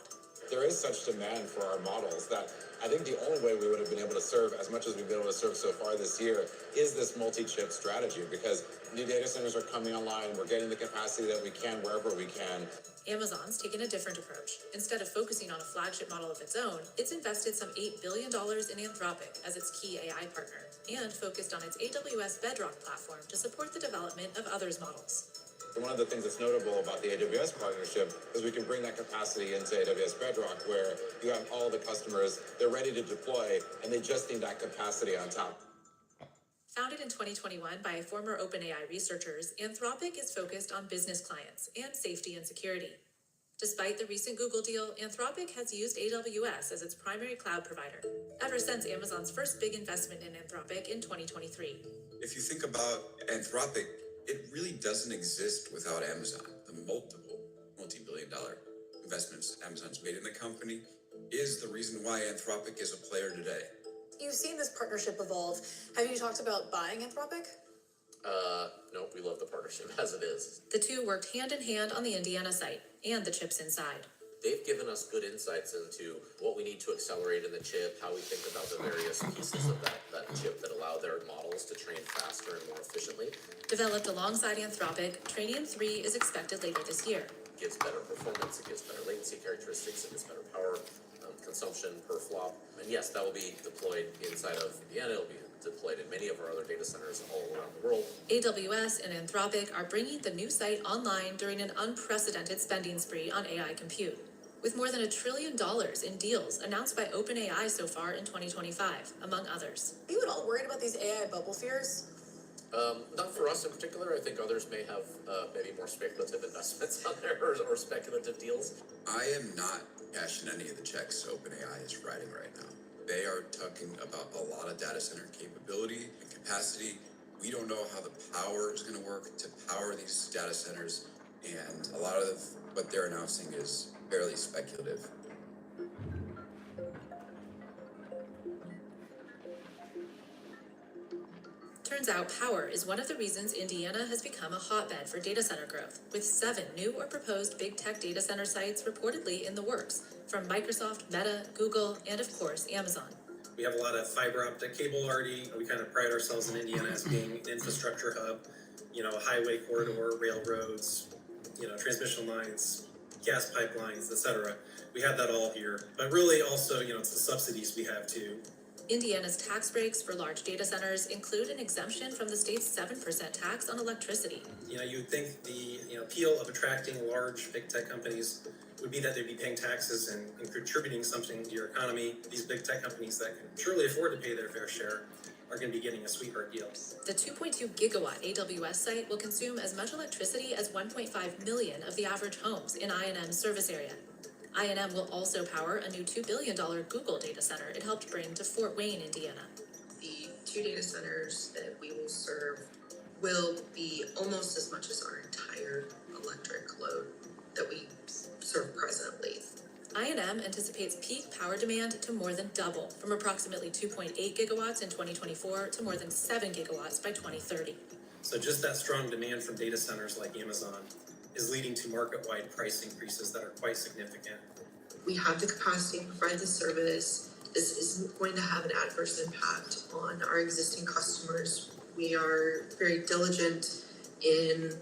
There is such demand for our models that I think the only way we would have been able to serve as much as we've been able to serve so far this year is this multi-chip strategy, because new data centers are coming online. We're getting the capacity that we can wherever we can.
Amazon's taken a different approach. Instead of focusing on a flagship model of its own, it's invested some $8 billion in Anthropic as its key AI partner, and focused on its AWS Bedrock platform to support the development of others' models.
And one of the things that's notable about the AWS partnership is we can bring that capacity into AWS Bedrock, where you have all the customers, they're ready to deploy, and they just need that capacity on top.
Founded in 2021 by former OpenAI researchers, Anthropic is focused on business clients and safety and security. Despite the recent Google deal, Anthropic has used AWS as its primary cloud provider, ever since Amazon's first big investment in Anthropic in 2023.
If you think about Anthropic, it really doesn't exist without Amazon. The multi-billion-dollar investments Amazon's made in the company is the reason why Anthropic is a player today.
You've seen this partnership evolve. Have you talked about buying Anthropic?
Nope, we love the partnership as it is.
The two worked hand in hand on the Indiana site and the chips inside.
They've given us good insights into what we need to accelerate in the chip, how we think about the various pieces of that chip that allow their models to train faster and more efficiently.
Developed alongside Anthropic, Trainium 3 is expected later this year.
It gives better performance, it gives better latency characteristics, it gives better power consumption per flop. And yes, that will be deployed inside of Indiana. It'll be deployed in many of our other data centers all around the world.
AWS and Anthropic are bringing the new site online during an unprecedented spending spree on AI compute, with more than $1 trillion in deals announced by OpenAI so far in 2025, among others. Are you at all worried about these AI bubble fears?
Not for us in particular. I think others may have maybe more speculative investments on there or speculative deals.
I am not cashing any of the checks OpenAI is writing right now. They are talking about a lot of data center capability and capacity. We don't know how the power is going to work to power these data centers, and a lot of what they're announcing is fairly speculative.
Turns out power is one of the reasons Indiana has become a hotbed for data center growth, with 7 new or proposed big tech data center sites reportedly in the works, from Microsoft, Meta, Google, and of course, Amazon.
We have a lot of fiber optic cable already. We kind of pride ourselves in Indiana as being an infrastructure hub, a highway corridor, railroads, transmission lines, gas pipelines, etc. We have that all here. But really also, it's the subsidies we have too.
Indiana's tax breaks for large data centers include an exemption from the state's 7% tax on electricity.
You'd think the appeal of attracting large big tech companies would be that they'd be paying taxes and contributing something to your economy. These big tech companies that can surely afford to pay their fair share are going to be getting a sweetheart deal.
The 2.2 gigawatt AWS site will consume as much electricity as 1.5 million of the average homes in I&M's service area. I&M will also power a new $2 billion Google data center it helped bring to Fort Wayne, Indiana.
The 2 data centers that we will serve will be almost as much as our entire electric load that we serve presently.
I&M anticipates peak power demand to more than double, from approximately 2.8 gigawatts in 2024 to more than 7 gigawatts by 2030.
So just that strong demand from data centers like Amazon is leading to market-wide price increases that are quite significant.
We have the capacity to provide the service. This isn't going to have an adverse impact on our existing customers. We are very diligent in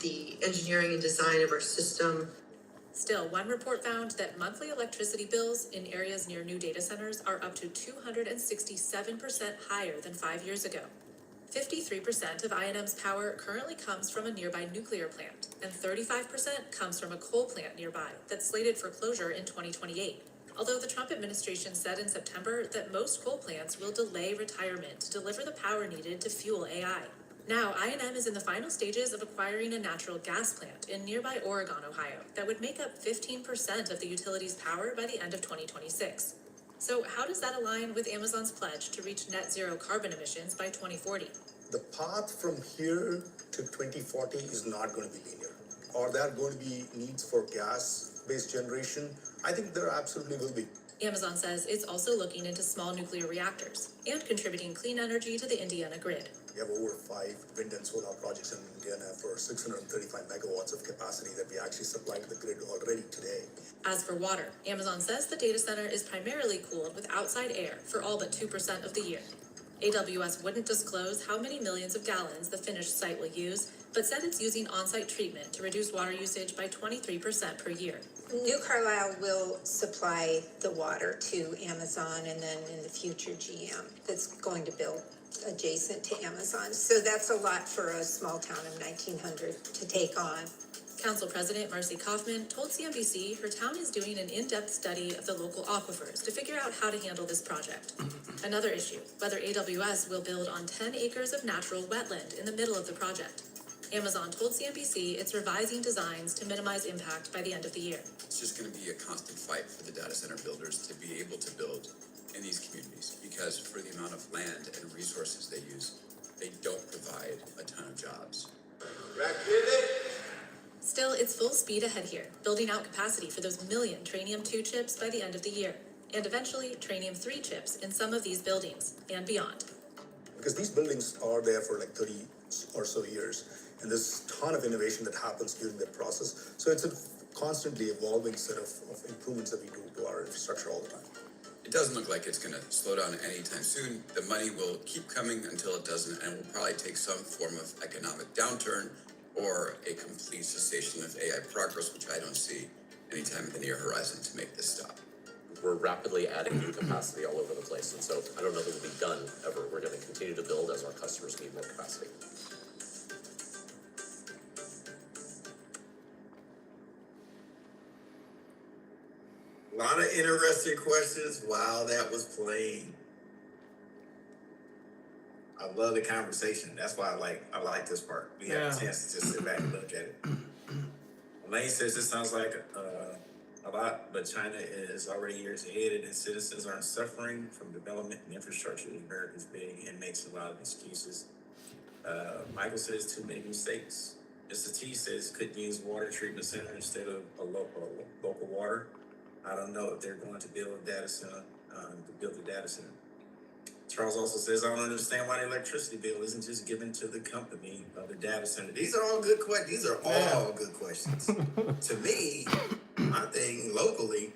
the engineering and design of our system.
Still, one report found that monthly electricity bills in areas near new data centers are up to 267% higher than 5 years ago. 53% of I&M's power currently comes from a nearby nuclear plant, and 35% comes from a coal plant nearby that's slated for closure in 2028. Although the Trump administration said in September that most coal plants will delay retirement to deliver the power needed to fuel AI. Now, I&M is in the final stages of acquiring a natural gas plant in nearby Oregon, Ohio, that would make up 15% of the utility's power by the end of 2026. So how does that align with Amazon's pledge to reach net zero carbon emissions by 2040?
The path from here to 2040 is not going to be linear. Are there going to be needs for gas-based generation? I think there absolutely will be.
Amazon says it's also looking into small nuclear reactors and contributing clean energy to the Indiana grid.
We have over 5 wind and solar projects in Indiana for 635 megawatts of capacity that we actually supply to the grid already today.
As for water, Amazon says the data center is primarily cooled with outside air for all but 2% of the year. AWS wouldn't disclose how many millions of gallons the finished site will use, but said it's using on-site treatment to reduce water usage by 23% per year.
New Carlisle will supply the water to Amazon and then in the future GM that's going to build adjacent to Amazon. So that's a lot for a small town of 1,900 to take on.
Council President Marcy Kaufman told CNBC her town is doing an in-depth study of the local aquifers to figure out how to handle this project. Another issue, whether AWS will build on 10 acres of natural wetland in the middle of the project. Amazon told CNBC it's revising designs to minimize impact by the end of the year.
It's just going to be a constant fight for the data center builders to be able to build in these communities, because for the amount of land and resources they use, they don't provide a ton of jobs.
Still, it's full speed ahead here, building out capacity for those million Trainium2 chips by the end of the year, and eventually Trainium3 chips in some of these buildings and beyond.
Because these buildings are there for like 30 or so years, and there's a ton of innovation that happens during that process. So it's a constantly evolving set of improvements that we do to our infrastructure all the time.
It doesn't look like it's going to slow down anytime soon. The money will keep coming until it doesn't, and will probably take some form of economic downturn or a complete cessation of AI progress, which I don't see anytime in the near horizon to make this stop.
We're rapidly adding new capacity all over the place, and so I don't know that we'll be done ever. We're going to continue to build as our customers need more capacity.
A lot of interesting questions while that was playing. I love the conversation. That's why I like this part. We have a chance to just sit back and look at it. Elaine says this sounds like a lot, but China is already years ahead, and its citizens aren't suffering from development and infrastructure. America's big and makes a lot of excuses. Michael says too many mistakes. Mr. T says couldn't use water treatment center instead of a local water. I don't know if they're going to build a data center, Charles also says, I don't understand why the electricity bill isn't just given to the company of the data center. These are all good questions. These are all good questions. To me, my thing locally,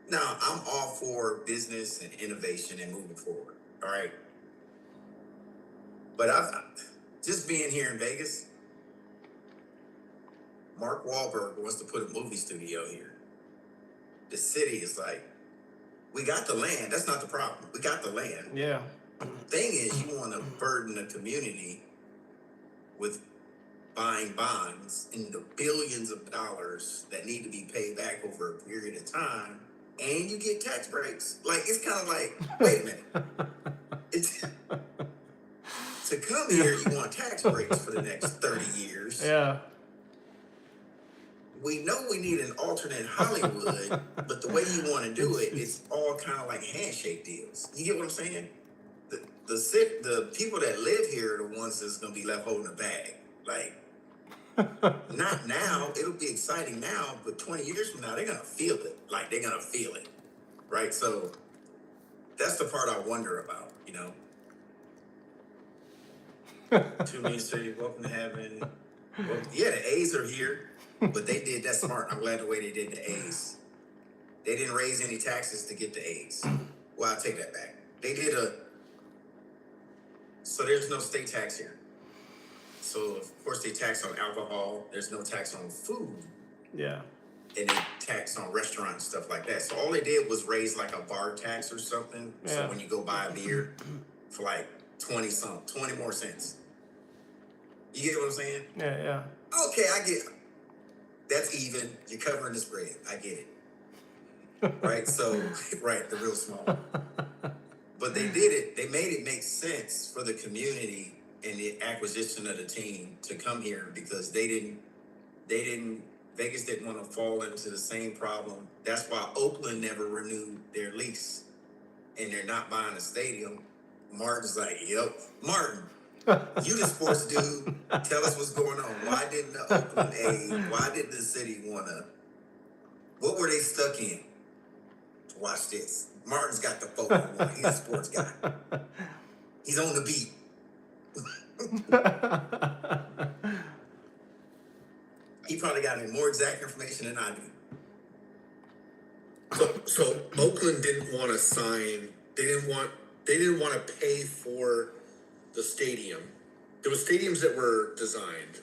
now I'm all for business and innovation and moving forward. All right. But I've just being here in Vegas, Mark Wahlberg wants to put a movie studio here. The city is like, we got the land. That's not the problem. We got the land.
Yeah.
Thing is, you want to burden the community with buying bonds in the billions of dollars that need to be paid back over a period of time, and you get tax breaks. Like, it's kind of like, wait a minute. It's to come here, you want tax breaks for the next 30 years.
Yeah.
We know we need an alternate Hollywood, but the way you want to do it, it's all kind of like handshake deals. You get what I'm saying? The people that live here are the ones that's going to be left holding the bag. Like, not now. It'll be exciting now, but 20 years from now, they're going to feel it. Like, they're going to feel it. Right? So that's the part I wonder about, you know? Too many say, welcome to heaven. Well, yeah, the A's are here. But they did that smart. I'm glad the way they did the A's. They didn't raise any taxes to get the A's. Well, I'll take that back. They did so there's no state tax here. So, of course, they tax on alcohol. There's no tax on food.
Yeah.
And they tax on restaurants and stuff like that. So all they did was raise like a bar tax or something. Yeah. So when you go buy a beer for like 20 more cents. You get what I'm saying?
Yeah, yeah.
Okay, I get it. That's even. You're covering the spread. I get it. Right? So, right, the real small. But they did it. They made it make sense for the community and the acquisition of the team to come here because Vegas didn't want to fall into the same problem. That's why Oakland never renewed their lease. And they're not buying a stadium. Martin's like, yep. Martin, you the sports dude, tell us what's going on. Why didn't the Oakland why did the city want to, what were they stuck in? Watch this. Martin's got the 411. He's a sports guy. He's on the beat. He probably got more exact information than I do.
So Oakland didn't want to sign. They didn't want to pay for the stadium. There were stadiums that were designed.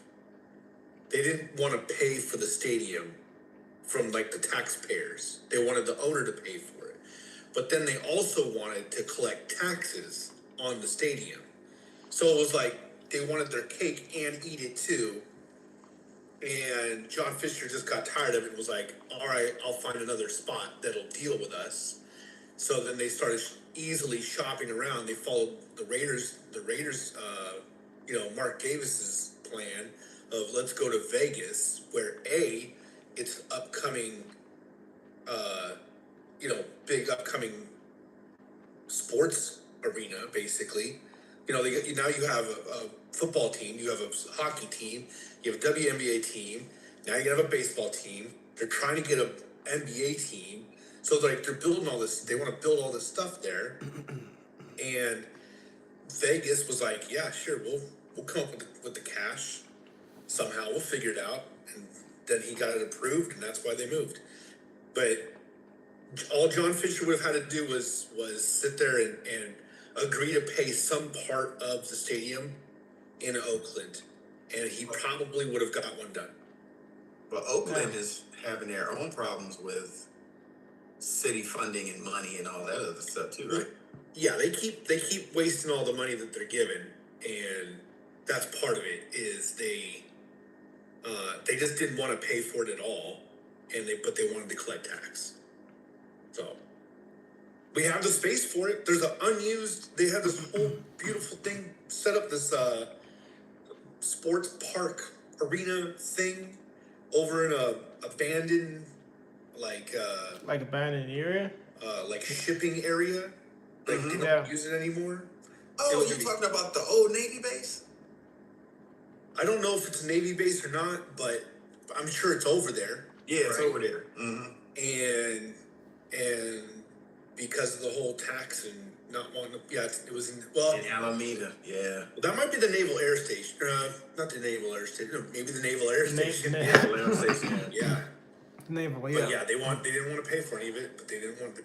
They didn't want to pay for the stadium from like the taxpayers. They wanted the owner to pay for it. But then they also wanted to collect taxes on the stadium. So it was like they wanted their cake and eat it too. And John Fisher just got tired of it and was like, all right, I'll find another spot that'll deal with us. So then they started easily shopping around. They followed the Raiders, Mark Davis's plan of let's go to Vegas, where it's upcoming, big upcoming sports arena, basically. Now you have a football team, you have a hockey team, you have a WNBA team, now you have a baseball team. They're trying to get an NBA team. So like they're building all this, they want to build all this stuff there. And Vegas was like, yeah, sure, we'll come up with the cash. Somehow we'll figure it out. And then he got it approved, and that's why they moved. But all John Fisher would have had to do was sit there and agree to pay some part of the stadium in Oakland, and he probably would have got one done.
But Oakland is having their own problems with city funding and money and all that other stuff too, right?
Yeah, they keep wasting all the money that they're given, and that's part of it. Is they just didn't want to pay for it at all, but they wanted to collect tax. So we have the space for it. There's they have this whole beautiful thing set up, this sports park arena thing over in a abandoned like
abandoned area,
like shipping area. Like they don't use it anymore.
Oh, you're talking about the old Navy base?
I don't know if it's a Navy base or not, but I'm sure it's over there.
Yeah, it's over there.
And because of the whole tax and not wanting to, it was in
Alameda. Yeah,
well, that might be the Naval Air Station. Not the Naval Air Station. No, maybe the Naval Air Station.
Naval Air Station.
Yeah.
Naval,
But yeah, they didn't want to pay for any of it, but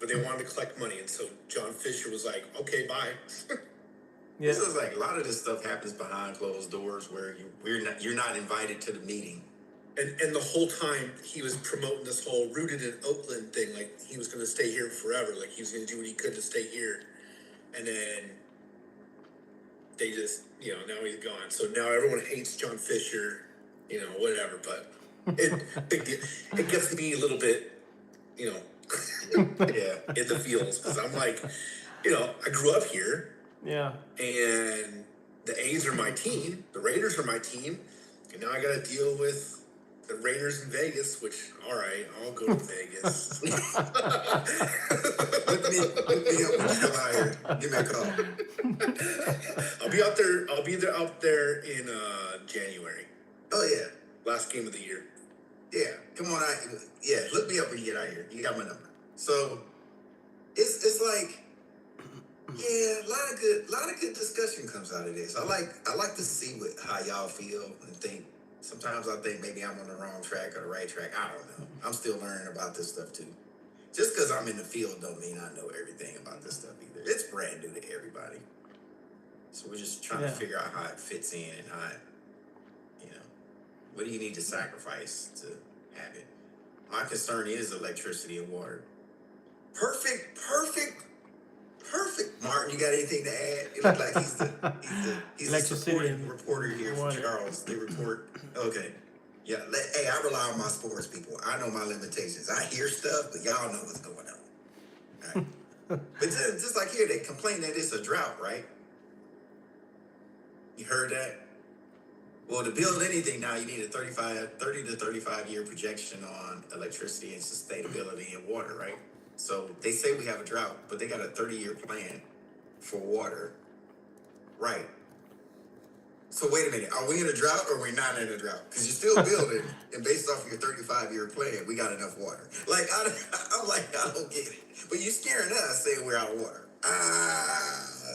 they wanted to collect money, and so John Fisher was like, okay, bye.
This is like a lot of this stuff happens behind closed doors where you're not invited to the meeting.
And the whole time he was promoting this whole rooted in Oakland thing, like he was going to stay here forever, like he was going to do what he could to stay here, and then they just, now he's gone. So now everyone hates John Fisher, whatever. But it gets me a little bit, in the feels, because I'm like, I grew up here.
Yeah.
And the A's are my team. The Raiders are my team. And now I got to deal with the Raiders in Vegas, which, all right, I'll go to Vegas.
Let me up when you come out here. Give me a call.
I'll be out there. I'll be out there in January.
Oh, yeah.
Last game of the year.
Yeah. Come on out. Yeah, look me up when you get out here. You got my number. So it's like, yeah, a lot of good discussion comes out of this. I like to see how y'all feel and think. Sometimes I think maybe I'm on the wrong track or the right track. I don't know. I'm still learning about this stuff too. Just because I'm in the field don't mean I know everything about this stuff either. It's brand new to everybody. So we're just trying to figure out how it fits in and how it, what do you need to sacrifice to have it? My concern is electricity and water. Perfect. Martin, you got anything to add? It looks like he's the supporting reporter here from Charles. They report. Okay. Yeah. Hey, I rely on my sports people. I know my limitations. I hear stuff, but y'all know what's going on. All right. But just like here, they complain that it's a drought, right? You heard that? Well, to build anything now, you need a 30 to 35 year projection on electricity and sustainability and water, right? So they say we have a drought, but they got a 30-year plan for water. Right. So wait a minute, are we in a drought or are we not in a drought? Because you're still building, and based off your 35-year plan, we got enough water. Like, I'm like, I don't get it. But you're scaring us saying we're out of water.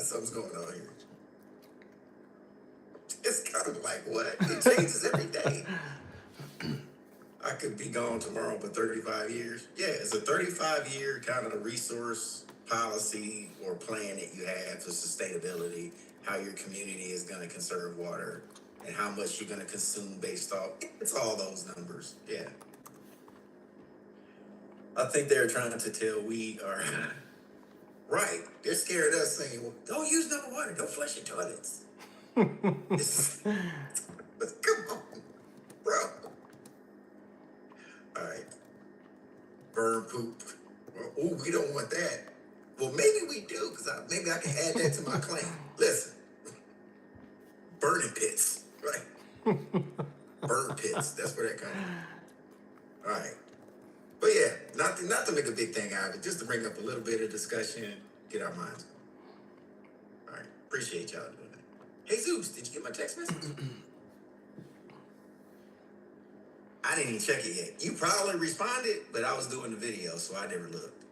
Something's going on here. It's kind of like, what? It changes every day. I could be gone tomorrow for 35 years. Yeah, it's a 35-year kind of resource policy or plan that you have for sustainability, how your community is going to conserve water, and how much you're going to consume based off. It's all those numbers. Yeah. I think they're trying to tell we are right. They're scared of us saying, well, don't use no water. Don't flush your toilets. Come on, bro. All right. Burn poop. Well, ooh, we don't want that. Well, maybe we do, because maybe I can add that to my claim. Listen. Burning pits, right? Burn pits. That's where that comes from. All right. But yeah, not to make a big thing out of it, just to bring up a little bit of discussion, get our minds going. All right. Appreciate y'all doing that. Hey, Zeus, did you get my text message? I didn't even check it yet. You probably responded, but I was doing the video, so I never looked.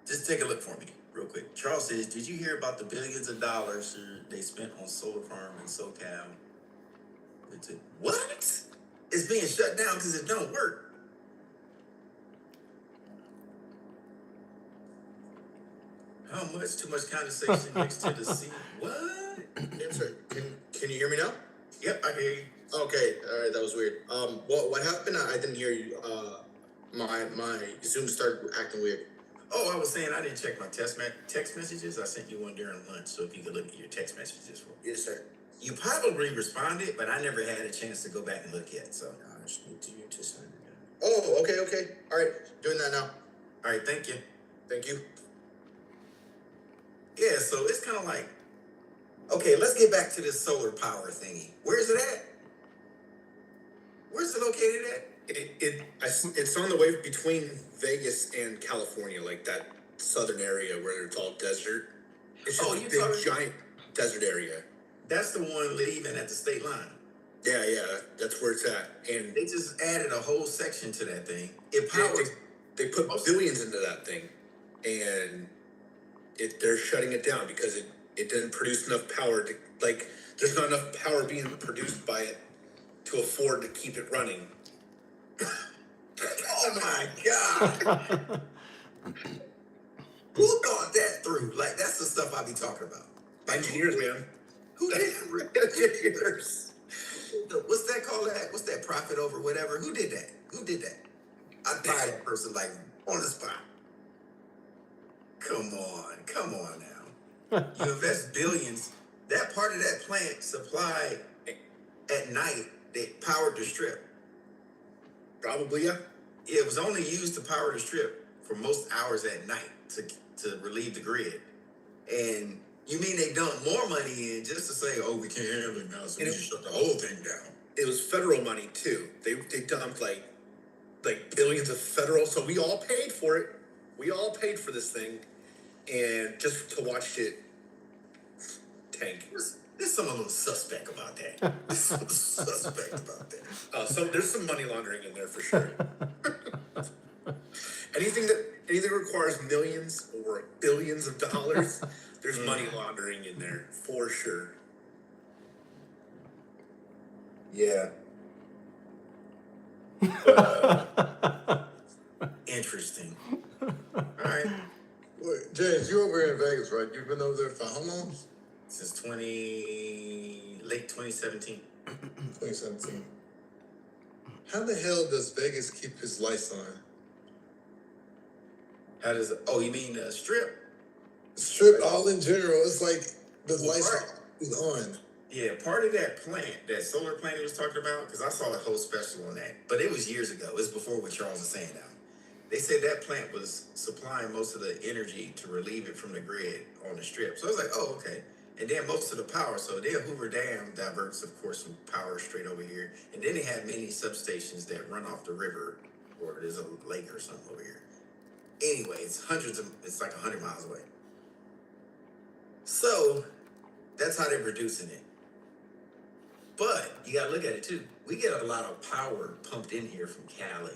Just take a look for me, real quick. Charles says, did you hear about the billions of dollars they spent on solar farm in SoCal? What? It's being shut down because it don't work. How much? Too much condensation next to the sea. What?
Yes, sir. Can you hear me now?
Yep, I can hear you.
Okay, all right, that was weird. What happened? I didn't hear you. My Zoom started acting weird.
Oh, I was saying I didn't check my text messages. I sent you one during lunch, so if you could look at your text messages for me.
Yes, sir.
You probably responded, but I never had a chance to go back and look yet, so.
I just need you to sign it. Oh, okay. All right, doing that now.
All right, thank you.
Thank you.
Yeah, so it's kind of like, okay, let's get back to this solar power thingy. Where's it at? Where's it located at?
It's on the way between Vegas and California, like that southern area where it's all desert. It's just a big, giant desert area.
That's the one leaving at the state line.
Yeah, that's where it's at. And
they just added a whole section to that thing. It powers.
They put billions into that thing, and they're shutting it down because it didn't produce enough power to, like, there's not enough power being produced by it to afford to keep it running.
Oh my God. Who thought that through? Like, that's the stuff I be talking about.
Engineers, man.
Who did engineers? What's that called? What's that profit over whatever? Who did that? I'd buy that person like on the spot. Come on now. You invest billions. That part of that plant supply at night that powered the strip.
Probably, yeah.
It was only used to power the strip for most hours at night to relieve the grid. And you mean they dumped more money in just to say, oh, we can't handle it now, so we just shut the whole thing down.
It was federal money too. They dumped like billions of federal, so we all paid for it. We all paid for this thing, and just to watch it tank.
There's some a little suspect about that.
So there's some money laundering in there for sure. Anything that requires millions or billions of dollars, there's money laundering in there for sure.
Yeah. Interesting. All right.
Wait, James, you over here in Vegas, right? You've been over there for how long?
Since late 2017.
2017. How the hell does Vegas keep his lights on?
How does it? Oh, you mean Strip?
Strip, all in general. It's like the lights are on.
Yeah, part of that plant, that solar plant he was talking about, because I saw a whole special on that, but it was years ago. It was before what Charles was saying now. They said that plant was supplying most of the energy to relieve it from the grid on the Strip. So I was like, oh, okay. And then most of the power, so their Hoover Dam diverts, of course, some power straight over here. And then they have many substations that run off the river, or there's a lake or something over here. Anyway, it's like 100 miles away. So that's how they're producing it. But you gotta look at it too. We get a lot of power pumped in here from Cali.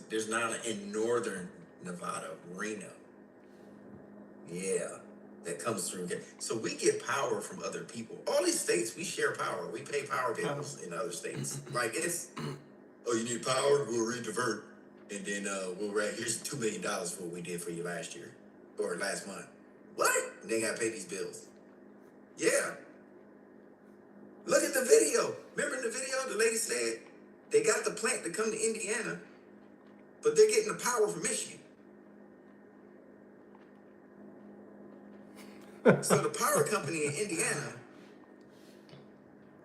There's not in northern Nevada, Reno. Yeah, that comes through. So we get power from other people. All these states, we share power. We pay power bills in other states. Like it's, oh, you need power? We'll redivert. And then here's $2 million for what we did for you last year or last month. What? And they got to pay these bills. Yeah. Look at the video. Remember in the video, the lady said they got the plant to come to Indiana, but they're getting the power from Michigan. So the power company in Indiana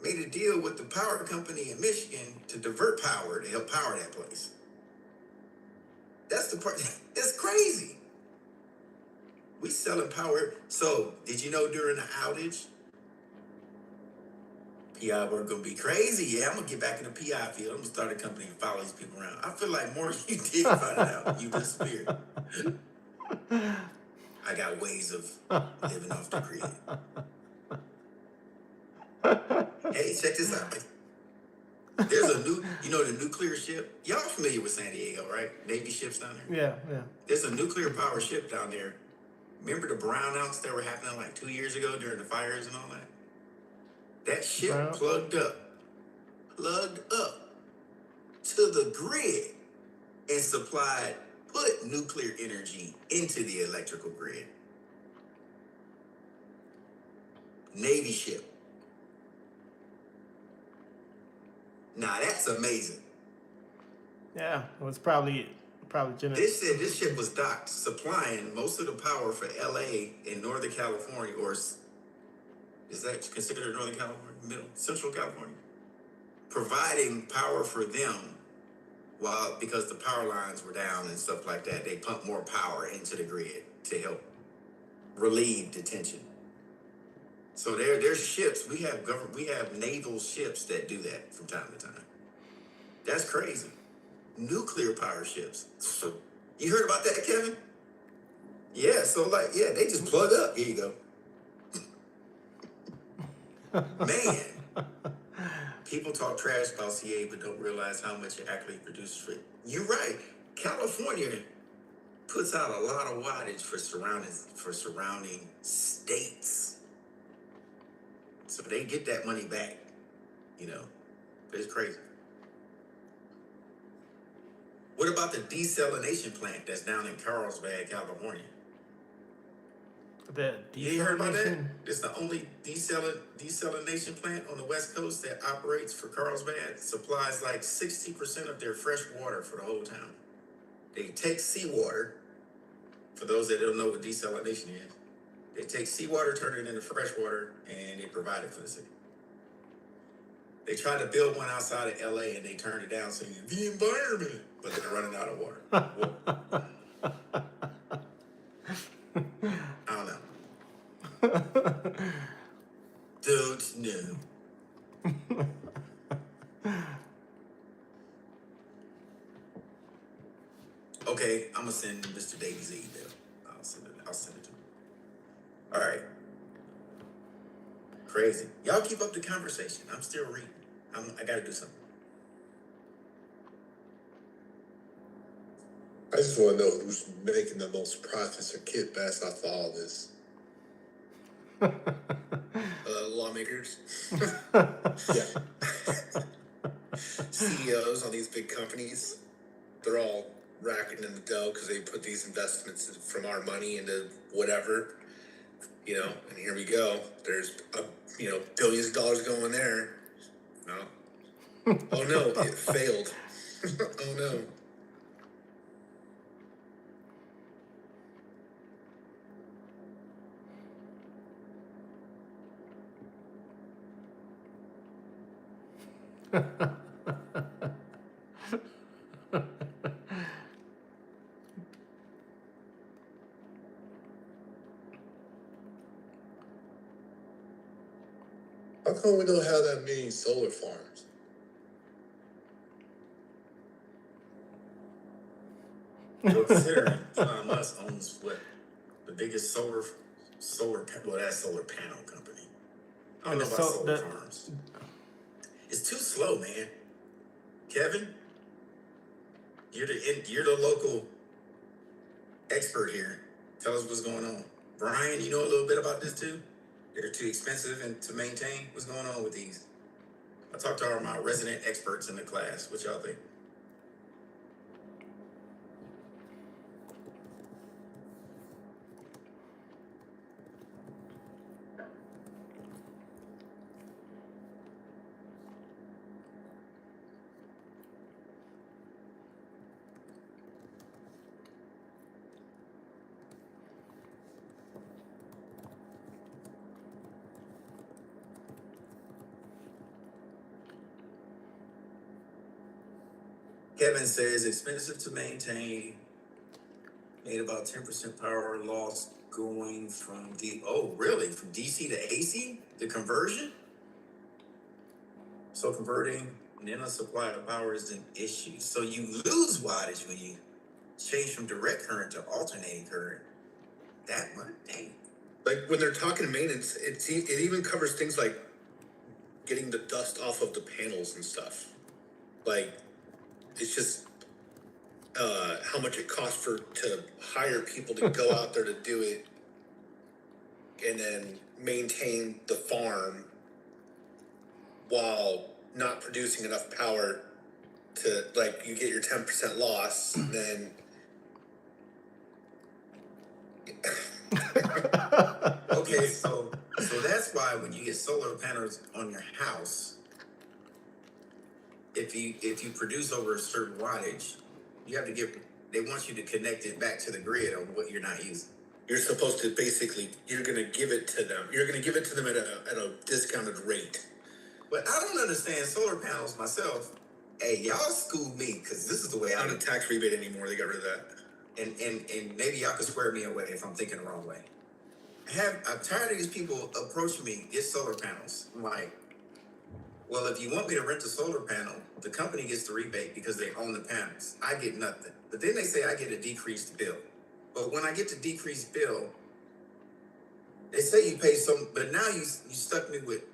made a deal with the power company in Michigan to divert power to help power that place. That's the part. It's crazy. We selling power. So did you know during the outage, PI work gonna be crazy? Yeah, I'm gonna get back in the PI field. I'm gonna start a company and follow these people around. I feel like more you did find it out, you disappeared. I got ways of living off the grid. Hey, check this out. There's a new, the nuclear ship. Y'all familiar with San Diego, right? Navy ships down there.
Yeah.
There's a nuclear power ship down there. Remember the brownouts that were happening like 2 years ago during the fires and all that? That ship plugged up to the grid and put nuclear energy into the electrical grid. Navy ship. Now that's amazing.
Yeah, it was probably
This ship was docked, supplying most of the power for LA in Northern California, or is that considered Northern California, Central California? Providing power for them because the power lines were down and stuff like that, they pumped more power into the grid to help relieve the tension. So there's ships. We have naval ships that do that from time to time. That's crazy. Nuclear power ships. You heard about that, Kevin? Yeah, so they just plug up. Here you go. Man, people talk trash about CA but don't realize how much it actually produces for it. You're right. California puts out a lot of wattage for surrounding states. So they get that money back, It's crazy. What about the desalination plant that's down in Carlsbad, California? You ain't heard about that? It's the only desalination plant on the West Coast that operates for Carlsbad. Supplies like 60% of their fresh water for the whole town. They take seawater. For those that don't know what desalination is, they take seawater, turn it into fresh water, and they provide it for the city. They tried to build one outside of LA and they turned it down saying, the environment, but they're running out of water. I don't know. Don't know. Okay, I'm gonna send Mr. Davies an email. I'll send it to him. All right. Crazy. Y'all keep up the conversation. I'm still reading. I gotta do something.
I just want to know who's making the most profits or kickbacks off of all this.
Lawmakers.
Yeah.
CEOs on these big companies, they're all racking in the dough because they put these investments from our money into whatever, and here we go. There's, billions of dollars going there. No. Oh no, it failed. Oh no.
How come we don't have that many solar farms?
Well, considering Elon Musk owns the biggest solar that's solar panel company. I don't know about solar farms. It's too slow, man. Kevin, you're the local expert here. Tell us what's going on. Brian, you know a little bit about this too? They're too expensive and to maintain. What's going on with these? I talked to all my resident experts in the class. What y'all think? Kevin says expensive to maintain, made about 10% power loss going from really? From DC to AC? The conversion? So converting and then a supply of power is an issue. So you lose wattage when you change from direct current to alternating current. That much? Dang.
Like when they're talking maintenance, it even covers things like getting the dust off of the panels and stuff. Like it's just how much it costs to hire people to go out there to do it and then maintain the farm while not producing enough power to, like, you get your 10% loss, then
Okay, so that's why when you get solar panels on your house, if you produce over a certain wattage, you have to they want you to connect it back to the grid on what you're not using.
you're supposed to basically, you're going to give it to them. You're going to give it to them at a discounted rate.
But I don't understand solar panels myself. Hey, y'all school me, because this is the way
Not a tax rebate anymore. They got rid of that.
And maybe y'all could square me away if I'm thinking the wrong way. I'm tired of these people approaching me, get solar panels. I'm like, well, if you want me to rent a solar panel, the company gets the rebate because they own the panels. I get nothing. But then they say I get a decreased bill. But when I get the decreased bill, they say you pay some, but now you stuck me with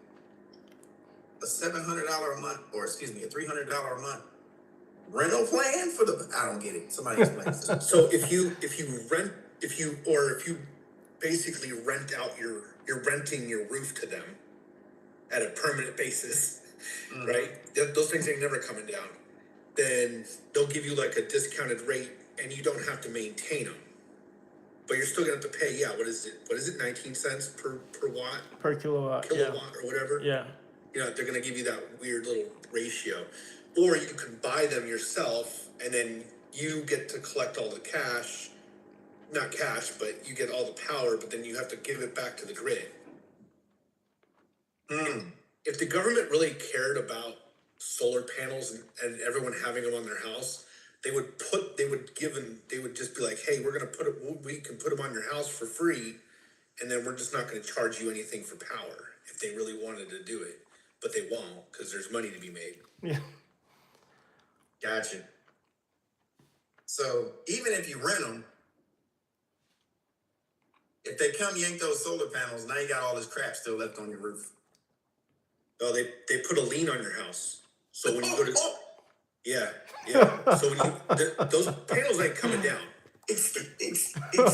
a $700 a month, or excuse me, a $300 a month rental plan for I don't get it. Somebody explain this.
So if you basically rent out you're renting your roof to them at a permanent basis, right? Those things ain't never coming down. Then they'll give you like a discounted rate and you don't have to maintain them. But you're still gonna have to pay, what is it, 19 cents per watt?
Per kilowatt.
Or whatever.
Yeah.
They're gonna give you that weird little ratio. Or you can buy them yourself and then you get to collect all the cash. Not cash, but you get all the power, but then you have to give it back to the grid. If the government really cared about solar panels and everyone having them on their house, they would just be like, hey, we can put them on your house for free, and then we're just not going to charge you anything for power if they really wanted to do it. But they won't, because there's money to be made.
Yeah.
Gotcha. So even if you rent them, if they come yank those solar panels, now you got all this crap still left on your roof.
Oh, they put a lien on your house. So when you go to yeah. So when those panels ain't coming down.
Excuse me?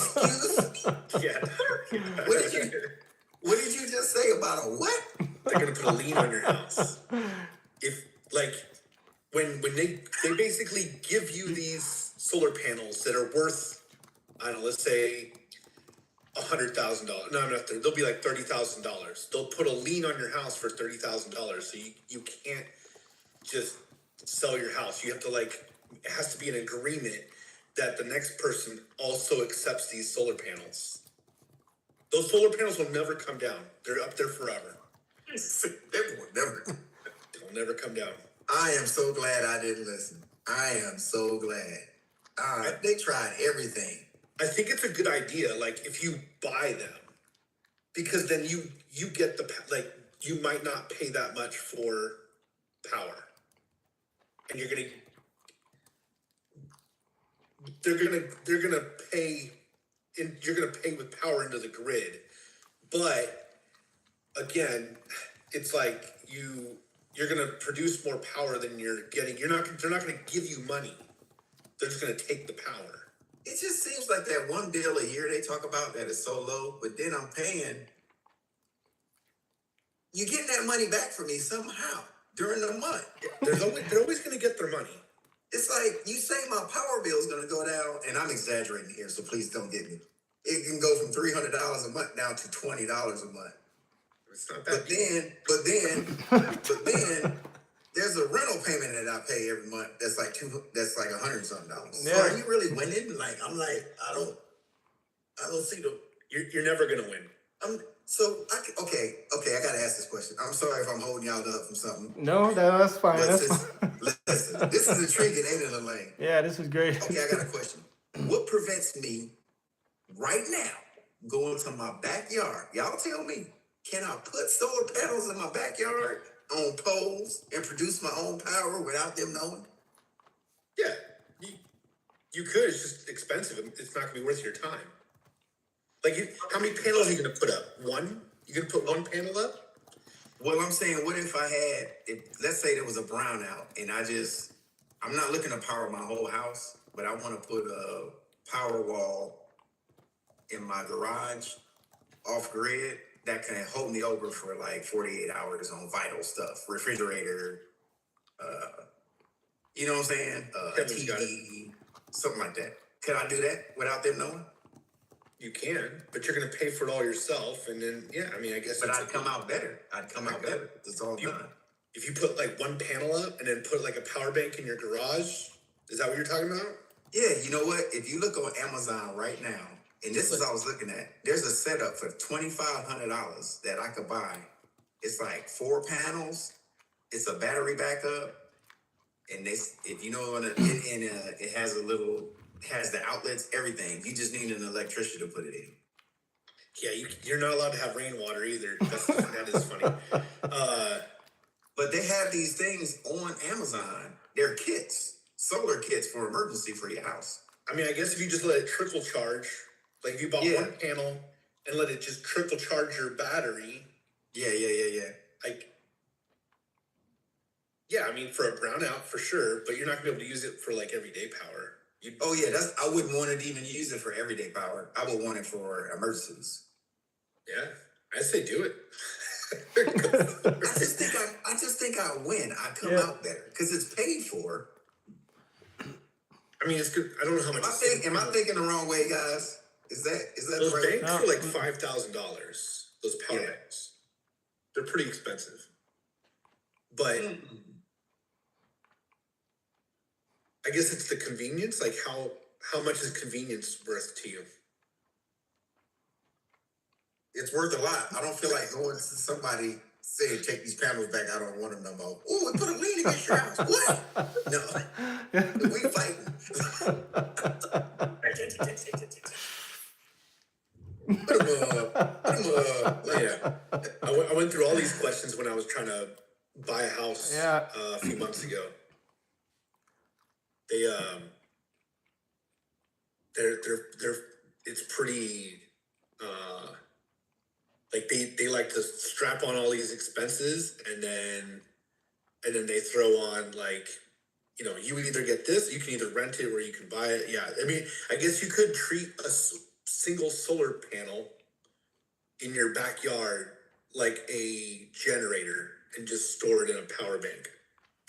Yeah.
What did you just say about a what?
They're gonna put a lien on your house. If when they basically give you these solar panels that are worth, I don't know, let's say $100,000. No, I'm not there. They'll be like $30,000. They'll put a lien on your house for $30,000. So you can't just sell your house. You have to it has to be an agreement that the next person also accepts these solar panels. Those solar panels will never come down. They're up there forever. They'll never come down.
I am so glad I didn't listen. I am so glad. They tried everything.
I think it's a good idea, if you buy them, because then you get you might not pay that much for power, and they're gonna pay with power into the grid, but again, it's like you're gonna produce more power than you're getting. They're not gonna give you money. They're just gonna take the power.
it just seems like that $1 bill a year they talk about that is so low, but then I'm paying. You getting that money back from me somehow during the month.
They're always going to get their money.
It's like you say my power bill is going to go down, and I'm exaggerating here, so please don't get me. It can go from $300 a month down to $20 a month.
It's not that.
But then, there's a rental payment that I pay every month. That's like $100 something. So
Yeah.
are you really winning? Like I'm like I don't see the.
You're never going to win.
Okay. I gotta ask this question. I'm sorry if I'm holding y'all up from something.
No, that's fine.
Listen, this is intriguing, ain't it, Elaine?
Yeah, this is great.
Okay, I got a question. What prevents me right now going to my backyard? Y'all tell me. Can I put solar panels in my backyard on poles and produce my own power without them knowing?
Yeah, you could. It's just expensive. It's not going to be worth your time. Like, how many panels are you going to put up? One? You going to put one panel up?
Well, I'm saying, what if let's say there was a brownout and I'm not looking to power my whole house, but I want to put a power wall in my garage off grid that can hold me over for like 48 hours on vital stuff, refrigerator, you know what I'm saying? TV, something like that. Could I do that without them knowing?
You can, but you're going to pay for it all yourself, and then I guess.
But I'd come out better. That's all done.
If you put like one panel up and then put like a power bank in your garage, is that what you're talking about?
Yeah, you know what? If you look on Amazon right now, and this is what I was looking at, there's a setup for $2,500 that I could buy. It's like 4 panels. It's a battery backup, and if you know, it has the outlets, everything. You just need an electrician to put it in.
Yeah, you're not allowed to have rainwater either. That is funny.
But they have these things on Amazon. They're kits, solar kits for emergency for your house.
I mean, I guess if you just let it trickle charge, like if you bought one panel and let it just trickle charge your battery.
Yeah.
I mean, for a brownout, for sure, but you're not gonna be able to use it for like everyday power.
I wouldn't want to even use it for everyday power. I would want it for emergencies.
Yeah, I say do it.
I just think I win. I come out better because it's paid for.
I mean, it's good. I don't know how much.
Am I thinking the wrong way, guys? Is that
those
right?
banks are like $5,000? Those power banks, they're pretty expensive. But I guess it's the convenience. Like how much is convenience worth to you?
It's worth a lot. I don't feel like going to somebody saying, take these panels back. I don't want them no more. Oh, we put a lien against your house. What? No. We fighting.
I went through all these questions when I was trying to buy a house a few months ago. It's pretty like they like to strap on all these expenses and then they throw on like, you either get this, you can either rent it or you can buy it. Yeah, I mean, I guess you could treat a single solar panel in your backyard like a generator and just store it in a power bank.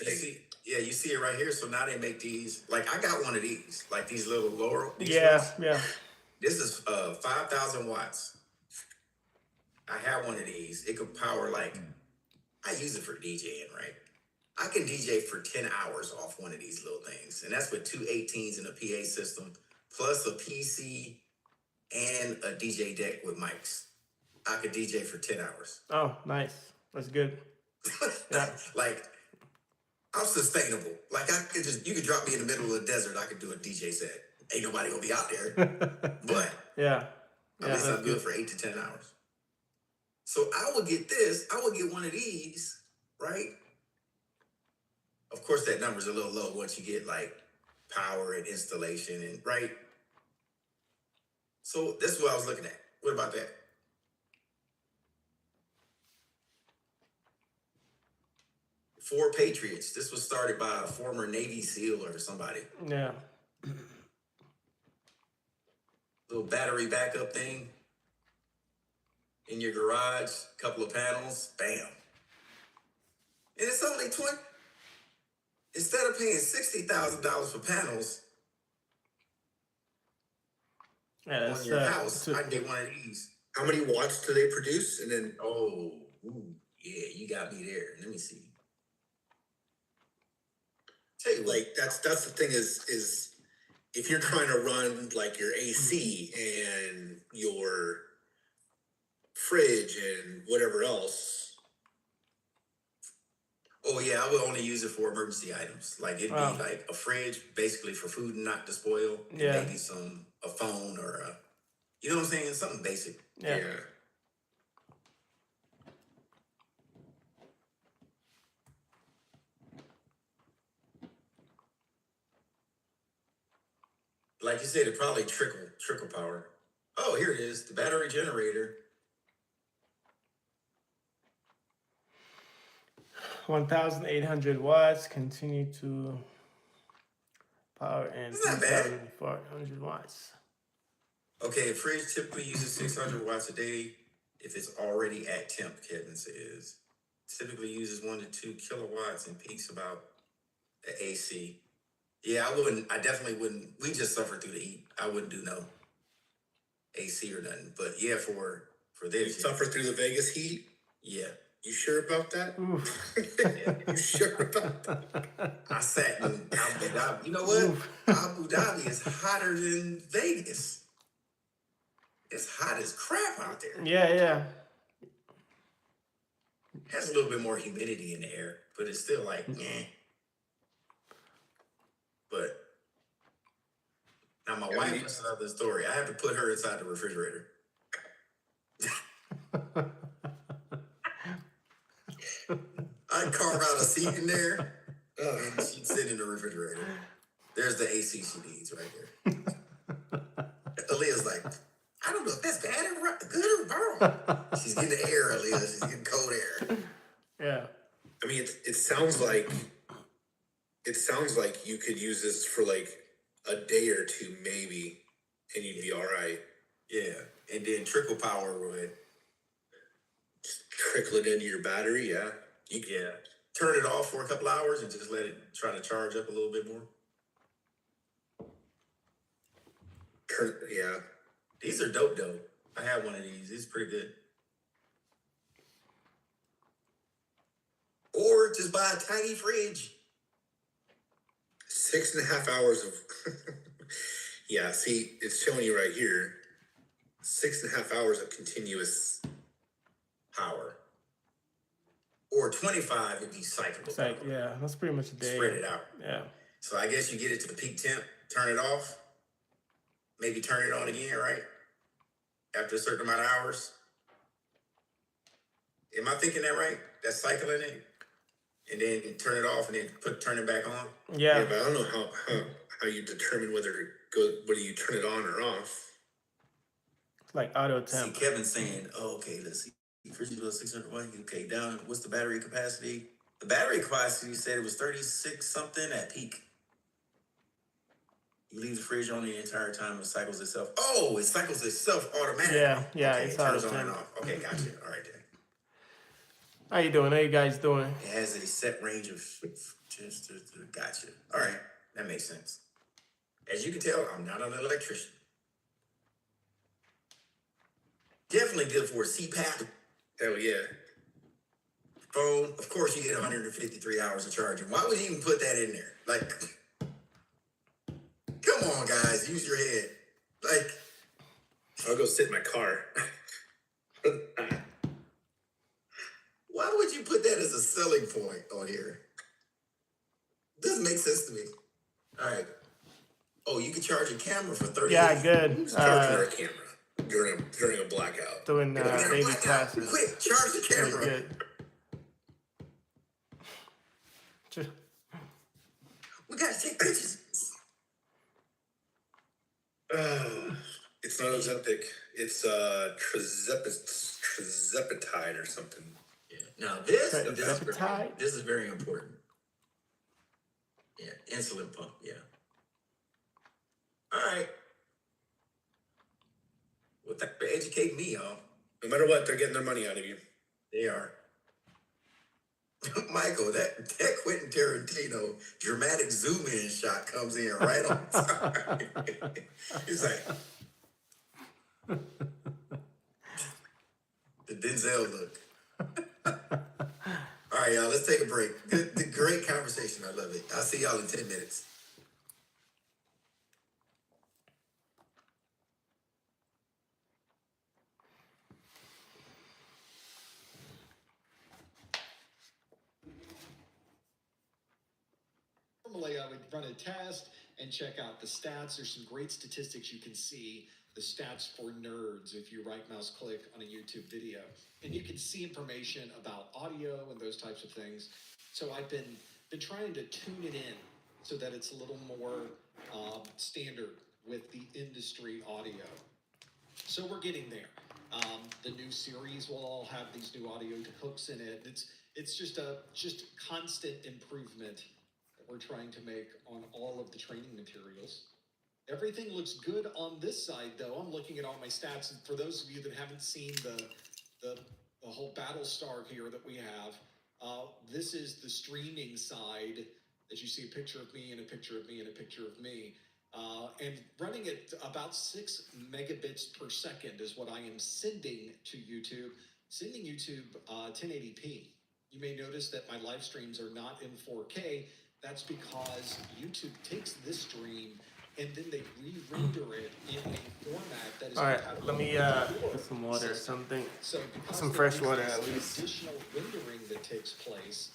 You see it right here. So now they make these, like I got one of these, like these little Laurel.
Yeah.
This is 5,000 watts. I have one of these. It could power I use it for DJing, right? I can DJ for 10 hours off one of these little things. And that's with 2 18s and a PA system, plus a PC and a DJ deck with mics. I could DJ for 10 hours.
Oh, nice. That's good. Yeah.
Like, I'm sustainable. Like, you could drop me in the middle of the desert, I could do a DJ set. Ain't nobody gonna be out there. But at least I'm good for 8 to 10 hours. So I would get one of these, right? Of course, that number's a little low once you get like power and installation and right. So that's what I was looking at. What about that? For Patriots. This was started by a former Navy SEAL or somebody.
Yeah.
battery backup thing in your garage, couple of panels, bam. And it's only 20. Instead of paying $60,000 for panels
Yeah,
on your house, I can get one of these.
How many watts do they produce? And then
Yeah, you got me there. Let me see. Tell you what,
like that's the thing is if you're trying to run like your AC and your fridge and whatever else.
oh yeah, I would only use it for emergency items. Like it'd
Wow.
be like a fridge, basically for food not to spoil, and
Yeah.
maybe a phone or you know what I'm saying, something basic.
Yeah.
Like you said, it probably trickle power. Oh, here it is, the battery generator.
1,800 watts. Continue to power and
It's not bad.
2,400 watts.
Okay, a fridge typically uses 600 watts a day if it's already at temp, Kevin says. Typically uses 1 to 2 kilowatts and peaks about the AC. Yeah, I definitely wouldn't. We just suffer through the heat. I wouldn't do no AC or nothing. But yeah, for
You
this.
suffer through the Vegas heat?
Yeah.
You sure about that? You sure about that?
I sat in Abu Dhabi. You know what? Abu Dhabi is hotter than Vegas. It's hot as crap out there.
Yeah.
Has a little bit more humidity in the air, but it's still like, eh. But now my wife is another story. I have to put her inside the refrigerator. I'd carve out a seat in there, and she'd sit in the refrigerator. There's the AC she needs right there. Aaliyah's like, I don't know if that's bad or good or bad. She's getting the air, Aaliyah. She's getting cold air.
Yeah.
I mean, it sounds like you could use this for like a day or two, maybe, and you'd be all right.
Yeah, and then trickle power would
just trickle it into your battery. Yeah,
turn it off for a couple hours and just let it try to charge up a little bit more. These are dope though. I have one of these. It's pretty good. Or just buy a tiny fridge.
6.5 hours of yeah, see, it's showing you right here. 6.5 hours of continuous
power. Or 25 would be cyclable.
Yeah, that's pretty much a day.
Spread it out.
Yeah.
So I guess you get it to the peak temp, turn it off, maybe turn it on again, right? After a certain amount of hours. Am I thinking that right? That's cycling it? And then turn it off and then turn it back on?
Yeah.
But I don't know how you determine whether you turn it on or off.
It's like auto temp.
See, Kevin's saying, oh, okay, let's see. First you go 600 watts, okay, down. What's the battery capacity? The battery capacity said it was 36 something at peak. You leave the fridge on the entire time, it cycles itself. Oh, it cycles itself automatically.
Yeah,
okay,
it's
it turns
auto
on and
temp.
off. Okay, gotcha. All right then.
How you doing? How you guys doing?
It has a set range of gotcha. All right, that makes sense. As you can tell, I'm not an electrician. Definitely good for a CPAP.
Hell yeah.
Phone, of course you get 153 hours of charging. Why would you even put that in there? Like, come on, guys, use your head. Like,
I'll go sit in my car.
why would you put that as a selling point on here? Doesn't make sense to me. All right. Oh, you can charge a camera for 30
Yeah,
days.
good.
Who's charging our camera during a blackout?
Doing daily classes.
Quick, charge the camera.
Very good.
We gotta take pictures.
It's not Ozempic. It's trizepatide or something.
Yeah. Now this
Trizepatide?
is very important. Yeah, insulin pump. Yeah. All right. Well, thanks for educating me, y'all.
No matter what, they're getting their money out of you.
They are. Michael, that Quentin Tarantino dramatic zoom in shot comes in right on time. He's like the Denzel look. All right, y'all, let's take a break. Good, great conversation. I love it. I'll see y'all in 10 minutes.
Normally, I would run a test and check out the stats. There's some great statistics you can see. The stats for nerds if you right mouse click on a YouTube video. And you can see information about audio and those types of things. So I've been trying to tune it in so that it's a little more standard with the industry audio. So we're getting there. The new series will all have these new audio hooks in it. It's just constant improvement that we're trying to make on all of the training materials. Everything looks good on this side, though. I'm looking at all my stats, and for those of you that haven't seen the whole battle star here that we have, this is the streaming side. As you see, a picture of me and a picture of me and a picture of me. And running at about 6 megabits per second is what I am sending to YouTube. Sending YouTube 1080p. You may notice that my live streams are not in 4K. That's because YouTube takes this stream and then they re-render it in a format that is.
All right, let me get some water or something.
So
Some fresh water at least.
Additional rendering that takes place,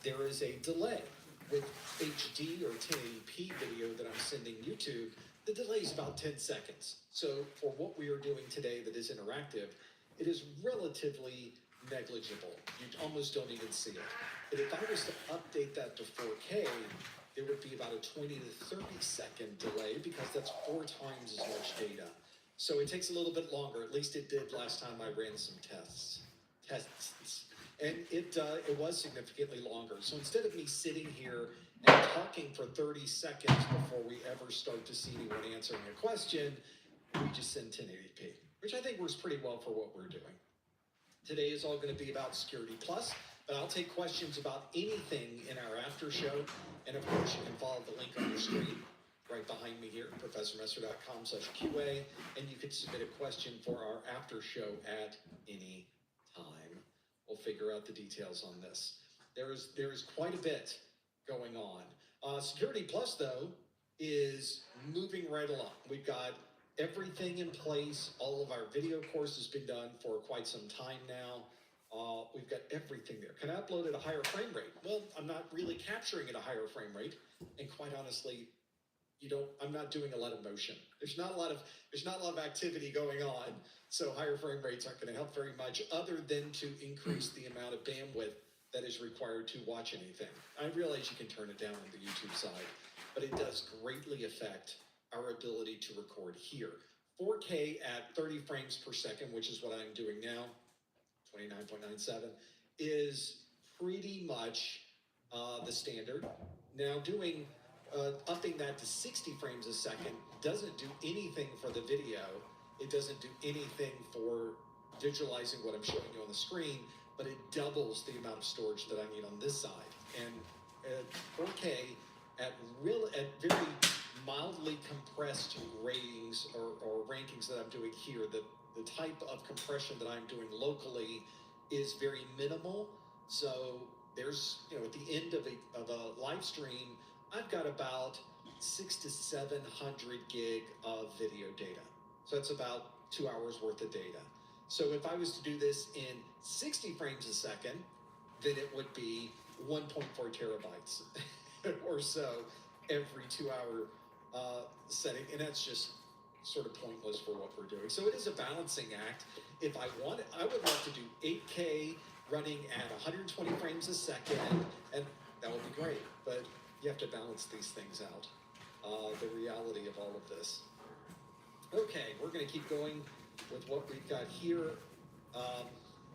there is a delay. With HD or 1080p video that I'm sending YouTube, the delay is about 10 seconds. So for what we are doing today that is interactive, it is relatively negligible. You almost don't even see it. But if I was to update that to 4K, there would be about a 20 to 30 second delay because that's 4 times as much data. So it takes a little bit longer. At least it did last time I ran some tests. And it was significantly longer. So instead of me sitting here and talking for 30 seconds before we ever start to see anyone answering a question, we just send 1080p, which I think works pretty well for what we're doing. Today is all going to be about Security Plus, but I'll take questions about anything in our after show. And of course, you can follow the link on your screen right behind me here, professormesser.com/QA, and you can submit a question for our after show at any time. We'll figure out the details on this. There is quite a bit going on. Security Plus, though, is moving right along. We've got everything in place. All of our video course has been done for quite some time now. We've got everything there. Can I upload at a higher frame rate? Well, I'm not really capturing at a higher frame rate, and quite honestly, I'm not doing a lot of motion. There's not a lot of activity going on, so higher frame rates aren't going to help very much other than to increase the amount of bandwidth that is required to watch anything. I realize you can turn it down on the YouTube side, but it does greatly affect our ability to record here. 4K at 30 frames per second, which is what I'm doing now, 29.97, is pretty much the standard. Now upping that to 60 frames a second doesn't do anything for the video. It doesn't do anything for visualizing what I'm showing you on the screen, but it doubles the amount of storage that I need on this side. And at 4K at very mildly compressed ratings or rankings that I'm doing here, the type of compression that I'm doing locally is very minimal. So there's, at the end of a live stream, I've got about 600 to 700 gig of video data. So that's about 2 hours worth of data. So if I was to do this in 60 frames a second, then it would be 1.4 terabytes or so every 2 hour setting. And that's just sort of pointless for what we're doing. So it is a balancing act. If I want it, I would love to do 8K running at 120 frames a second, and that would be great. But you have to balance these things out. The reality of all of this. Okay, we're going to keep going with what we've got here.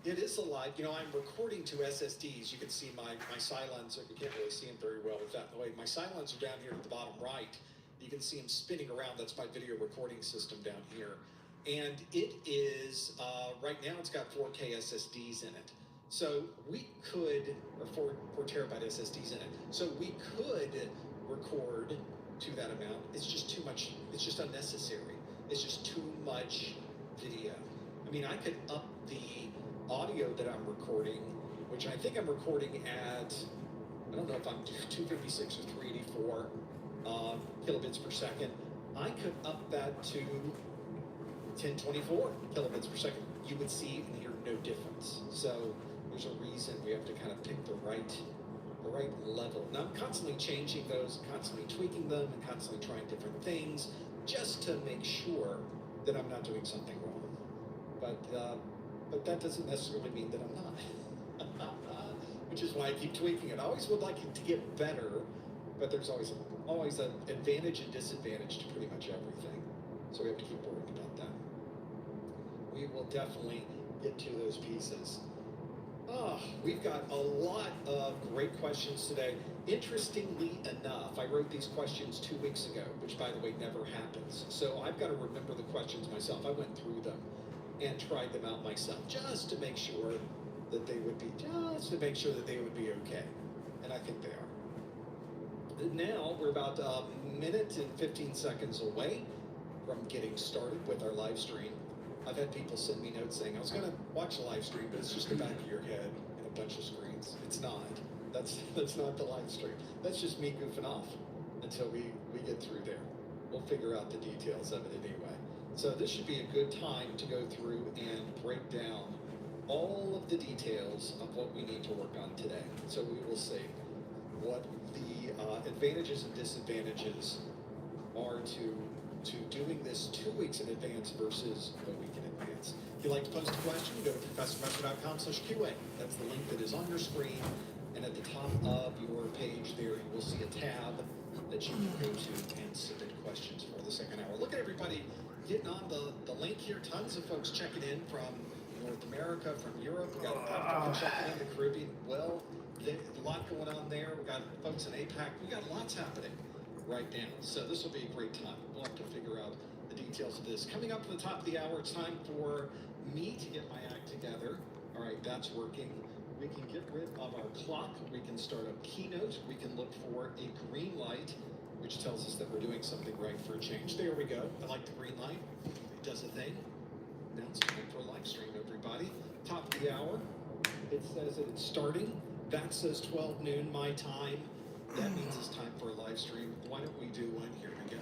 It is a lot. I'm recording to SSDs. You can see my silencer. You can't really see them very well with that in the way. My silencer down here at the bottom right. You can see them spinning around. That's my video recording system down here. And it is, right now it's got 4K SSDs in it. So we could, or 4 terabyte SSDs in it. So we could record to that amount. It's just too much, it's just unnecessary. It's just too much video. I mean, I could up the audio that I'm recording, which I think I'm recording at, I don't know if I'm 256 or 384 kilobits per second. I could up that to 1024 kilobits per second. You would see and hear no difference. So there's a reason we have to kind of pick the right level. Now I'm constantly changing those, constantly tweaking them, and constantly trying different things just to make sure that I'm not doing something wrong. But that doesn't necessarily mean that I'm not. Which is why I keep tweaking it. I always would like it to get better, but there's always an advantage and disadvantage to pretty much everything. So we have to keep worrying about that. We will definitely get to those pieces. We've got a lot of great questions today. Interestingly enough, I wrote these questions 2 weeks ago, which by the way never happens. So I've got to remember the questions myself. I went through them and tried them out myself just to make sure that they would be okay. And I think they are. Now we're about a minute and 15 seconds away from getting started with our live stream. I've had people send me notes saying, I was going to watch a live stream, but it's just the back of your head and a bunch of screens. It's not. That's not the live stream. That's just me goofing off until we get through there. We'll figure out the details of it anyway. So this should be a good time to go through and break down all of the details of what we need to work on today. So we will see what the advantages and disadvantages are to doing this 2 weeks in advance versus a week in advance. If you'd like to post a question, go to professormesser.com/QA. That's the link that is on your screen. And at the top of your page there, you will see a tab that you can go to and submit questions for the second hour. Look at everybody getting on the link here. Tons of folks checking in from North America, from Europe. We got people checking in the Caribbean. Well, a lot going on there. We got folks in APAC. We got lots happening right now. So this will be a great time. We'll have to figure out the details of this. Coming up at the top of the hour, it's time for me to get my act together. All right, that's working. We can get rid of our clock. We can start a keynote. We can look for a green light, which tells us that we're doing something right for a change. There we go. I like the green light. It does a thing. Now it's time for a live stream, everybody. Top of the hour. It says that it's starting. That says 12 noon my time. That means it's time for a live stream. Why don't we do one? Here we go.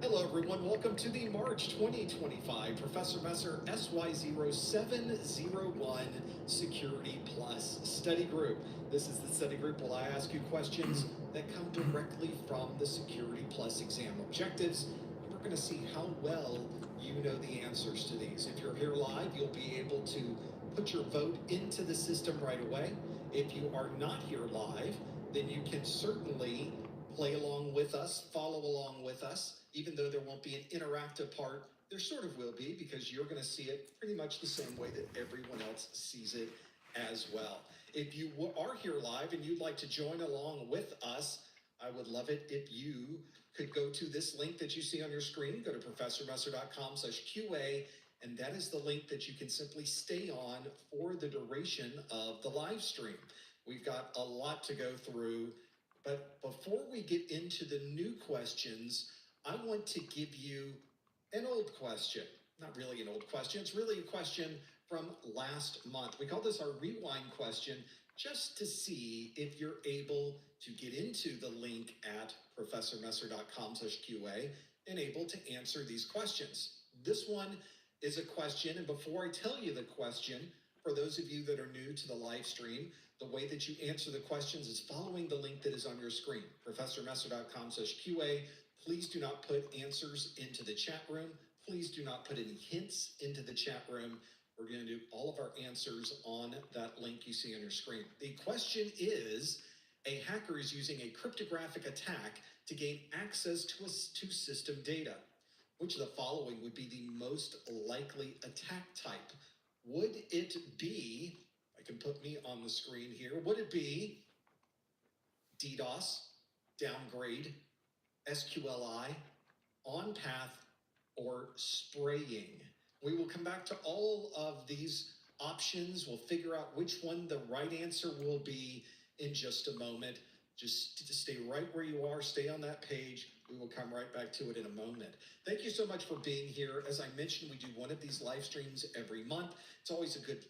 Hello, everyone. Welcome to the March 2025 Professor Messer SY0701 Security Plus Study Group. This is the study group where I ask you questions that come directly from the Security Plus exam objectives. We're going to see how well you know the answers to these. If you're here live, you'll be able to put your vote into the system right away. If you are not here live, then you can certainly play along with us, follow along with us, even though there won't be an interactive part. There sort of will be, because you're going to see it pretty much the same way that everyone else sees it as well. If you are here live and you'd like to join along with us, I would love it if you could go to this link that you see on your screen. Go to professormesser.com/QA. And that is the link that you can simply stay on for the duration of the live stream. We've got a lot to go through, but before we get into the new questions, I want to give you an old question. Not really an old question, it's really a question from last month. We call this our rewind question, just to see if you're able to get into the link at professormesser.com/QA and able to answer these questions. This one is a question, and before I tell you the question, for those of you that are new to the live stream, the way that you answer the questions is following the link that is on your screen, professormesser.com/QA. Please do not put answers into the chat room. Please do not put any hints into the chat room. We're going to do all of our answers on that link you see on your screen. The question is, a hacker is using a cryptographic attack to gain access to system data. Which of the following would be the most likely attack type? Would it be, I can put me on the screen here, would it be DDoS, downgrade, SQLI, on path, or spraying. We will come back to all of these options. We'll figure out which one the right answer will be in just a moment. Just to stay right where you are, stay on that page. We will come right back to it in a moment. Thank you so much for being here. As I mentioned, we do one of these live streams every month. It's always a good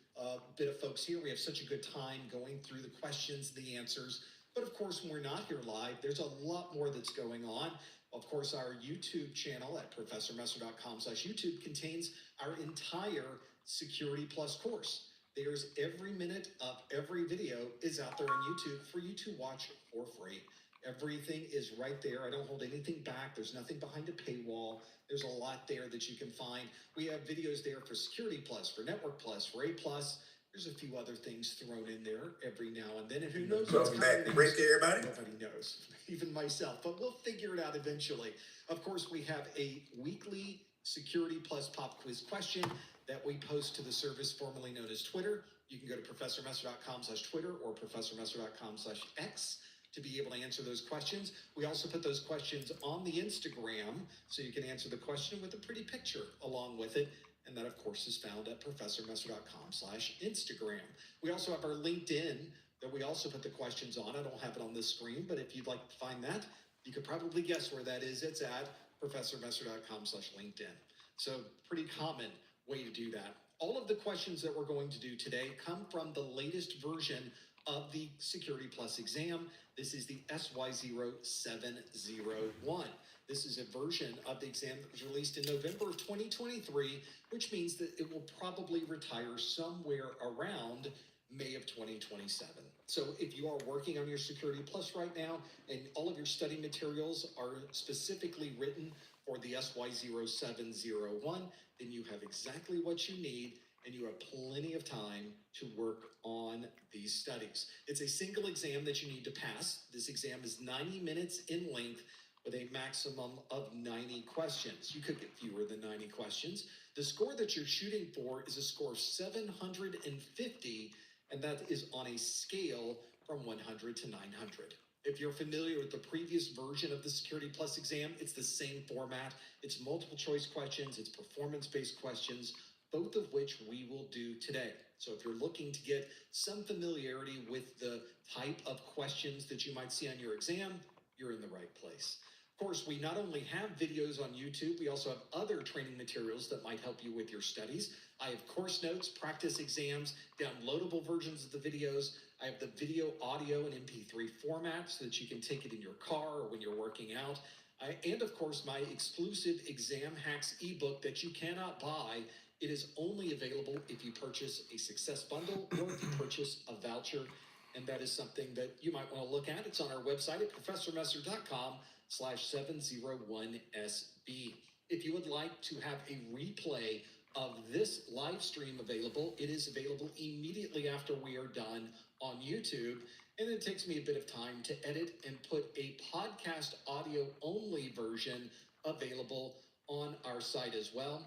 bit of folks here. We have such a good time going through the questions, the answers. But of course, when we're not here live, there's a lot more that's going on. Of course, our YouTube channel at professormesser.com/YouTube contains our entire Security Plus course. There's every minute of every video is out there on YouTube for you to watch for free. Everything is right there. I don't hold anything back. There's nothing behind a paywall. There's a lot there that you can find. We have videos there for Security Plus, for Network Plus, for A Plus. There's a few other things thrown in there every now and then. And who knows what's
Welcome
coming
back to
next?
break, everybody.
Nobody knows, even myself. But we'll figure it out eventually. Of course, we have a weekly Security Plus pop quiz question that we post to the service formerly known as Twitter. You can go to professormesser.com/Twitter or professormesser.com/X to be able to answer those questions. We also put those questions on the Instagram, so you can answer the question with a pretty picture along with it. And that, of course, is found at professormesser.com/Instagram. We also have our LinkedIn that we also put the questions on. I don't have it on this screen, but if you'd like to find that, you could probably guess where that is. It's at professormesser.com/LinkedIn. So pretty common way to do that. All of the questions that we're going to do today come from the latest version of the Security Plus exam. This is the SY0701. This is a version of the exam that was released in November of 2023, which means that it will probably retire somewhere around May of 2027. So if you are working on your Security Plus right now and all of your study materials are specifically written for the SY0701, then you have exactly what you need and you have plenty of time to work on these studies. It's a single exam that you need to pass. This exam is 90 minutes in length with a maximum of 90 questions. You could get fewer than 90 questions. The score that you're shooting for is a score of 750, and that is on a scale from 100 to 900. If you're familiar with the previous version of the Security Plus exam, it's the same format. It's multiple choice questions, it's performance-based questions, both of which we will do today. So if you're looking to get some familiarity with the type of questions that you might see on your exam, you're in the right place. Of course, we not only have videos on YouTube, we also have other training materials that might help you with your studies. I have course notes, practice exams, downloadable versions of the videos. I have the video, audio, and MP3 format so that you can take it in your car or when you're working out. And of course, my exclusive Exam Hacks ebook that you cannot buy. It is only available if you purchase a Success Bundle or if you purchase a voucher. And that is something that you might want to look at. It's on our website at professormesser.com/701SB. If you would like to have a replay of this live stream available, it is available immediately after we are done on YouTube. And it takes me a bit of time to edit and put a podcast audio only version available on our site as well.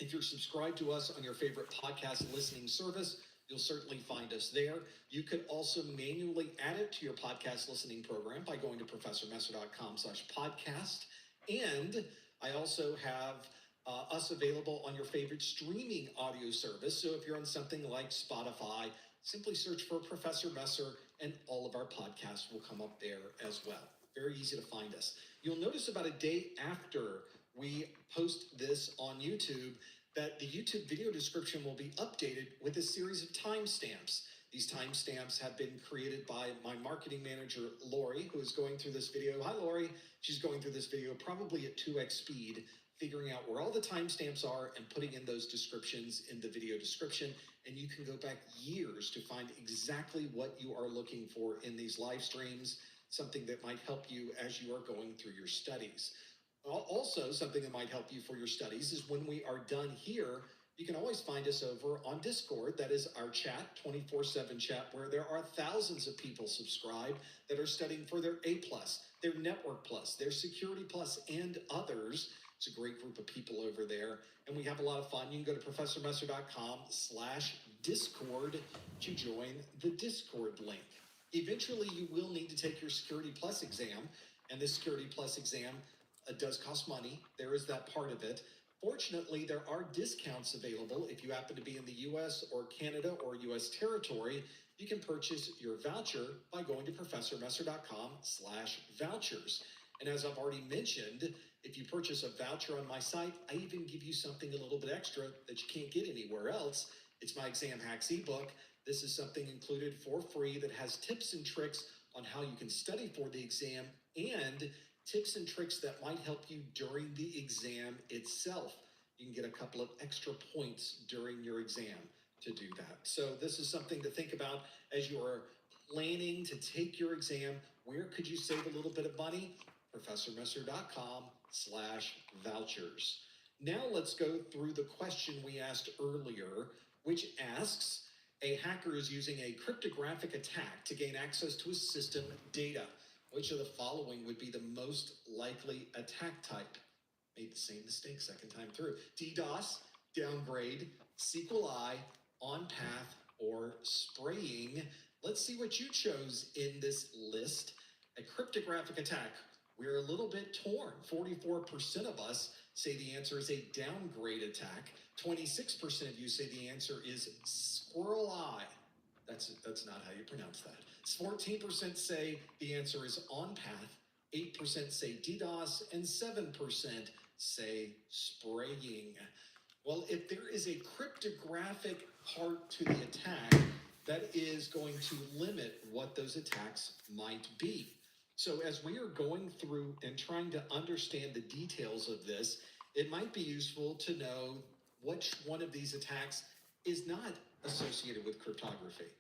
If you're subscribed to us on your favorite podcast listening service, you'll certainly find us there. You could also manually add it to your podcast listening program by going to professormesser.com/podcast. And I also have us available on your favorite streaming audio service. So if you're on something like Spotify, simply search for Professor Messer and all of our podcasts will come up there as well. Very easy to find us. You'll notice about a day after we post this on YouTube that the YouTube video description will be updated with a series of timestamps. These timestamps have been created by my marketing manager, Lori, who is going through this video. Hi, Lori. She's going through this video probably at 2x speed, figuring out where all the timestamps are and putting in those descriptions in the video description. And you can go back years to find exactly what you are looking for in these live streams, something that might help you as you are going through your studies. Also, something that might help you for your studies is when we are done here, you can always find us over on Discord. That is our chat, 24/7 chat, where there are thousands of people subscribed that are studying for their A+, their Network Plus, their Security Plus, and others. It's a great group of people over there, and we have a lot of fun. You can go to professormesser.com/Discord to join the Discord link. Eventually, you will need to take your Security Plus exam, and this Security Plus exam It does cost money. There is that part of it. Fortunately, there are discounts available if you happen to be in the US or Canada or US territory. You can purchase your voucher by going to professormesser.com/vouchers. And as I've already mentioned, if you purchase a voucher on my site, I even give you something a little bit extra that you can't get anywhere else. It's my Exam Hacks ebook. This is something included for free that has tips and tricks on how you can study for the exam and tips and tricks that might help you during the exam itself. You can get a couple of extra points during your exam to do that. So this is something to think about as you are planning to take your exam. Where could you save a little bit of money? professormesser.com/vouchers. Now let's go through the question we asked earlier, which asks, a hacker is using a cryptographic attack to gain access to a system data. Which of the following would be the most likely attack type? Made the same mistake second time through. DDoS, downgrade, SQLi, on path, or spraying. Let's see what you chose in this list. A cryptographic attack. We're a little bit torn. 44% of us say the answer is a downgrade attack. 26% of you say the answer is squirrel eye. That's not how you pronounce that. 14% say the answer is on path. 8% say DDoS, and 7% say spraying. Well, if there is a cryptographic part to the attack, that is going to limit what those attacks might be. So as we are going through and trying to understand the details of this, it might be useful to know which one of these attacks is not associated with cryptography.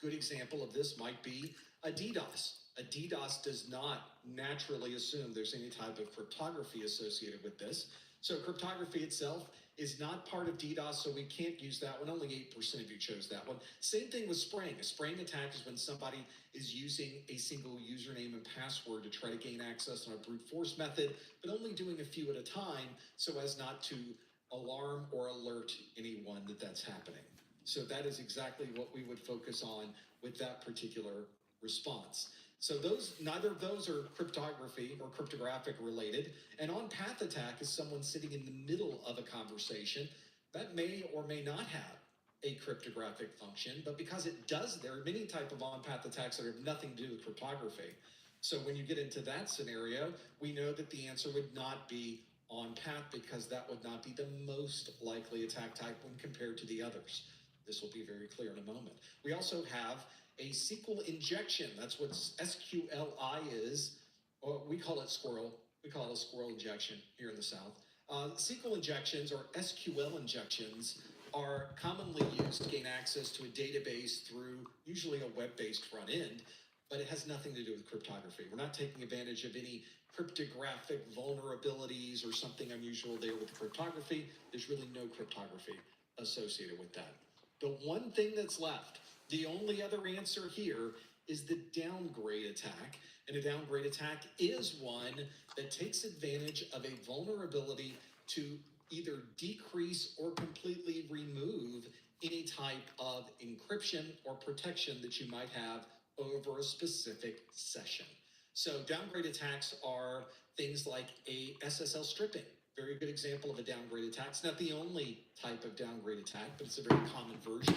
Good example of this might be a DDoS. A DDoS does not naturally assume there's any type of cryptography associated with this. So cryptography itself is not part of DDoS, so we can't use that one. Only 8% of you chose that one. Same thing with spraying. A spraying attack is when somebody is using a single username and password to try to gain access on a brute force method, but only doing a few at a time so as not to alarm or alert anyone that that's happening. So that is exactly what we would focus on with that particular response. So neither of those are cryptography or cryptographic related. An on-path attack is someone sitting in the middle of a conversation that may or may not have a cryptographic function, but because it does, there are many types of on-path attacks that have nothing to do with cryptography. So when you get into that scenario, we know that the answer would not be on path because that would not be the most likely attack type when compared to the others. This will be very clear in a moment. We also have a SQL injection. That's what SQLi is. Or we call it squirrel. We call it a squirrel injection here in the South. SQL injections or SQL injections are commonly used to gain access to a database through usually a web-based front end, but it has nothing to do with cryptography. We're not taking advantage of any cryptographic vulnerabilities or something unusual there with cryptography. There's really no cryptography associated with that. The one thing that's left, the only other answer here is the downgrade attack. And a downgrade attack is one that takes advantage of a vulnerability to either decrease or completely remove any type of encryption or protection that you might have over a specific session. So downgrade attacks are things like a SSL stripping. Very good example of a downgrade attack. It's not the only type of downgrade attack, but it's a very common version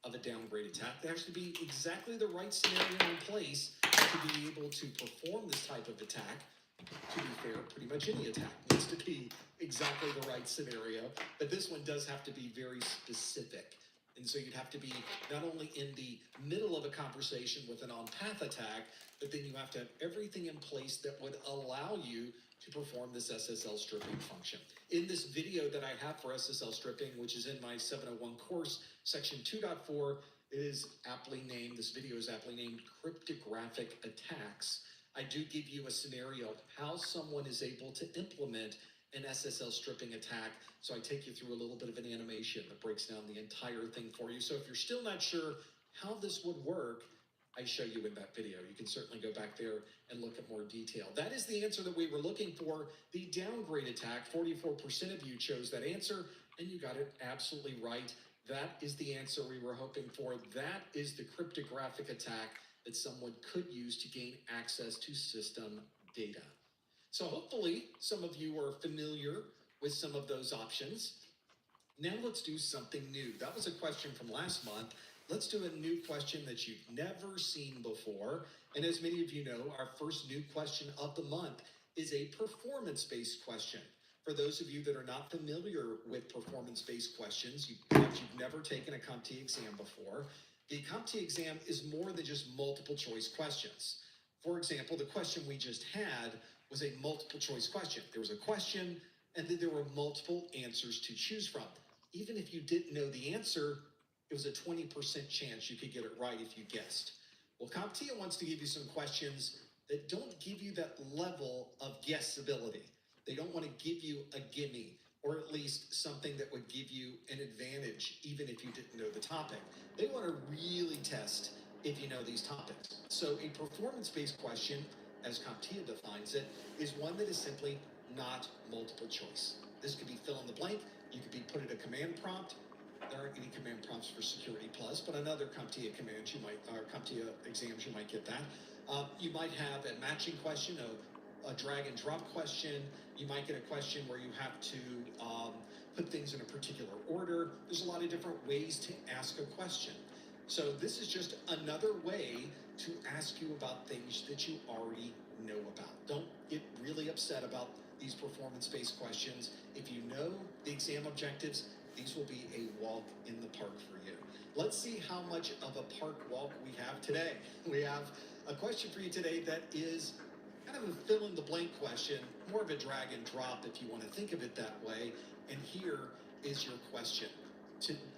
of a downgrade attack. There has to be exactly the right scenario in place to be able to perform this type of attack. To be fair, pretty much any attack needs to be exactly the right scenario, but this one does have to be very specific. And so you'd have to be not only in the middle of a conversation with an on-path attack, but then you have to have everything in place that would allow you to perform this SSL stripping function. In this video that I have for SSL stripping, which is in my 701 course, section 2.4, it is aptly named, this video is aptly named Cryptographic Attacks. I do give you a scenario of how someone is able to implement an SSL stripping attack. So I take you through a little bit of an animation that breaks down the entire thing for you. So if you're still not sure how this would work, I show you in that video. You can certainly go back there and look at more detail. That is the answer that we were looking for. The downgrade attack, 44% of you chose that answer, and you got it absolutely right. That is the answer we were hoping for. That is the cryptographic attack that someone could use to gain access to system data. So hopefully some of you are familiar with some of those options. Now let's do something new. That was a question from last month. Let's do a new question that you've never seen before. And as many of you know, our first new question of the month is a performance-based question. For those of you that are not familiar with performance-based questions, you've never taken a CompTIA exam before, the CompTIA exam is more than just multiple choice questions. For example, the question we just had was a multiple choice question. There was a question, and then there were multiple answers to choose from. Even if you didn't know the answer, it was a 20% chance you could get it right if you guessed. Well, CompTIA wants to give you some questions that don't give you that level of guessability. They don't want to give you a gimme, or at least something that would give you an advantage, even if you didn't know the topic. They want to really test if you know these topics. So a performance-based question, as CompTIA defines it, is one that is simply not multiple choice. This could be fill in the blank. You could be put in a command prompt. There aren't any command prompts for Security Plus, but another CompTIA commands CompTIA exams, you might get that. You might have a matching question, a drag and drop question. You might get a question where you have to put things in a particular order. There's a lot of different ways to ask a question. So this is just another way to ask you about things that you already know about. Don't get really upset about these performance-based questions. If you know the exam objectives, these will be a walk in the park for you. Let's see how much of a park walk we have today. We have a question for you today that is kind of a fill-in-the-blank question, more of a drag and drop if you want to think of it that way. And here is your question.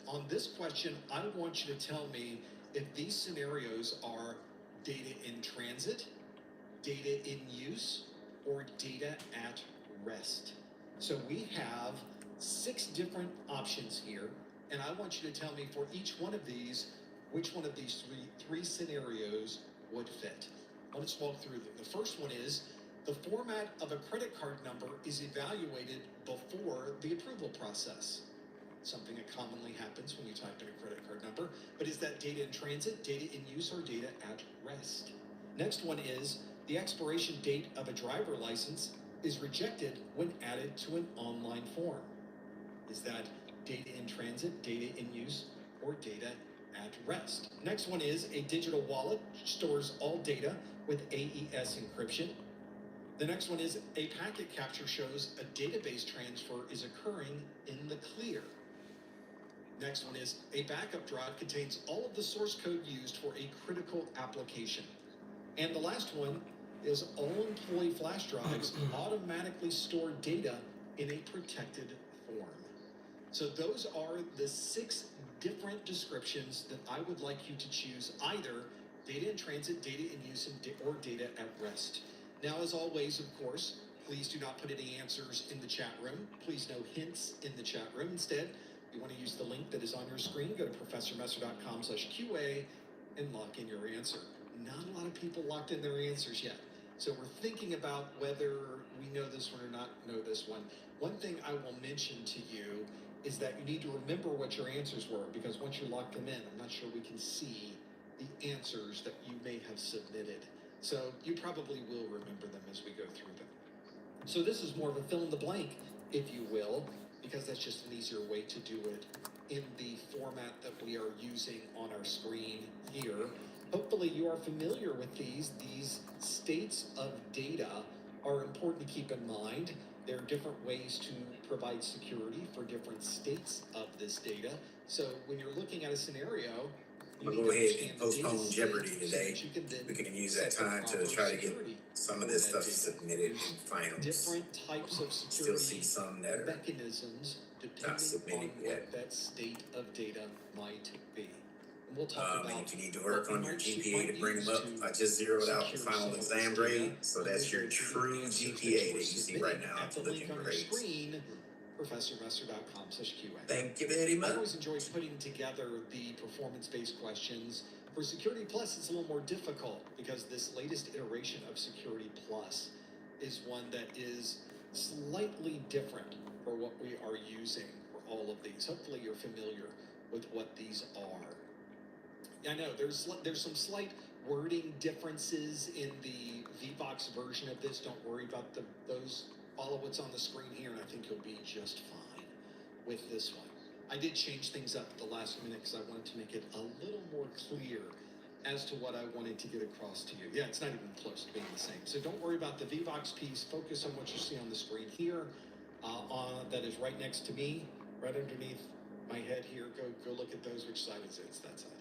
On this question, I want you to tell me if these scenarios are data in transit, data in use, or data at rest. So we have 6 different options here, and I want you to tell me for each one of these, which one of these three scenarios would fit. Let's walk through them. The first one is the format of a credit card number is evaluated before the approval process. Something that commonly happens when you type in a credit card number. But is that data in transit, data in use, or data at rest? Next one is the expiration date of a driver license is rejected when added to an online form. Is that data in transit, data in use, or data at rest? Next one is a digital wallet stores all data with AES encryption. The next one is a packet capture shows a database transfer is occurring in the clear. Next one is a backup drive contains all of the source code used for a critical application. And the last one is all employee flash drives automatically store data in a protected form. So those are the 6 different descriptions that I would like you to choose, either data in transit, data in use, or data at rest. Now, as always, of course, please do not put any answers in the chat room. Please no hints in the chat room. Instead, you want to use the link that is on your screen. Go to professormesser.com/QA and lock in your answer. Not a lot of people locked in their answers yet. So we're thinking about whether we know this one or not know this one. One thing I will mention to you is that you need to remember what your answers were, because once you lock them in, I'm not sure we can see the answers that you may have submitted. So you probably will remember them as we go through them. So this is more of a fill in the blank, if you will, because that's just an easier way to do it in the format that we are using on our screen here. Hopefully you are familiar with these. These states of data are important to keep in mind. There are different ways to provide security for different states of this data. So when you're looking at a scenario,
I'm gonna go ahead and postpone Jeopardy today. We can use that time to try to get some of this stuff submitted in finals.
Different types of
Still
security
see some that are
mechanisms
not
depending
submitted
on
yet.
what that state of data might be. And we'll talk about
And if you need to work
what
on
we
your
might
GPA to bring
use
them up,
to
I just zeroed out the
secure
final
some of
exam
this
grade,
data.
so that's your true GPA that you see right now.
At the link on your
Grades.
screen, professormesser.com/QA.
Thank you very much.
I always enjoy putting together the performance-based questions. For Security Plus, it's a little more difficult because this latest iteration of Security Plus is one that is slightly different for what we are using for all of these. Hopefully you're familiar with what these are. I know there's some slight wording differences in the VBox version of this, don't worry about those. Follow what's on the screen here, and I think you'll be just fine with this one. I did change things up at the last minute because I wanted to make it a little more clear as to what I wanted to get across to you. Yeah, it's not even close to being the same. So don't worry about the VBox piece. Focus on what you see on the screen here. That is right next to me, right underneath my head here. Go look at those. Which side is it? It's that side.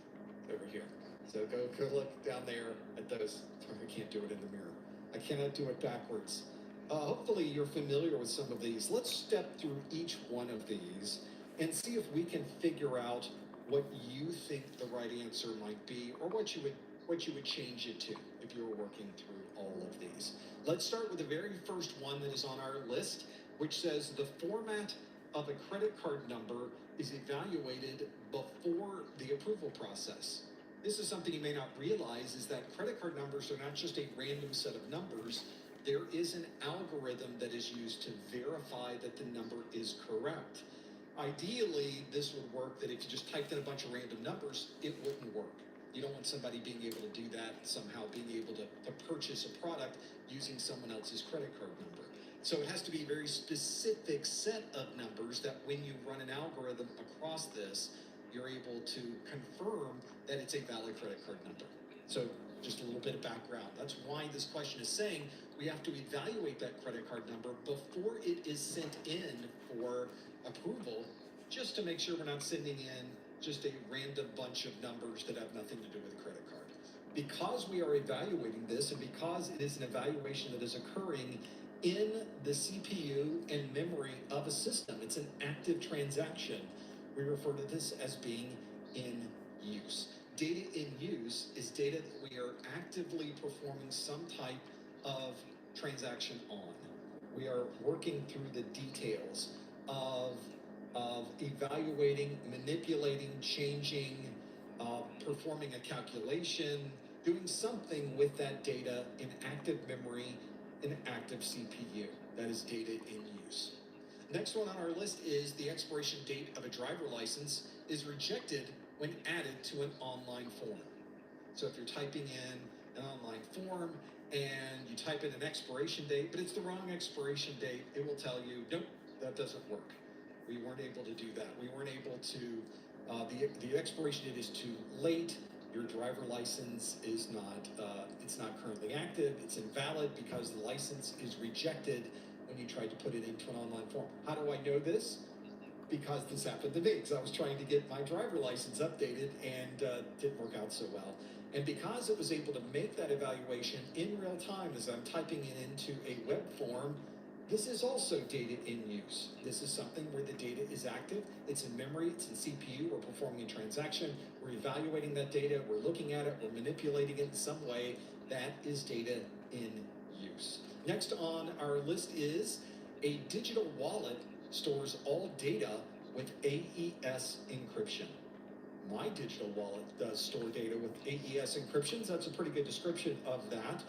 Over here. So go look down there at those. I can't do it in the mirror. I cannot do it backwards. Hopefully you're familiar with some of these. Let's step through each one of these and see if we can figure out what you think the right answer might be, or what you would change it to if you were working through all of these. Let's start with the very first one that is on our list, which says the format of a credit card number is evaluated before the approval process. This is something you may not realize, is that credit card numbers are not just a random set of numbers. There is an algorithm that is used to verify that the number is correct. Ideally, this would work that if you just typed in a bunch of random numbers, it wouldn't work. You don't want somebody being able to do that and somehow being able to purchase a product using someone else's credit card number. So it has to be a very specific set of numbers that when you run an algorithm across this, you're able to confirm that it's a valid credit card number. So just a little bit of background. That's why this question is saying we have to evaluate that credit card number before it is sent in for approval, just to make sure we're not sending in just a random bunch of numbers that have nothing to do with a credit card. Because we are evaluating this, and because it is an evaluation that is occurring in the CPU and memory of a system, it's an active transaction, we refer to this as being in use. Data in use is data that we are actively performing some type of transaction on. We are working through the details of evaluating, manipulating, changing, performing a calculation, doing something with that data in active memory, in active CPU. That is data in use. Next one on our list is the expiration date of a driver license is rejected when added to an online form. So if you're typing in an online form and you type in an expiration date, but it's the wrong expiration date, it will tell you, nope, that doesn't work. We weren't able to do that. We weren't able to, the expiration date is too late. Your driver license is not, it's not currently active. It's invalid because the license is rejected when you tried to put it into an online form. How do I know this? Because this happened to me, because I was trying to get my driver license updated and didn't work out so well. And because it was able to make that evaluation in real time as I'm typing it into a web form, this is also data in use. This is something where the data is active, it's in memory, it's in CPU, we're performing a transaction, we're evaluating that data, we're looking at it, we're manipulating it in some way. That is data in use. Next on our list is a digital wallet stores all data with AES encryption. My digital wallet does store data with AES encryptions. That's a pretty good description of that.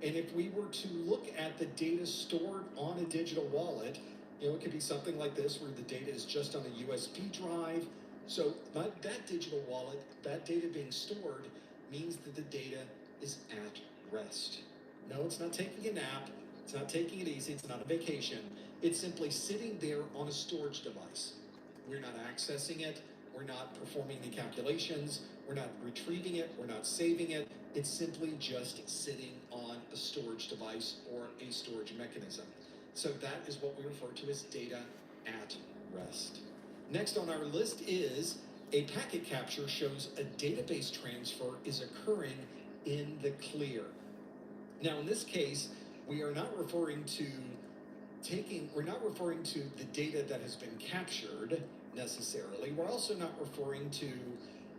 And if we were to look at the data stored on a digital wallet, it could be something like this where the data is just on a USB drive. So that digital wallet, that data being stored means that the data is at rest. No, it's not taking a nap. It's not taking it easy. It's not a vacation. It's simply sitting there on a storage device. We're not accessing it. We're not performing the calculations. We're not retrieving it. We're not saving it. It's simply just sitting on a storage device or a storage mechanism. So that is what we refer to as data at rest. Next on our list is a packet capture shows a database transfer is occurring in the clear. Now, in this case, we are not referring to the data that has been captured necessarily. We're also not referring to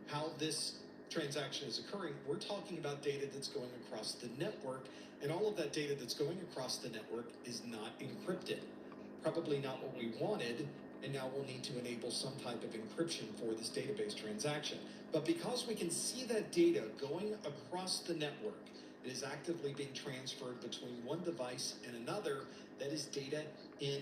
how this transaction is occurring. We're talking about data that's going across the network, and all of that data that's going across the network is not encrypted. Probably not what we wanted, and now we'll need to enable some type of encryption for this database transaction. But because we can see that data going across the network, it is actively being transferred between one device and another. That is data in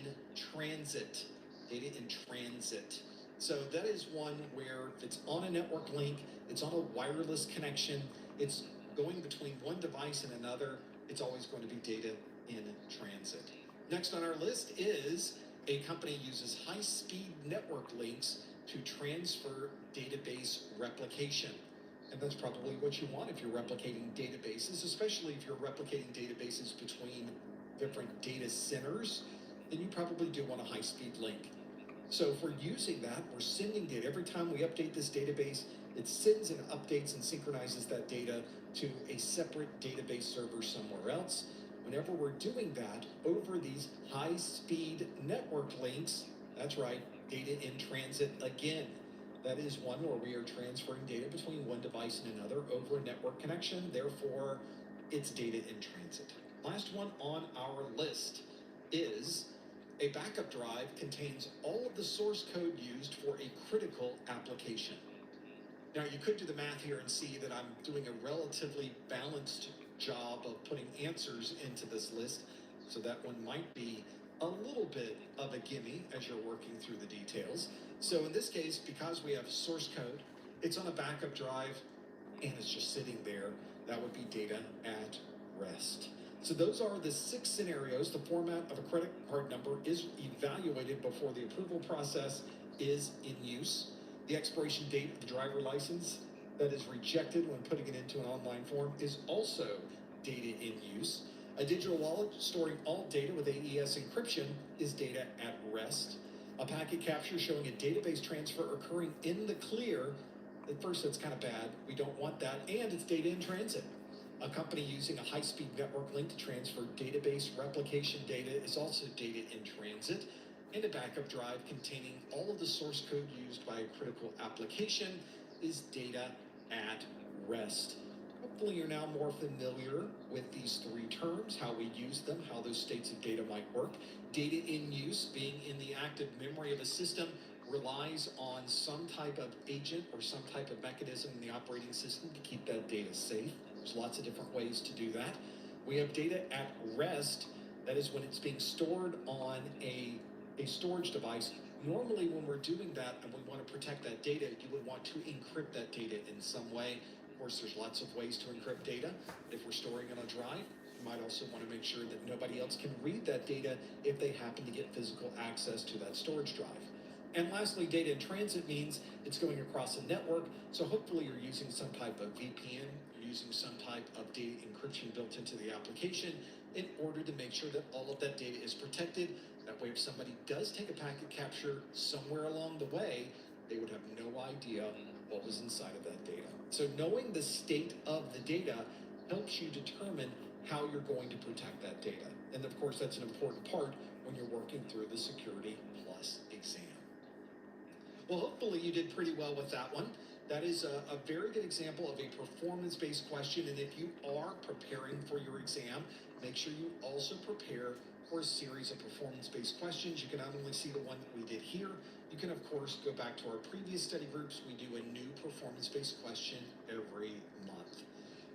transit. Data in transit. So that is one where if it's on a network link, it's on a wireless connection, it's going between one device and another, it's always going to be data in transit. Next on our list is a company uses high-speed network links to transfer database replication. And that's probably what you want if you're replicating databases, especially if you're replicating databases between different data centers, then you probably do want a high-speed link. So if we're using that, we're sending data. Every time we update this database, it sends and updates and synchronizes that data to a separate database server somewhere else. Whenever we're doing that over these high-speed network links, that's right, data in transit again. That is one where we are transferring data between one device and another over a network connection. Therefore, it's data in transit. Last one on our list is a backup drive contains all of the source code used for a critical application. Now, you could do the math here and see that I'm doing a relatively balanced job of putting answers into this list, so that one might be a little bit of a gimme as you're working through the details. So in this case, because we have source code, it's on a backup drive, and it's just sitting there, that would be data at rest. So those are the 6 scenarios. The format of a credit card number is evaluated before the approval process is in use. The expiration date of the driver license that is rejected when putting it into an online form is also data in use. A digital wallet storing all data with AES encryption is data at rest. A packet capture showing a database transfer occurring in the clear. At first, that's kind of bad. We don't want that. And it's data in transit. A company using a high-speed network link to transfer database replication data is also data in transit. And a backup drive containing all of the source code used by a critical application is data at rest. Hopefully you're now more familiar with these 3 terms, how we use them, how those states of data might work. Data in use, being in the active memory of a system, relies on some type of agent or some type of mechanism in the operating system to keep that data safe. There's lots of different ways to do that. We have data at rest, that is when it's being stored on a storage device. Normally when we're doing that and we want to protect that data, you would want to encrypt that data in some way. Of course, there's lots of ways to encrypt data. If we're storing it on a drive, you might also want to make sure that nobody else can read that data if they happen to get physical access to that storage drive. And lastly, data in transit means it's going across a network, so hopefully you're using some type of VPN, you're using some type of data encryption built into the application in order to make sure that all of that data is protected. That way, if somebody does take a packet capture somewhere along the way, they would have no idea what was inside of that data. So knowing the state of the data helps you determine how you're going to protect that data. And of course, that's an important part when you're working through the Security Plus exam. Well, hopefully you did pretty well with that one. That is a very good example of a performance-based question. And if you are preparing for your exam, make sure you also prepare for a series of performance-based questions. You can not only see the one that we did here, you can of course go back to our previous study groups. We do a new performance-based question every month.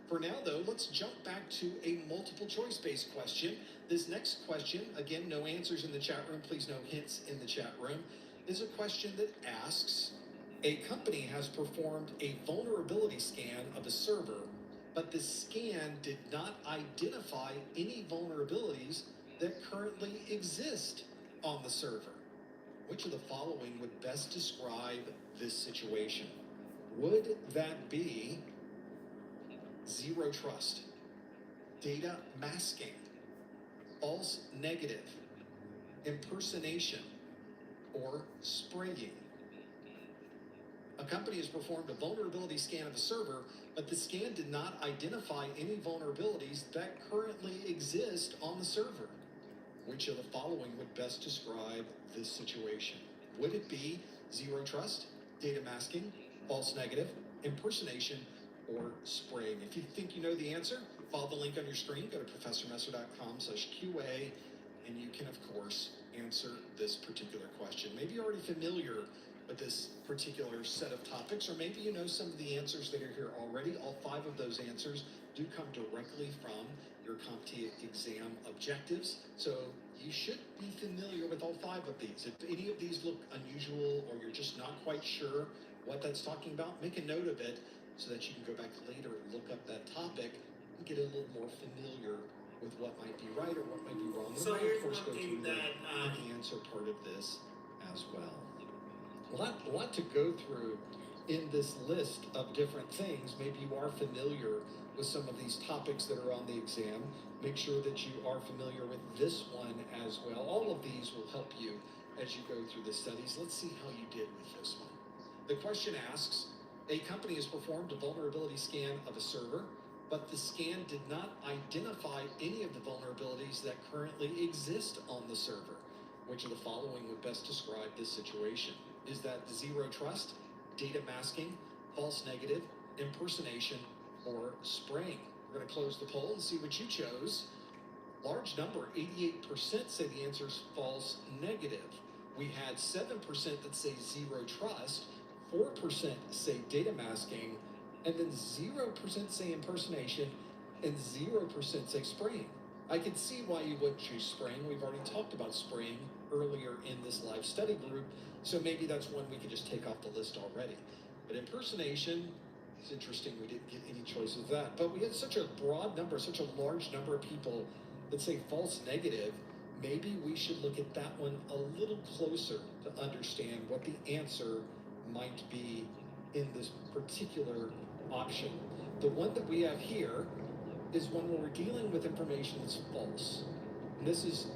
For now though, let's jump back to a multiple choice-based question. This next question, again, no answers in the chat room, please no hints in the chat room, is a question that asks, a company has performed a vulnerability scan of a server, but the scan did not identify any vulnerabilities that currently exist on the server. Which of the following would best describe this situation? Would that be zero trust, data masking, false negative, impersonation, or spraying? A company has performed a vulnerability scan of a server, but the scan did not identify any vulnerabilities that currently exist on the server. Which of the following would best describe this situation? Would it be zero trust, data masking, false negative, impersonation, or spraying? If you think you know the answer, follow the link on your screen, go to professormesser.com/QA, and you can, of course, answer this particular question. Maybe you're already familiar with this particular set of topics, or maybe you know some of the answers that are here already. All 5 of those answers do come directly from your CompTIA exam objectives, so you should be familiar with all 5 of these. If any of these look unusual or you're just not quite sure what that's talking about, make a note of it so that you can go back later and look up that topic and get a little more familiar with what might be right or what might be wrong.
So
And
here's
of course,
one
go
thing
through
that,
the answer part of this as well. A lot to go through in this list of different things. Maybe you are familiar with some of these topics that are on the exam. Make sure that you are familiar with this one as well. All of these will help you as you go through the studies. Let's see how you did with this one. The question asks, a company has performed a vulnerability scan of a server, but the scan did not identify any of the vulnerabilities that currently exist on the server. Which of the following would best describe this situation? Is that zero trust, data masking, false negative, impersonation, or spraying? We're going to close the poll and see what you chose. Large number, 88% say the answer is false negative. We had 7% that say zero trust, 4% say data masking, and then 0% say impersonation, and 0% say spraying. I can see why you wouldn't choose spraying. We've already talked about spraying earlier in this live study group, so maybe that's one we could just take off the list already. But impersonation, it's interesting we didn't get any choice of that. But we had such a broad number, such a large number of people that say false negative. Maybe we should look at that one a little closer to understand what the answer might be in this particular option. The one that we have here is one where we're dealing with information that's false. And this is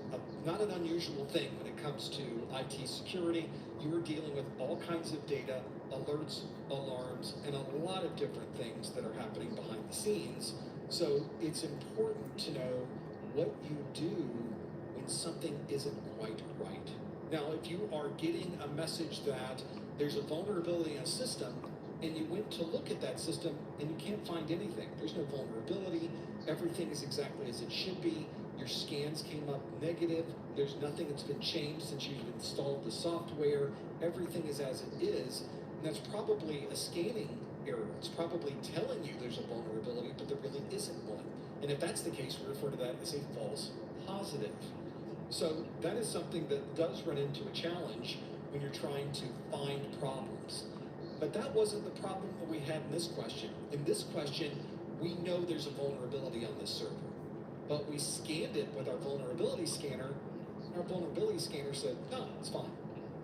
not an unusual thing when it comes to IT security. You are dealing with all kinds of data, alerts, alarms, and a lot of different things that are happening behind the scenes. So it's important to know what you do when something isn't quite right. Now, if you are getting a message that there's a vulnerability in a system, and you went to look at that system and you can't find anything. There's no vulnerability. Everything is exactly as it should be. Your scans came up negative. There's nothing that's been changed since you've installed the software. Everything is as it is. And that's probably a scanning error. It's probably telling you there's a vulnerability, but there really isn't one. And if that's the case, we refer to that as a false positive. So that is something that does run into a challenge when you're trying to find problems. But that wasn't the problem that we had in this question. In this question, we know there's a vulnerability on this server, but we scanned it with our vulnerability scanner. Our vulnerability scanner said, no, it's fine.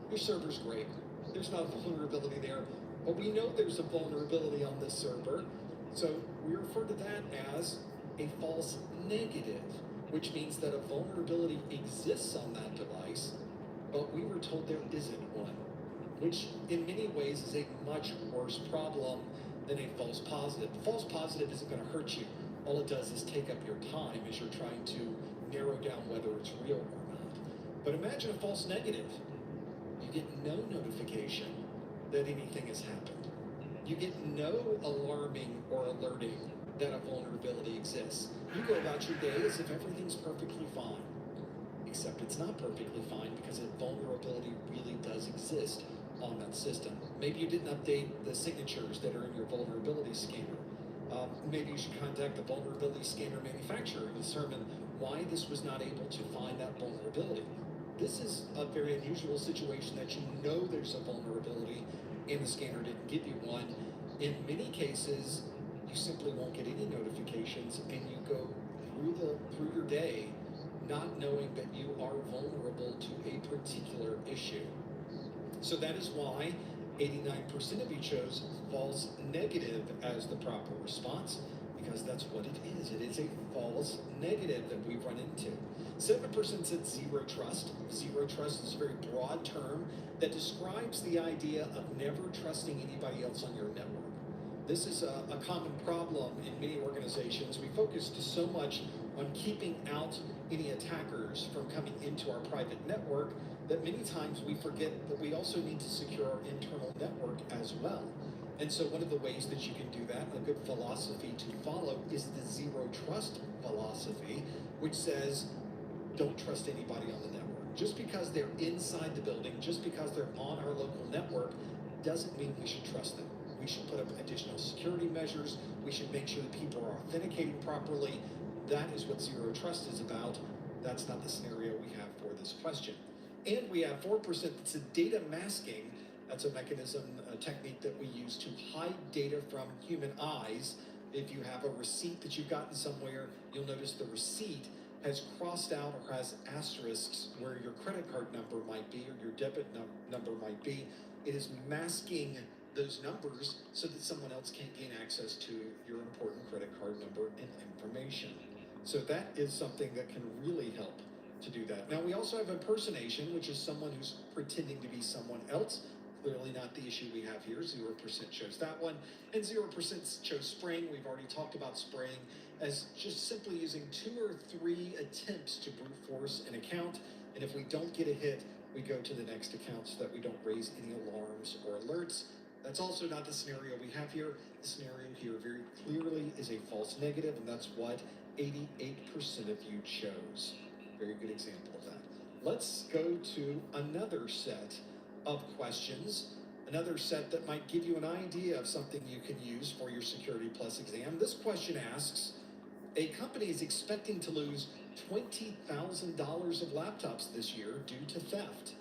Your server's great. There's not a vulnerability there, but we know there's a vulnerability on this server. So we refer to that as a false negative, which means that a vulnerability exists on that device, but we were told there isn't one, which in many ways is a much worse problem than a false positive. The false positive isn't going to hurt you. All it does is take up your time as you're trying to narrow down whether it's real or not. But imagine a false negative. You get no notification that anything has happened. You get no alarming or alerting that a vulnerability exists. You go about your day as if everything's perfectly fine. Except it's not perfectly fine because a vulnerability really does exist on that system. Maybe you didn't update the signatures that are in your vulnerability scanner. Maybe you should contact the vulnerability scanner manufacturer and determine why this was not able to find that vulnerability. This is a very unusual situation that you know there's a vulnerability and the scanner didn't give you one. In many cases, you simply won't get any notifications and you go through your day not knowing that you are vulnerable to a particular issue. So that is why 89% of you chose false negative as the proper response, because that's what it is. It is a false negative that we've run into. 7% said zero trust. Zero trust is a very broad term that describes the idea of never trusting anybody else on your network. This is a common problem in many organizations. We focus so much on keeping out any attackers from coming into our private network that many times we forget that we also need to secure our internal network as well. And so one of the ways that you can do that, a good philosophy to follow, is the zero trust philosophy, which says don't trust anybody on the network. Just because they're inside the building, just because they're on our local network, doesn't mean we should trust them. We should put up additional security measures. We should make sure that people are authenticating properly. That is what zero trust is about. That's not the scenario we have for this question. And we have 4% that said data masking. That's a mechanism, a technique that we use to hide data from human eyes. If you have a receipt that you've gotten somewhere, you'll notice the receipt has crossed out or has asterisks where your credit card number might be or your debit number might be. It is masking those numbers so that someone else can't gain access to your important credit card number and information. So that is something that can really help to do that. Now we also have impersonation, which is someone who's pretending to be someone else. Clearly not the issue we have here. 0% chose that one, and 0% chose spraying. We've already talked about spraying as just simply using 2 or 3 attempts to brute force an account, and if we don't get a hit, we go to the next account so that we don't raise any alarms or alerts. That's also not the scenario we have here. The scenario here very clearly is a false negative, and that's what 88% of you chose. Very good example of that. Let's go to another set of questions, another set that might give you an idea of something you can use for your Security Plus exam. This question asks, a company is expecting to lose $20,000 of laptops this year due to theft.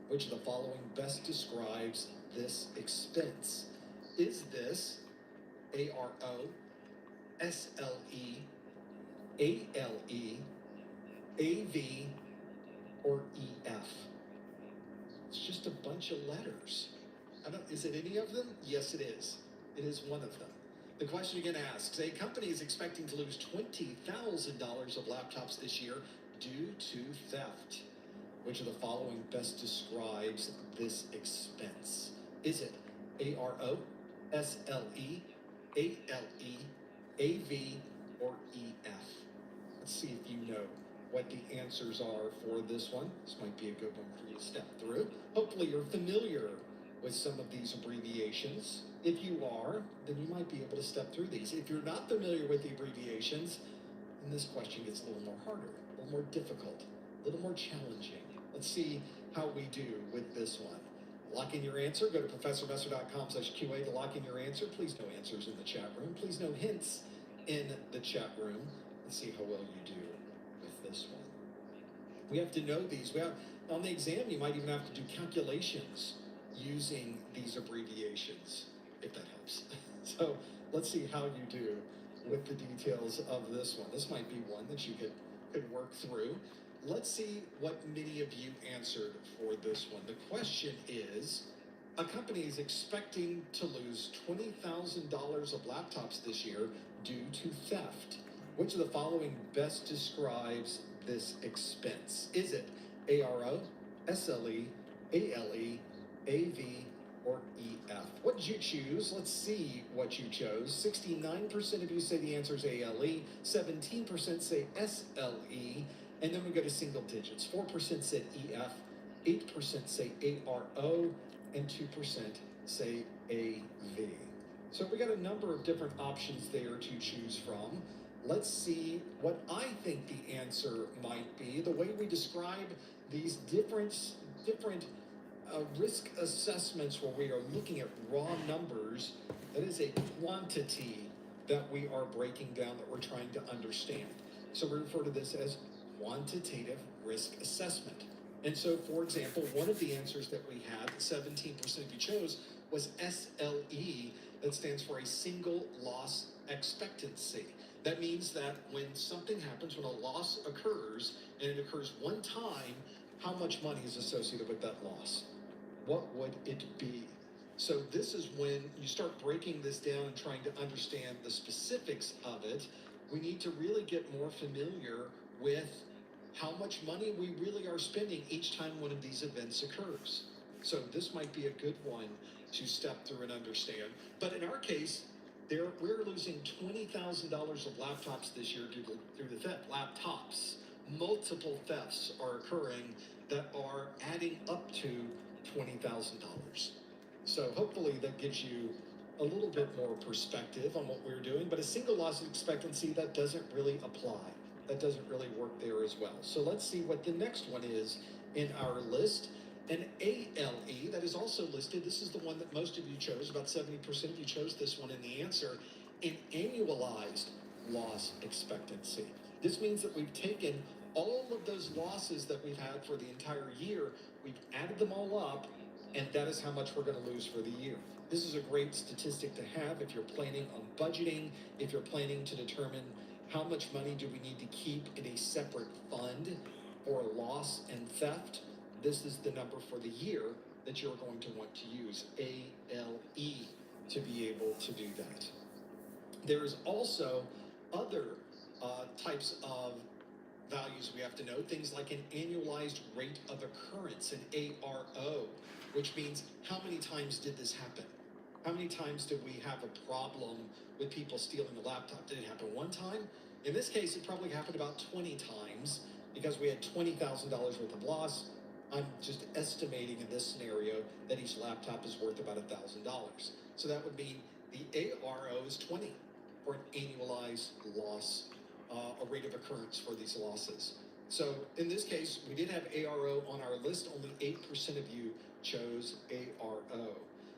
Which of the following best describes this expense? Is this ARO, SLE, ALE, AV, or EF? It's just a bunch of letters. Is it any of them? Yes, it is. It is one of them. The question again asks, a company is expecting to lose $20,000 of laptops this year due to theft. Which of the following best describes this expense? Is it ARO, SLE, ALE, AV, or EF? Let's see if you know what the answers are for this one. This might be a good one for you to step through. Hopefully you're familiar with some of these abbreviations. If you are, then you might be able to step through these. If you're not familiar with the abbreviations, then this question gets a little more harder, a little more difficult, a little more challenging. Let's see how we do with this one. Lock in your answer. Go to professormesser.com/QA to lock in your answer. Please no answers in the chat room. Please no hints in the chat room. Let's see how well you do with this one. We have to know these. On the exam, you might even have to do calculations using these abbreviations, if that helps. So let's see how you do with the details of this one. This might be one that you could work through. Let's see what many of you answered for this one. The question is, a company is expecting to lose $20,000 of laptops this year due to theft. Which of the following best describes this expense? Is it ARO, SLE, ALE, AV, or EF? What did you choose? Let's see what you chose. 69% of you say the answer is ALE, 17% say SLE, and then we go to single digits. 4% said EF, 8% say ARO, and 2% say AV. So we got a number of different options there to choose from. Let's see what I think the answer might be. The way we describe these different risk assessments where we are looking at raw numbers, that is a quantity that we are breaking down, that we're trying to understand. So we refer to this as quantitative risk assessment. And so, for example, one of the answers that we had, 17% of you chose, was SLE, that stands for a single loss expectancy. That means that when something happens, when a loss occurs, and it occurs one time, how much money is associated with that loss? What would it be? So this is when you start breaking this down and trying to understand the specifics of it. We need to really get more familiar with how much money we really are spending each time one of these events occurs. So this might be a good one to step through and understand. But in our case, we're losing $20,000 of laptops this year due to the theft. Laptops. Multiple thefts are occurring that are adding up to $20,000. So hopefully that gives you a little bit more perspective on what we're doing. But a single loss expectancy, that doesn't really apply. That doesn't really work there as well. So let's see what the next one is in our list. An ALE, that is also listed. This is the one that most of you chose. About 70% of you chose this one in the answer. An annualized loss expectancy. This means that we've taken all of those losses that we've had for the entire year, we've added them all up, And that is how much we're going to lose for the year. This is a great statistic to have if you're planning on budgeting, if you're planning to determine how much money do we need to keep in a separate fund for loss and theft. This is the number for the year that you're going to want to use, ALE, to be able to do that. There is also other types of values we have to know, things like an annualized rate of occurrence, an ARO, which means how many times did this happen? How many times did we have a problem with people stealing a laptop? Did it happen one time? In this case, it probably happened about 20 times because we had $20,000 worth of loss. I'm just estimating in this scenario that each laptop is worth about $1,000. So that would mean the ARO is 20 for an annualized loss, a rate of occurrence for these losses. So in this case, we did have ARO on our list. Only 8% of you chose ARO.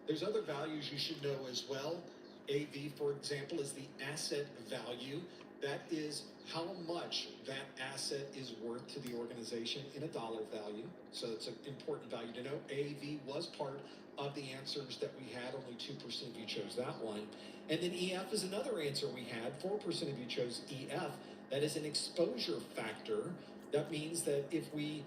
There's other values you should know as well. AV, for example, is the asset value. That is how much that asset is worth to the organization in a dollar value. So it's an important value to know. AV was part of the answers that we had. Only 2% of you chose that one. And then EF is another answer we had. 4% of you chose EF. That is an exposure factor. That means that if we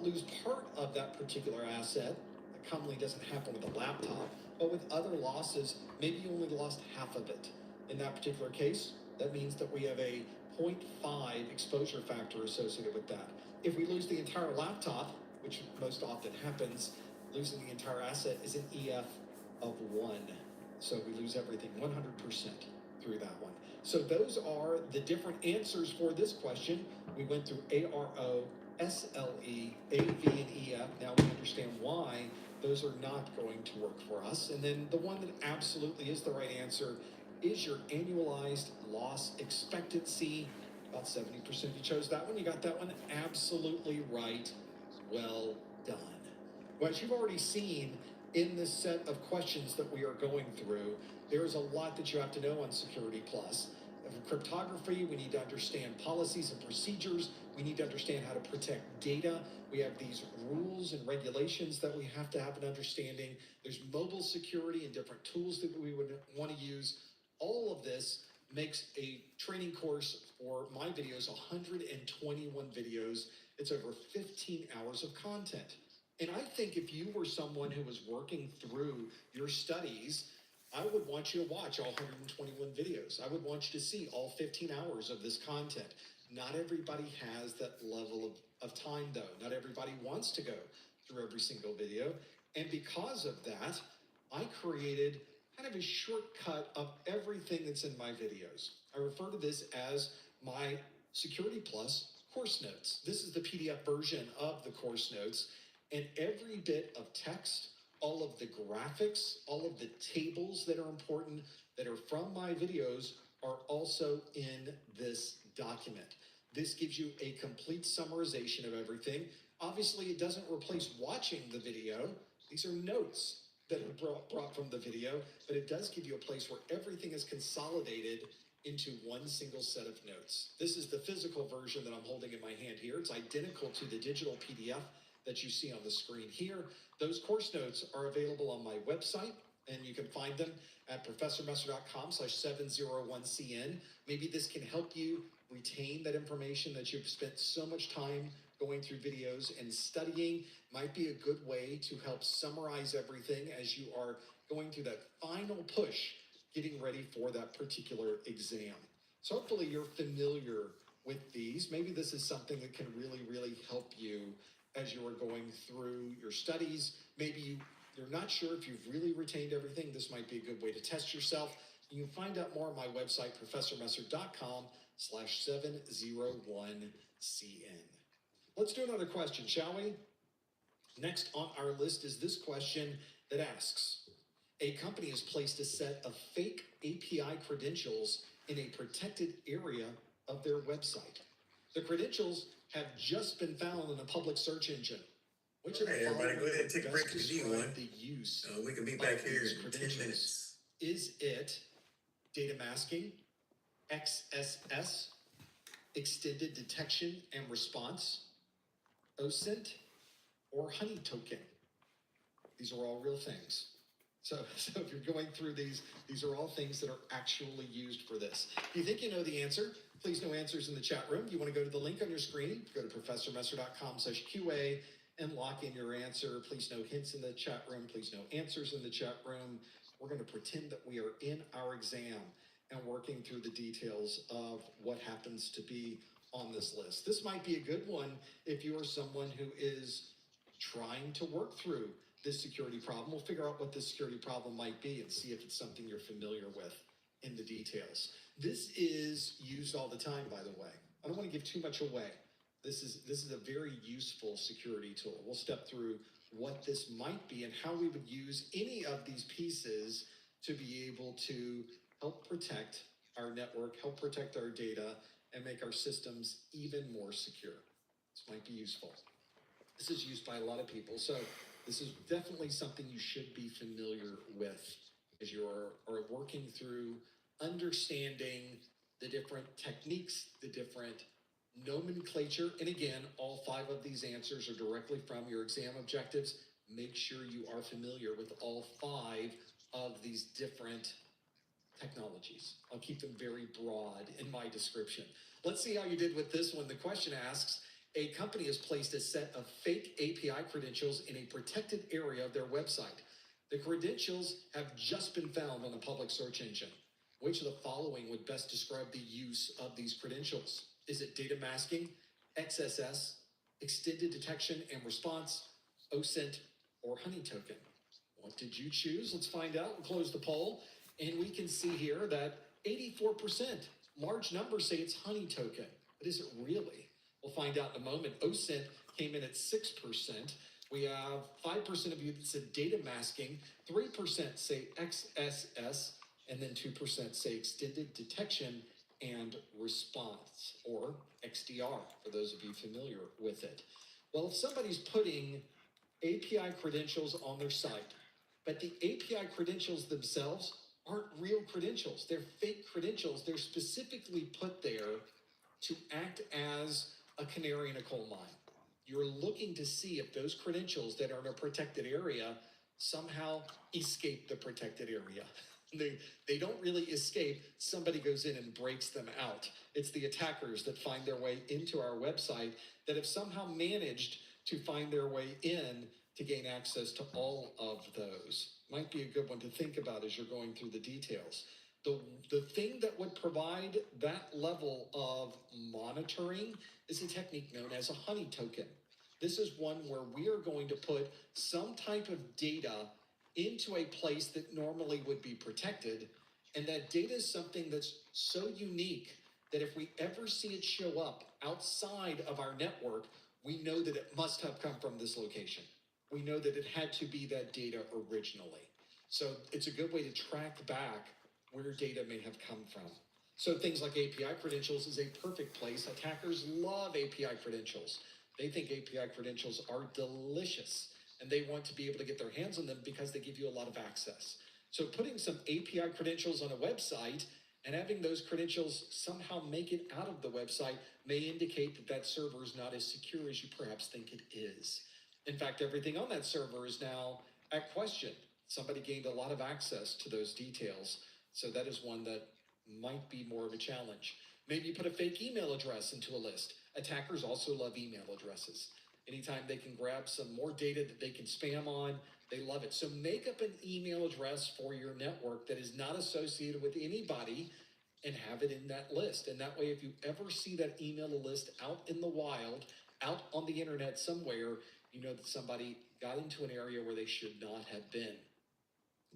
lose part of that particular asset, that commonly doesn't happen with a laptop, but with other losses, maybe you only lost half of it. In that particular case, that means that we have a 0.5 exposure factor associated with that. If we lose the entire laptop, which most often happens, losing the entire asset is an EF of 1. So we lose everything 100% through that one. So those are the different answers for this question. We went through ARO, SLE, AV, and EF. Now we understand why those are not going to work for us. And then the one that absolutely is the right answer is your annualized loss expectancy. About 70% of you chose that one. You got that one absolutely right. Well done. Well, as you've already seen in this set of questions that we are going through, there's a lot that you have to know on Security Plus. For cryptography, we need to understand policies and procedures. We need to understand how to protect data. We have these rules and regulations that we have to have an understanding. There's mobile security and different tools that we would want to use. All of this makes a training course for my videos, 121 videos. It's over 15 hours of content. And I think if you were someone who was working through your studies, I would want you to watch all 121 videos. I would want you to see all 15 hours of this content. Not everybody has that level of time, though. Not everybody wants to go through every single video. And because of that, I created kind of a shortcut of everything that's in my videos. I refer to this as my Security Plus course notes. This is the PDF version of the course notes. And every bit of text, all of the graphics, all of the tables that are important that are from my videos are also in this document. This gives you a complete summarization of everything. Obviously, it doesn't replace watching the video. These are notes that are brought from the video, but it does give you a place where everything is consolidated into one single set of notes. This is the physical version that I'm holding in my hand here. It's identical to the digital PDF that you see on the screen here. Those course notes are available on my website, and you can find them at professormesser.com/701cn. Maybe this can help you retain that information that you've spent so much time going through videos and studying. Might be a good way to help summarize everything as you are going through that final push, getting ready for that particular exam. So hopefully you're familiar with these. Maybe this is something that can really, really help you as you are going through your studies. Maybe you're not sure if you've really retained everything. This might be a good way to test yourself. You can find out more on my website, professormesser.com/701cn. Let's do another question, shall we? Next on our list is this question that asks, a company has placed a set of fake API credentials in a protected area of their website. The credentials have just been found in a public search engine. Which of the
Hey, everybody, go ahead and take a break
best
if you need
describe
one.
the use
We can be
of
back here
these
in 10
credentials?
minutes.
Is it data masking, XSS, extended detection and response, OSINT, or honey token? These are all real things. So if you're going through these are all things that are actually used for this. If you think you know the answer, please know answers in the chat room. You want to go to the link on your screen, go to professormesser.com/QA and lock in your answer. Please know hints in the chat room. Please know answers in the chat room. We're going to pretend that we are in our exam and working through the details of what happens to be on this list. This might be a good one if you are someone who is trying to work through this security problem. We'll figure out what this security problem might be and see if it's something you're familiar with in the details. This is used all the time, by the way. I don't want to give too much away. This is a very useful security tool. We'll step through what this might be and how we would use any of these pieces to be able to help protect our network, help protect our data, and make our systems even more secure. This might be useful. This is used by a lot of people, so this is definitely something you should be familiar with as you are working through understanding the different techniques, the different nomenclature. And again, all 5 of these answers are directly from your exam objectives. Make sure you are familiar with all 5 of these different technologies. I'll keep them very broad in my description. Let's see how you did with this one. The question asks, a company has placed a set of fake API credentials in a protected area of their website. The credentials have just been found on a public search engine. Which of the following would best describe the use of these credentials? Is it data masking, XSS, extended detection and response, OSINT, or honey token? What did you choose? Let's find out. We'll close the poll. And we can see here that 84%, large numbers say it's honey token. But is it really? We'll find out in a moment. OSINT came in at 6%. We have 5% of you that said data masking, 3% say XSS, and then 2% say extended detection and response, or XDR, for those of you familiar with it. Well, if somebody's putting API credentials on their site, but the API credentials themselves aren't real credentials, they're fake credentials, they're specifically put there to act as a canary in a coal mine. You're looking to see if those credentials that are in a protected area somehow escape the protected area. They don't really escape. Somebody goes in and breaks them out. It's the attackers that find their way into our website that have somehow managed to find their way in to gain access to all of those. Might be a good one to think about as you're going through the details. The thing that would provide that level of monitoring is a technique known as a honey token. This is one where we are going to put some type of data into a place that normally would be protected, and that data is something that's so unique that if we ever see it show up outside of our network, we know that it must have come from this location. We know that it had to be that data originally. So it's a good way to track back where data may have come from. So things like API credentials is a perfect place. Attackers love API credentials. They think API credentials are delicious, and they want to be able to get their hands on them because they give you a lot of access. So putting some API credentials on a website and having those credentials somehow make it out of the website may indicate that that server is not as secure as you perhaps think it is. In fact, everything on that server is now at question. Somebody gained a lot of access to those details. So that is one that might be more of a challenge. Maybe you put a fake email address into a list. Attackers also love email addresses. Anytime they can grab some more data that they can spam on, they love it. So make up an email address for your network that is not associated with anybody and have it in that list. And that way, if you ever see that email list out in the wild, out on the internet somewhere, you know that somebody got into an area where they should not have been.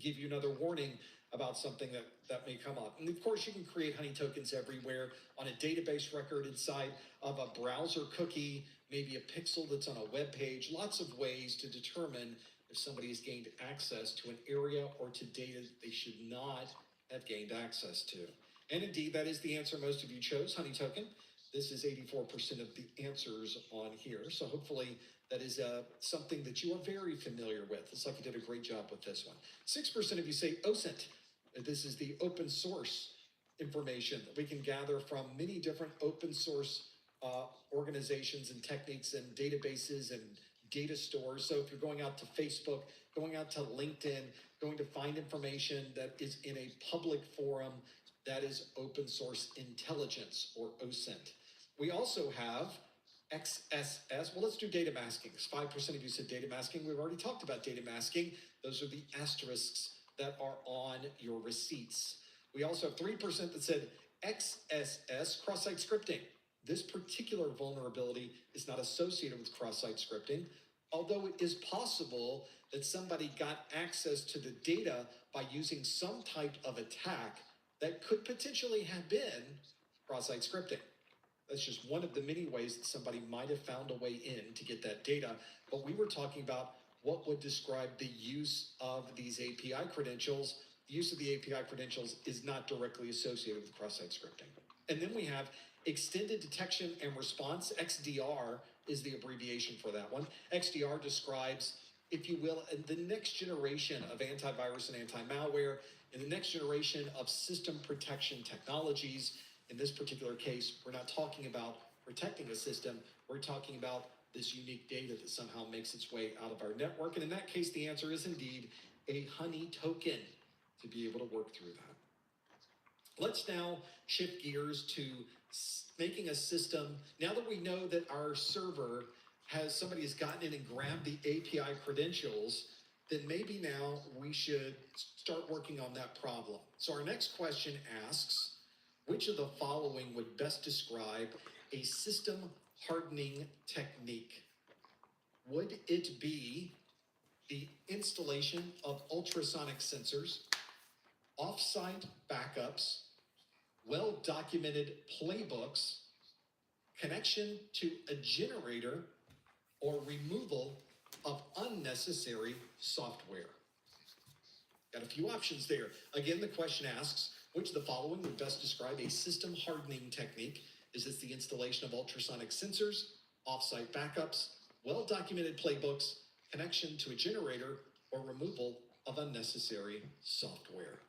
Give you another warning about something that may come up. And of course, you can create honey tokens everywhere on a database record inside of a browser cookie, maybe a pixel that's on a web page, lots of ways to determine if somebody has gained access to an area or to data that they should not have gained access to. And indeed, that is the answer most of you chose, honey token. This is 84% of the answers on here. So hopefully that is something that you are very familiar with. Looks like you did a great job with this one. 6% of you say OSINT. This is the open source information that we can gather from many different open source organizations and techniques and databases and data stores. So if you're going out to Facebook, going out to LinkedIn, going to find information that is in a public forum, that is open source intelligence, or OSINT. We also have XSS. Well, let's do data masking. 5% of you said data masking. We've already talked about data masking. Those are the asterisks that are on your receipts. We also have 3% that said XSS, cross-site scripting. This particular vulnerability is not associated with cross-site scripting, although it is possible that somebody got access to the data by using some type of attack that could potentially have been cross-site scripting. That's just one of the many ways that somebody might have found a way in to get that data. But we were talking about what would describe the use of these API credentials. The use of the API credentials is not directly associated with cross-site scripting. And then we have extended detection and response. XDR is the abbreviation for that one. XDR describes, if you will, the next generation of antivirus and anti-malware, and the next generation of system protection technologies. In this particular case, we're not talking about protecting a system, we're talking about this unique data that somehow makes its way out of our network. And in that case, the answer is indeed a honey token to be able to work through that. Let's now shift gears to making a system. Now that we know that our server somebody has gotten in and grabbed the API credentials, then maybe now we should start working on that problem. So our next question asks, which of the following would best describe a system hardening technique? Would it be the installation of ultrasonic sensors, off-site backups, well-documented playbooks, connection to a generator, or removal of unnecessary software? Got a few options there. Again, the question asks, which of the following would best describe a system hardening technique? Is this the installation of ultrasonic sensors, off-site backups, well-documented playbooks, connection to a generator, or removal of unnecessary software?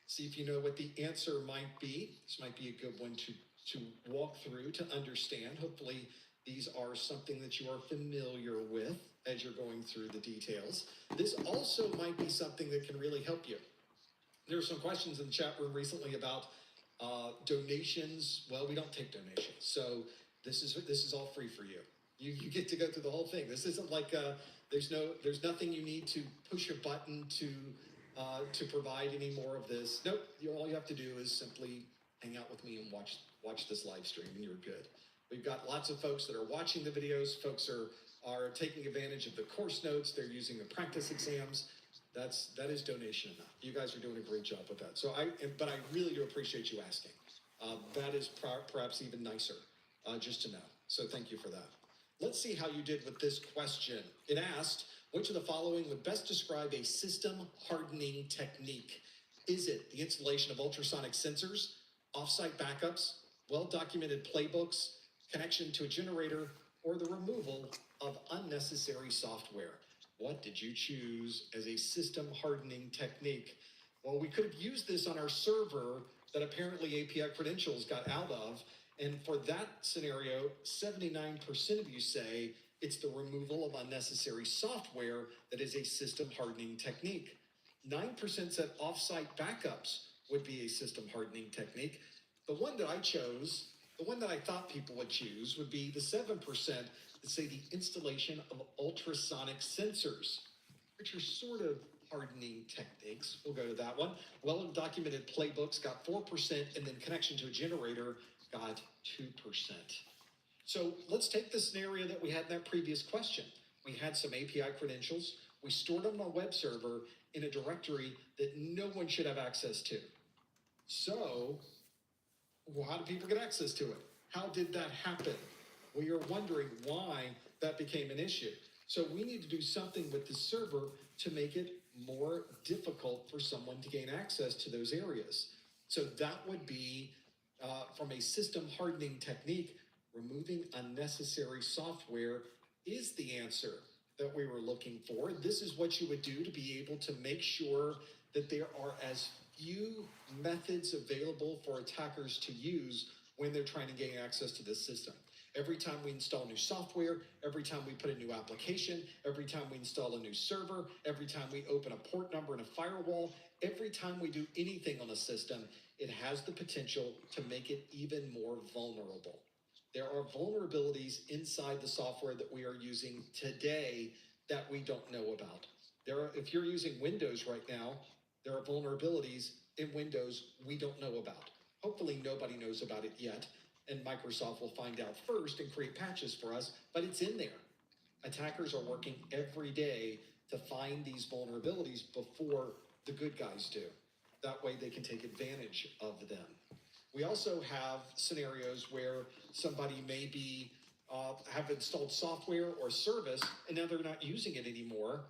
See if you know what the answer might be. This might be a good one to walk through, to understand. Hopefully, these are something that you are familiar with as you're going through the details. This also might be something that can really help you. There were some questions in the chat room recently about donations. Well, we don't take donations, so this is all free for you. You get to go through the whole thing. This isn't like there's nothing you need to push a button to provide any more of this. Nope. All you have to do is simply hang out with me and watch this live stream, and you're good. We've got lots of folks that are watching the videos. Folks are taking advantage of the course notes. They're using the practice exams. That is donation enough. You guys are doing a great job with that. But I really do appreciate you asking. That is perhaps even nicer, just to know. So thank you for that. Let's see how you did with this question. It asked, which of the following would best describe a system hardening technique? Is it the installation of ultrasonic sensors, off-site backups, well-documented playbooks, connection to a generator, or the removal of unnecessary software? What did you choose as a system hardening technique? Well, we could have used this on our server that apparently API credentials got out of. And for that scenario, 79% of you say it's the removal of unnecessary software that is a system hardening technique. 9% said off-site backups would be a system hardening technique. The one that I chose, the one that I thought people would choose, would be the 7% that say the installation of ultrasonic sensors, which are sort of hardening techniques. We'll go to that one. Well-documented playbooks got 4%, and then connection to a generator got 2%. So let's take the scenario that we had in that previous question. We had some API credentials. We stored them on a web server in a directory that no one should have access to. So, well, how do people get access to it? How did that happen? We are wondering why that became an issue. So we need to do something with the server to make it more difficult for someone to gain access to those areas. So that would be, from a system hardening technique, removing unnecessary software is the answer that we were looking for. This is what you would do to be able to make sure that there are as few methods available for attackers to use when they're trying to gain access to this system. Every time we install new software, every time we put a new application, every time we install a new server, every time we open a port number in a firewall, every time we do anything on a system, it has the potential to make it even more vulnerable. There are vulnerabilities inside the software that we are using today that we don't know about. If you're using Windows right now, there are vulnerabilities in Windows we don't know about. Hopefully nobody knows about it yet, and Microsoft will find out first and create patches for us, but it's in there. Attackers are working every day to find these vulnerabilities before the good guys do. That way they can take advantage of them. We also have scenarios where somebody may be have installed software or service and now they're not using it anymore,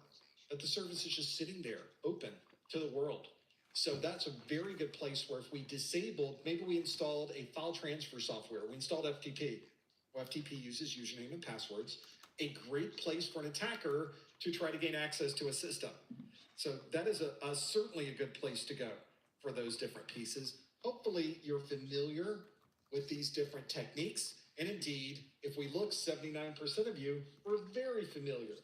but the service is just sitting there open to the world. So that's a very good place where if we disabled, maybe we installed a file transfer software, we installed FTP. Well, FTP uses username and passwords, a great place for an attacker to try to gain access to a system. So that is certainly a good place to go for those different pieces. Hopefully you're familiar with these different techniques. And indeed, if we look, 79% of you were very familiar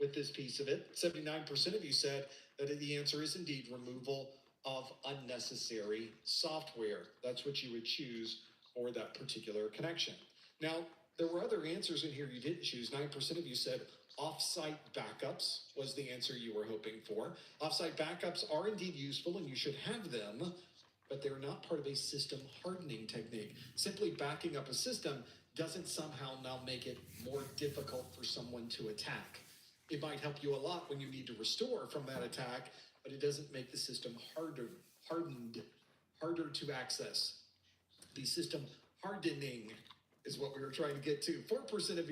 with this piece of it. 79% of you said that the answer is indeed removal of unnecessary software. That's what you would choose for that particular connection. Now, there were other answers in here you didn't choose. 9% of you said off-site backups was the answer you were hoping for. Off-site backups are indeed useful and you should have them, but they're not part of a system hardening technique. Simply backing up a system doesn't somehow now make it more difficult for someone to attack. It might help you a lot when you need to restore from that attack, but it doesn't make the system harder to access. The system hardening is what we were trying to get to. 7% of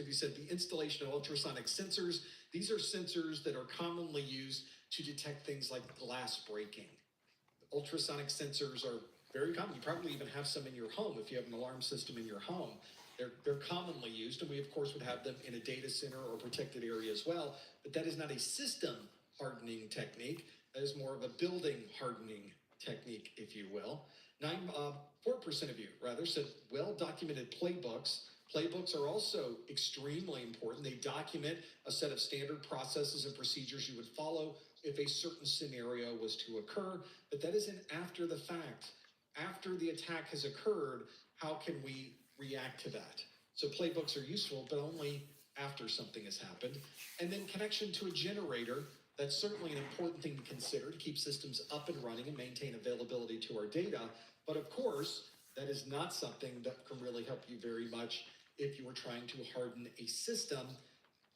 you said the installation of ultrasonic sensors. These are sensors that are commonly used to detect things like glass breaking. Ultrasonic sensors are very common. You probably even have some in your home if you have an alarm system in your home. They're commonly used, and we of course would have them in a data center or protected area as well, but that is not a system hardening technique. That is more of a building hardening technique, if you will. 4% of you rather said well-documented playbooks. Playbooks are also extremely important. They document a set of standard processes and procedures you would follow if a certain scenario was to occur, but that is an after the fact. After the attack has occurred, how can we react to that? So playbooks are useful, but only after something has happened. And then connection to a generator, that's certainly an important thing to consider to keep systems up and running and maintain availability to our data. But of course, that is not something that can really help you very much if you were trying to harden a system.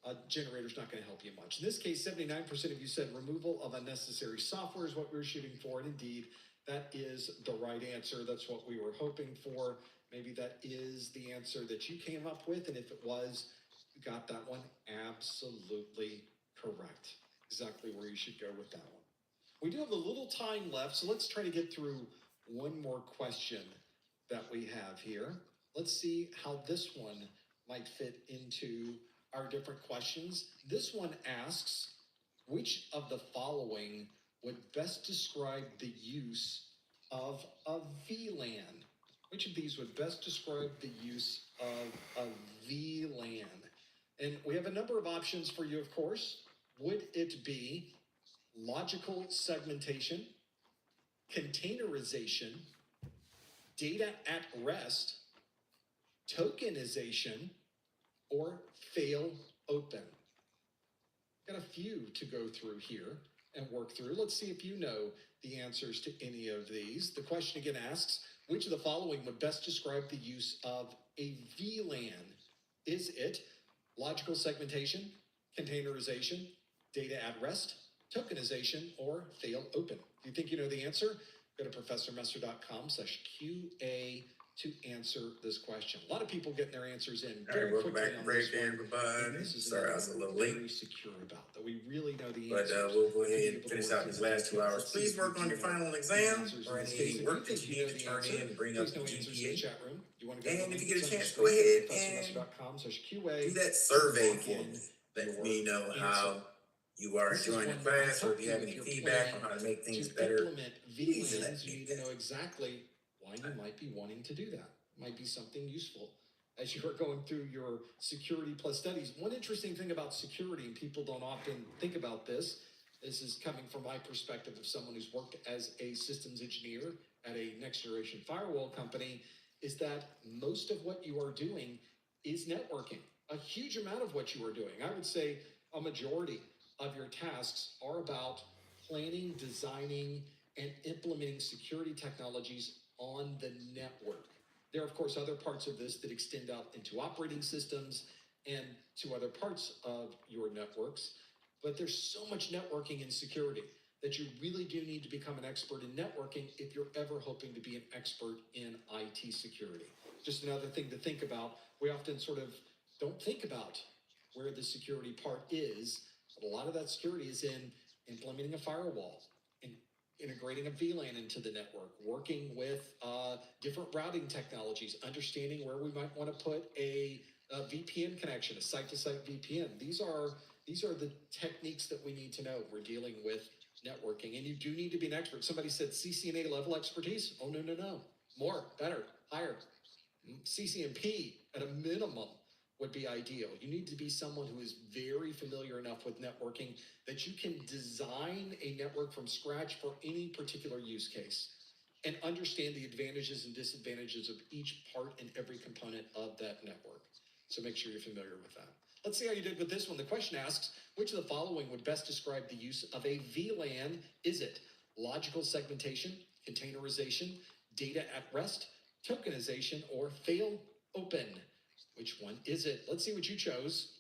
A generator's not going to help you much. In this case, 79% of you said removal of unnecessary software is what we were shooting for. And indeed, that is the right answer. That's what we were hoping for. Maybe that is the answer that you came up with. And if it was, you got that one absolutely correct. Exactly where you should go with that one. We do have a little time left, so let's try to get through one more question that we have here. Let's see how this one might fit into our different questions. This one asks, which of the following would best describe the use of a VLAN? Which of these would best describe the use of a VLAN? And we have a number of options for you, of course. Would it be logical segmentation, containerization, data at rest, tokenization, or fail open? Got a few to go through here and work through. Let's see if you know the answers to any of these. The question again asks, which of the following would best describe the use of a VLAN? Is it logical segmentation, containerization, data at rest, tokenization, or fail open? If you think you know the answer, go to professormesser.com/QA to answer this question. A lot of people getting their answers in
All
very
right, welcome
quickly
back
on
to
this
break,
one.
everybody.
And this is
Sorry, I was a little late.
very secure about that. We really know the
But
answers.
we'll go
to be
ahead and
able to
finish
work
out
through
these
the
last 2
details.
hours.
Let's see
Please
if we
work on
do
your
know
final
the
exam
answers
or
in this
any
case. If
work
you
that
think
you
you know
need to
the
turn
answer,
in and bring
please
up
know
the
answers in the
GPA.
chat room. You want to go
And
to
if
the
you get a
link on
chance,
the
go
screen,
ahead and
professormesser.com/QA.
do that survey
Lock
for
in
me. Let
your
me know
answer.
how you are
This is
enjoying the
one that might
class, or
help
if you have
you
any
if you're
feedback on
planning
how to make things
to
better.
implement
Please let
VLANs. You
me
need to know exactly why you might be wanting to do that. Might be something useful as you are going through your security plus studies. One interesting thing about security, and people don't often think about this is coming from my perspective of someone who's worked as a systems engineer at a next generation firewall company, is that most of what you are doing is networking. A huge amount of what you are doing, I would say a majority of your tasks are about planning, designing, and implementing security technologies on the network. There are, of course, other parts of this that extend out into operating systems and to other parts of your networks, but there's so much networking in security that you really do need to become an expert in networking if you're ever hoping to be an expert in IT security. Just another thing to think about. We often sort of don't think about where the security part is, but a lot of that security is in implementing a firewall, and integrating a VLAN into the network, working with different routing technologies, understanding where we might want to put a VPN connection, a site-to-site VPN. These are the techniques that we need to know. We're dealing with networking, and you do need to be an expert. Somebody said CCNA level expertise. Oh, no. More, better, higher. CCNP at a minimum would be ideal. You need to be someone who is very familiar enough with networking that you can design a network from scratch for any particular use case and understand the advantages and disadvantages of each part and every component of that network. So make sure you're familiar with that. Let's see how you did with this one. The question asks, which of the following would best describe the use of a VLAN? Is it logical segmentation, containerization, data at rest, tokenization, or fail open? Which one is it? Let's see what you chose.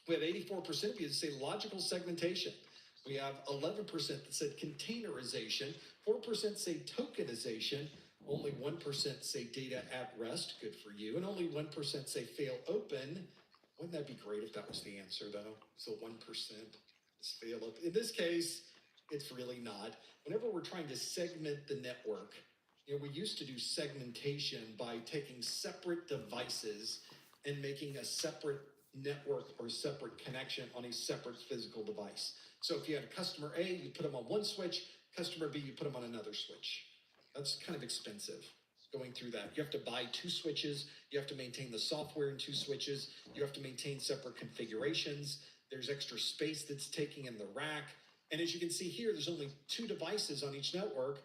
We have 84% of you that say logical segmentation. We have 11% that said containerization, 4% say tokenization, only 1% say data at rest, good for you, and only 1% say fail open. Wouldn't that be great if that was the answer, though? So 1% is fail open. In this case, it's really not. Whenever we're trying to segment the network, we used to do segmentation by taking separate devices and making a separate network or separate connection on a separate physical device. So if you had customer A, you put them on one switch, customer B, you put them on another switch. That's kind of expensive going through that. You have to buy 2 switches, you have to maintain the software in 2 switches, you have to maintain separate configurations, there's extra space that's taking in the rack. And as you can see here, there's only 2 devices on each network.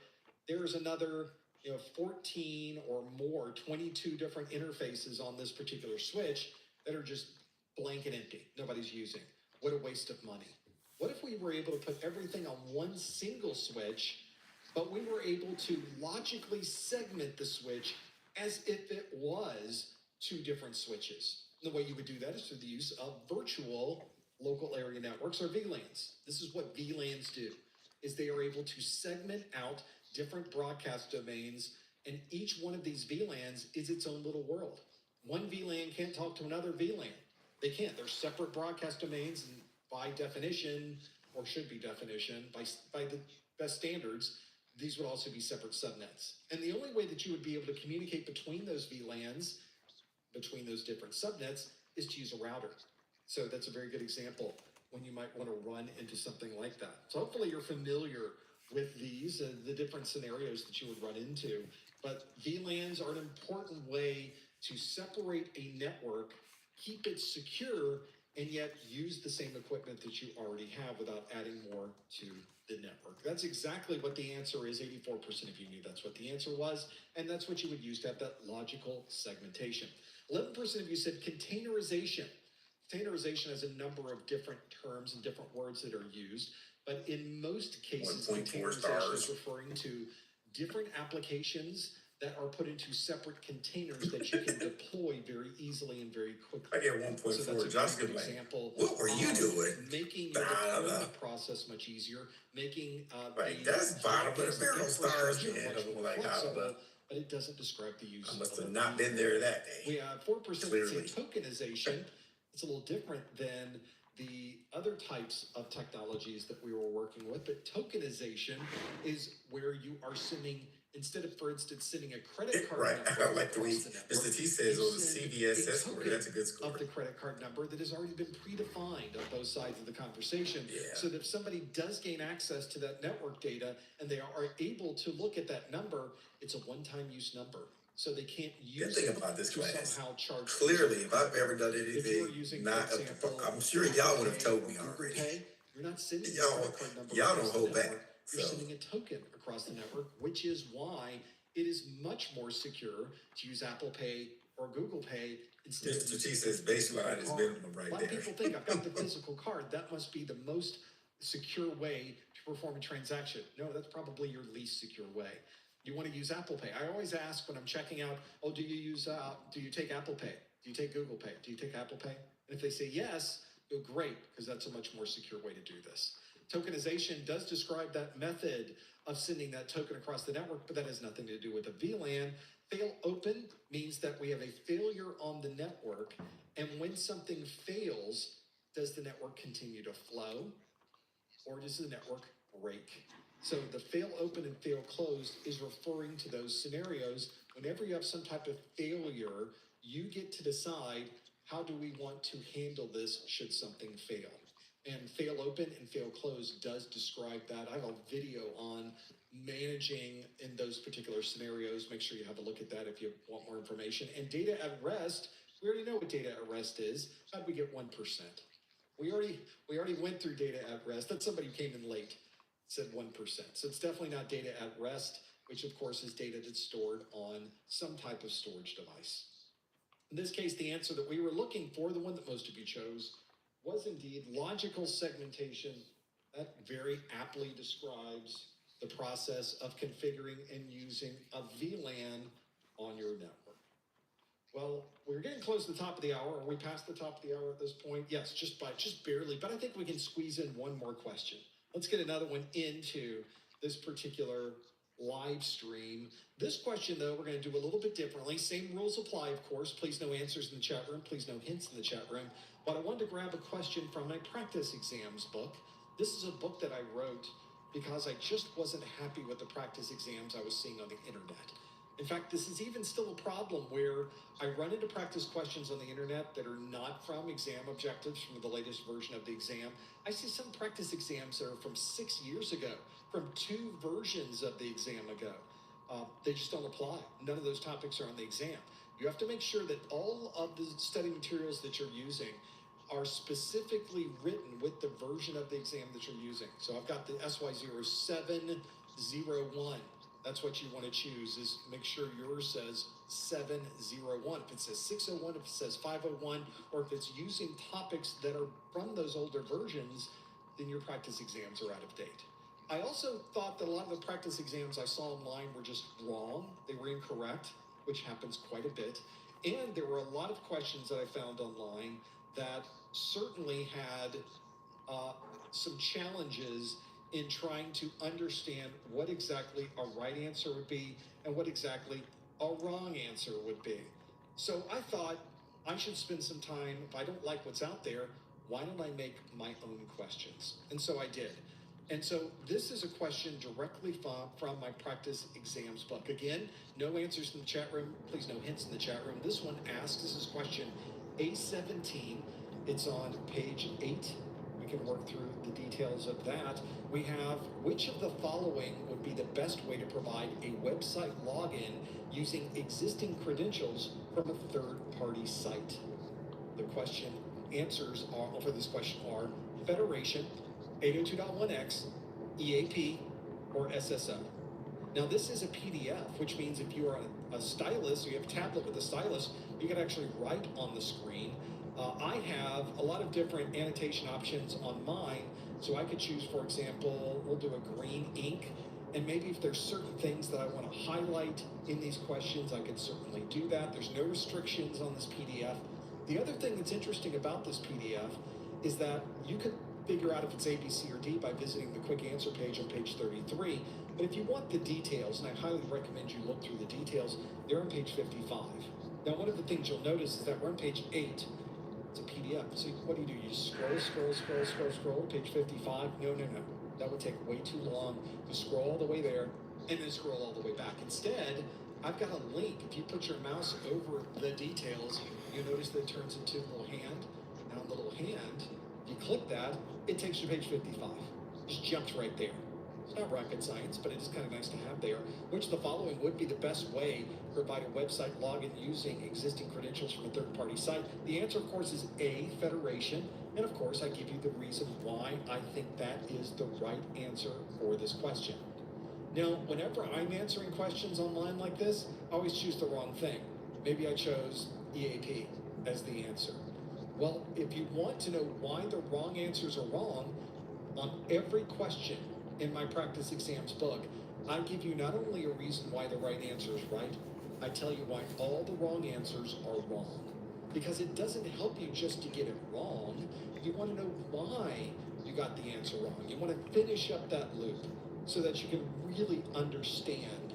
There is another 14 or more, 22 different interfaces on this particular switch that are just blank and empty. Nobody's using. What a waste of money. What if we were able to put everything on one single switch, but we were able to logically segment the switch as if it was 2 different switches? The way you would do that is through the use of virtual local area networks, or VLANs. This is what VLANs do, is they are able to segment out different broadcast domains, and each one of these VLANs is its own little world. One VLAN can't talk to another VLAN. They can't. They're separate broadcast domains, and by definition, or should be definition, by the best standards, these would also be separate subnets. And the only way that you would be able to communicate between those VLANs, between those different subnets, is to use a router. So that's a very good example when you might want to run into something like that. So hopefully you're familiar with these, the different scenarios that you would run into. But VLANs are an important way to separate a network, keep it secure, and yet use the same equipment that you already have without adding more to the network. That's exactly what the answer is. 84% of you knew that's what the answer was, and that's what you would use to have that logical segmentation. 11% of you said containerization. Containerization has a number of different terms and different words that are used, but in most cases,
1.4
containerization is
stars.
referring to different applications that are put into separate containers that you can deploy very easily and very quickly.
I get 1.4.
So that's a
Josh
very
could
good
like,
example.
what were you doing?
Making your deployment process much easier, making
Like, that's bottom of the barrel stars, man.
much
I'm
more
like,
flexible, but it doesn't describe the use.
I must
of
have
a
not been there that day.
We have 4% that say
Clearly.
tokenization. It's a little different than the other types of technologies that we were working with, but tokenization is where you are sending, instead of, for instance, sending a credit card
Right.
number
I like the way
across the network,
Mr. T says
you
on the
send
CVSS
a
score.
token
That's a good score.
of the credit card number that has already been predefined on both sides of the conversation.
Yeah.
So that if somebody does gain access to that network data and they are able to look at that number, it's a one-time use number. So they can't
Good
use
thing
it
about this
to
class.
somehow charge.
Clearly, if I've ever done
If you are
anything
using,
not
for
up to par,
example,
I'm sure y'all would have
Apple
told
Pay
me
or Google
already.
Pay, you're not sending your
Y'all,
credit card number
y'all
across
don't
the
hold back.
network. You're
So
sending a token across the network, which is why it is much more secure to use Apple Pay or Google Pay instead of
Mr. T
using
says
a physical
baseline is
card.
minimum
A
right
lot of
there.
people think I've got the physical card. That must be the most secure way to perform a transaction. No, that's probably your least secure way. You want to use Apple Pay. I always ask when I'm checking out, oh, do you take Apple Pay? Do you take Google Pay? Do you take Apple Pay? And if they say yes, go great, because that's a much more secure way to do this. Tokenization does describe that method of sending that token across the network, but that has nothing to do with a VLAN. Fail open means that we have a failure on the network, and when something fails, does the network continue to flow, or does the network break? So the fail open and fail closed is referring to those scenarios. Whenever you have some type of failure, you get to decide, how do we want to handle this should something fail? And fail open and fail closed does describe that. I have a video on managing in those particular scenarios. Make sure you have a look at that if you want more information. And data at rest, we already know what data at rest is. How do we get 1%? We already went through data at rest. That's somebody who came in late, said 1%. So it's definitely not data at rest, which of course is data that's stored on some type of storage device. In this case, the answer that we were looking for, the one that most of you chose, was indeed logical segmentation. That very aptly describes the process of configuring and using a VLAN on your network. Well, we're getting close to the top of the hour. Are we past the top of the hour at this point? Yes, just barely, but I think we can squeeze in one more question. Let's get another one into this particular live stream. This question, though, we're going to do a little bit differently. Same rules apply, of course. Please no answers in the chat room. Please no hints in the chat room. But I wanted to grab a question from my practice exams book. This is a book that I wrote because I just wasn't happy with the practice exams I was seeing on the internet. In fact, this is even still a problem where I run into practice questions on the internet that are not from exam objectives from the latest version of the exam. I see some practice exams that are from 6 years ago, from 2 versions of the exam ago. They just don't apply. None of those topics are on the exam. You have to make sure that all of the study materials that you're using are specifically written with the version of the exam that you're using. So I've got the SY0701. That's what you want to choose, is make sure yours says 701. If it says 601, if it says 501, or if it's using topics that are from those older versions, then your practice exams are out of date. I also thought that a lot of the practice exams I saw online were just wrong. They were incorrect, which happens quite a bit. And there were a lot of questions that I found online that certainly had some challenges in trying to understand what exactly a right answer would be and what exactly a wrong answer would be. So I thought I should spend some time, if I don't like what's out there, why don't I make my own questions? And so I did. And so this is a question directly from my practice exams book. Again, no answers in the chat room. Please no hints in the chat room. This one asks, this is question A17. It's on page 8. We can work through the details of that. We have, which of the following would be the best way to provide a website login using existing credentials from a third-party site? The question answers for this question are Federation, 802.1x, EAP, or SSO. Now this is a PDF, which means if you are a stylus, you have a tablet with a stylus, you can actually write on the screen. I have a lot of different annotation options on mine, so I could choose, for example, we'll do a green ink, and maybe if there's certain things that I want to highlight in these questions, I could certainly do that. There's no restrictions on this PDF. The other thing that's interesting about this PDF is that you could figure out if it's A, B, C, or D by visiting the quick answer page on page 33. But if you want the details, and I highly recommend you look through the details, they're on page 55. Now, one of the things you'll notice is that we're on page 8. It's a PDF. So what do? You just scroll, page 55. No. That would take way too long to scroll all the way there and then scroll all the way back. Instead, I've got a link. If you put your mouse over the details, you notice that it turns into a little hand. And on the little hand, you click that, it takes you to page 55. Just jumps right there. It's not rocket science, but it is kind of nice to have there. Which of the following would be the best way to provide a website login using existing credentials from a third-party site? The answer, of course, is A, Federation. And of course, I give you the reason why I think that is the right answer for this question. Now, whenever I'm answering questions online like this, I always choose the wrong thing. Maybe I chose EAP as the answer. Well, if you want to know why the wrong answers are wrong, on every question in my practice exams book, I give you not only a reason why the right answer is right, I tell you why all the wrong answers are wrong. Because it doesn't help you just to get it wrong. You want to know why you got the answer wrong. You want to finish up that loop so that you can really understand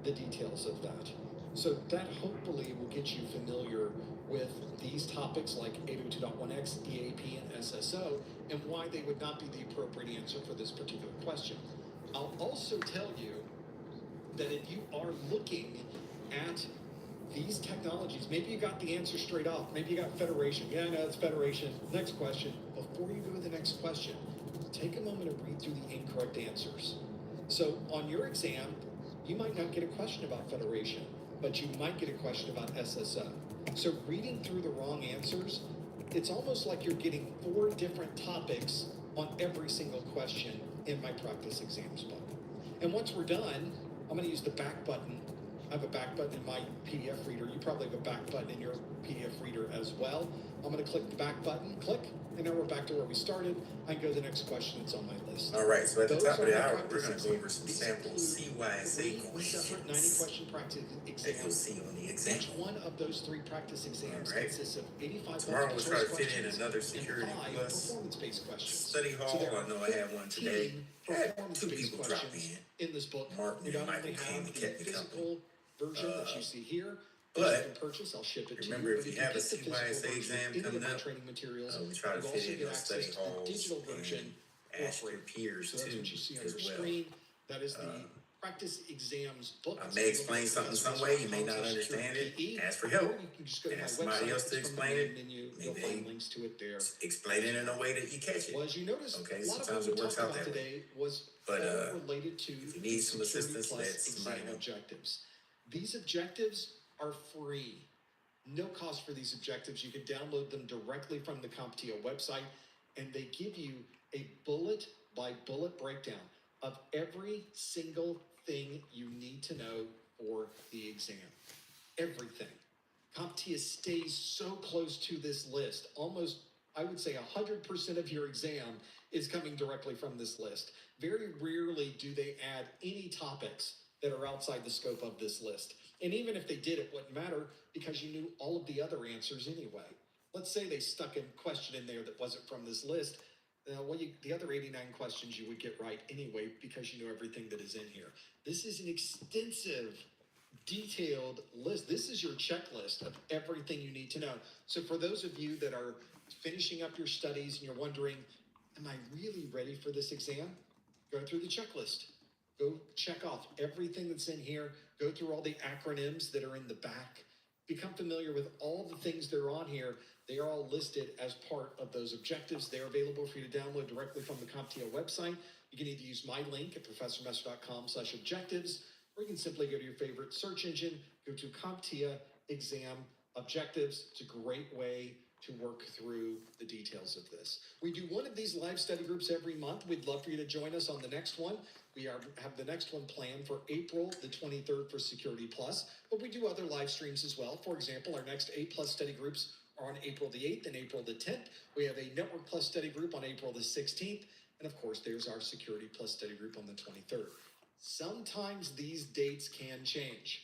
the details of that. So that hopefully will get you familiar with these topics like 802.1x, EAP, and SSO, and why they would not be the appropriate answer for this particular question. I'll also tell you that if you are looking at these technologies, maybe you got the answer straight off. Maybe you got Federation. Yeah, no, it's Federation. Next question. Before you go to the next question, take a moment and read through the incorrect answers. So on your exam, you might not get a question about Federation, but you might get a question about SSO. So reading through the wrong answers, it's almost like you're getting 4 different topics on every single question in my practice exams book. And once we're done, I'm going to use the back button. I have a back button in my PDF reader. You probably have a back button in your PDF reader as well. I'm going to click the back button, click, and now we're back to where we started. I can go to the next question that's on my list.
All right, so at the
Those
top of
are
the
my
hour,
practice
we're going to go over
exams.
some
These
sample
include
CYSA
3 separate 90-question practice
that you'll
exams.
see on the exam.
Each one of those 3 practice exams
All right.
consists of 85
Tomorrow we'll
multiple
try to
choice
fit in
questions
another
and
security
5
plus
performance-based questions.
study hall.
So there
I
are
know I had one today.
15
Had 2
performance-based
people drop
questions
in.
in this book.
Mark
We
and
not
Michael
only
came
have
and
the
kept me company.
physical version that you see here,
but
that you can purchase. I'll ship it to you.
remember,
But
if you have a
get the physical
CYSA
version
exam
of any
coming
of my
up,
training materials,
we try to
you
fit
also
in
get
those study
access to the
halls
digital version
and ask
for
your
free.
peers
So that's
too
what you see on
as
your
well.
screen. That is the practice exams book.
I may explain something some way, you may not understand it, ask for help.
Or you can just go to my
Ask somebody
website.
else to
It's from the
explain
main
it.
menu.
Maybe
You'll
they
find links to it there.
explain it in a way that you catch it.
Well, as you notice,
Okay,
a lot of
sometimes
what
it
we
works
talked
out
about
that way.
today was
But,
all related to
if you need some
Security
assistance,
Plus
let somebody
exam
know.
objectives. These objectives are free. No cost for these objectives. You can download them directly from the CompTIA website, and they give you a bullet by bullet breakdown of every single thing you need to know for the exam. Everything. CompTIA stays so close to this list. Almost, I would say 100% of your exam is coming directly from this list. Very rarely do they add any topics that are outside the scope of this list. And even if they did, it wouldn't matter because you knew all of the other answers anyway. Let's say they stuck a question in there that wasn't from this list. The other 89 questions you would get right anyway because you know everything that is in here. This is an extensive, detailed list. This is your checklist of everything you need to know. So for those of you that are finishing up your studies and you're wondering, am I really ready for this exam? Go through the checklist. Go check off everything that's in here. Go through all the acronyms that are in the back. Become familiar with all the things that are on here. They are all listed as part of those objectives. They're available for you to download directly from the CompTIA website. You can either use my link at professormesser.com/objectives, or you can simply go to your favorite search engine, go to CompTIA exam objectives. It's a great way to work through the details of this. We do one of these live study groups every month. We'd love for you to join us on the next one. We have the next one planned for April the 23rd for Security Plus, but we do other live streams as well. For example, our next 8 Plus study groups are on April the 8th and April the 10th. We have a Network Plus study group on April the 16th. And of course, there's our Security Plus study group on the 23rd. Sometimes these dates can change.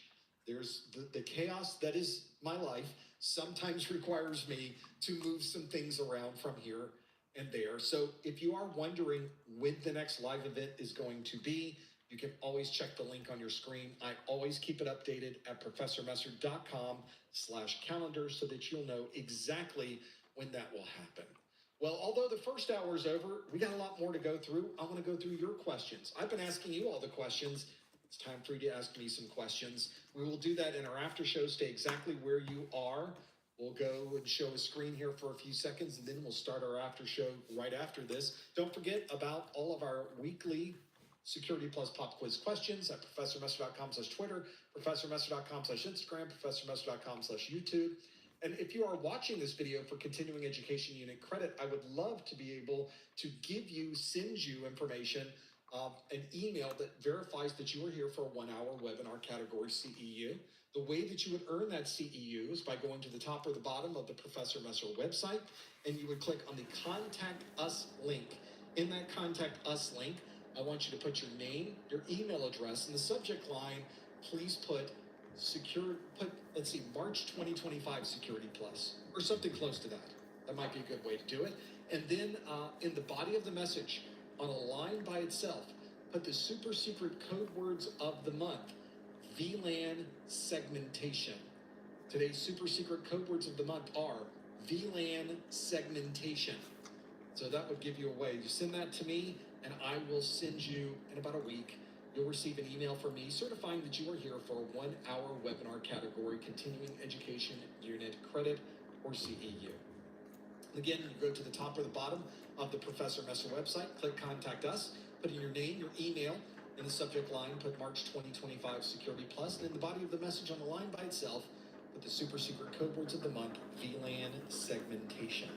There's the chaos that is my life sometimes requires me to move some things around from here and there. So if you are wondering when the next live event is going to be, you can always check the link on your screen. I always keep it updated at professormesser.com/calendar so that you'll know exactly when that will happen. Well, although the first hour is over, we got a lot more to go through. I want to go through your questions. I've been asking you all the questions. It's time for you to ask me some questions. We will do that in our after show. Stay exactly where you are. We'll go and show a screen here for a few seconds, and then we'll start our after show right after this. Don't forget about all of our weekly Security Plus pop quiz questions at professormesser.com/Twitter, professormesser.com/Instagram, professormesser.com/YouTube. And if you are watching this video for continuing education unit credit, I would love to be able to send you information, an email that verifies that you are here for a 1-hour webinar category CEU. The way that you would earn that CEU is by going to the top or the bottom of the Professor Messer website, and you would click on the Contact Us link. In that Contact Us link, I want you to put your name, your email address, in the subject line. Please put March 2025 Security Plus, or something close to that. That might be a good way to do it. And then in the body of the message, on a line by itself, put the super secret code words of the month, VLAN segmentation. Today's super secret code words of the month are VLAN segmentation. So that would give you a way. You send that to me, and I will send you, in about a week, you'll receive an email from me certifying that you are here for a 1-hour webinar category, continuing education unit credit, or CEU. Again, you go to the top or the bottom of the Professor Messer website, click Contact Us, put in your name, your email, in the subject line, put March 2025 Security Plus, and in the body of the message on the line by itself, put the super secret code words of the month, VLAN segmentation.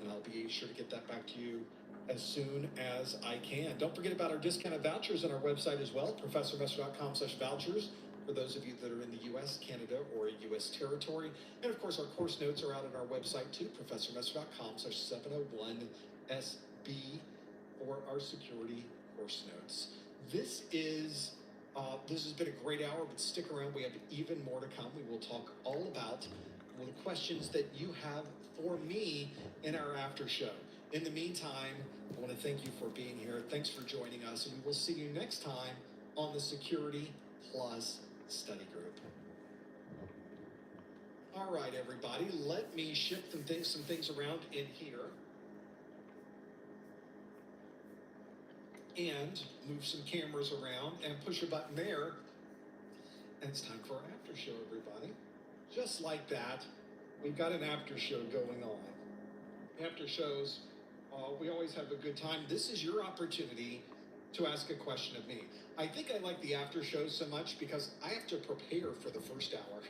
And I'll be sure to get that back to you as soon as I can. Don't forget about our discounted vouchers on our website as well, professormesser.com/vouchers, for those of you that are in the U.S., Canada, or a U.S. territory. And of course, our course notes are out on our website too, professormesser.com/701SB, for our security course notes. This has been a great hour, but stick around. We have even more to come. We will talk all about the questions that you have for me in our after show. In the meantime, I want to thank you for being here. Thanks for joining us, and we will see you next time on the Security Plus Study Group. All right, everybody, let me shift some things around in here and move some cameras around and push a button there. And it's time for our after show, everybody. Just like that, we've got an after show going on. After shows, we always have a good time. This is your opportunity to ask a question of me. I think I like the after shows so much because I have to prepare for the first hour.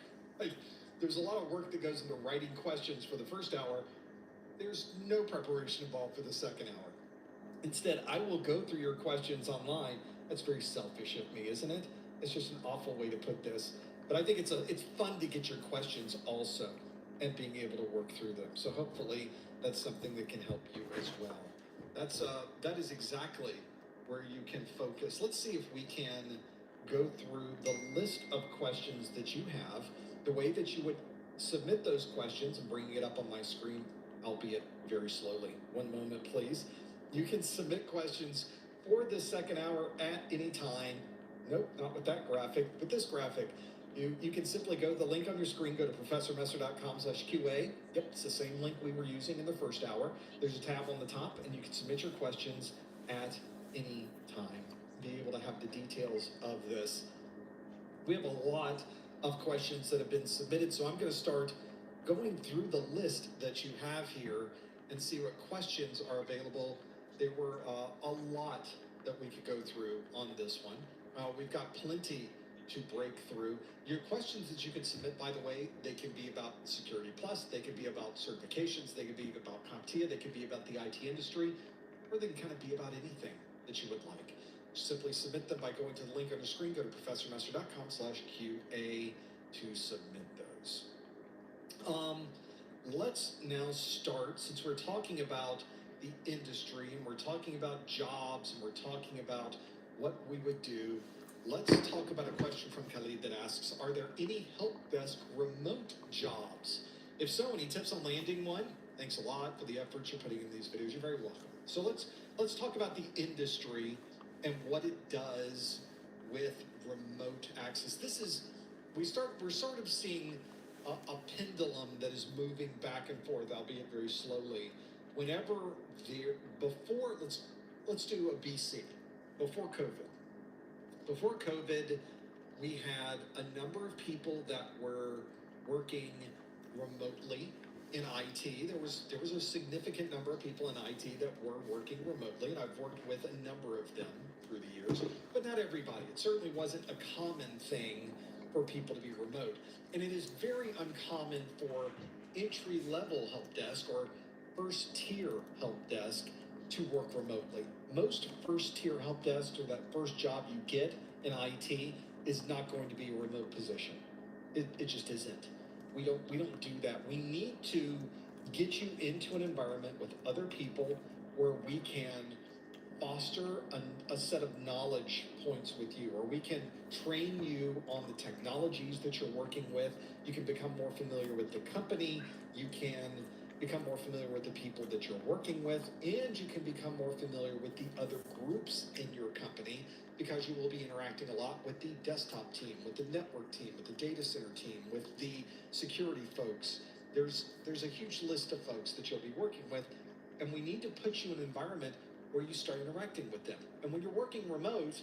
There's a lot of work that goes into writing questions for the first hour. There's no preparation involved for the second hour. Instead, I will go through your questions online. That's very selfish of me, isn't it? It's just an awful way to put this. But I think it's fun to get your questions also and being able to work through them. So hopefully that's something that can help you as well. That is exactly where you can focus. Let's see if we can go through the list of questions that you have, the way that you would submit those questions, and bringing it up on my screen, albeit very slowly. One moment, please. You can submit questions for this second hour at any time. Nope, not with that graphic, but this graphic. You can simply go to the link on your screen, go to professormesser.com/QA. Yep, it's the same link we were using in the first hour. There's a tab on the top, and you can submit your questions at any time. Be able to have the details of this. We have a lot of questions that have been submitted, so I'm going to start going through the list that you have here and see what questions are available. There were a lot that we could go through on this one. We've got plenty to break through. Your questions that you can submit, by the way, they can be about Security Plus, they can be about certifications, they can be about CompTIA, they can be about the IT industry, or they can kind of be about anything that you would like. Simply submit them by going to the link on the screen. Go to professormesser.com/QA to submit those. Let's now start, since we're talking about the industry and we're talking about jobs and we're talking about what we would do. Let's talk about a question from Khalid that asks, are there any help desk remote jobs? If so, any tips on landing one? Thanks a lot for the efforts you're putting in these videos. You're very welcome. So let's talk about the industry and what it does with remote access. We're sort of seeing a pendulum that is moving back and forth, albeit very slowly. Let's do a BC, before COVID. Before COVID, we had a number of people that were working remotely in IT. There was a significant number of people in IT that were working remotely, and I've worked with a number of them through the years, but not everybody. It certainly wasn't a common thing for people to be remote. And it is very uncommon for entry-level help desk or first-tier help desk to work remotely. Most first-tier help desks, or that first job you get in IT, is not going to be a remote position. It just isn't. We don't do that. We need to get you into an environment with other people where we can foster a set of knowledge points with you, or we can train you on the technologies that you're working with. You can become more familiar with the company. You can become more familiar with the people that you're working with, and you can become more familiar with the other groups in your company, because you will be interacting a lot with the desktop team, with the network team, with the data center team, with the security folks. There's a huge list of folks that you'll be working with, and we need to put you in an environment where you start interacting with them. And when you're working remote,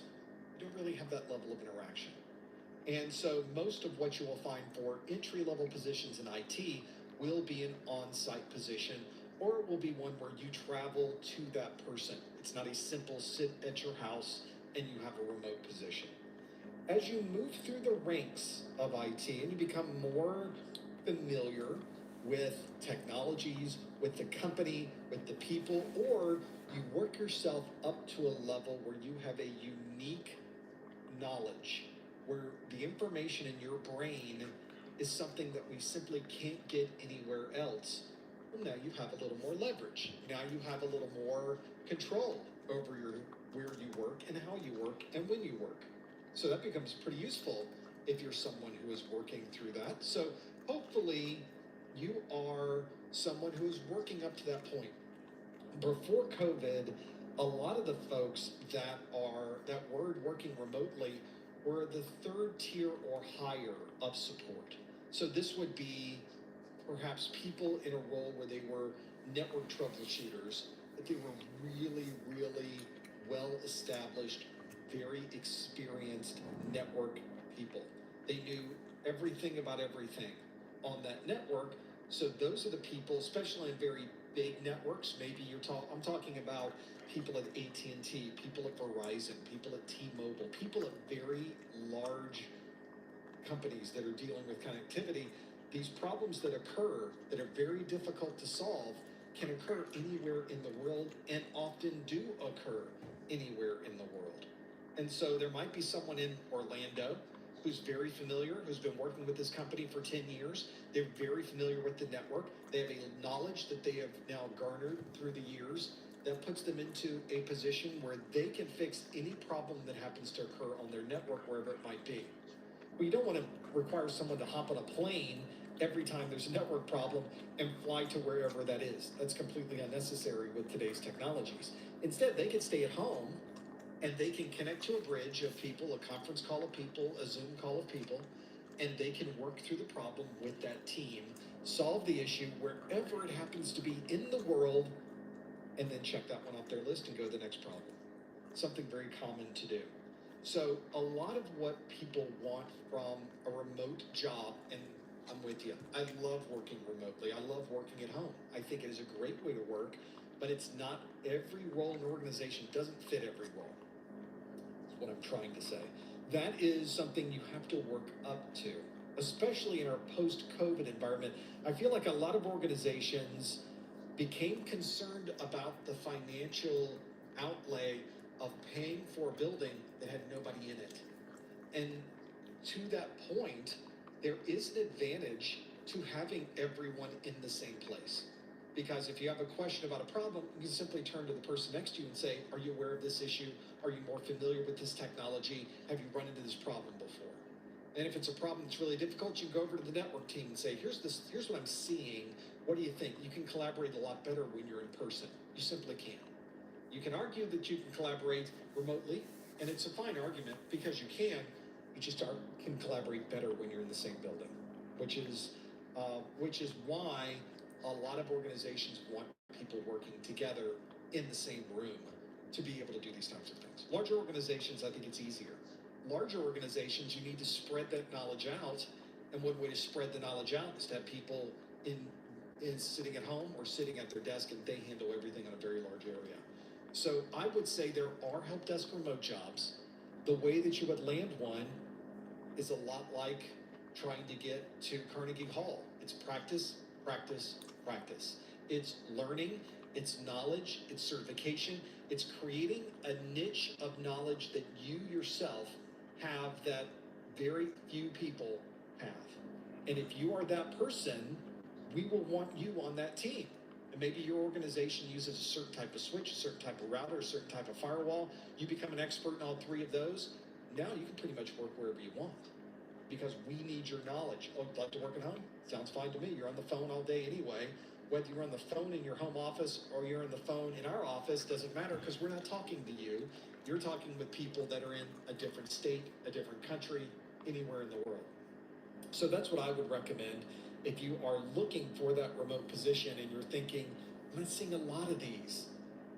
you don't really have that level of interaction. And so most of what you will find for entry-level positions in IT will be an on-site position, or it will be one where you travel to that person. It's not a simple sit at your house and you have a remote position. As you move through the ranks of IT and you become more familiar with technologies, with the company, with the people, or you work yourself up to a level where you have a unique knowledge, where the information in your brain is something that we simply can't get anywhere else, well, now you have a little more leverage. Now you have a little more control over where you work and how you work and when you work. So that becomes pretty useful if you're someone who is working through that. So hopefully you are someone who is working up to that point. Before COVID, a lot of the folks that were working remotely were the third tier or higher of support. So this would be perhaps people in a role where they were network troubleshooters, but they were really, really well-established, very experienced network people. They knew everything about everything on that network. So those are the people, especially in very big networks. Maybe I'm talking about people at AT&T, people at Verizon, people at T-Mobile, people at very large companies that are dealing with connectivity. These problems that occur that are very difficult to solve can occur anywhere in the world, and often do occur anywhere in the world. And so there might be someone in Orlando who's very familiar, who's been working with this company for 10 years. They're very familiar with the network. They have a knowledge that they have now garnered through the years that puts them into a position where they can fix any problem that happens to occur on their network, wherever it might be. But you don't want to require someone to hop on a plane every time there's a network problem and fly to wherever that is. That's completely unnecessary with today's technologies. Instead, they can stay at home and they can connect to a bridge of people, a conference call of people, a Zoom call of people, and they can work through the problem with that team, solve the issue wherever it happens to be in the world, and then check that one off their list and go to the next problem. Something very common to do. So a lot of what people want from a remote job, and I'm with you, I love working remotely. I love working at home. I think it is a great way to work, but it's not every role in an organization doesn't fit every role. That's what I'm trying to say. That is something you have to work up to, especially in our post-COVID environment. I feel like a lot of organizations became concerned about the financial outlay of paying for a building that had nobody in it. And to that point, there is an advantage to having everyone in the same place. Because if you have a question about a problem, you can simply turn to the person next to you and say, are you aware of this issue? Are you more familiar with this technology? Have you run into this problem before? And if it's a problem that's really difficult, you can go over to the network team and say, here's what I'm seeing. What do you think? You can collaborate a lot better when you're in person. You simply can. You can argue that you can collaborate remotely, and it's a fine argument because you can. You just can collaborate better when you're in the same building, which is why a lot of organizations want people working together in the same room to be able to do these types of things. Larger organizations, I think it's easier. Larger organizations, you need to spread that knowledge out, and one way to spread the knowledge out is to have people in is sitting at home or sitting at their desk, and they handle everything on a very large area. So I would say there are help desk remote jobs. The way that you would land one is a lot like trying to get to Carnegie Hall. It's practice, practice, practice. It's learning, it's knowledge, it's certification, it's creating a niche of knowledge that you yourself have that very few people have. And if you are that person, we will want you on that team. And maybe your organization uses a certain type of switch, a certain type of router, a certain type of firewall. You become an expert in all three of those. Now you can pretty much work wherever you want because we need your knowledge. Oh, you'd like to work at home? Sounds fine to me. You're on the phone all day anyway. Whether you're on the phone in your home office or you're on the phone in our office, doesn't matter because we're not talking to you. You're talking with people that are in a different state, a different country, anywhere in the world. So that's what I would recommend if you are looking for that remote position and you're thinking, I'm not seeing a lot of these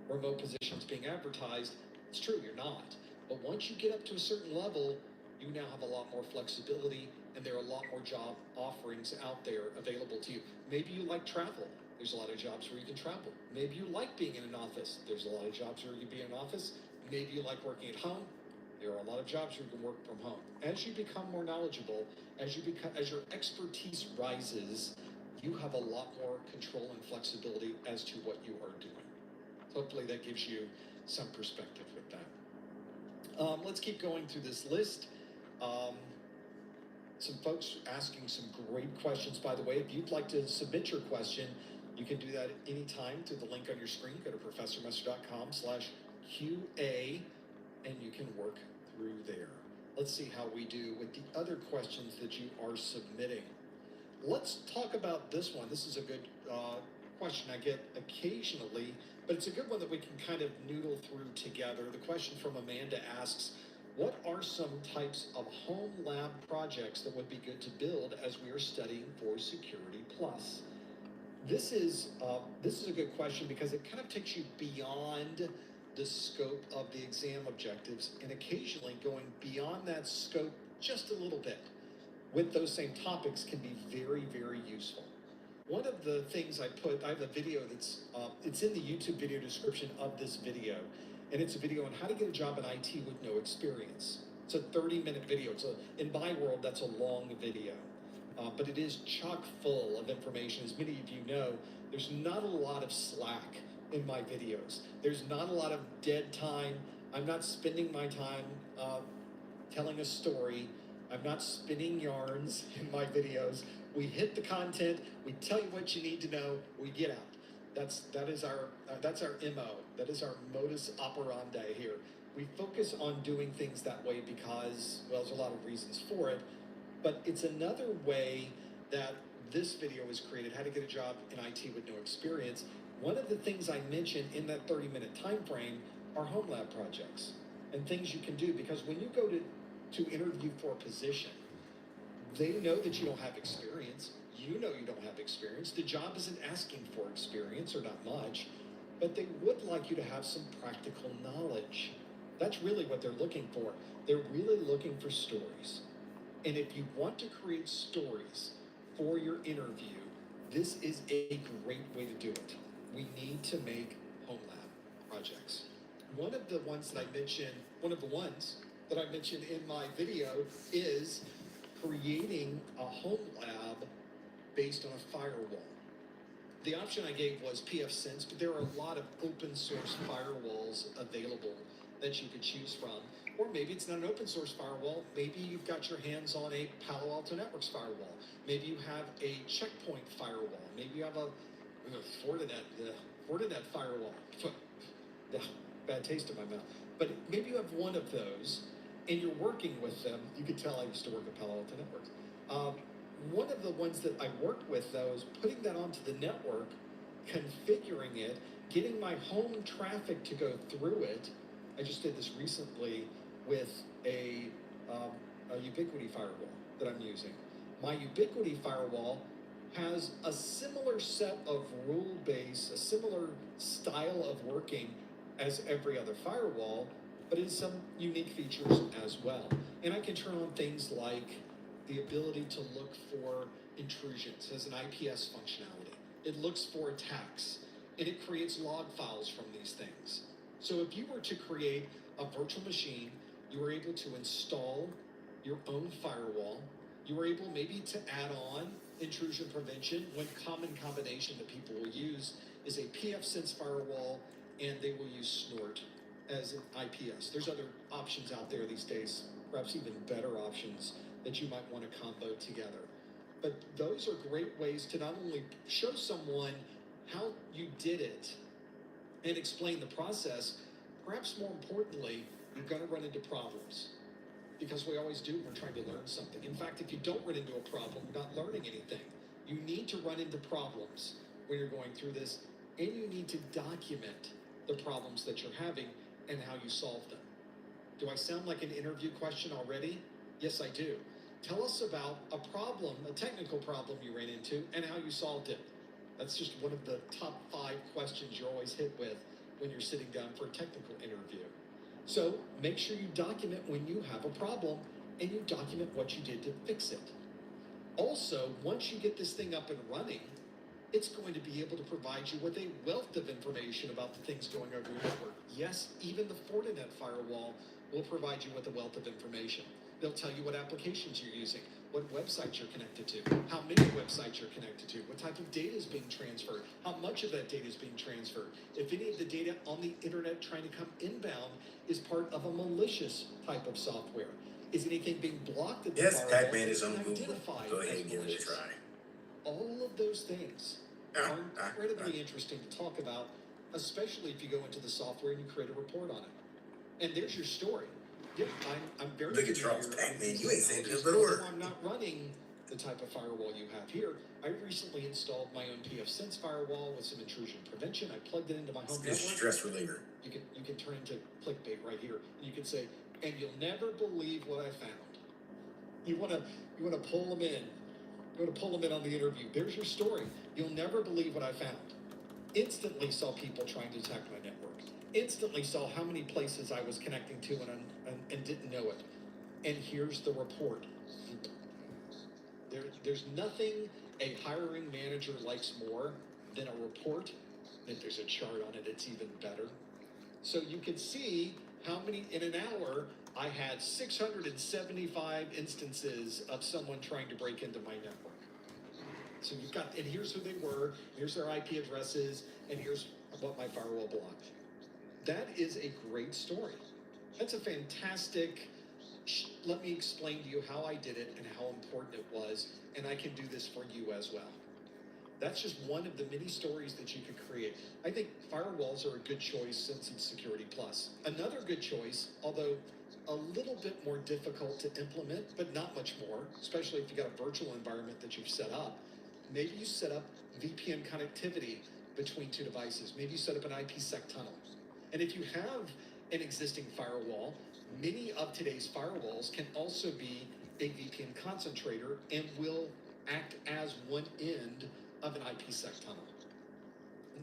remote positions being advertised. It's true, you're not. But once you get up to a certain level, you now have a lot more flexibility and there are a lot more job offerings out there available to you. Maybe you like travel. There's a lot of jobs where you can travel. Maybe you like being in an office. There's a lot of jobs where you can be in an office. Maybe you like working at home. There are a lot of jobs where you can work from home. As you become more knowledgeable, as your expertise rises, you have a lot more control and flexibility as to what you are doing. So hopefully that gives you some perspective with that. Let's keep going through this list. Some folks asking some great questions, by the way. If you'd like to submit your question, you can do that anytime through the link on your screen. Go to professormesser.com/QA and you can work through there. Let's see how we do with the other questions that you are submitting. Let's talk about this one. This is a good question I get occasionally, but it's a good one that we can kind of noodle through together. The question from Amanda asks, what are some types of home lab projects that would be good to build as we are studying for Security Plus? This is a good question because it kind of takes you beyond the scope of the exam objectives and occasionally going beyond that scope just a little bit with those same topics can be very, very useful. One of the things I have a video that's, it's in the YouTube video description of this video, and it's a video on how to get a job in IT with no experience. It's a 30-minute video. In my world, that's a long video, but it is chock full of information. As many of you know, there's not a lot of slack in my videos. There's not a lot of dead time. I'm not spending my time telling a story. I'm not spinning yarns in my videos. We hit the content, we tell you what you need to know, we get out. That is our MO. That is our modus operandi here. We focus on doing things that way because, well, there's a lot of reasons for it, but it's another way that this video was created, how to get a job in IT with no experience. One of the things I mentioned in that 30-minute time frame are home lab projects and things you can do, because when you go to interview for a position, they know that you don't have experience. You know you don't have experience. The job isn't asking for experience or not much, but they would like you to have some practical knowledge. That's really what they're looking for. They're really looking for stories. And if you want to create stories for your interview, this is a great way to do it. We need to make home lab projects. One of the ones that I mentioned in my video is creating a home lab based on a firewall. The option I gave was pfSense, but there are a lot of open source firewalls available that you could choose from. Or maybe it's not an open source firewall. Maybe you've got your hands on a Palo Alto Networks firewall. Maybe you have a Checkpoint firewall. Maybe you have a Fortinet firewall. Bad taste in my mouth. But maybe you have one of those and you're working with them. You can tell I used to work at Palo Alto Networks. One of the ones that I work with, though, is putting that onto the network, configuring it, getting my home traffic to go through it. I just did this recently with a Ubiquiti firewall that I'm using. My Ubiquiti firewall has a similar set of rule base, a similar style of working as every other firewall, but it has some unique features as well. And I can turn on things like the ability to look for intrusions as an IPS functionality. it looks for attacks, and it creates log files from these things. So if you were to create a virtual machine, you were able to install your own firewall. You were able maybe to add on intrusion prevention. One common combination that people will use is a pfSense firewall, and they will use Snort as an IPS. There's other options out there these days, perhaps even better options that you might want to combo together. But those are great ways to not only show someone how you did it and explain the process, perhaps more importantly, you're going to run into problems. Because we always do, we're trying to learn something. In fact, if you don't run into a problem, you're not learning anything. You need to run into problems when you're going through this, and you need to document the problems that you're having and how you solve them. Do I sound like an interview question already? Yes, I do. Tell us about a problem, a technical problem you ran into, and how you solved it. That's just one of the top 5 questions you're always hit with when you're sitting down for a technical interview. So make sure you document when you have a problem, and you document what you did to fix it. Also, once you get this thing up and running, it's going to be able to provide you with a wealth of information about the things going over your network. Yes, even the Fortinet firewall will provide you with a wealth of information. They'll tell you what applications you're using, what websites you're connected to, how many websites you're connected to, what type of data is being transferred, how much of that data is being transferred. If any of the data on the internet trying to come inbound is part of a malicious type of software. Is anything being blocked at the
Yes,
firewall
Pac-Man is
that's
on Google.
identified
Go ahead
as
and give it a
malicious?
try.
All of those things are incredibly interesting to talk about, especially if you go into the software and you create a report on it. And there's your story. Yep, I'm very
Look at
familiar
Charles
with
Pac-Man.
these
You ain't saying
technologies,
another word.
although I'm not running the type of firewall you have here. I recently installed my own pfSense firewall with some intrusion prevention. I plugged it into my home
It's
network.
stress reliever.
You can turn into clickbait right here. And you can say, and you'll never believe what I found. You wanna pull them in. You wanna pull them in on the interview. There's your story. You'll never believe what I found. Instantly saw people trying to attack my network. Instantly saw how many places I was connecting to and didn't know it. And here's the report. There's nothing a hiring manager likes more than a report. If there's a chart on it, it's even better. So you can see how many, in an hour, I had 675 instances of someone trying to break into my network. So you've got, and here's who they were, here's their IP addresses, and here's what my firewall blocked. That is a great story. That's a fantastic, let me explain to you how I did it and how important it was, and I can do this for you as well. That's just one of the many stories that you could create. I think firewalls are a good choice since it's Security Plus. Another good choice, although a little bit more difficult to implement, but not much more, especially if you've got a virtual environment that you've set up. Maybe you set up VPN connectivity between 2 devices. Maybe you set up an IPsec tunnel. And if you have an existing firewall, many of today's firewalls can also be a VPN concentrator and will act as one end of an IPsec tunnel.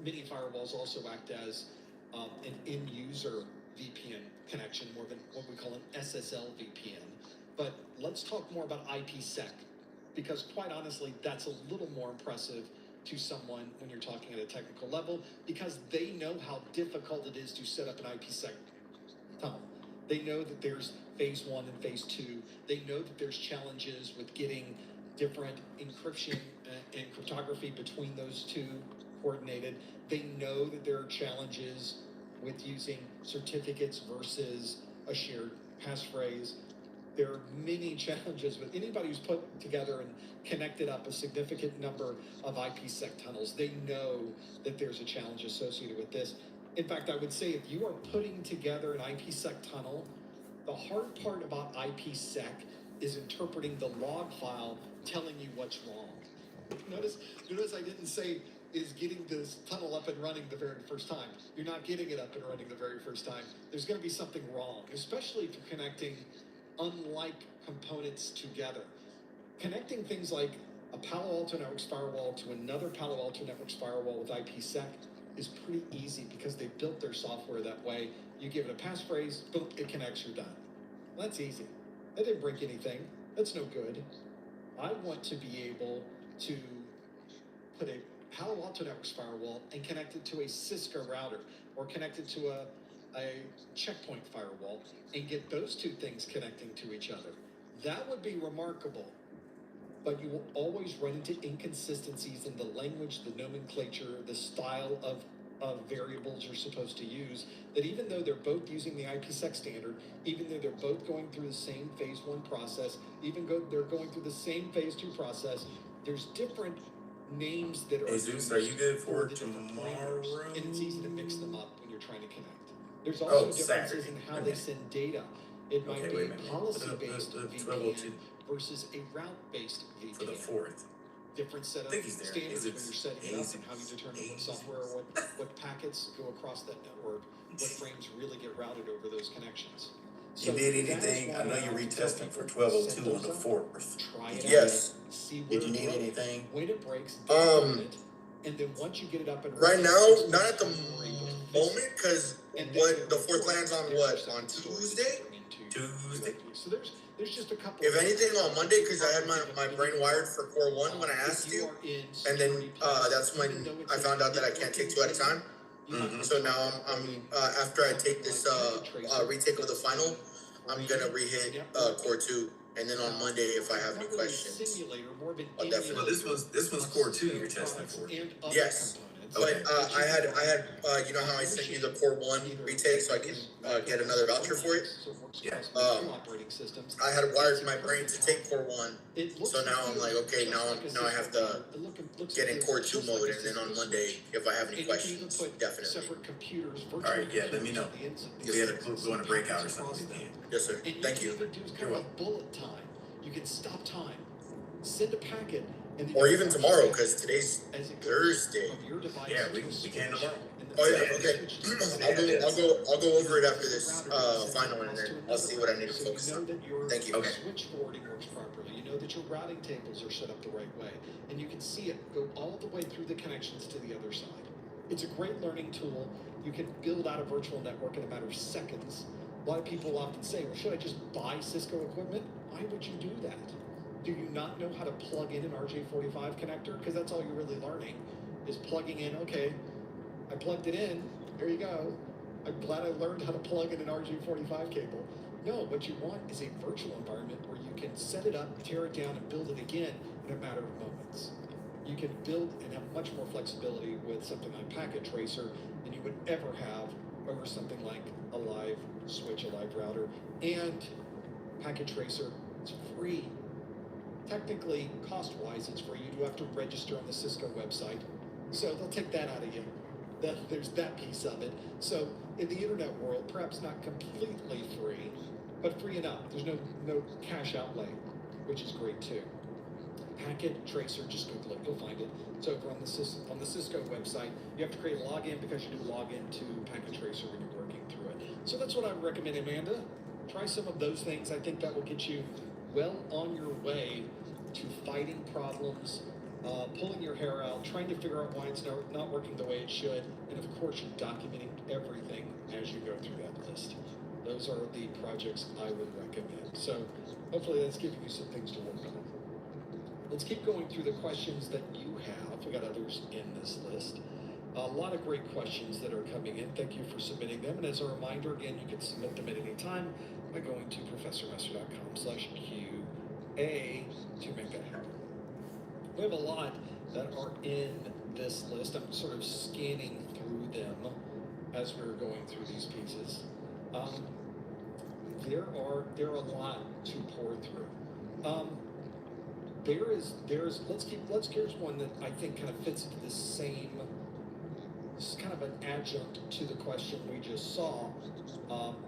Many firewalls also act as an end-user VPN connection, more than what we call an SSL VPN. But let's talk more about IPsec, because quite honestly, that's a little more impressive to someone when you're talking at a technical level, because they know how difficult it is to set up an IPsec tunnel. They know that there's phase 1 and phase 2. They know that there's challenges with getting different encryption and cryptography between those two coordinated. They know that there are challenges with using certificates versus a shared passphrase. There are many challenges with anybody who's put together and connected up a significant number of IPsec tunnels. They know that there's a challenge associated with this. In fact, I would say if you are putting together an IPsec tunnel, the hard part about IPsec is interpreting the log file telling you what's wrong. Notice I didn't say is getting this tunnel up and running the very first time. You're not getting it up and running the very first time. There's going to be something wrong, especially if you're connecting unlike components together. Connecting things like a Palo Alto Networks firewall to another Palo Alto Networks firewall with IPsec is pretty easy because they built their software that way. You give it a passphrase, boom, it connects, you're done. That's easy. That didn't break anything. That's no good. I want to be able to put a Palo Alto Networks firewall and connect it to a Cisco router, or connect it to a checkpoint firewall, and get those two things connecting to each other. That would be remarkable. But you will always run into inconsistencies in the language, the nomenclature, the style of variables you're supposed to use, that even though they're both using the IPsec standard, even though they're both going through the same phase 1 process, they're going through the same phase 2 process, there's different names that are
Hey Zeus, are you good for
the different
tomorrow?
parameters, and it's easy to mix them up when you're trying to connect. There's also differences in how they send data. It might be a policy-based VPN versus a route-based VPN.
For the 4th.
Different set of standards when you're setting it up, and how you determine what software or what packets go across that network, what frames really get routed over those connections.
You need anything? I know you're retesting for 1202 on the 4th.
Yes.
Did you need anything?
When it breaks, and then once you get it up and
right
running,
now, not at the moment, because what the 4th lands on what? On Tuesday?
Tuesday.
So there's just a couple.
If anything, on Monday, because I had my brain wired for Core 1 when I asked you, and then that's when I found out that I can't take 2 at a time. So now I'm after I take this retake of the final, I'm gonna rehit Core 2, and then on Monday, if I have any questions, I'll definitely.
Well, this was Core 2 you're testing for.
Yes. But I had you know how I sent you the Core 1 retake so I can get another voucher for it?
Yeah.
I had wired my brain to take Core 1, so now I'm like, okay, now I have to get in Core 2 mode, and then on Monday, if I have any questions, definitely.
Alright, yeah, let me know. If you had to go in a breakout or something.
Yes, sir. Thank you.
You're welcome. Bullet time. You can stop time. Send a packet.
Or even tomorrow, because today's Thursday.
Yeah, we can tomorrow.
Oh yeah, okay. I'll go over it after this final, and then I'll see what I need to focus on. Thank you.
Okay. Switch forwarding works properly. You know that your routing tables are set up the right way, and you can see it go all the way through the connections to the other side. It's a great learning tool. You can build out a virtual network in a matter of seconds. A lot of people often say, well, should I just buy Cisco equipment? Why would you do that? Do you not know how to plug in an RJ45 connector? Because that's all you're really learning, is plugging in, okay, I plugged it in, there you go. I'm glad I learned how to plug in an RJ45 cable. No, what you want is a virtual environment where you can set it up, tear it down, and build it again in a matter of moments. You can build and have much more flexibility with something like Packet Tracer than you would ever have over something like a live switch, a live router. And Packet Tracer is free. Technically, cost-wise, it's free. You do have to register on the Cisco website. So they'll take that out of you. There's that piece of it. So in the internet world, perhaps not completely free, but free enough. There's no cash outlay, which is great too. Packet Tracer, just Google it, you'll find it. It's over on the Cisco website. You have to create a login because you do log into Packet Tracer when you're working through it. So that's what I would recommend, Amanda. Try some of those things. I think that will get you well on your way to fighting problems, pulling your hair out, trying to figure out why it's not working the way it should, and of course you're documenting everything as you go through that list. Those are the projects I would recommend. So hopefully that's giving you some things to work on. Let's keep going through the questions that you have. We got others in this list. A lot of great questions that are coming in. Thank you for submitting them. And as a reminder, again, you can submit them at any time by going to professormesser.com/QA to make that happen. We have a lot that are in this list. I'm sort of scanning through them as we're going through these pieces. There are a lot to pour through. Here's one that I think kind of fits into the same. This is kind of an adjunct to the question we just saw.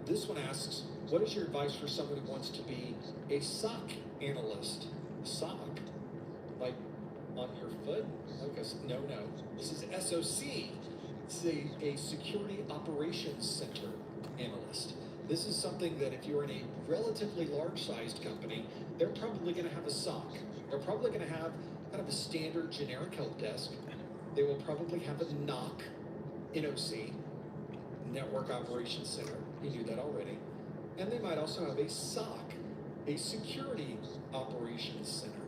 This one asks, what is your advice for someone who wants to be a SOC analyst? SOC? Like on your foot? Okay, no. This is SOC. It's a Security Operations Center analyst. This is something that if you're in a relatively large-sized company, they're probably going to have a SOC. They're probably going to have kind of a standard generic help desk. They will probably have a NOC, NOC, Network Operations Center. You knew that already. And they might also have a SOC, a Security Operations Center,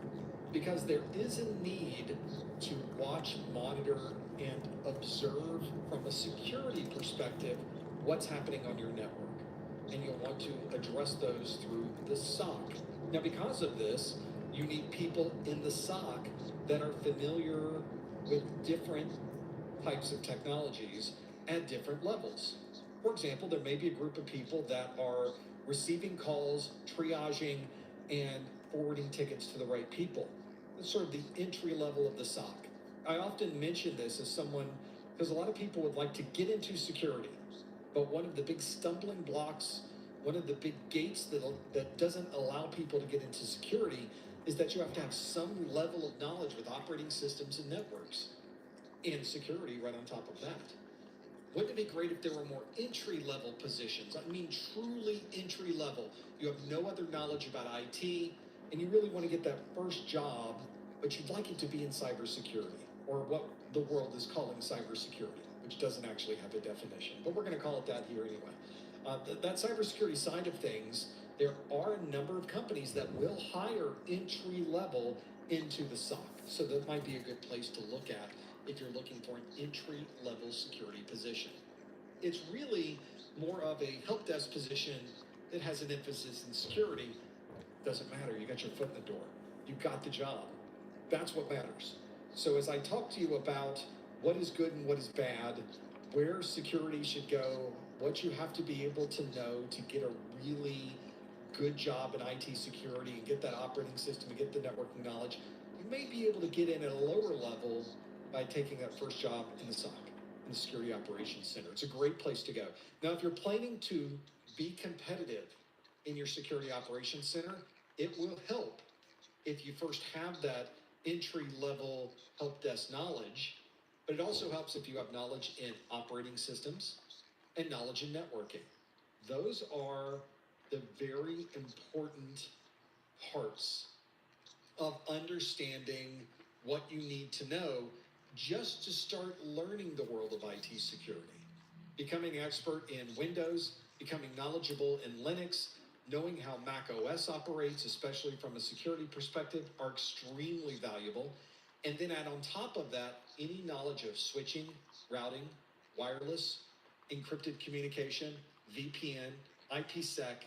because there is a need to watch watch, monitor, and observe from a security perspective what's happening on your network. And you'll want to address those through the SOC. Now, because of this, you need people in the SOC that are familiar with different types of technologies at different levels. For example, there may be a group of people that are receiving calls, triaging, and forwarding tickets to the right people. That's sort of the entry level of the SOC. I often mention this as someone, because a lot of people would like to get into security, but one of the big stumbling blocks, one of the big gates that doesn't allow people to get into security is that you have to have some level of knowledge with operating systems and networks and security right on top of that. Wouldn't it be great if there were more entry-level positions? I mean, truly entry-level. You have no other knowledge about IT, and you really want to get that first job, but you'd like it to be in cybersecurity, or what the world is calling cybersecurity, which doesn't actually have a definition, but we're going to call it that here anyway. That cybersecurity side of things, there are a number of companies that will hire entry-level into the SOC, so that might be a good place to look at if you're looking for an entry-level security position. It's really more of a help desk position that has an emphasis in security. Doesn't matter, you got your foot in the door. You got the job. That's what matters. So as I talk to you about what is good and what is bad, where security should go, what you have to be able to know to get a really good job in IT security and get that operating system and get the networking knowledge, you may be able to get in at a lower level by taking that first job in the SOC, in the Security Operations Center. It's a great place to go. Now, if you're planning to be competitive in your Security Operations Center, it will help if you first have that entry-level help desk knowledge, but it also helps if you have knowledge in operating systems and knowledge in networking. Those are the very important parts of understanding what you need to know just to start learning the world of IT security. Becoming an expert in Windows, becoming knowledgeable in Linux, knowing how Mac OS operates, especially from a security perspective, are extremely valuable. And then add on top of that, any knowledge of switching, routing, wireless, encrypted communication, VPN, IPsec,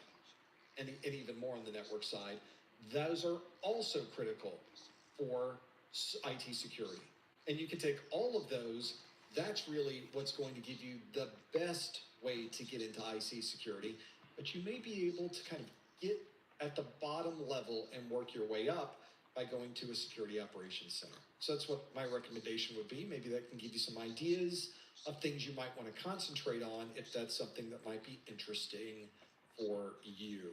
and even more on the network side. Those are also critical for IT security. And you can take all of those. That's really what's going to give you the best way to get into IC security. But you may be able to kind of get at the bottom level and work your way up by going to a security operations center. So that's what my recommendation would be. Maybe that can give you some ideas of things you might want to concentrate on if that's something that might be interesting for you.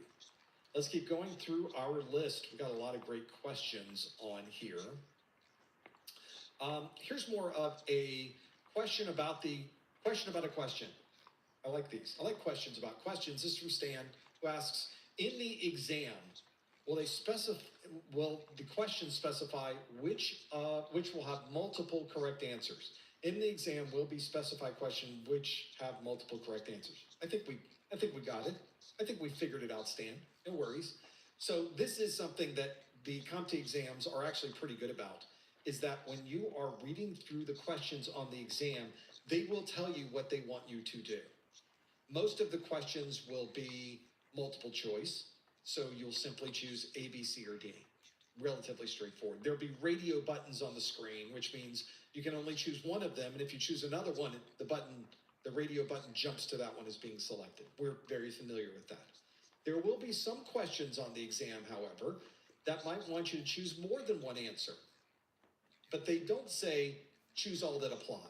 Let's keep going through our list. We've got a lot of great questions on here. Here's more of a question about a question. I like these. I like questions about questions. This is from Stan, who asks, in the exam, will the question specify which will have multiple correct answers? In the exam will be specified question which have multiple correct answers. I think we got it. I think we figured it out, Stan. No worries. So this is something that the CompTIA exams are actually pretty good about, is that when you are reading through the questions on the exam, they will tell you what they want you to do. Most of the questions will be multiple choice, so you'll simply choose A, B, C, or D. Relatively straightforward. There'll be radio buttons on the screen, which means you can only choose one of them, and if you choose another one, the radio button jumps to that one as being selected. We're very familiar with that. There will be some questions on the exam, however, that might want you to choose more than one answer. But they don't say choose all that apply,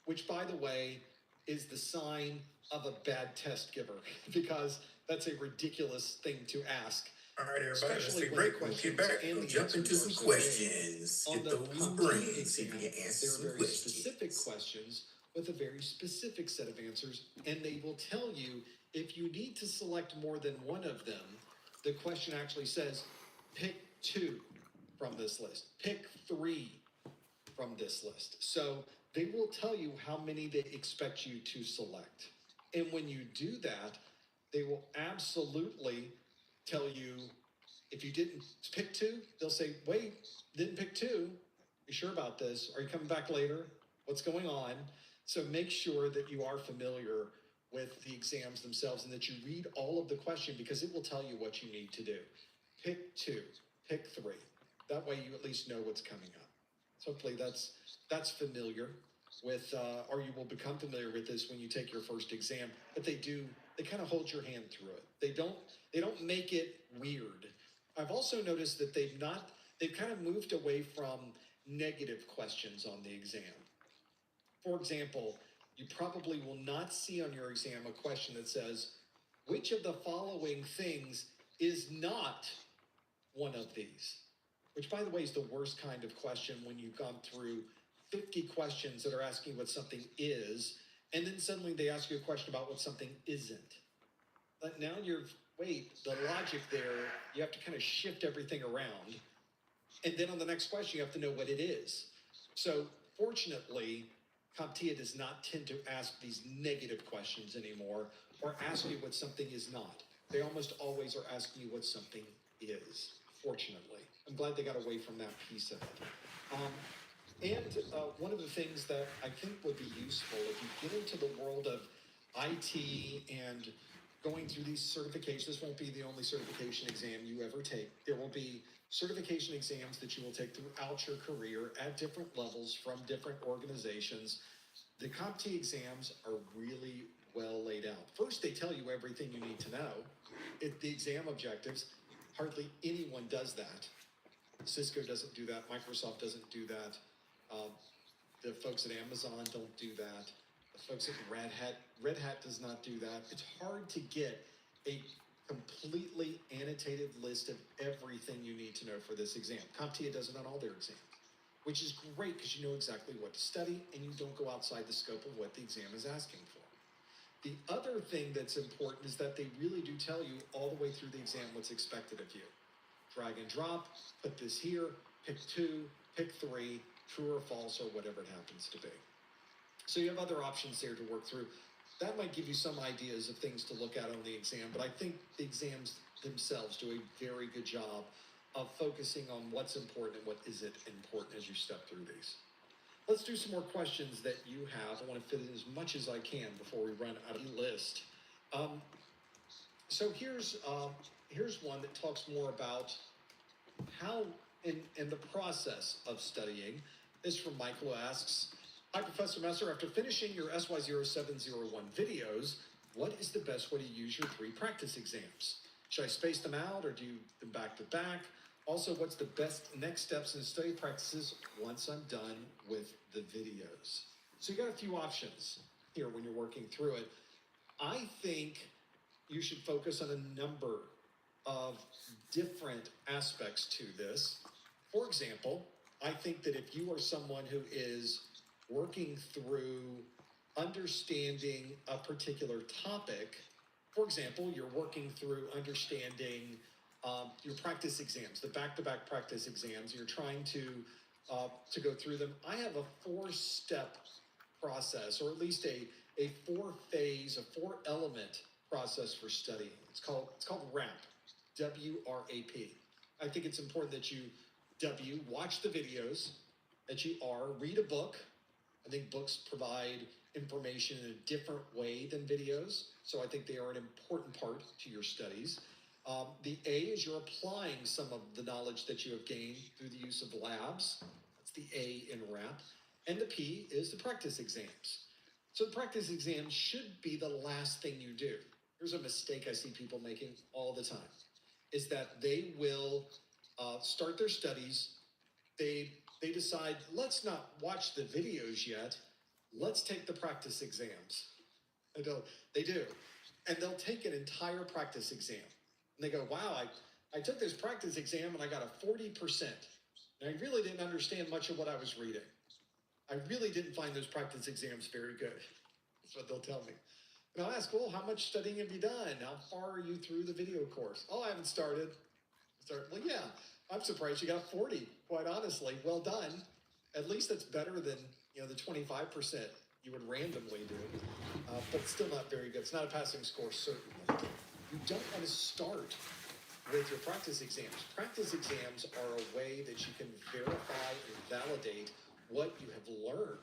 which, by the way, is the sign of a bad test giver, because that's a ridiculous thing to ask.
All right, everybody, let's take a break. We'll get back. We'll jump into some questions. Get those brains. See if you can answer some
questions. There are very
questions.
specific questions with a very specific set of answers, and they will tell you if you need to select more than one of them. The question actually says, pick 2 from this list. Pick 3 from this list. So they will tell you how many they expect you to select. And when you do that, they will absolutely tell you, if you didn't pick 2, they'll say, wait, didn't pick 2. You sure about this? Are you coming back later? What's going on? So make sure that you are familiar with the exams themselves and that you read all of the question because it will tell you what you need to do. Pick 2, pick 3. That way you at least know what's coming up. So hopefully that's familiar with, or you will become familiar with this when you take your first exam. But they kind of hold your hand through it. They don't make it weird. I've also noticed that they've kind of moved away from negative questions on the exam. For example, you probably will not see on your exam a question that says, which of the following things is not one of these? Which, by the way, is the worst kind of question when you've gone through 50 questions that are asking what something is, and then suddenly they ask you a question about what something isn't. But now the logic there, you have to kind of shift everything around. And then on the next question, you have to know what it is. So fortunately, CompTIA does not tend to ask these negative questions anymore or ask you what something is not. They almost always are asking you what something is, fortunately. I'm glad they got away from that piece of it. One of the things that I think would be useful if you get into the world of IT and going through these certifications, this won't be the only certification exam you ever take. There will be certification exams that you will take throughout your career at different levels from different organizations. The CompTIA exams are really well laid out. First, they tell you everything you need to know. The exam objectives, hardly anyone does that. Cisco doesn't do that. Microsoft doesn't do that. The folks at Amazon don't do that. The folks at Red Hat does not do that. It's hard to get a completely annotated list of everything you need to know for this exam. CompTIA does it on all their exams, which is great because you know exactly what to study and you don't go outside the scope of what the exam is asking for. The other thing that's important is that they really do tell you all the way through the exam what's expected of you. Drag and drop, put this here, pick 2, pick 3, true or false, or whatever it happens to be. So you have other options there to work through. That might give you some ideas of things to look at on the exam, but I think the exams themselves do a very good job of focusing on what's important and what isn't important as you step through these. Let's do some more questions that you have. I want to fit in as much as I can before we run out of the list. So here's one that talks more about how in the process of studying. This from Michael, who asks, hi, Professor Messer, after finishing your SY0701 videos, what is the best way to use your 3 practice exams? Should I space them out or do them back to back? Also, what's the best next steps in study practices once I'm done with the videos? So you got a few options here when you're working through it. I think you should focus on a number of different aspects to this. For example, I think that if you are someone who is working through understanding a particular topic, for example, you're working through understanding your practice exams, the back-to-back practice exams, you're trying to go through them. I have a 4-step process, or at least a 4-phase, a 4-element process for studying. It's called WRAP, W-R-A-P. I think it's important that you watch the videos, that you read a book. I think books provide information in a different way than videos, so I think they are an important part to your studies. The A is you're applying some of the knowledge that you have gained through the use of labs. That's the A in WRAP. And the P is the practice exams. So the practice exams should be the last thing you do. Here's a mistake I see people making all the time, is that they will start their studies. They decide, let's not watch the videos yet. Let's take the practice exams. They do. And they'll take an entire practice exam. And they go, wow, I took this practice exam and I got a 40%. And I really didn't understand much of what I was reading. I really didn't find those practice exams very good. That's what they'll tell me. And I'll ask, well, how much studying have you done? How far are you through the video course? Oh, I haven't started. Well, yeah, I'm surprised you got 40, quite honestly. Well done. At least that's better than the 25% you would randomly do, but still not very good. It's not a passing score, certainly. You don't want to start with your practice exams. Practice exams are a way that you can verify and validate what you have learned.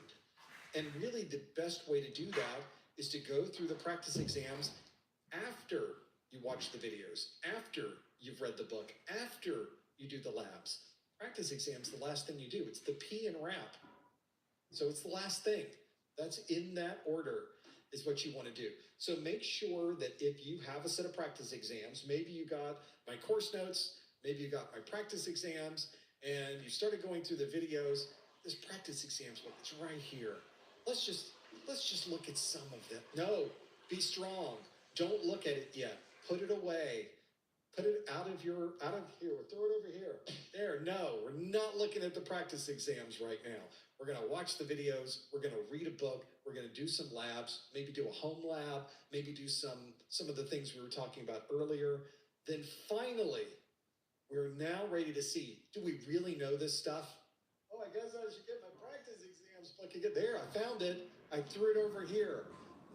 And really the best way to do that is to go through the practice exams after you watch the videos, after you've read the book, after you do the labs. Practice exams, the last thing you do. It's the P in wrap. So it's the last thing. That's in that order is what you want to do. So make sure that if you have a set of practice exams, maybe you got my course notes, maybe you got my practice exams, and you started going through the videos. This practice exams book, it's right here. Let's just look at some of them. No, be strong. Don't look at it yet. Put it away. Put it out of here. Throw it over here. There. No, we're not looking at the practice exams right now. We're going to watch the videos. We're going to read a book. We're going to do some labs, maybe do a home lab, maybe do some of the things we were talking about earlier. Then finally, we're now ready to see, do we really know this stuff? Oh, I guess I should get my practice exams book again. There, I found it. I threw it over here.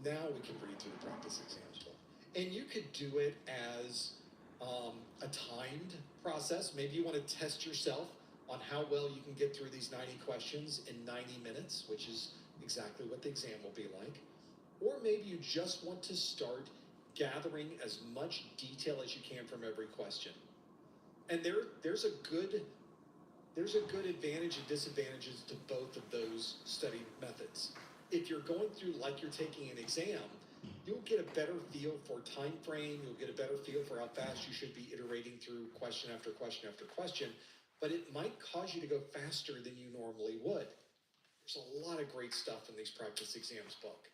Now we can read through the practice exams book. And you could do it as a timed process. Maybe you want to test yourself on how well you can get through these 90 questions in 90 minutes, which is exactly what the exam will be like. Or maybe you just want to start gathering as much detail as you can from every question. And there's a good advantage and disadvantages to both of those study methods. If you're going through like you're taking an exam, you'll get a better feel for time frame. You'll get a better feel for how fast you should be iterating through question after question after question. But it might cause you to go faster than you normally would. There's a lot of great stuff in these practice exams book.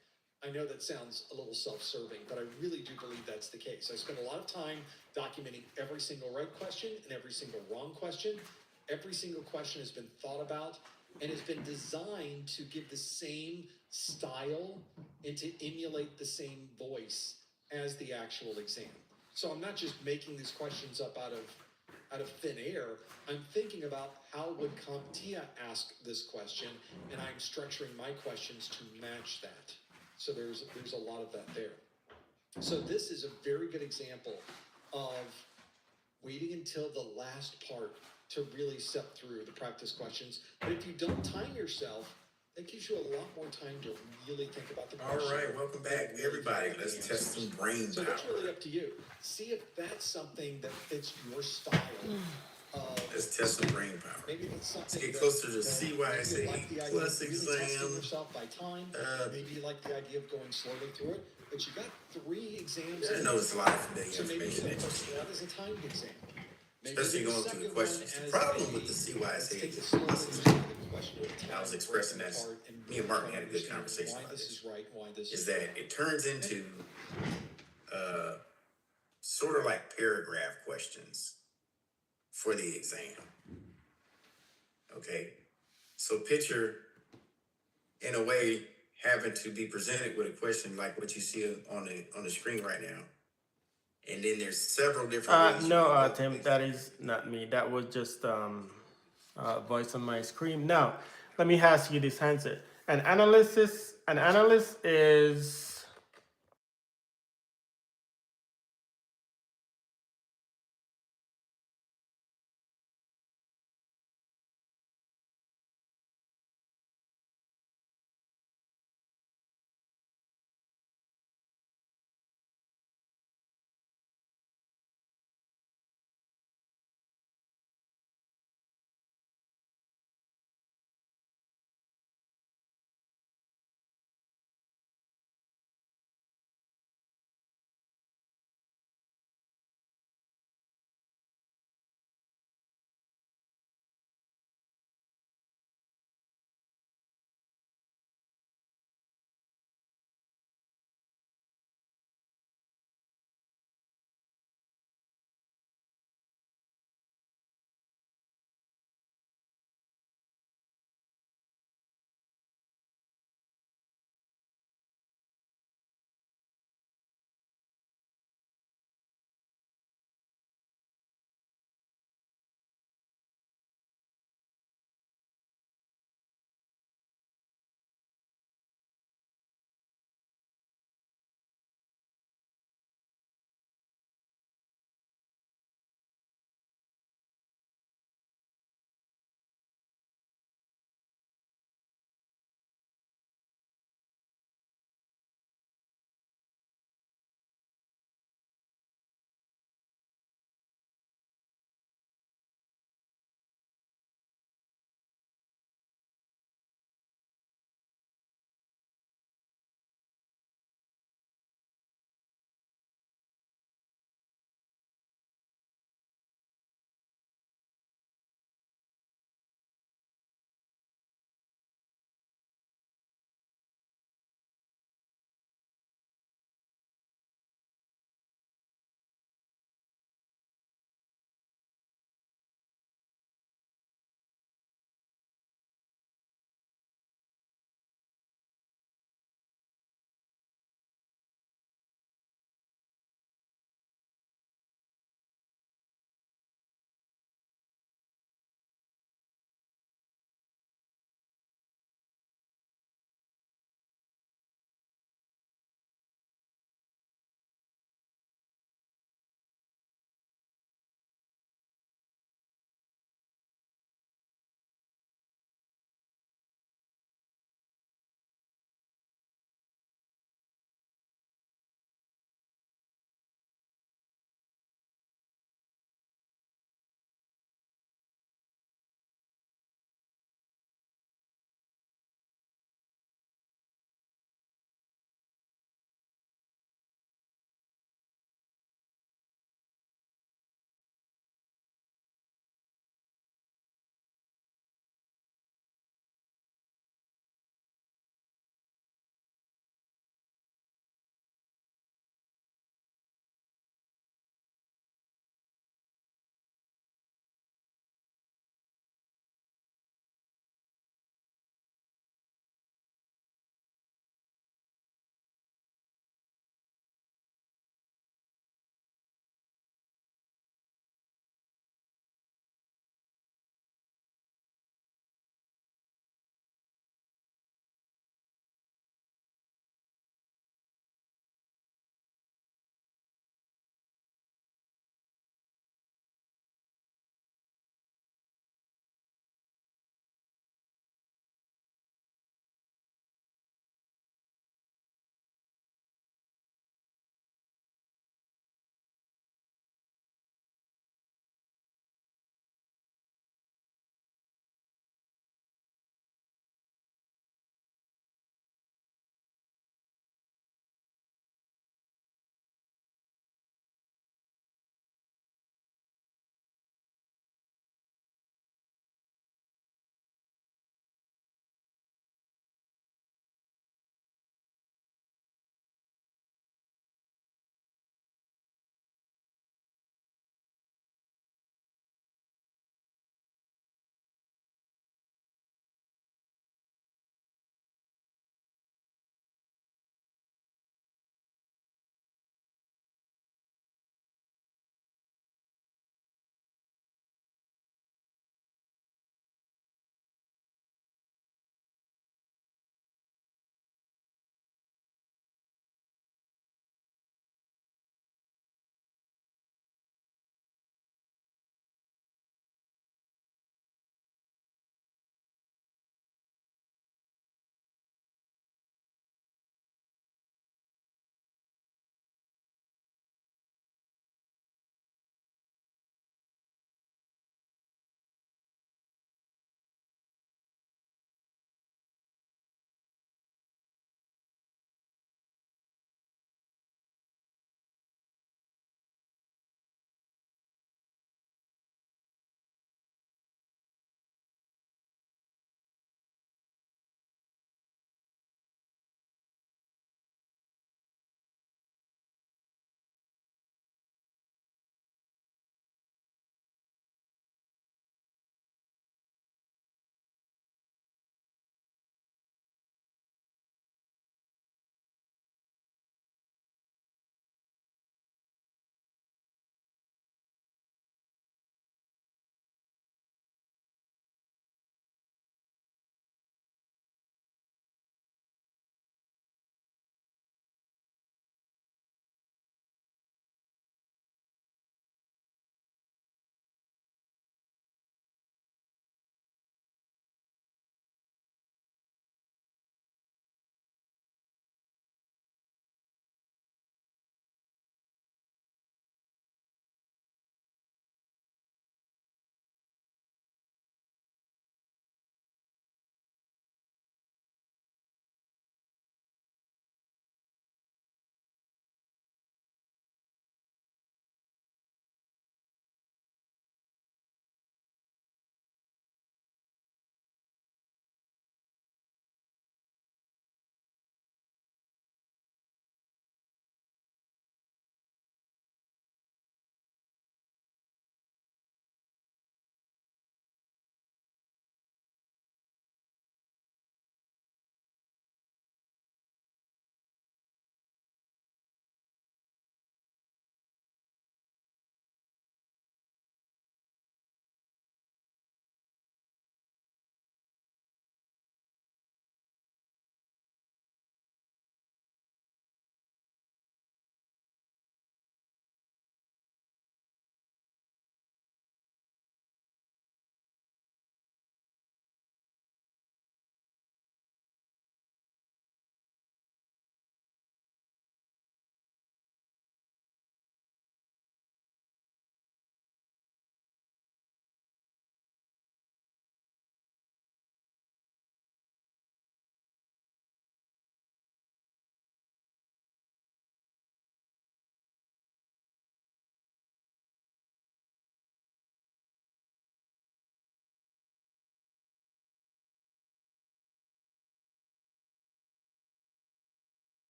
I know that sounds a little self-serving, but I really do believe that's the case. I spend a lot of time documenting every single right question and every single wrong question. Every single question has been thought about and has been designed to give the same style and to emulate the same voice as the actual exam. So I'm not just making these questions up out of thin air. I'm thinking about how would CompTIA ask this question, and I'm structuring my questions to match that. So there's a lot of that there. So this is a very good example of waiting until the last part to really step through the practice questions. But if you don't time yourself, that gives you a lot more time to really think about the question.
All right, welcome back, everybody. Let's test some brain power.
So that's really up to you. See if that's something that fits your style.
Let's test some brain power.
Maybe it's something.
Let's get closer to CYC
like the idea
plus
of really testing
exam.
yourself by time. Maybe you like the idea of going slowly through it. But you got 3 exams.
I know it's a lot of
So maybe
information.
the first one is a timed exam.
Especially going through the questions. The problem with the CYC, I was expressing that, me and Martin had a good conversation about this, is that it turns into sort of like paragraph questions for the exam. Okay, so picture, in a way, having to be presented with a question like what you see on the screen right now. And then there's several different ways.
No, Tim, that is not me. That was just voice on my screen. Now, let me ask you this answer. An analyst is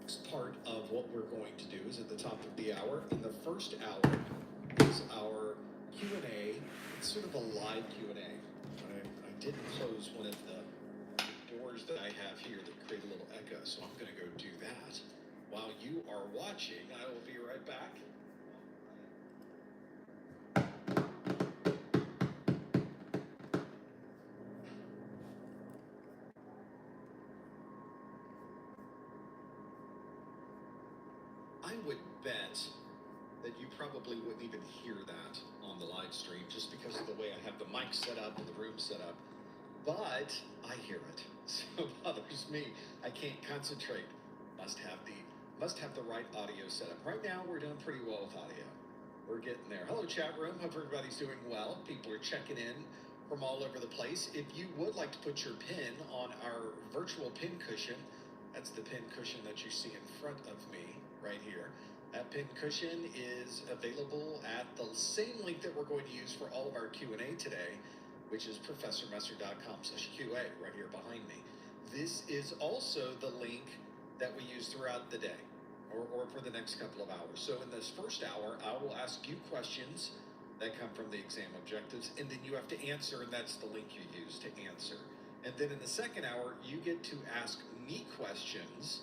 Next part of what we're going to do is at the top of the hour. In the first hour is our Q&A. It's sort of a live Q&A. I did close one of the doors that I have here that create a little echo, so I'm going to go do that. While you are watching, I will be right back. I would bet that you probably wouldn't even hear that on the live stream just because of the way I have the mic set up and the room set up. But I hear it, so it bothers me. I can't concentrate. Must have the right audio set up. Right now, we're doing pretty well with audio. We're getting there. Hello, chat room. Hope everybody's doing well. People are checking in from all over the place. If you would like to put your pin on our virtual pin cushion, that's the pin cushion that you see in front of me right here. That pin cushion is available at the same link that we're going to use for all of our Q&A today, which is professormesser.com/QA right here behind me. This is also the link that we use throughout the day or for the next couple of hours. So in this first hour, I will ask you questions that come from the exam objectives, and then you have to answer, and that's the link you use to answer. And then in the second hour, you get to ask me questions,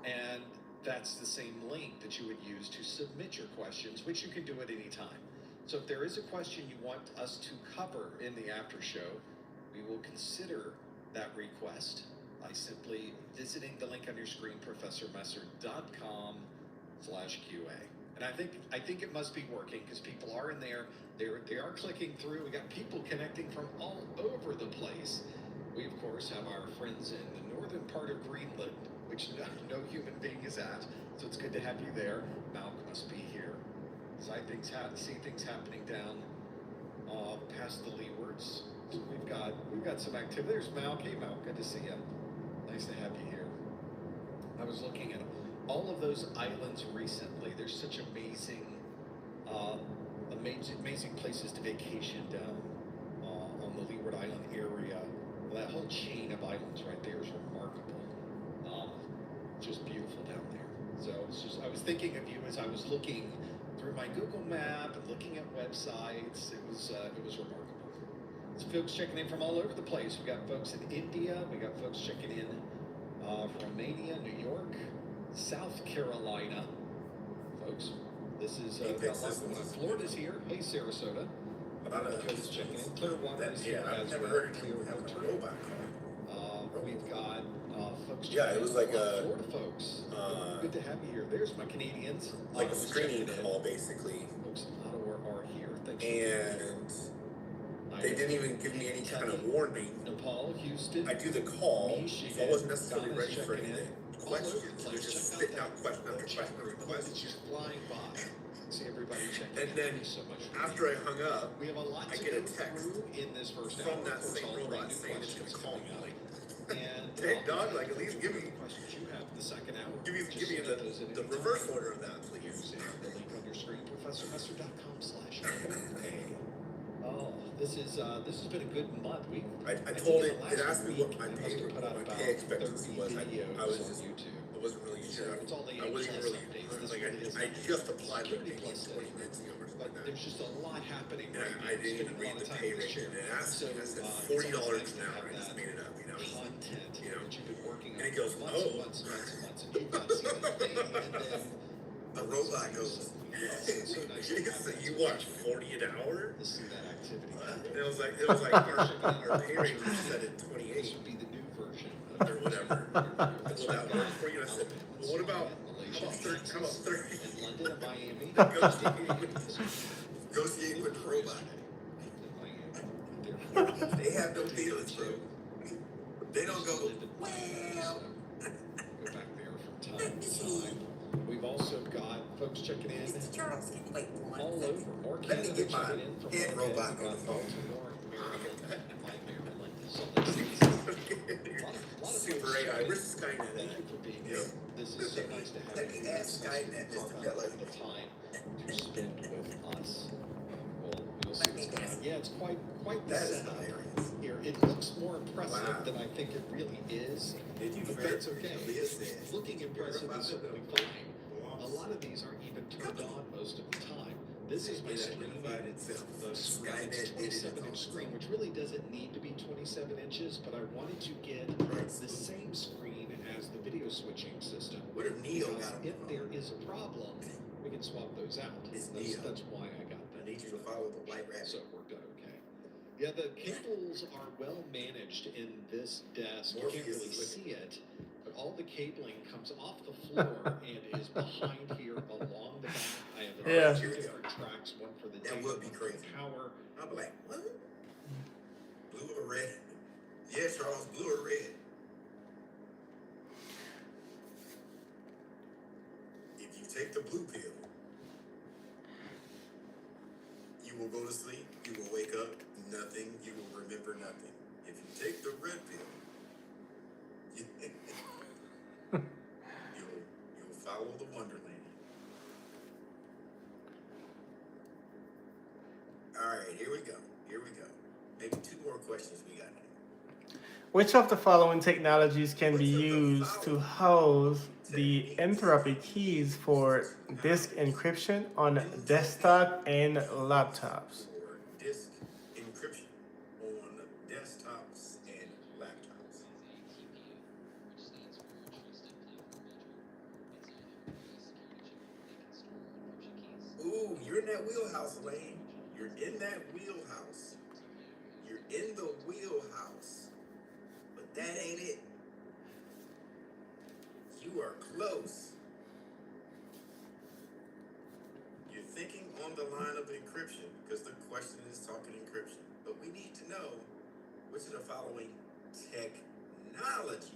and that's the same link that you would use to submit your questions, which you can do at any time. So if there is a question you want us to cover in the after show, we will consider that request by simply visiting the link on your screen, professormesser.com/QA. And I think it must be working because people are in there. They are clicking through. We got people connecting from all over the place. We of course have our friends in the northern part of Greenland, which no human being is at. So it's good to have you there. Malk must be here. See things happening down past the leewards. So we've got some activity. There's Malk. Hey Malk, good to see you. Nice to have you here. I was looking at all of those islands recently. There's such amazing places to vacation down on the Leeward Island area. That whole chain of islands right there is remarkable. Just beautiful down there. So I was thinking of you as I was looking through my Google map and looking at websites. It was remarkable. There's folks checking in from all over the place. We got folks in India. We got folks checking in from Romania, New York, South Carolina. Folks, this is Florida's here. Hey, Sarasota. Folks checking in. Clearwater is here as well. Clearwater. We've got folks.
Yeah, it was like
Florida folks. Good to have you here. There's my Canadians.
Like a screening call, basically.
Folks in Ottawa are here. Thanks.
And they didn't even give me any kind of warning.
Nepal, Houston.
I do the call,
Michigan,
so I wasn't necessarily ready for
checking
anything.
in.
Questions, they're just spitting out question after question after question.
It's just flying by. See everybody checking
And
in.
then
Thank you so much.
after I hung up,
We have a lot
I
to
get a
go
text
through in this first
from
hour.
that
Of course,
same
all three
robot
new
saying that you
questions
can call
coming
me.
up. And
Hey, dog, like, at least give me
questions you have in the second hour.
give me
Just
the
submit those at
the
any
reverse
time.
order of that, please.
Using the link on your screen, professormesser.com/QA. Oh, this has been a good month.
I
think
told
in
it,
the
it
last
asked me
week,
what my
I
pay,
must have put out
my
about
pay expectancy
30
was. I
videos
was
on
just,
YouTube.
I wasn't really
So
sure.
it's all the
I wasn't
AHS
really,
updates. This
like,
really is
I
not
just applied like
security
maybe
plus
20 minutes ago or something
but
like that.
there's just a lot happening
And
right now.
I didn't even read the pay rate, and it asked me, and I said $40 an hour, I just made it up, you know.
Content
You know.
that you've been working on
And it goes,
for
oh.
months, and you've not seen a thing, and then
The robot goes,
it's so nice to have that.
you watch 40 an hour?
To see that activity.
And it was like our pay rate was set at 28
This would be the new version
or whatever. Will that work for you? And I said, well, what about,
Malaysia,
how about 30?
in London and Miami.
Negotiate with the robot. They have no feelings, bro. They don't go, well.
Go back there from time to time. We've also got folks checking in
Charles, wait,
all over. More
let me
Canada
get my
checking in from
head
Winnipeg.
robot
We've got
on the phone.
folks in North America, my Maryland, Salt Lake City. A lot of
Super
folks
AI.
checking in.
Where's Skynet
Thank you
at?
for being here. This is so nice to have
Let
you.
me ask Skynet this
Carve
to
out
Bella.
the time to spend with us. We'll see what's going on. Yeah, it's quite the
That is
setup.
hilarious.
here. It looks more impressive than I think it really is, but that's okay. Looking impressive is certainly fine. A lot of these aren't even turned on most of the time. This is my screen, the screen. It's 27-inch screen, which really doesn't need to be 27 inches, but I wanted to get the same screen as the video switching system.
What if Neo
Because
got
if there is a problem, we can swap those out. That's why I got that.
I need you to follow the white rabbit.
So it worked out okay. Yeah, the cables are well managed in this desk. You can't really see it, but all the cabling comes off the floor and is behind here along the back. I have two different tracks, one for the data,
would be
one for the
crazy.
power.
I'm like, what? Blue or red? Yeah, Charles, blue or red? If you take the blue pill, you will go to sleep, you will wake up, nothing, you will remember nothing. If you take the red pill, you'll follow the Wonderland. All right, here we go. Maybe two more questions we got.
Which of the following technologies can be used to host the entropy keys for disk encryption on desktop and laptops?
For disk encryption on desktops and laptops. Ooh, you're in that wheelhouse, Lane. You're in that wheelhouse. You're in the wheelhouse. But that ain't it. You are close. You're thinking on the line of encryption because the question is talking encryption. But we need to know which of the following technologies.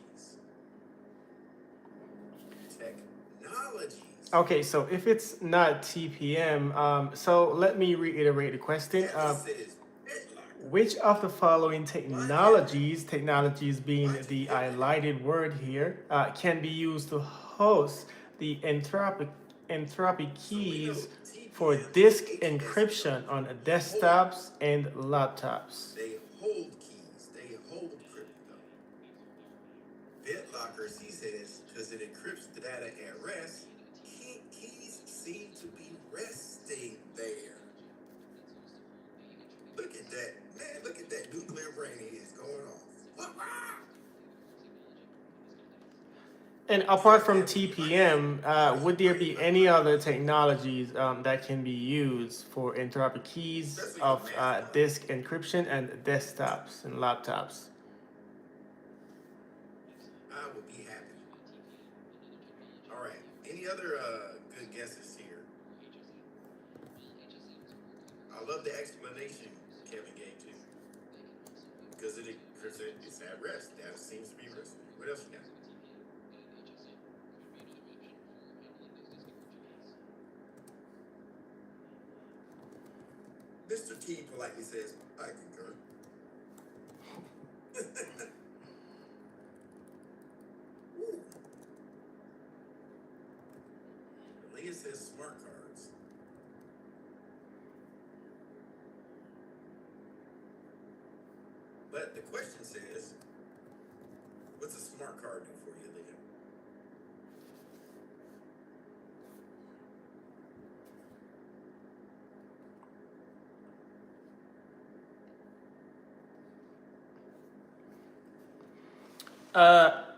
Okay, so if it's not TPM, so let me reiterate the question. Which of the following technologies being the highlighted word here, can be used to host the entropy keys for disk encryption on desktops and laptops?
They hold keys. They hold crypto. BitLockers, he says, because it encrypts the data at rest, keys seem to be resting there. Look at that. Man, look at that nuclear brain he is going off.
And apart from TPM, would there be any other technologies that can be used for entropy keys of disk encryption and desktops and laptops?
I would be happy. All right. Any other good guesses here? I love the explanation Kevin gave too. Because it's at rest. That seems to be resting. What else you got? Mr. T politely says, I concur. Ooh. Leah says smart cards. But the question says, what's a smart card do for you, Leah?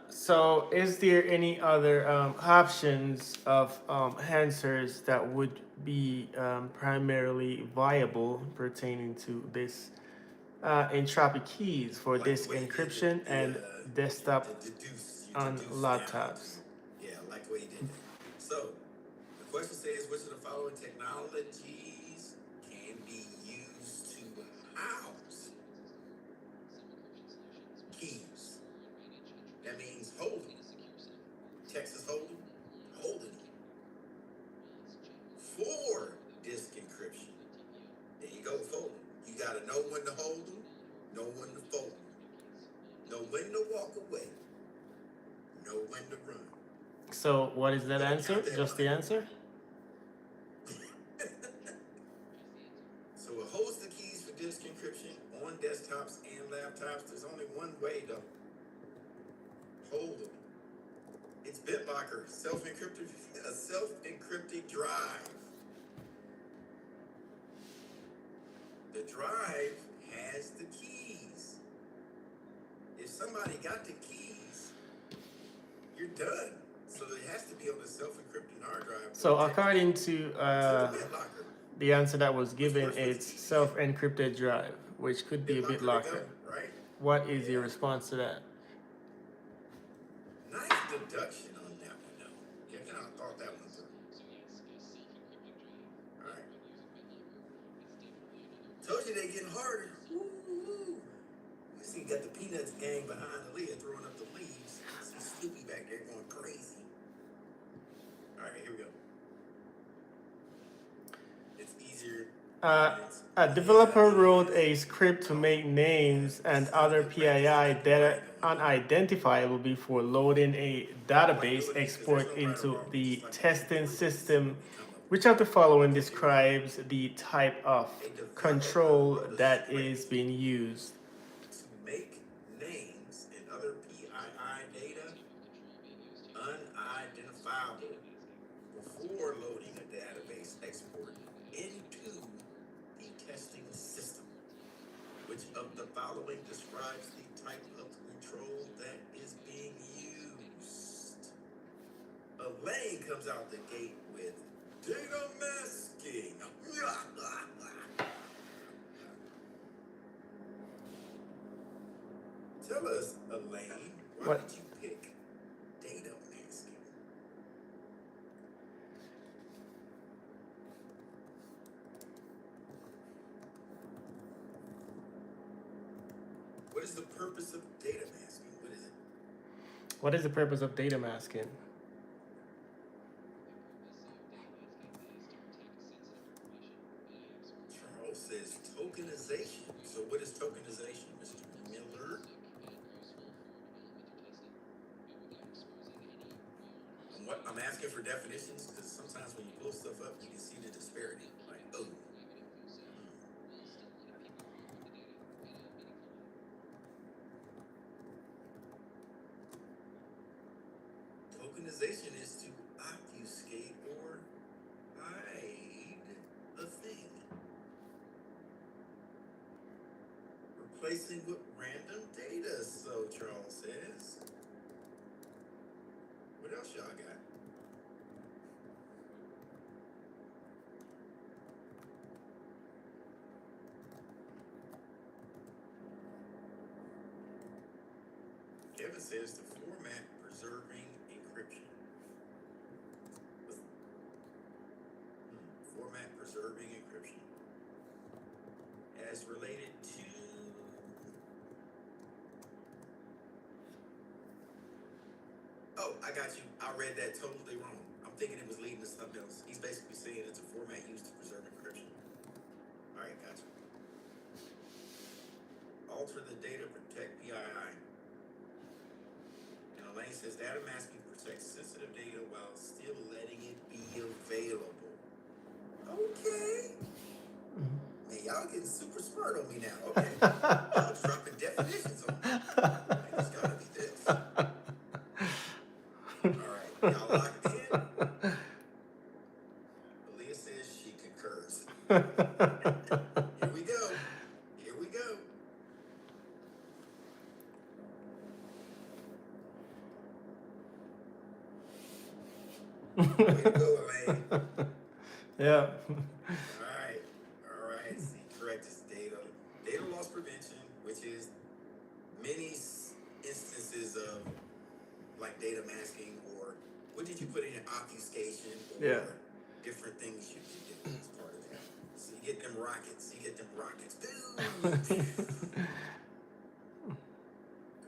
So is there any other options of answers that would be primarily viable pertaining to this entropy keys for disk encryption and desktop on laptops?
Yeah, I like the way you did that. So, the question says, which of the following technologies can be used to house keys? That means holding. Texas holding. For disk encryption. There you go, folding. You gotta know when to hold them, know when to fold them, know when to walk away, know when to run.
So what is that answer? Just the answer?
So it holds the keys for disk encryption on desktops and laptops. There's only one way to hold them. It's BitLocker, a self-encrypted drive. The drive has the keys. If somebody got the keys, you're done. So it has to be on a self-encrypted hard drive.
So according to the answer that was given, it's self-encrypted drive, which could be a BitLocker.
Right?
What is your response to that?
Nice deduction on that one, though. Yeah, I kind of thought that one through. All right. Told you they getting harder. Woo-hoo. You see, you got the Peanuts gang behind Aaliyah throwing up the leaves. See Snoopy back there going crazy. All right, here we go. It's easier.
A developer wrote a script to make names and other PII data unidentifiable before loading a database export into the testing system. Which of the following describes the type of control that is being used?
To make names and other PII data unidentifiable before loading a database export into the testing system. Which of the following describes the type of control that is being used? Elaine comes out the gate with data masking. Tell us, Elaine, why did you pick data masking? What is the purpose of data masking? What is it?
What is the purpose of data masking?
Charles says tokenization. So what is tokenization, Mr. Miller? I'm asking for definitions because sometimes when you pull stuff up, you can see the disparity. Like, oh. Tokenization is to obfuscate or hide a thing. Replacing with random data, so Charles says. What else y'all got? Kevin says the format preserving encryption. Format preserving encryption. As related to I got you. I read that totally wrong. I'm thinking it was leading to something else. He's basically saying it's a format used to preserve encryption. All right, got you. Alter the data, protect PII. And Elaine says data masking protects sensitive data while still letting it be available. Okay. Man, y'all getting super smart on me now. Okay. Y'all dropping definitions on me. Man, it's gotta be this. All right, y'all locked in? Aaliyah says she concurs. Here we go. Here we go. Way to go, Elaine.
Yeah.
All right. See, correct is data loss prevention, which is many instances of like data masking, or what did you put in obfuscation, or different things you can do as part of that. So you get them rockets. Dude.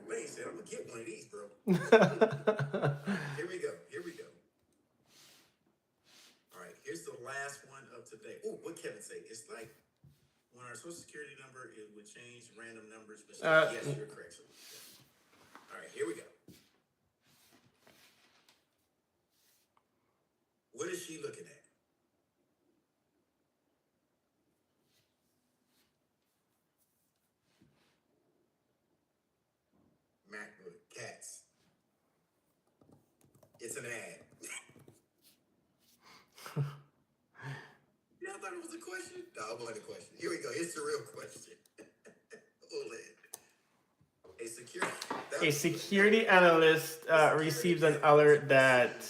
Elaine said, I'm gonna get one of these, bro. Here we go. All right, here's the last one of today. Oh, what Kevin say? It's like when our social security number, it would change random numbers. But yes, you're correct. All right, here we go. What is she looking at? It's an ad. Yeah, I thought it was a question. No, it wasn't a question. Here we go. Here's the real question. Hold it.
A security analyst receives an alert that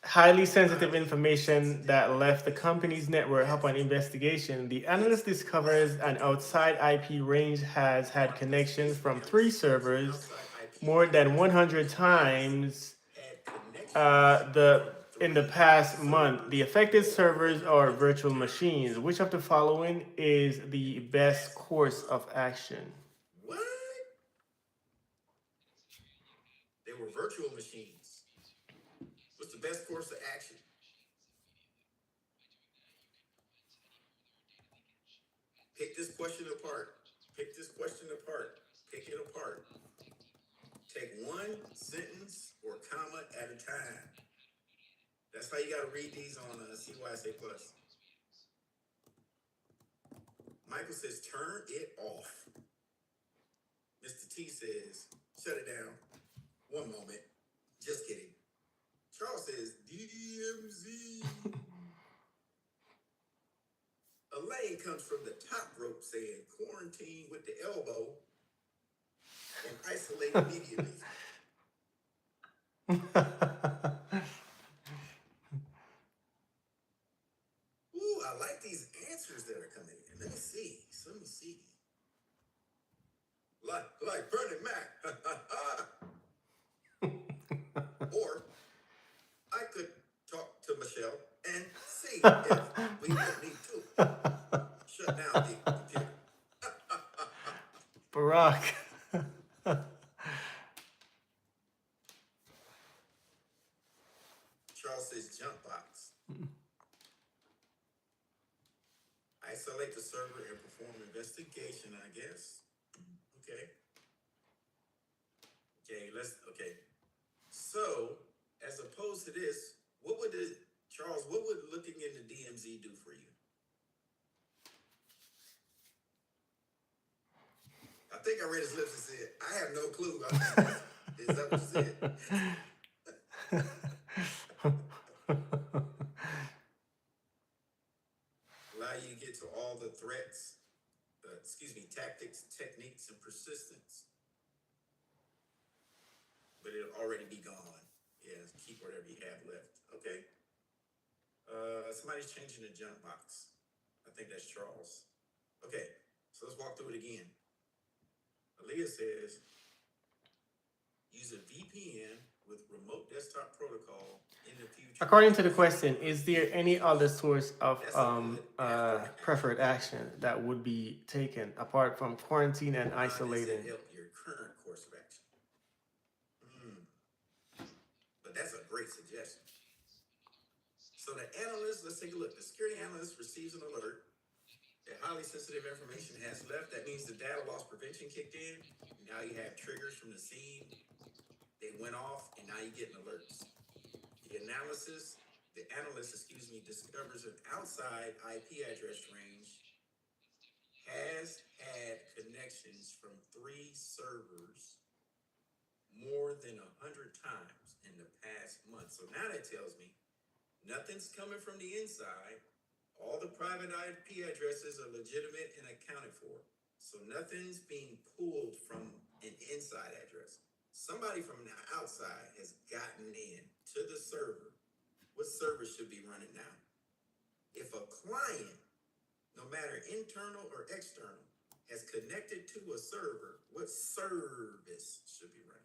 highly sensitive information that left the company's network. Upon investigation, the analyst discovers an outside IP range has had connections from 3 servers more than 100 times in the past month. The affected servers are virtual machines. Which of the following is the best course of action?
What? They were virtual machines. What's the best course of action? Pick this question apart. Pick this question apart. Pick it apart. Take one sentence or comma at a time. That's how you got to read these on CYSA Plus. Michael says, turn it off. Mr. T says, shut it down. One moment. Just kidding. Charles says, DMZ. Elaine comes from the top rope saying, quarantine with the elbow and isolate immediately. Ooh, I like these answers that are coming in. Let me see. Like Bernie Mac. Or I could talk to Michelle and see if we would need to shut down the computer.
Barack.
Charles says jump box. Isolate the server and perform investigation, I guess. Okay. Okay. So, as opposed to this, what would looking into DMZ do for you? I think I read his lips and said, I have no clue. Is that what you said? Allow you to get to all the threats, tactics, techniques, and persistence. But it'll already be gone. Yeah, keep whatever you have left. Okay. Somebody's changing the jump box. I think that's Charles. Okay, so let's walk through it again. Aaliyah says, use a VPN with remote desktop protocol in the future.
According to the question, is there any other source of preferred action that would be taken apart from quarantine and isolating?
Your current course of action. But that's a great suggestion. So the analyst, let's take a look. The security analyst receives an alert that highly sensitive information has left. That means the data loss prevention kicked in. Now you have triggers from the scene. They went off, and now you're getting alerts. The analyst, discovers an outside IP address range has had connections from 3 servers more than 100 times in the past month. So now that tells me nothing's coming from the inside. All the private IP addresses are legitimate and accounted for. So nothing's being pulled from an inside address. Somebody from the outside has gotten in to the server. What server should be running now? If a client, no matter internal or external, has connected to a server, what service should be running?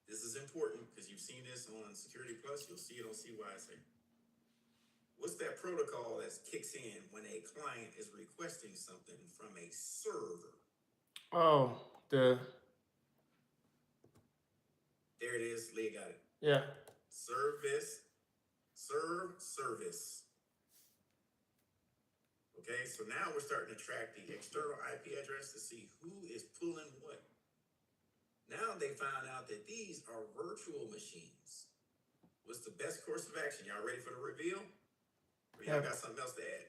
This is important because you've seen this on Security Plus. You'll see it on CYSA. What's that protocol that kicks in when a client is requesting something from a server?
Oh,
there it is. Leah got it.
Yeah.
Service. Okay, so now we're starting to track the external IP address to see who is pulling what. Now they found out that these are virtual machines. What's the best course of action? Y'all ready for the reveal? Or y'all got something else to add?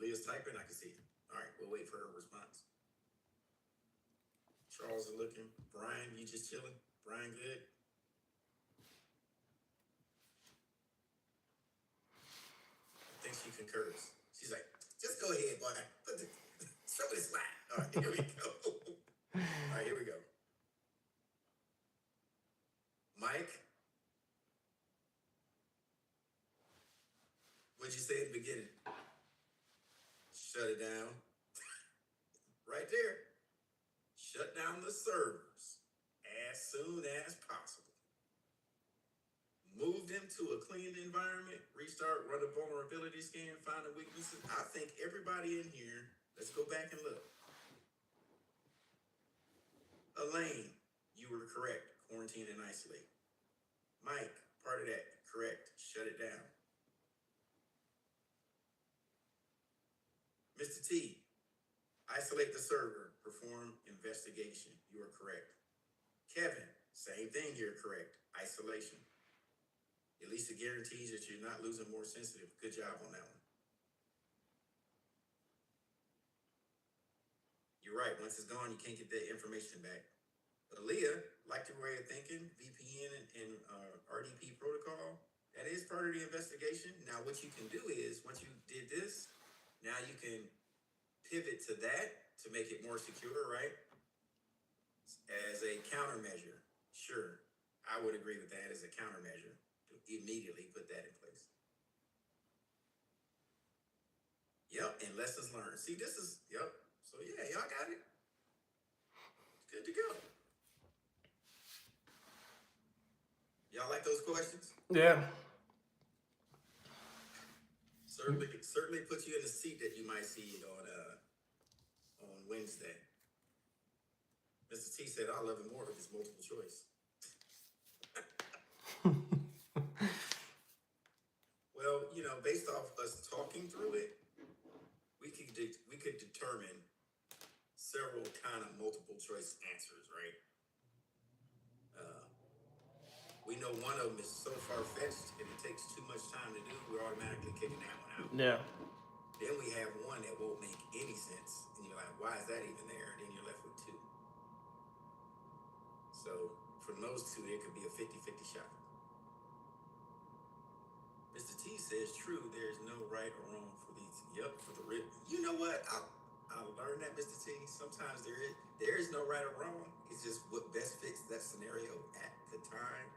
Leah's typing, I can see it. All right, we'll wait for her response. Charles is looking. Brian, you just chilling? Brian, good? I think she concurs. She's like, just go ahead, boy. Show me the slide. All right, here we go. All right, here we go. Mike, what'd you say at the beginning? Shut it down. Right there. Shut down the servers as soon as possible. Move them to a clean environment, restart, run a vulnerability scan, find the weaknesses. I think everybody in here, let's go back and look. Elaine, you were correct. Quarantine and isolate. Mike, part of that, correct. Shut it down. Mr. T, isolate the server, perform investigation. You are correct. Kevin, same thing, you're correct. Isolation. At least it guarantees that you're not losing more sensitive. Good job on that one. You're right. Once it's gone, you can't get that information back. But Aaliyah, like your way of thinking, VPN and RDP protocol, that is part of the investigation. Now, what you can do is, once you did this, now you can pivot to that to make it more secure, right? As a countermeasure. Sure, I would agree with that as a countermeasure. To immediately put that in place. Yep, and lessons learned. See, this is, yep. So yeah, y'all got it. Good to go. Y'all like those questions?
Yeah.
Certainly puts you in the seat that you might see on Wednesday. Mr. T said, I'll love it more if it's multiple choice. Well, you know, based off us talking through it, we could determine several kind of multiple choice answers, right? We know one of them is so far-fetched and it takes too much time to do, we're automatically kicking that one out.
Yeah.
Then we have one that won't make any sense, and you're like, why is that even there? And then you're left with two. So from those two, there could be a 50-50 shot. Mr. T says, true, there's no right or wrong for these. Yep, for the written. You know what? I'll learn that, Mr. T. Sometimes there is no right or wrong. It's just what best fits that scenario at the time.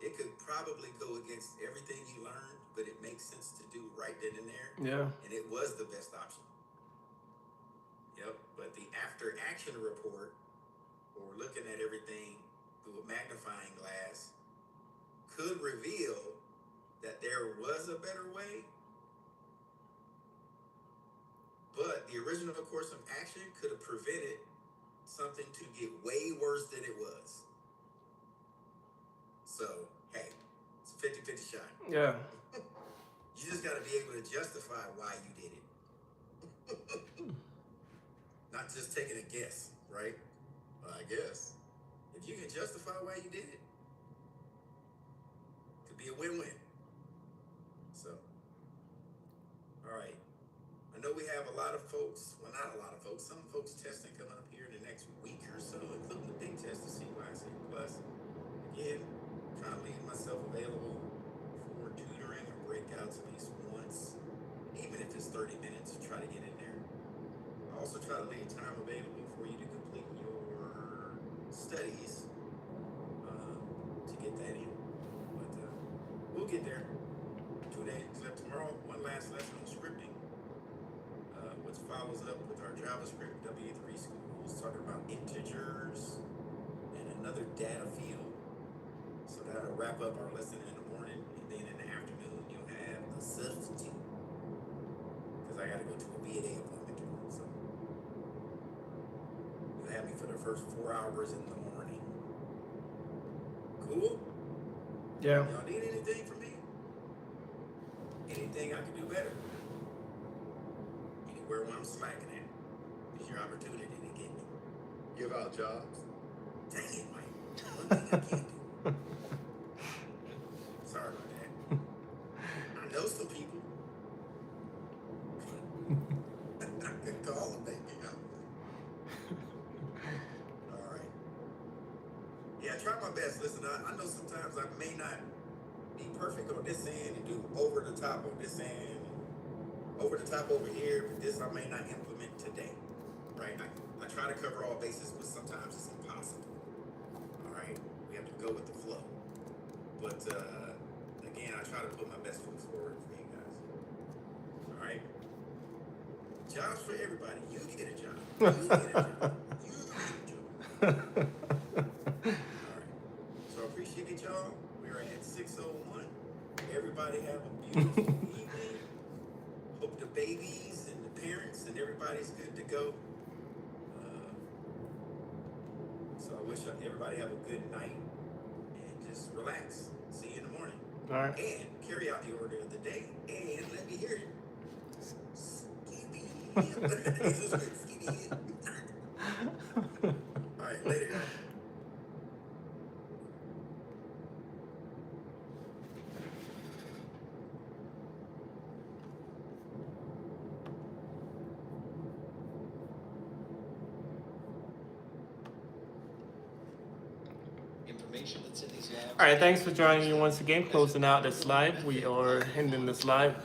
It could probably go against everything you learned, but it makes sense to do right then and there.
Yeah.
And it was the best option. Yep, but the after action report, where we're looking at everything through a magnifying glass, could reveal that there was a better way, but the original course of action could have prevented something to get way worse than it was. So, hey, it's a 50-50 shot.
Yeah.
You just got to be able to justify why you did it. Not just taking a guess, right? Well, I guess. If you can justify why you did it, it could be a win-win. So, all right. I know we have a lot of folks, well, not a lot of folks, some folks testing coming up here in the next week or so, including the big test to CYC Plus. Again, trying to leave myself available for tutoring or breakouts at least once, even if it's 30 minutes, try to get in there. I also try to leave time available for you to complete your studies to get that in. But we'll get there. 2 days left tomorrow, one last lesson on scripting. Which follows up with our JavaScript W3 schools, talking about integers and another data field. So that'll wrap up our lesson in the morning, and then in the afternoon you'll have a substitute. Because I gotta go to a VA appointment tomorrow, so you'll have me for the first 4 hours in the morning. Cool?
Yeah.
Y'all need anything from me? Anything I can do better? Where I'm slacking at is your opportunity to get me.
Give out jobs.
Dang it, Mike. One thing I can't do. Sorry about that. I know some people. best. Listen, I know sometimes I may not be perfect on this end and do over the top on this end, over the top over here, but this I may not implement today, right? I try to cover all bases, but sometimes it's impossible. All right, we have to go with the flow. But again, I try to put my best foot forward for you guys. All right, jobs for everybody. You get a job. You get a job. You get a job. All right. So I appreciate y'all. We're at 6:01. Everybody have a beautiful evening. Hope the babies and the parents and everybody's good to go. So I wish everybody have a good night and just relax. See you in the morning.
All right.
And carry out the order of the day and let me hear it. All right, later. Y'all.
Information that's in these labs.
All right, thanks for joining me once again. Closing out this live. We are ending this live.